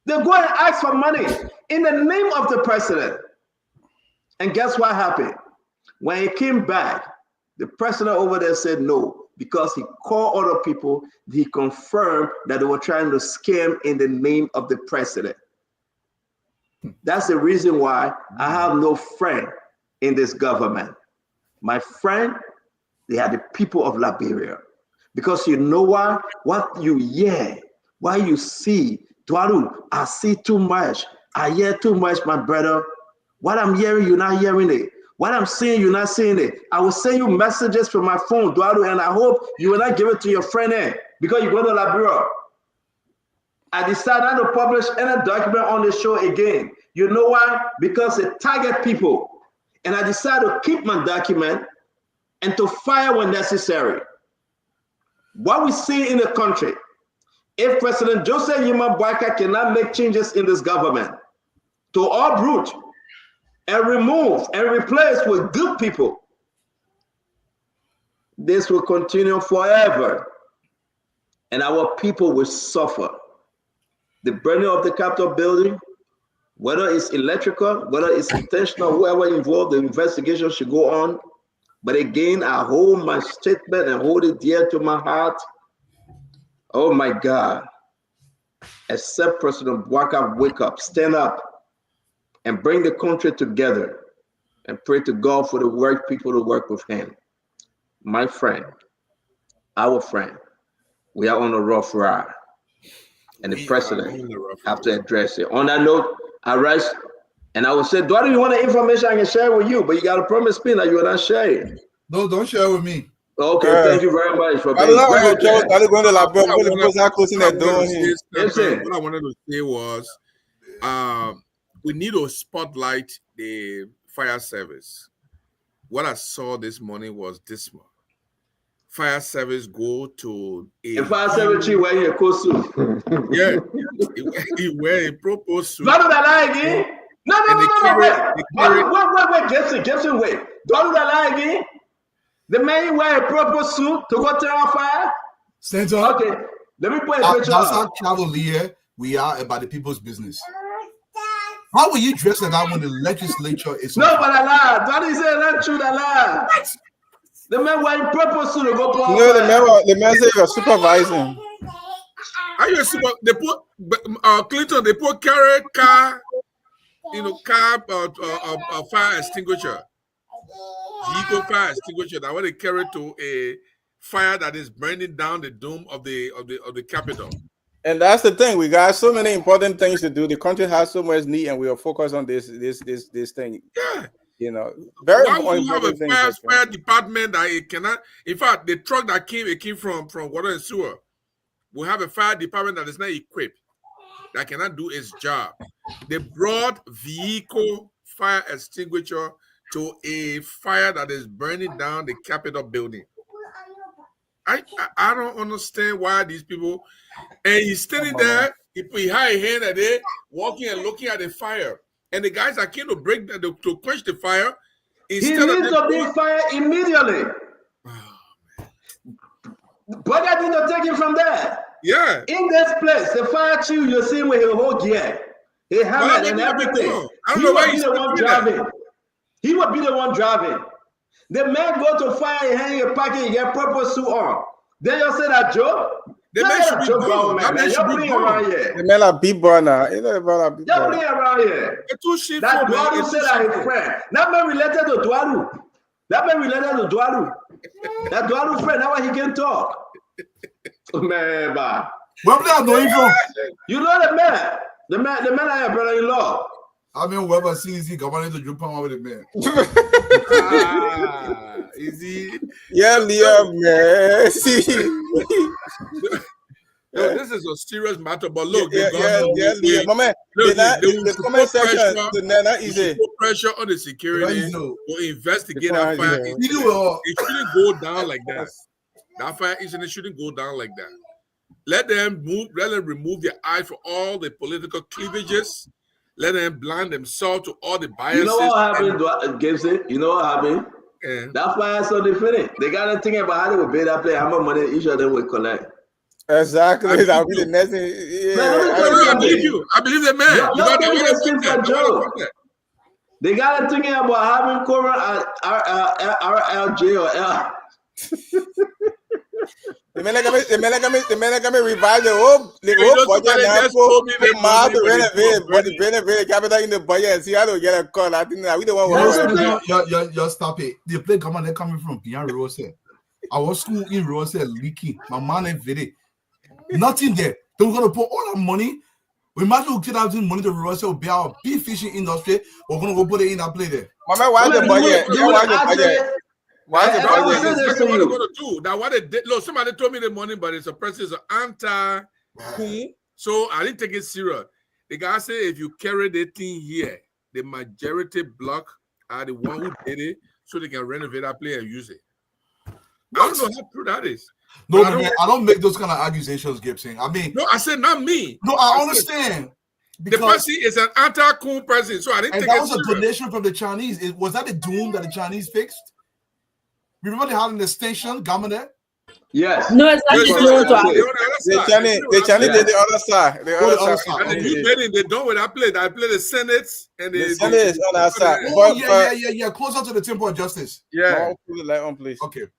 They go and ask for money in the name of the president. And guess what happened? When he came back, the president over there said no, because he called other people, he confirmed that they were trying to scam in the name of the president. That's the reason why I have no friend in this government. My friend, they are the people of Liberia. Because you know why? What you hear, what you see, Dwadu, I see too much. I hear too much, my brother. What I'm hearing, you're not hearing it. What I'm seeing, you're not seeing it. I will send you messages from my phone, Dwadu, and I hope you will not give it to your friend because you go to Liberia. I decided not to publish any document on the show again. You know why? Because it target people. And I decided to keep my document and to fire when necessary. What we see in the country, if President Joseph Boakai cannot make changes in this government to uproot and remove and replace with good people, this will continue forever. And our people will suffer. The burning of the Capitol building, whether it's electrical, whether it's intentional, whoever involved, the investigation should go on. But again, I hold my statement and hold it dear to my heart. Oh my God. Except President Boakai wake up, stand up, and bring the country together and pray to God for the right people to work with him. My friend, our friend, we are on a rough ride. And the president have to address it. On that note, I rise. And I will say, Dwadu, you want the information I can share with you, but you got to promise me that you will not share it. No, don't share with me. Okay, thank you very much for being What I wanted to say was, we need to spotlight the fire service. What I saw this morning was dismal. Fire service go to a fire service chief wearing a coat suit. Yeah, he wear a proper suit. Not that lie again. No, wait, Gibson, wait. Don't lie again. The man wear a proper suit to go turn on fire. Stand up. Okay, let me put a picture. That's how cavalier we are about the people's business. How will you dress like that when the legislature is? No, but I lie. Don't say not true. That lie. The man wearing proper suit to go. No, the man said you're supervising. Are you a super? They put Clinton. They put carry car. cab fire extinguisher, vehicle fire extinguisher that when they carry to a fire that is burning down the dome of the Capitol. And that's the thing. We got so many important things to do. The country has so much need, and we are focused on this thing. Yeah. Very Why would you have a important fire department that it cannot? In fact, the truck that came from water and sewer. We have a fire department that is not equipped, that cannot do its job. They brought vehicle fire extinguisher to a fire that is burning down the Capitol building. I don't understand why these people, and he's standing there, he had a hand at it, walking and looking at the fire. And the guys that came to to quench the fire, he needs to be fired immediately. But I did not take him from there. Yeah. In this place, the fire chief, you're seeing with his whole gear, his helmet and everything. He would be the one driving. He would be the one driving. The man go to fire, hang your pocket, you get proper suit on. Then you say that joke? The man should be good. You're playing around here. The man like big burner. You're playing around here. That Dwalu said that his friend. That man related to Dwalu. That Dwalu friend, that's why he can talk. Man, bye. Where are you from? You know the man. The man I have brother-in-law. I mean, whoever sees he government to jump on with the man. Is he? Yeah, man. No, this is a serious matter, but look, my man. The comment section, not easy. Pressure on the security to investigate that fire. It shouldn't go down like that. That fire incident shouldn't go down like that. Let them remove their eyes from all the political cleavages. Let them blind themselves to all the biases. You know what happened, Gibson? You know what happened? Yeah. That's why it's so different. They got to think about how they will pay that play, how much money each of them will collect. Exactly. That'll be the next thing. I believe you. I believe the man. They got to think about having Cora at RLJ or L. The man gonna revise the whole budget now for to renovate, but the renovate capital in the budget and see how to get a call. I think we don't want. You stop it. The play come on, they're coming from beyond Rose. I was school in Rose leaking. My man ain't very. Nothing there. They were gonna put all our money. We might as well get out money to Rose or be our big fishing industry. We're gonna go put it in that play there. My man, why the budget? Why is what they're going to do? Now, what they did, look, somebody told me the morning, but it's a person is anti-coup, so I didn't take it serious. The guy said if you carry the thing here, the majority block are the one who did it, so they can renovate that place and use it. I don't know how true that is. No, I don't make those kind of accusations, Gibson. I mean, no, I said not me. No, I understand. The person is an anti-coup person, so I didn't take it serious. And that was a donation from the Chinese. Was that the doom that the Chinese fixed? Remember they had an extension government there? Yes. No, it's not the Chinese did the other side. The other side. And the building they done with that place. I play the Senate and the Senate is on that side. Oh, yeah. Closer to the Temple of Justice. Yeah. Put the light on, please. Okay.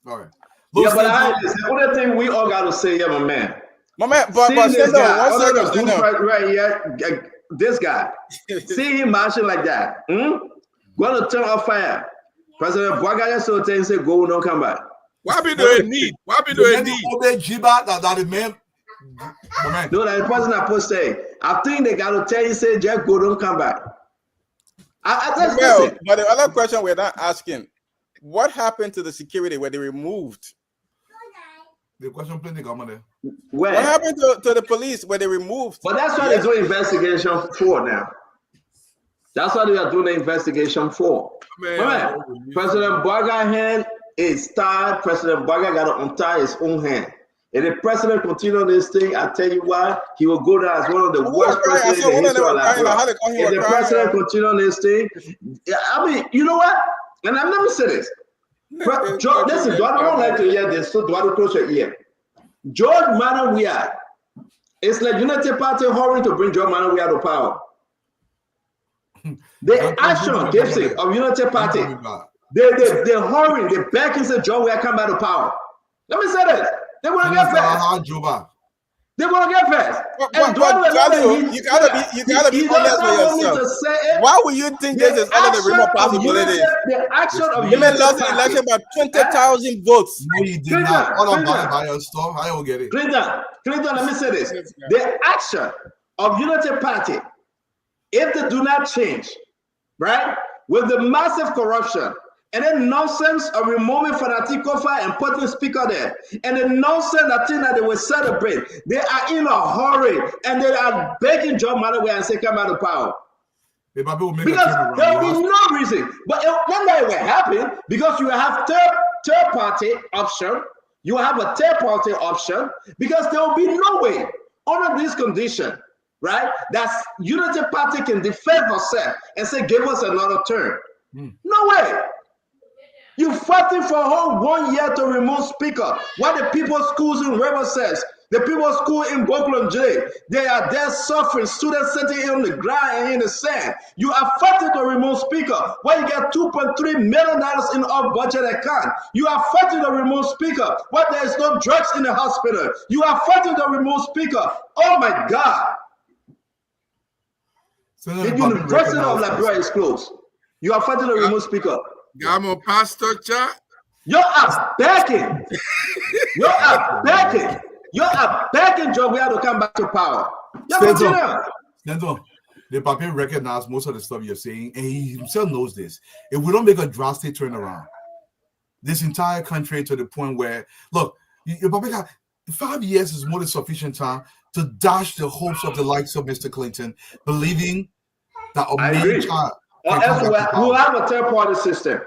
All right. Yeah, but the other thing we all got to say here, my man. But stand up. Right here, this guy. See him marching like that. Going to turn off fire. President Bwagaya so things say go, don't come back. Why be doing need? Why be doing need? No, that the person I post say, I think they got to tell you, say, just go, don't come back. But the other question we're not asking, what happened to the security where they removed? The question playing the government there. What happened to the police where they removed? But that's what they're doing investigation for now. That's what they are doing the investigation for. Man. President Bwaga hand is tied. President Bwaga got to untie his own hand. If the president continue this thing, I tell you why, he will go down as one of the worst presidents in the history of Liberia. If the president continue this thing, I mean, you know what? And I've never said this. Listen, I don't like to hear this, so do I close your ear? George Manawia, it's like United Party hurrying to bring George Manawia to power. The action, Gibson, of United Party, they're hurrying, they're backing, say John will come back to power. Let me say that. They want to get back. They're gonna get first. But you gotta be honest with yourself. Why would you think this is under the realm of possibilities? The action of women lost the election by 20,000 votes. No, you did not. All about by your stuff. I don't get it. Clinton, let me say this. The action of Unity Party, if they do not change, right, with the massive corruption, and then nonsense of removing Fanati Kofa and putting speaker there, and the nonsense that thing that they will celebrate, they are in a hurry and they are begging John Malaway and say, come out of power. Because there will be no reason. But then that will happen because you have third party option, you have a third party option, because there will be no way under this condition, right, that Unity Party can defend herself and say, give us another term. No way. You fighting for a whole 1 year to remove speaker. While the people's schools in River says, the people's school in Brooklyn J, they are there suffering, students sitting on the ground and in the sand. You are fighting to remove speaker. While you get $2.3 million in off budget account. You are fighting to remove speaker. While there is no drugs in the hospital. You are fighting to remove speaker. Oh my God. The University of Liberia is closed. You are fighting to remove speaker. Gamo Pastor Cha. You are begging. You are begging. You are begging Joe to come back to power. The Papi recognizes most of the stuff you're saying, and he himself knows this. If we don't make a drastic turnaround, this entire country to the point where, look, your Papi got 5 years is more than sufficient time to dash the hopes of the likes of Mr. Clinton, believing that a main child. We'll have a third-party system.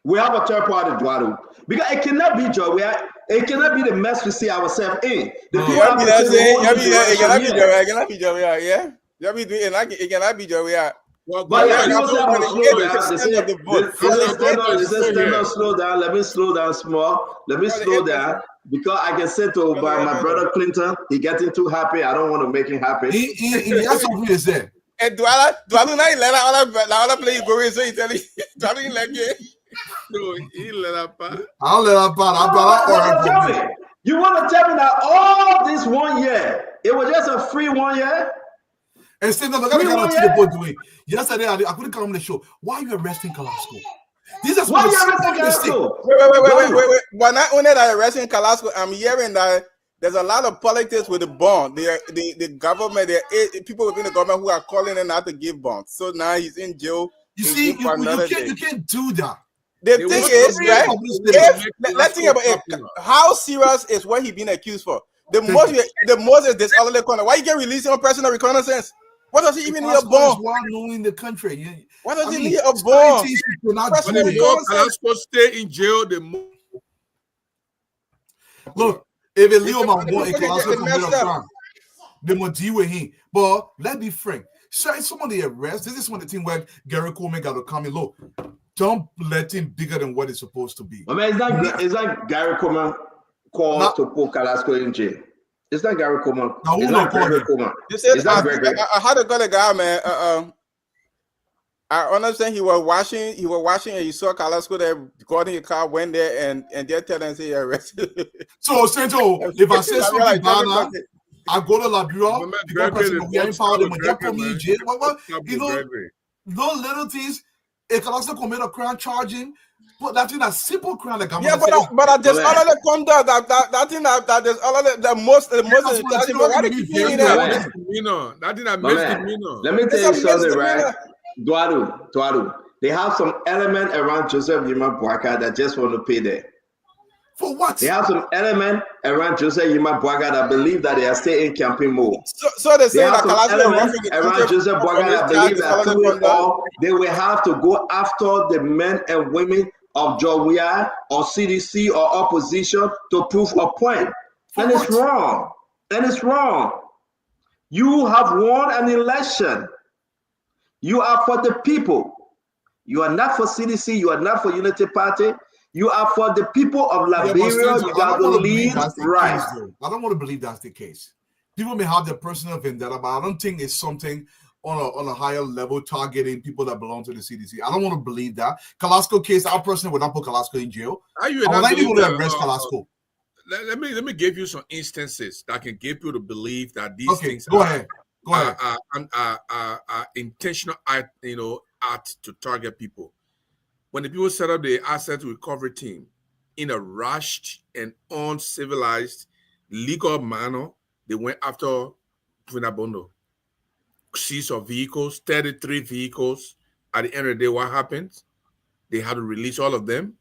We have a third-party Duadu. Because it cannot be Joe. It cannot be the mess we see ourselves in. The people have to say, it cannot be Joe. Yeah. It cannot be Joe. But yeah, people say I'm slow down. Slow down. Let me slow down small. Let me slow down. Because I can say to my brother Clinton, he getting too happy. I don't want to make him happy. He has something to say. And Dwala let her play go so he tell you Dwala like it. No, he let her pass. I'll let her pass. You want to tell me that all this 1 year, it was just a free 1 year? And still, look at the board doing. Yesterday, I couldn't come on the show. Why are you arresting Kalasco? Why are you arresting Kalasco? Wait. But not only that arresting Kalasco, I'm hearing that there's a lot of politics with the bond. The government, there are people within the government who are calling him not to give bonds. So now he's in jail. You see, you can't do that. The thing is, right? Let's think about it. How serious is what he's being accused for? The most is disorderly conduct. Why you get released on personal reconnaissance? What does he even need a bond? Why knowing the country? What does he need a bond? When the more Kalasco stay in jail, the more. Look. If a Leo man want a Kalasco commit a crime, they must deal with him. But let's be frank. Some of the arrests, this is one of the things where Gary Coleman got to come in. Look, don't let him bigger than what it's supposed to be. I mean, is that Gary Coleman called to put Kalasco in jail? It's not Gary Coleman. No, who not Gary Coleman? I had to call the guy, man. I understand he was watching, and he saw Kalasco there, got in the car, went there, and they're telling him he arrested. So, Santo, if I say something bad, I go to Liberia, we ain't found them, they put me in jail. You know, those little things, if Kalasco commit a crime, charge him, but that thing a simple crime. Like but there's all of the conduct, that thing that there's all of the most why they keep doing that? That thing that misdemeanor. Let me tell you something, right? Duadu. They have some element around Joseph Yima Bouaka that just want to pay there. For what? They have some element around Joseph Yima Bouaka that believe that they are still in campaign mode. So they say that element around Joseph Bouaka that believe that through it all, they will have to go after the men and women of Jowia or CDC or opposition to prove a point. And it's wrong. You have won an election. You are for the people. You are not for CDC. You are not for Unity Party. You are for the people of Liberia. You got to lead right. I don't want to believe that's the case. People may have their personal vendetta, but I don't think it's something on a higher level targeting people that belong to the CDC. I don't want to believe that. Kalasco case, our person would not put Kalasco in jail. I would like to arrest Kalasco. let me give you some instances that can give you to believe that these things Go ahead. are intentional act to target people. When the people set up the asset recovery team in a rushed and uncivilized legal manner, they went after Funabondo. Seize of vehicles, 33 vehicles. At the end of the day, what happened? They had to release all of them.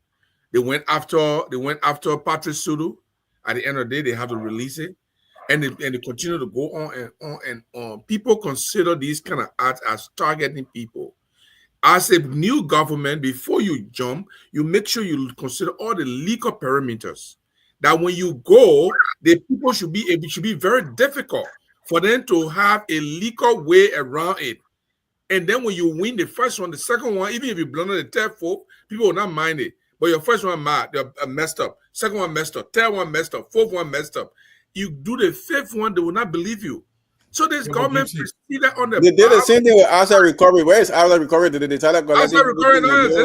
They went after Partisan. At the end of the day, they had to release it. And they continue to go on and on and on. People consider these kind of acts as targeting people. As a new government, before you jump, you make sure you consider all the legal parameters. That when you go, the people should be very difficult for them to have a legal way around it. And then when you win the first one, the second one, even if you blunder the third, fourth, people will not mind it. But your first one they're messed up. Second one messed up. Third one messed up. Fourth one messed up. You do the fifth one, they will not believe you. So this government proceeded on the They did the same thing with asset recovery. Where is asset recovery? Did they try to collect asset recovery? No,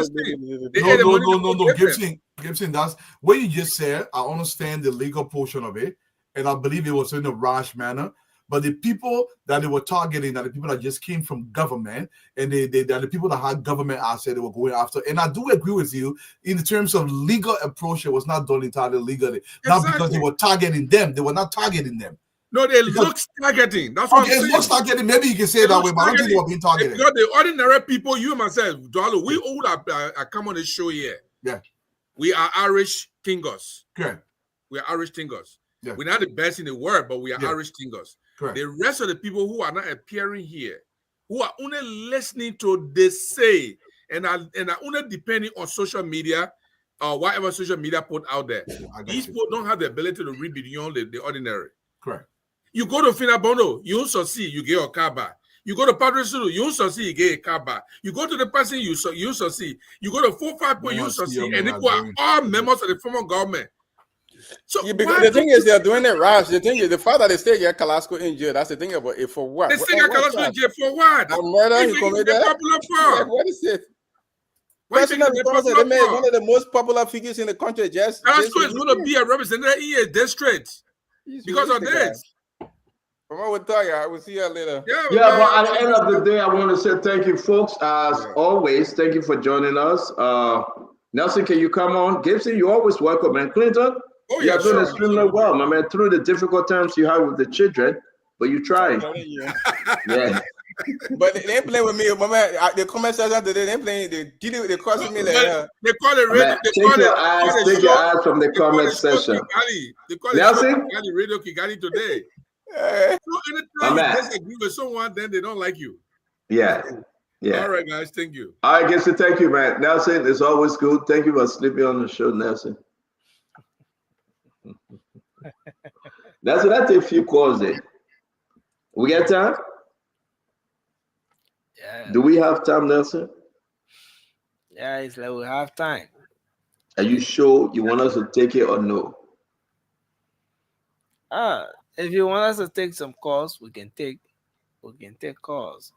Gibson, that's what you just said. I understand the legal portion of it, and I believe it was in a rash manner. But the people that they were targeting are the people that just came from government, and they're the people that had government assets they were going after. And I do agree with you in terms of legal approach. It was not done entirely legally, not because they were targeting them. They were not targeting them. No, they look targeting. That's what I'm saying. It looks targeting. Maybe you can say it that way, but I don't think they were being targeted. Because the ordinary people, you and myself, Dwalo, we all are come on the show here. Yeah. We are Irish Tingos. Correct. We are Irish Tingos. Yeah. We're not the best in the world, but we are Irish Tingos. Correct. The rest of the people who are not appearing here, who are only listening to they say, and are only depending on social media or whatever social media put out there. These people don't have the ability to read beyond the ordinary. Correct. You go to Finabono, you succeed, you get a car back. You go to Partisan, you succeed, you get a car back. You go to the person, you succeed. You go to 4-5 point, you succeed. And people are all members of the former government. So because the thing is, they're doing it rash. The thing is, the fact that they still get Kalasco in jail, that's the thing about it. For what? They still get Kalasco in jail for what? A murder he committed. What is it? Personal responsibility. They made one of the most popular figures in the country. Kalasco is going to be a representative in a district because of this. I will tell you. I will see you later. Yeah, but at the end of the day, I want to say thank you, folks. As always, thank you for joining us. Nelson, can you come on? Gibson, you're always welcome, man. Clinton, you're doing extremely well, my man. Through the difficult times you have with the children, but you trying. Yeah. But they ain't playing with me, my man. The comment section today, they ain't playing. They crossing me like they call it radio. Take your eyes from the comment section. They call it Nelson? Radio Kigali today. So anytime you disagree with someone, then they don't like you. Yeah. Yeah. All right, guys. Thank you. All right, Gibson. Thank you, man. Nelson, it's always good. Thank you for sleeping on the show, Nelson. Nelson, I take a few calls there. We got time? Yeah. Do we have time, Nelson? Yeah, it's like we have time. Are you sure you want us to take it or no? If you want us to take some calls, we can take calls.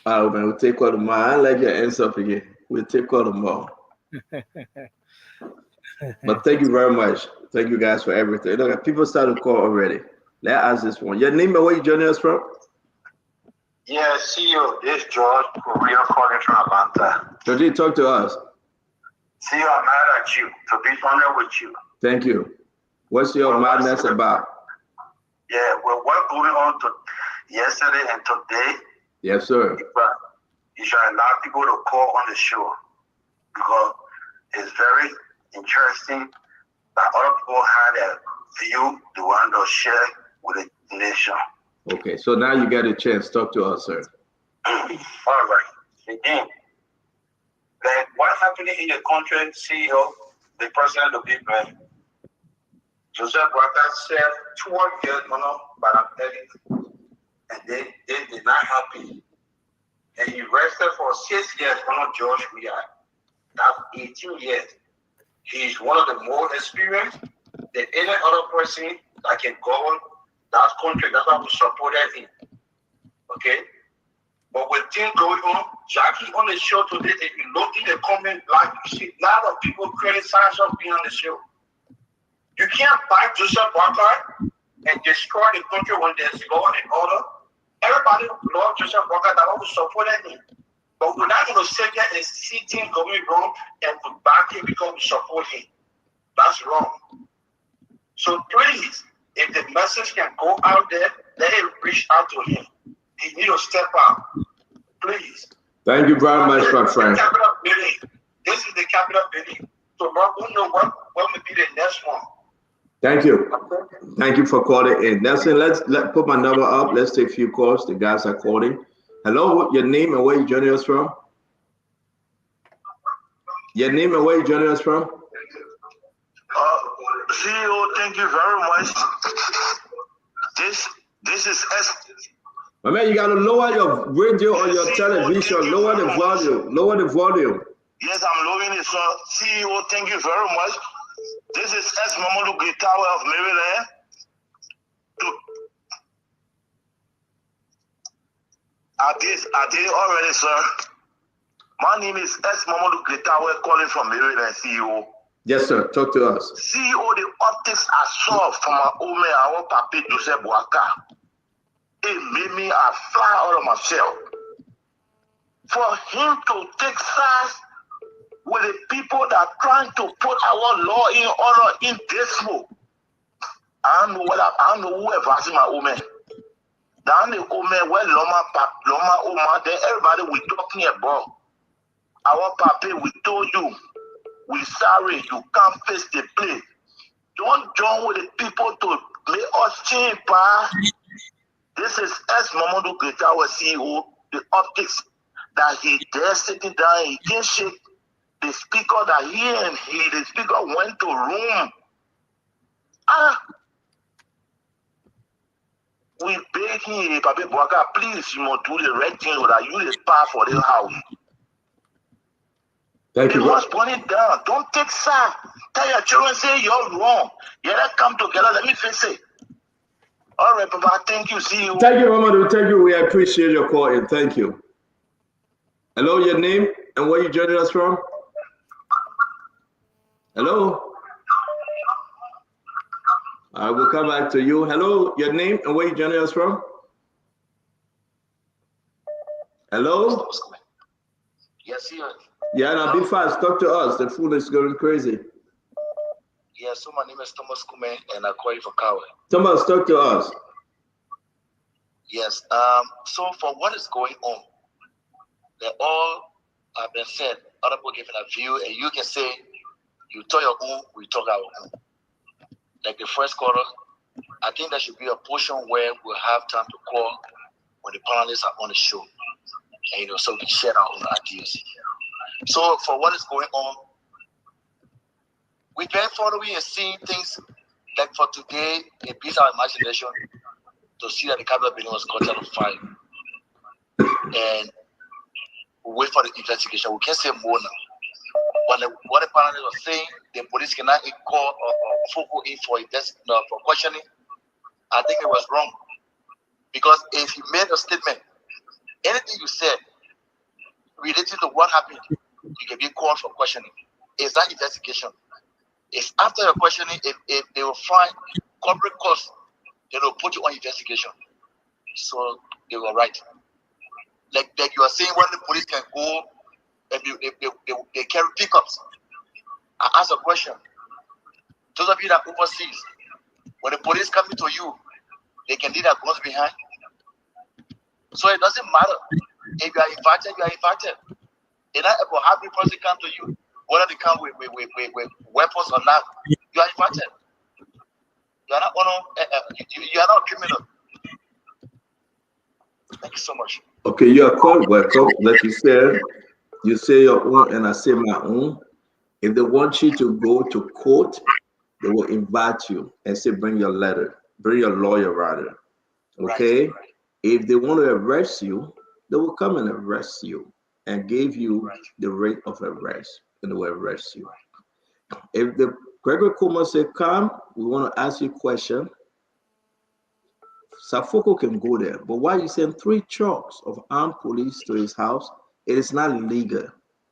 All right, man, we'll take all tomorrow. I like your answer up again. We'll take all tomorrow. But thank you very much. Thank you guys for everything. Look, people started to call already. Let's ask this one. Your name and where you joining us from? Yeah, CEO, this George, Korea calling from Atlanta. Georgie, talk to us. CEO, I'm mad at you, to be honest with you. Thank you. What's your madness about? Yeah, well, what's going on yesterday and today? Yes, sir. You should allow people to call on the show because it's very interesting that other people had a view they want to share with the nation. Okay, so now you get a chance. Talk to us, sir. All right. Again, then what's happening in the country, CEO, the president of the people, Joseph Brother said 12 years, but I'm telling you, and they did not happy. And he rested for 6 years, George Weah. That's 18 years. He's one of the more experienced than any other person that can govern that country. That's why we supported him. Okay? But with things going on, Jackie on the show today, if you look in the comment, like you see a lot of people criticize us being on the show. You can't buy Joseph Walker and destroy the country when there's law and order. Everybody loves Joseph Walker, that want to support him. But we're not going to sit there and see things going wrong and to back him because we support him. That's wrong. So please, if the message can go out there, let it reach out to him. He needs to step out. Please. Thank you very much, my friend. This is the capital building. So we know what will be the next one. Thank you. Thank you for calling in. Nelson, let's put my number up. Let's take a few calls. The guys are calling. Hello, your name and where you joining us from? Your name and where you joining us from? CEO, thank you very much. This is S. My man, you gotta lower your radio or your television. Lower the volume. Lower the volume. Yes, I'm lowering it, sir. CEO, thank you very much. This is S. Mamadou Gitawa of Maryland. I did already, sir. My name is S. Mamadou Gitawa, calling from Maryland, CEO. Yes, sir. Talk to us. CEO, the optics I saw from my old man, our papi Joseph Boaka. It made me fly out of myself. For him to take sides with the people that are trying to put our law in order in this move. I don't know who advised my old man. Down the old man where Loma Oma, then everybody we talking about. Our papi, we told you, we sorry, you can't face the play. Don't join with the people to make us change, pa. This is S. Mamadou Getawa CEO, the optics that he there sitting down, he can't shake the speaker that the speaker went to room. We beg him, Papi Boaka, please, you must do the right thing so that you the power for the house. Thank you. They must burn it down. Don't take side. Tell your children, say you're wrong. Yeah, let's come together. Let me fix it. All right, Papa. Thank you. See you. Thank you, Mamadou. Thank you. We appreciate your call and thank you. Hello, your name and where you joining us from? Hello. I will come back to you. Hello, your name and where you joining us from? Hello. Yes, sir. Yeah, now be fast. Talk to us. The food is going crazy. Yes, so my name is Thomas Kume and I call you for Kawe. Thomas, talk to us. Yes. So for what is going on, they all have been said. Other people giving a view, and you can say you talk your own, we talk our own. Like the first quarter, I think there should be a portion where we'll have time to call when the panelists are on the show, and so we can share our own ideas. So for what is going on, we've been following and seeing things like for today, it beats our imagination to see that the Capitol building was caught on fire. And we wait for the investigation. We can't say more now. But what the panelists were saying, the police cannot call or focus in for questioning. I think it was wrong. Because if you made a statement, anything you said related to what happened, you can be called for questioning. It's that investigation. If after your questioning, if they will find corporate costs, they will put you on investigation. So they were right. Like you are saying, when the police can go and they carry pickups. I ask a question. Those of you that overseas, when the police come to you, they can leave their guns behind. So it doesn't matter. If you are invited, you are invited. It's not about how many person come to you, whether they come with weapons or not. You are invited. You are not you are not a criminal. Thank you so much. Okay, you are called welcome. Like you say your own and I say my own. If they want you to go to court, they will invite you and say, bring your letter, bring your lawyer rather. Okay? Right. If they want to arrest you, they will come and arrest you and give you the rate of arrest, and they will arrest you. If the Gregory Kuma say, come, we want to ask you a question, Safoko can go there. But why you send 3 trucks of armed police to his house? It is not legal.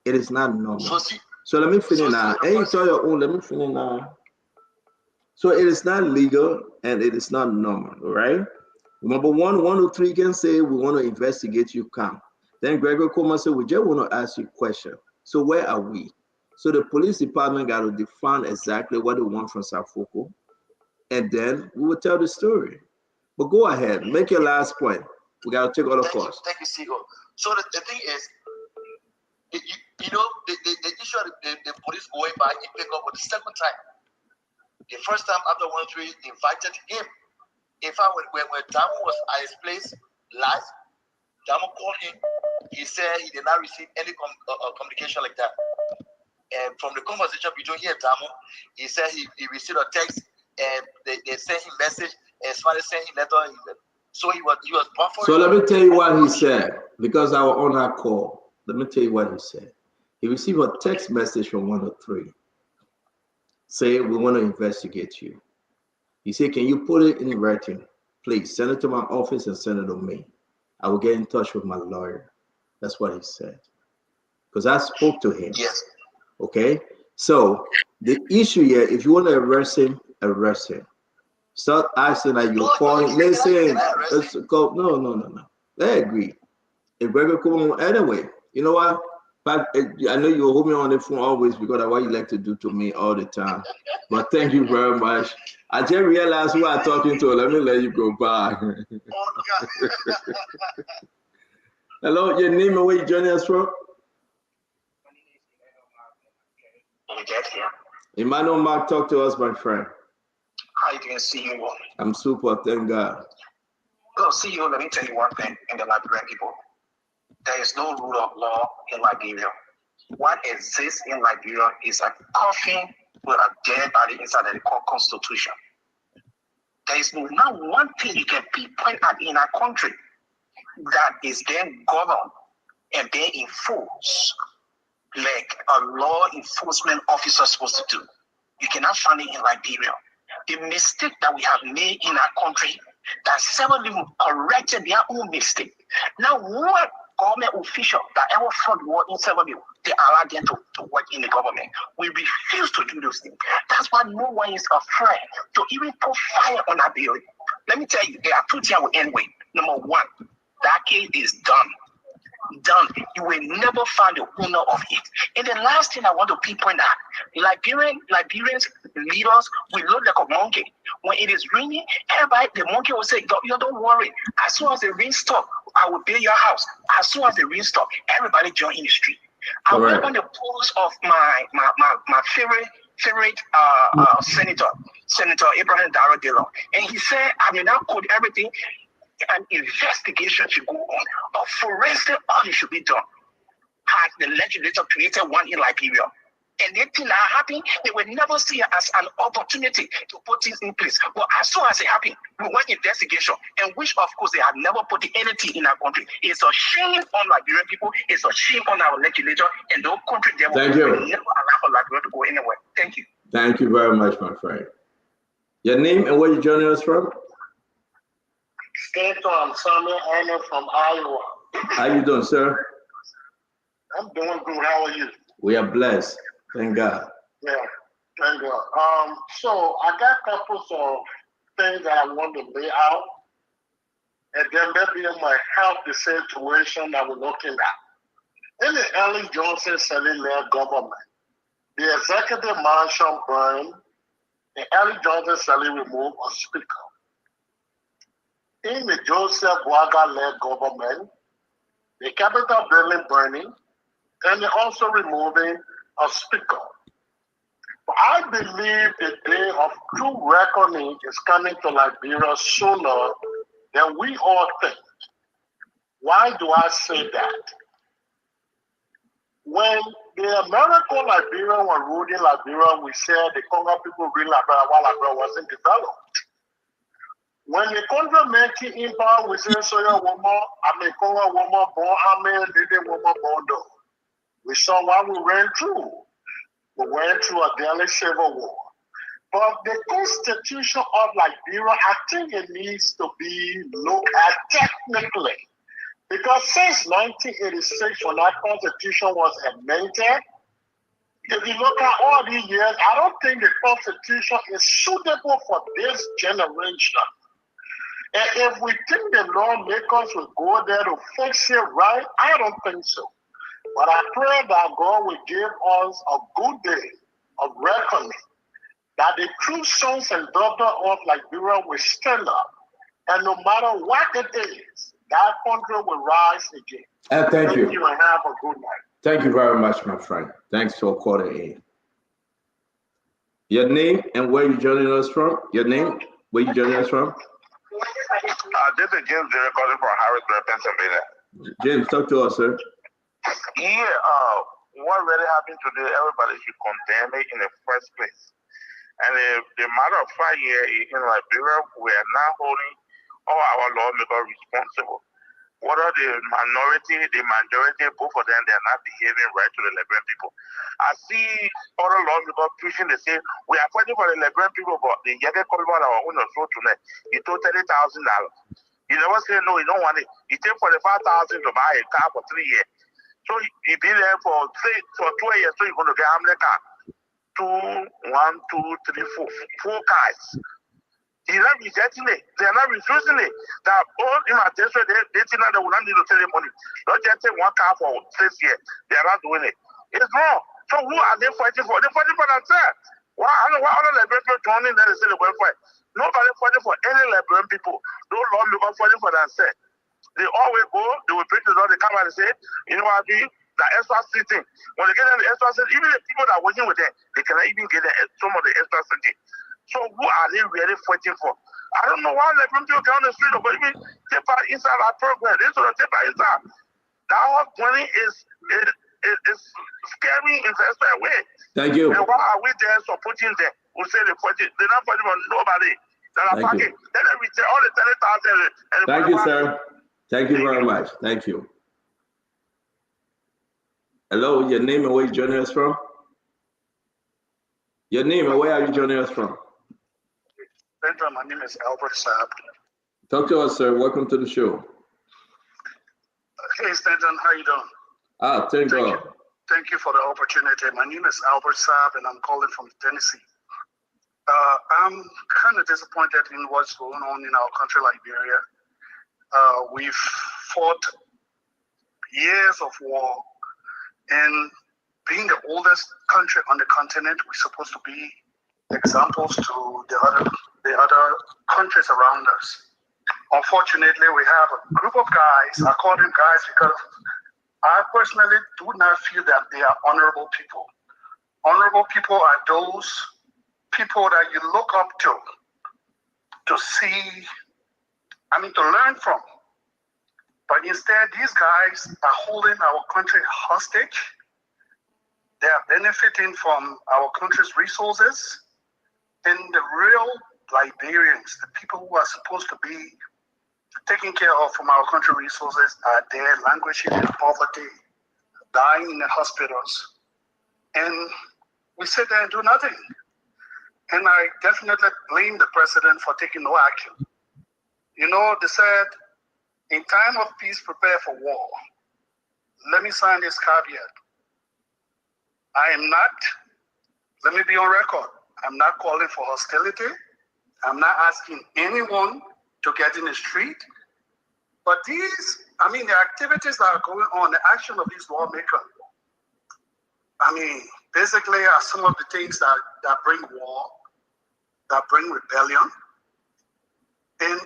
It is not normal. So let me finish now. And you tell your own, let me finish now. So it is not legal and it is not normal, all right? Number 103 can say, we want to investigate you, come. Then Gregory Coleman said, we just want to ask you a question. So where are we? So the police department got to define exactly what they want from Safoko, and then we will tell the story. But go ahead, make your last point. We got to take all the calls. Thank you, CEO. So the thing is, you know, the issue of the police going back and pick up for the second time. The first time after 1-3, invited him. In fact, when Damo was at his place last, Damo called him. He said he did not receive any communication like that. And from the conversation between him and Damo, he said he received a text and they sent him message and somebody sent him letter. So he was buffering. So let me tell you what he said, because I was on that call. Let me tell you what he said. He received a text message from 103. Say, we want to investigate you. He said, can you put it in writing? Please send it to my office and send it to me. I will get in touch with my lawyer. That's what he said. Because I spoke to him. Yes. Okay? So the issue here, if you want to arrest him, arrest him. Start asking that you're calling. Listen, let's go. No. I agree. If Gregor come anyway, you know what? But I know you hold me on the phone always because of what you like to do to me all the time. But thank you very much. I just realized who I'm talking to. Let me let you go by. Hello, your name and where you joining us from? Emmanuel Mark, talk to us, my friend. How you doing, CEO? I'm super, thank God. Well, CEO, let me tell you one thing in the Liberian people. There is no rule of law in Liberia. What exists in Liberia is a coffin with a dead body inside the constitution. There is not one thing you can pinpoint at in our country that is then governed and then enforced like a law enforcement officer is supposed to do. You cannot find it in Liberia. The mistake that we have made in our country, that several people corrected their own mistake. Now, what government official that ever fought war in several people, they allow them to work in the government. We refuse to do those things. That's why no one is afraid to even put fire on our building. Let me tell you, there are two things I will end with. Number one, that case is done. Done. You will never find the owner of it. And the last thing I want to pinpoint at, Liberians leaders will look like a monkey. When it is raining, everybody, the monkey will say, don't worry. As soon as the rain stops, I will build your house. As soon as the rain stops, everybody join in the street. I went on the post of my favorite Senator Abraham Darrell Dillon, and he said, I mean, I quote everything. An investigation should go on. A forensic audit should be done. Has the legislature created one in Liberia? And anything that happened, they will never see it as an opportunity to put things in place. But as soon as it happened, we want investigation, and which, of course, they have never put anything in our country. It's a shame on Liberian people. It's a shame on our legislature, and the country they will never allow for Liberia to go anywhere. Thank you. Thank you very much, my friend. Your name and where you joining us from? State from Samuel Arnold from Iowa. How you doing, sir? I'm doing good. How are you? We are blessed. Thank God. Yeah, thank God. So I got couples of things that I want to lay out, and then maybe it might help the situation that we're looking at. In the Ellen Johnson led government, the executive mansion burned, and Ellen Johnson removed a speaker. In the Joseph Boaga-led government, the Capitol building burning, and they're also removing a speaker. But I believe the day of true reckoning is coming to Liberia sooner than we all think. Why do I say that? When the American Liberian were ruling Liberia, we said the Congo people ruled Liberia while Liberia wasn't developed. When the country making impact, we say, so your woman, I mean, Congo woman born, I mean, didn't woman born though. We saw what we went through. We went through a daily civil war. But the Constitution of Liberia, I think it needs to be looked at technically. Because since 1986, when that Constitution was amended, If you look at all these years, I don't think the Constitution is suitable for this generation. And if we think the lawmakers will go there to fix it right, I don't think so. But I pray that God will give us a good day of reckoning, that the true sons and daughters of Liberia will stand up. And no matter what it is, that country will rise again. And thank you. And have a good night. Thank you very much, my friend. Thanks for calling in. Your name and where you joining us from? Your name, where you joining us from? This is James calling from Harrisburg, Pennsylvania. James, talk to us, sir. Yeah, what really happened today, everybody should condemn it in the first place. And the matter of fact here in Liberia, we are now holding all our lawmakers responsible. Whether the minority, the majority, both of them, they are not behaving right to the Liberian people. I see other lawmakers pushing, they say, we are fighting for the Liberian people, but the Yaga Kolba our own soul tonight, he told $30,000. You never say no, you don't want it. He take $45,000 to buy a car for 3 years. So he be there for 2 years, so you're going to get how many cars? 2, 1, 2, 3, 4 cars. He's not rejecting it. They are not refusing it. That all in my district, they think that they will not need to tell them money. Not just take 1 car for 6 years. They are not doing it. It's wrong. So who are they fighting for? They're fighting for themselves. Why other Liberian people joining there and say they're going to fight? Nobody fighting for any Liberian people. Those lawmakers fighting for themselves. They always go, they will bring the law, they come out and say, you know what I mean? The extra seating. When they get in the extra seating, even the people that are working with them, they cannot even get some of the extra seating. So who are they really fighting for? I don't know why Liberian people get on the street, but even take part inside our program. They sort of take part inside. That whole money is scary in the extra way. Thank you. Thank you, sir. Thank you very much. Thank you. Hello, your name and where you joining us from? Your name and where are you joining us from? My name is Albert Saab. Talk to us, sir. Welcome to the show. Hey, Stanton, how you doing? Thank God. Thank you for the opportunity. My name is Albert Saab, and I'm calling from Tennessee. I'm kind of disappointed in what's going on in our country, Liberia. We've fought years of war, and being the oldest country on the continent, we're supposed to be examples to the other countries around us. Unfortunately, we have a group of guys, I call them guys because I personally do not feel that they are honorable people. Honorable people are those people that you look up to see, to learn from. But instead, these guys are holding our country hostage. They are benefiting from our country's resources. And the real Liberians, the people who are supposed to be taken care of from our country resources, are there languishing in poverty, dying in the hospitals. And we sit there and do nothing. And I definitely blame the president for taking no action. You know, they said, in time of peace, prepare for war. Let me sign this caveat. I am not, let me be on record, I'm not calling for hostility. I'm not asking anyone to get in the street. But these, the activities that are going on, the action of these lawmakers, basically are some of the things that bring war, that bring rebellion. And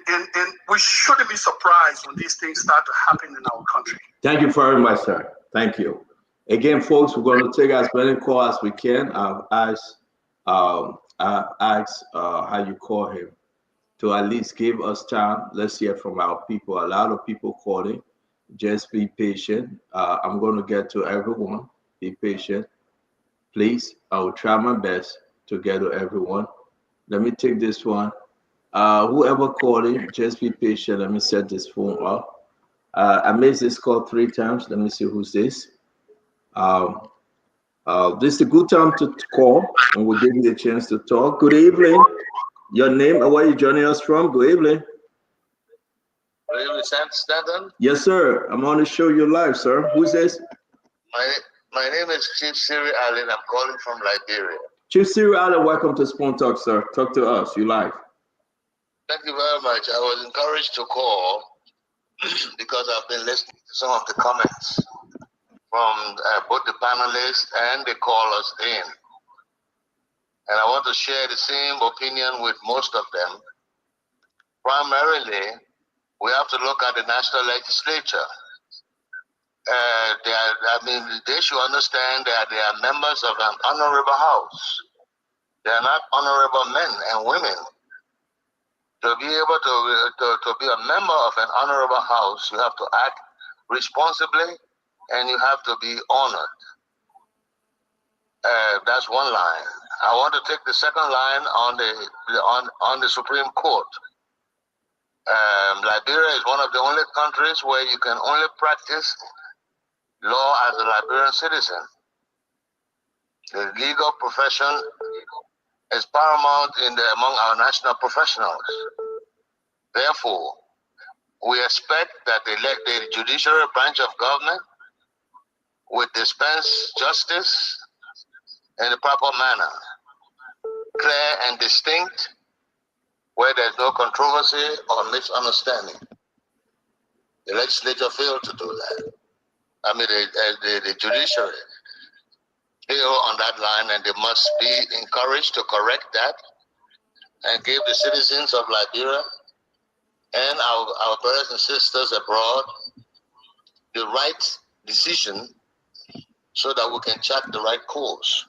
we shouldn't be surprised when these things start to happen in our country. Thank you very much, sir. Thank you. Again, folks, we're going to take as many calls as we can. I've asked how you call him to at least give us time. Let's hear from our people. A lot of people calling. Just be patient. I'm going to get to everyone. Be patient. Please, I will try my best to get to everyone. Let me take this one. Whoever calling, just be patient. Let me set this phone up. I missed this call 3 times. Let me see who's this. This is a good time to call, and we'll give you a chance to talk. Good evening. Your name and where you joining us from? Good evening. Good evening, Stanton. Yes, sir. I'm on the show. You live, sir. Who's this? My name is Chief Siri Allen. I'm calling from Liberia. Chief Cyril Allen, welcome to Spoon Talk, sir. Talk to us. You live. Thank you very much. I was encouraged to call because I've been listening to some of the comments from both the panelists and the callers in. And I want to share the same opinion with most of them. Primarily, we have to look at the national legislature. They should understand that they are members of an honorable house. They are not honorable men and women. To be able to be a member of an honorable house, you have to act responsibly and you have to be honored. That's one line. I want to take the second line on the Supreme Court. Liberia is one of the only countries where you can only practice law as a Liberian citizen. The legal profession is paramount among our national professionals. Therefore, we expect that the judicial branch of government will dispense justice in the proper manner, clear and distinct, where there's no controversy or misunderstanding. The legislature failed to do that. The judiciary failed on that line, and they must be encouraged to correct that and give the citizens of Liberia and our brothers and sisters abroad the right decision so that we can chart the right course.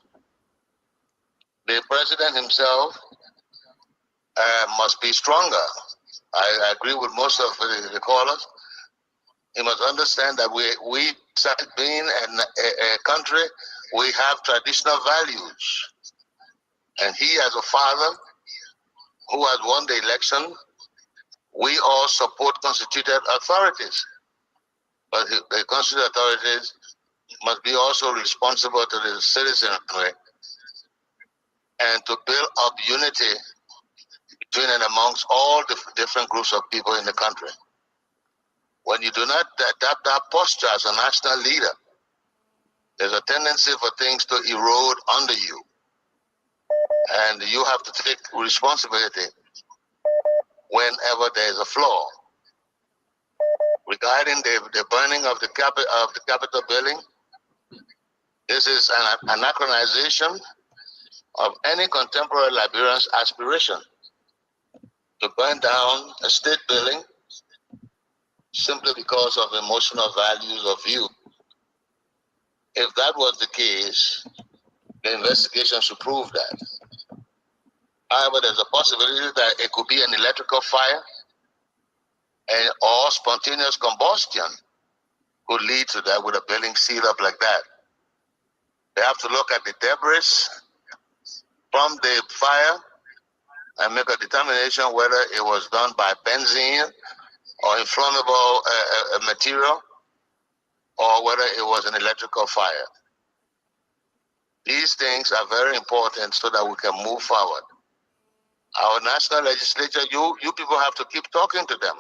The president himself must be stronger. I agree with most of the callers. He must understand that we being a country, we have traditional values. And he, as a father who has won the election, we all support constituted authorities. But the constituted authorities must be also responsible to the citizenry and to build up unity between and amongst all the different groups of people in the country. When you do not adapt that posture as a national leader, there's a tendency for things to erode under you. And you have to take responsibility whenever there is a flaw. Regarding the burning of the Capitol building, this is an anachronization of any contemporary Liberian's aspiration to burn down a state building simply because of emotional values or view. If that was the case, the investigation should prove that. However, there's a possibility that it could be an electrical fire or spontaneous combustion could lead to that with a building sealed up like that. They have to look at the debris from the fire and make a determination whether it was done by benzene or inflammable material, or whether it was an electrical fire. These things are very important so that we can move forward. Our national legislature, you people have to keep talking to them.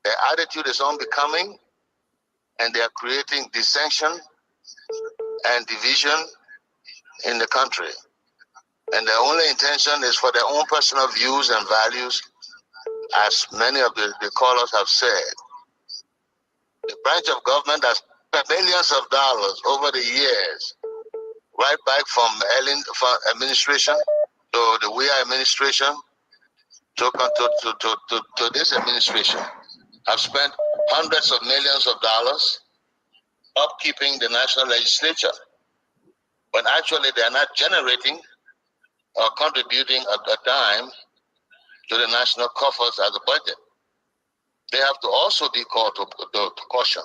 Their attitude is unbecoming, and they are creating dissension and division in the country. And their only intention is for their own personal views and values, as many of the callers have said. The branch of government has spent millions of dollars over the years, right back from administration to the WIA administration to this administration, have spent hundreds of millions of dollars upkeeping the national legislature, when actually they are not generating or contributing a dime to the national coffers as a budget. They have to also be called to caution,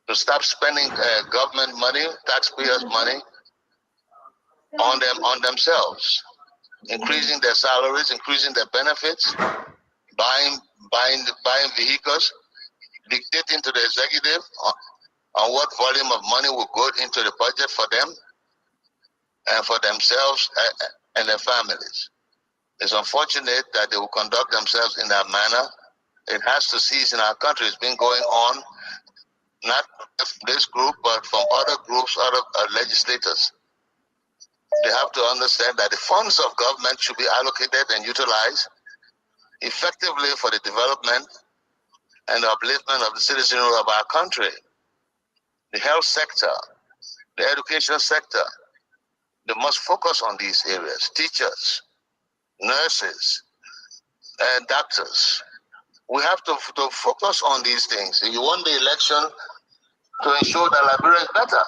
to stop spending government money, taxpayers' money on themselves, increasing their salaries, increasing their benefits, buying vehicles, dictating to the executive on what volume of money will go into the budget for them and for themselves and their families. It's unfortunate that they will conduct themselves in that manner. It has to cease in our country. It's been going on not this group, but from other groups, other legislators. They have to understand that the funds of government should be allocated and utilized effectively for the development and the upliftment of the citizenry of our country. The health sector, the education sector, they must focus on these areas. Teachers, nurses, and doctors. We have to focus on these things. If you want the election to ensure that Liberia is better.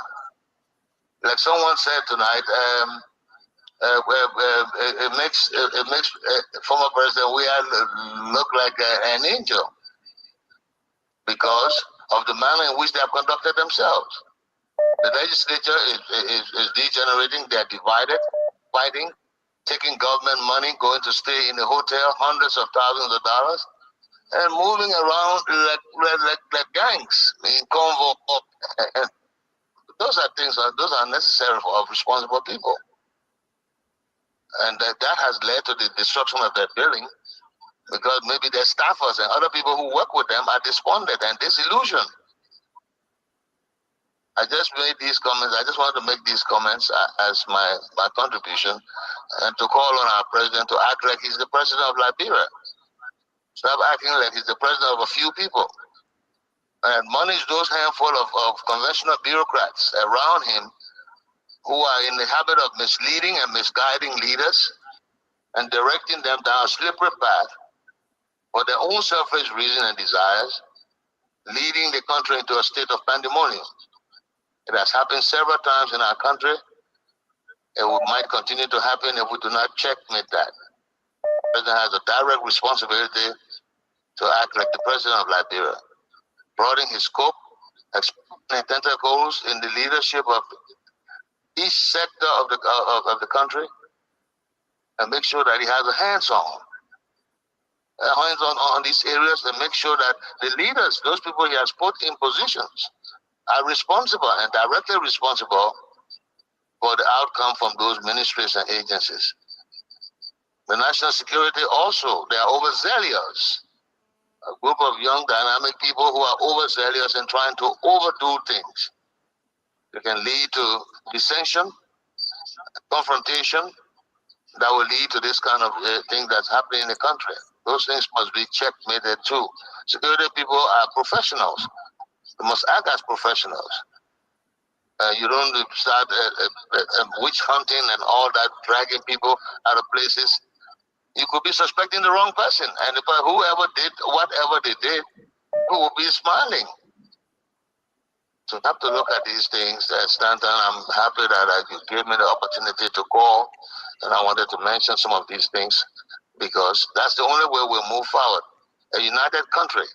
Like someone said tonight, it makes former President we look like an angel because of the manner in which they have conducted themselves. The legislature is degenerating. They are divided, fighting, taking government money, going to stay in a hotel, hundreds of thousands of dollars, and moving around like gangs in convo. Those are things. Those are necessary for responsible people, and that has led to the destruction of that building because maybe their staffers and other people who work with them are despondent and disillusioned. I just made these comments. I just wanted to make these comments as my contribution and to call on our president to act like he's the president of Liberia. Stop acting like he's the president of a few people. And punish those handful of conventional bureaucrats around him who are in the habit of misleading and misguiding leaders and directing them down a slippery path for their own selfish reasons and desires, leading the country into a state of pandemonium. It has happened several times in our country. It might continue to happen if we do not checkmate that. The president has a direct responsibility to act like the president of Liberia, broadening his scope, expanding tentacles in the leadership of each sector of the country, and make sure that he has a hands-on these areas, and make sure that the leaders, those people he has put in positions, are responsible and directly responsible for the outcome from those ministries and agencies. The national security also, they are overzealous. A group of young, dynamic people who are overzealous and trying to overdo things. It can lead to dissension, confrontation, that will lead to this kind of thing that's happening in the country. Those things must be checkmated too. Security people are professionals. They must act as professionals. You don't start witch hunting and all that, dragging people out of places. You could be suspecting the wrong person, and if whoever did whatever they did, who will be smiling. So you have to look at these things. Stanton, I'm happy that you gave me the opportunity to call, and I wanted to mention some of these things because that's the only way we'll move forward. A united country,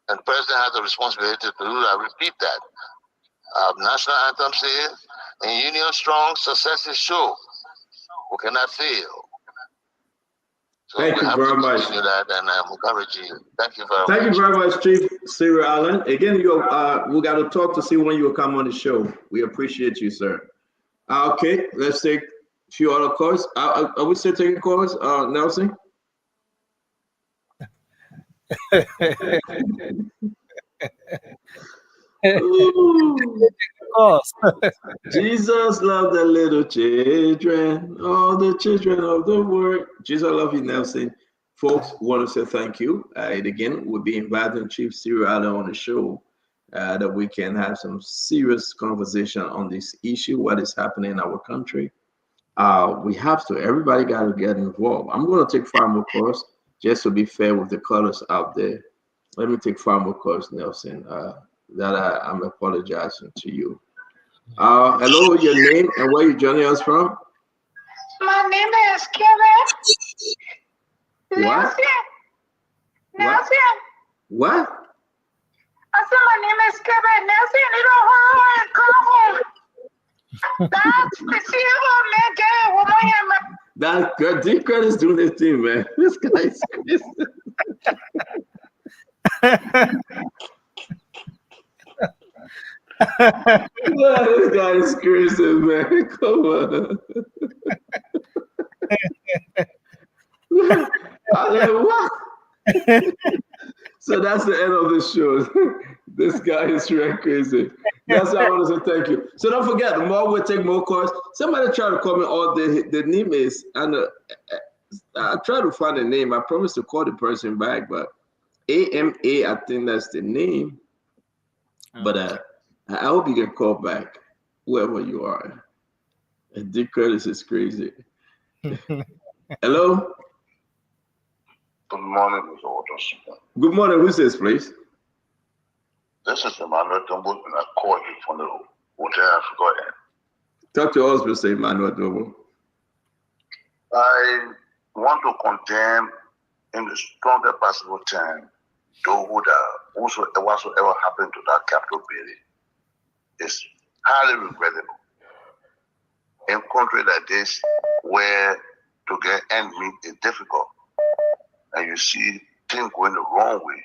and the president has a responsibility to do that. Repeat that. National anthem says, "In union strong, success is sure. We cannot fail." So Thank you very much. That, and I'm encouraging you. Thank you very much. Thank you very much, Chief Cyril Allen. Again, we got to talk to see when you will come on the show. We appreciate you, sir. Okay, let's take a few other calls. Are we still taking calls, Nelson? Jesus loved the little children, all the children of the world. Jesus love you, Nelson. Folks, want to say thank you. And again, we'll be inviting Chief Cyril Allen on the show that we can have some serious conversation on this issue, what is happening in our country. We have to, everybody got to get involved. I'm going to take 5 more calls just to be fair with the callers out there. Let me take 5 more calls, Nelson. I'm apologizing to you. Hello, your name and where you joining us from? My name is Kevin. What? Nelson. What? I said my name is Kevin Nelson. You don't home. That's the CEO, man. That girl, Dick is doing this thing, man. This guy is crazy. This guy is crazy, man. Come on. I'm like, what? So that's the end of the show. This guy is really crazy. That's how I want to say thank you. So don't forget, the more we take more calls. Somebody try to call me all the name is, and I try to find a name. I promise to call the person back, but AMA, I think that's the name. But I hope you can call back, whoever you are. Dick Curtis is crazy. Hello? Good morning, Mr. Waters. Good morning. Who's this, please? This is Emmanuel Dumbo, and I call you from the Hotel Africa. Talk to us, Mr. Emmanuel Dumbo. I want to condemn in the strongest possible term those whatsoever happened to that Capitol building. It's highly regrettable. In countries like this, where to get end meet is difficult, and you see things going the wrong way,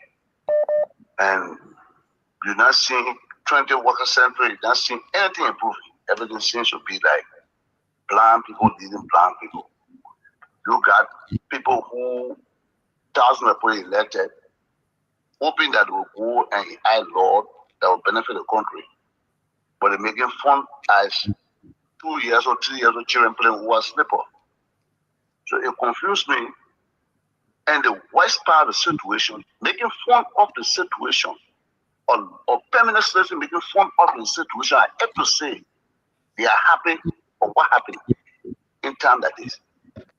and you're not seeing 20 worker century, you're not seeing anything improving. Everything seems to be like blind people leading blind people. You got people who thousands of people elected, hoping that they will go and enact law that will benefit the country, but they're making fun as 2 years or 3 years of children playing who are slipper. So it confused me. And the worst part of the situation, making fun of the situation, or permanent solution making fun of the situation, I have to say they are happy for what happened in time like this.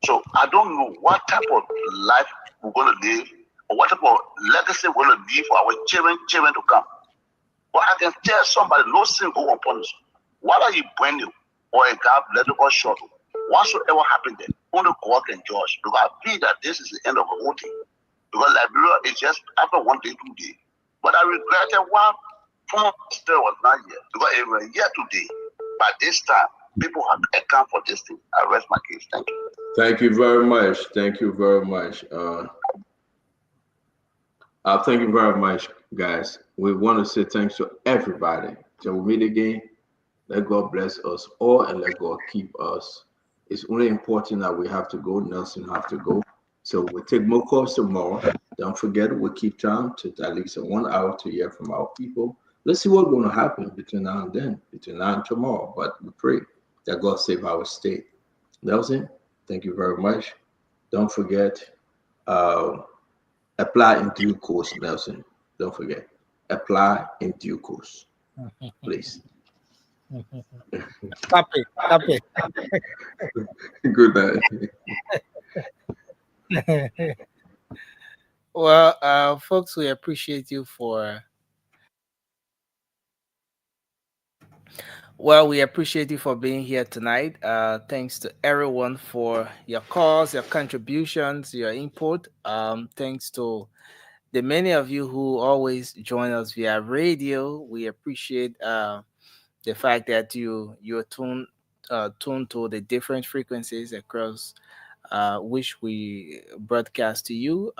So I don't know what type of life we're going to live, or what type of legacy we're going to leave for our children to come. But I can tell somebody, no sin go unpunished. What are you brand new, or a God let it go short? Whatsoever happened there, only God can judge. Because I feel that this is the end of the whole thing. Because Liberia is just after 1 day, 2 days. But I regretted one former still was not here. Because it was here today. By this time, people have account for this thing. I rest my case. Thank you. Thank you very much. Thank you very much. Thank you very much, guys. We want to say thanks to everybody. Till we meet again, let God bless us all and let God keep us. It's only important that we have to go. Nelson have to go. So we'll take more calls tomorrow. Don't forget, we'll keep time to at least 1 hour to hear from our people. Let's see what's going to happen between now and then, between now and tomorrow. But we pray that God save our state. Nelson, thank you very much. Don't forget, apply in due course, Nelson. Don't forget, apply in due course, please. Copy. Good night. Well, folks, we appreciate you for. Well, we appreciate you for being here tonight. Thanks to everyone for your calls, your contributions, your input. Thanks to the many of you who always join us via radio. We appreciate the fact that you're tuned to the different frequencies across which we broadcast to you.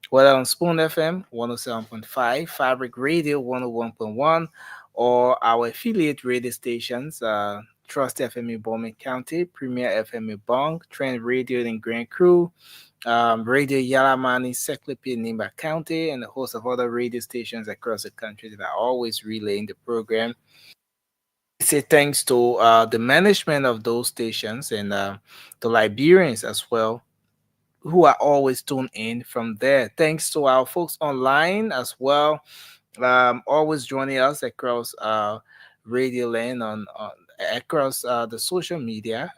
Whether on Spoon FM 107.5, Fabric Radio 101.1, or our affiliate radio stations, Trust FM in Bowman County, Premier FM in Bong, Trend Radio in Grand Crew, Radio Yalamani, Seklipi in Nimba County, and a host of other radio stations across the country that are always relaying the program. Say thanks to the management of those stations and the Liberians as well, who are always tuned in from there. Thanks to our folks online as well, always joining us across Radio Land on across the social media.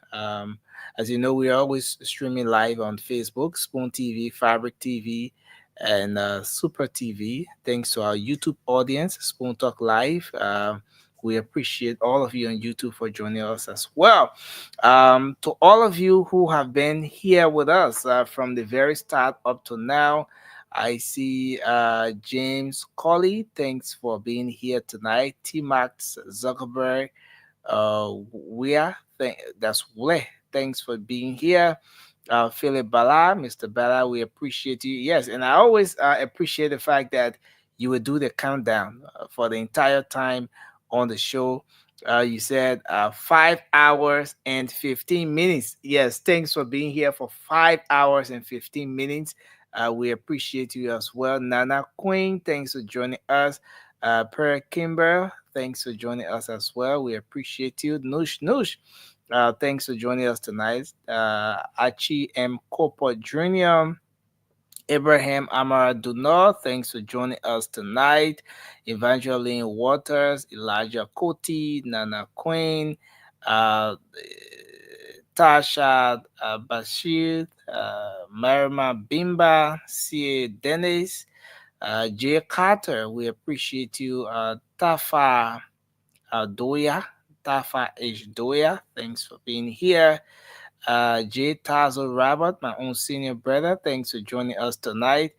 As you know, we are always streaming live on Facebook, Spoon TV, Fabric TV, and Super TV. Thanks to our YouTube audience, Spoon Talk Live. We appreciate all of you on YouTube for joining us as well. To all of you who have been here with us from the very start up to now, I see James Colley. Thanks for being here tonight. T-Max Zuckerberg. That's Wule. Thanks for being here. Philip Bala, Mr. Bala, we appreciate you. Yes, and I always appreciate the fact that you would do the countdown for the entire time on the show. You said 5 hours and 15 minutes. Yes, thanks for being here for 5 hours and 15 minutes. We appreciate you as well. Nana Queen, thanks for joining us. Per Kimber, thanks for joining us as well. We appreciate you. Noosh, thanks for joining us tonight. Achi M. Kopo Jr., Abraham Amaradunor, thanks for joining us tonight. Evangeline Waters, Elijah Koti, Nana Queen, Tasha Bashir, Marima Bimba, C.A. Dennis, Jay Carter, we appreciate you. Tafa Doya, Tafa H. Doya, thanks for being here. J. Tazo Robert, my own senior brother, thanks for joining us tonight.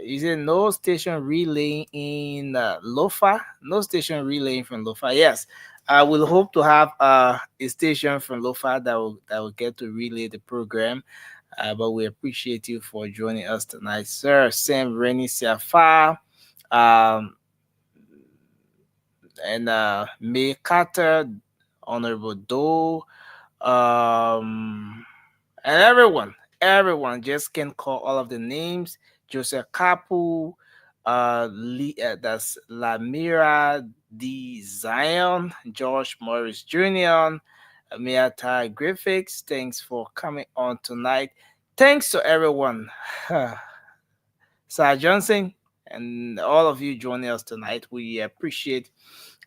Is it no station relaying in Lofa? No station relaying from Lofa. Yes, I will hope to have a station from Lofa that will get to relay the program. But we appreciate you for joining us tonight, sir. Sam Rennie Siafa, and May Carter, Honorable Doe, and everyone just can call all of the names. Joseph Kapu, that's Lamira D. Zion, George Morris Jr., Miata Griffiths, thanks for coming on tonight. Thanks to everyone, Sir Johnson, and all of you joining us tonight. We appreciate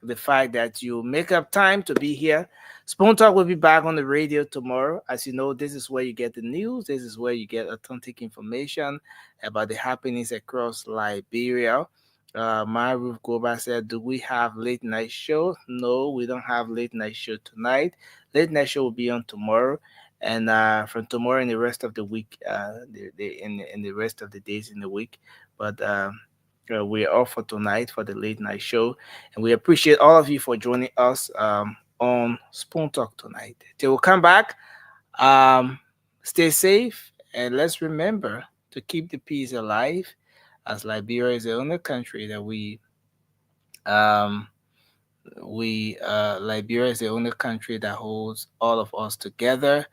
the fact that you make up time to be here. Spoon Talk will be back on the radio tomorrow. As you know, this is where you get the news. This is where you get authentic information about the happenings across Liberia. Maruf Goba said, do we have late night show? No, we don't have late night show tonight. Late night show will be on tomorrow. And from tomorrow and the rest of the week, in the rest of the days in the week. But we're off for tonight for the late night show. And we appreciate all of you for joining us on Spoon Talk tonight. Till we come back, stay safe, and let's remember to keep the peace alive, as Liberia is the only country that Liberia is the only country that holds all of us together.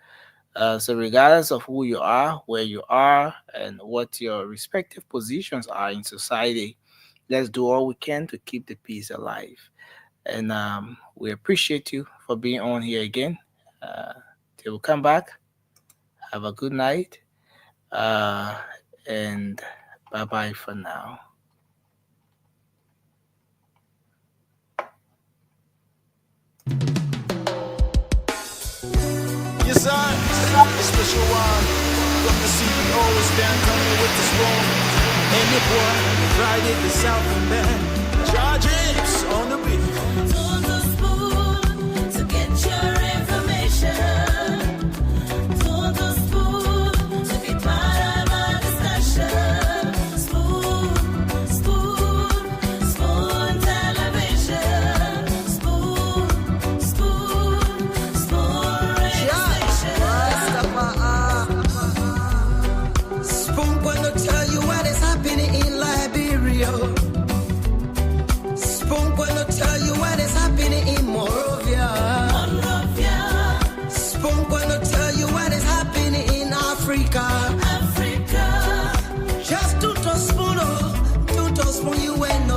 So regardless of who you are, where you are, and what your respective positions are in society, let's do all we can to keep the peace alive. And we appreciate you for being on here again. Till we come back, have a good night, and bye-bye for now. Yes, a special one from the CEO, stand coming with the spoon. And your boy, Friday the South and Band, Charges on the beat. To the spoon to get your information. To the spoon to be part of our discussion. Spoon, spoon, spoon television. Spoon, spoon, spoon radio station. Spoon gonna tell you what is happening in Liberia. Spoon gonna tell you what is happening in Monrovia. Spoon gonna tell you what is happening in Africa. Just to spoon you and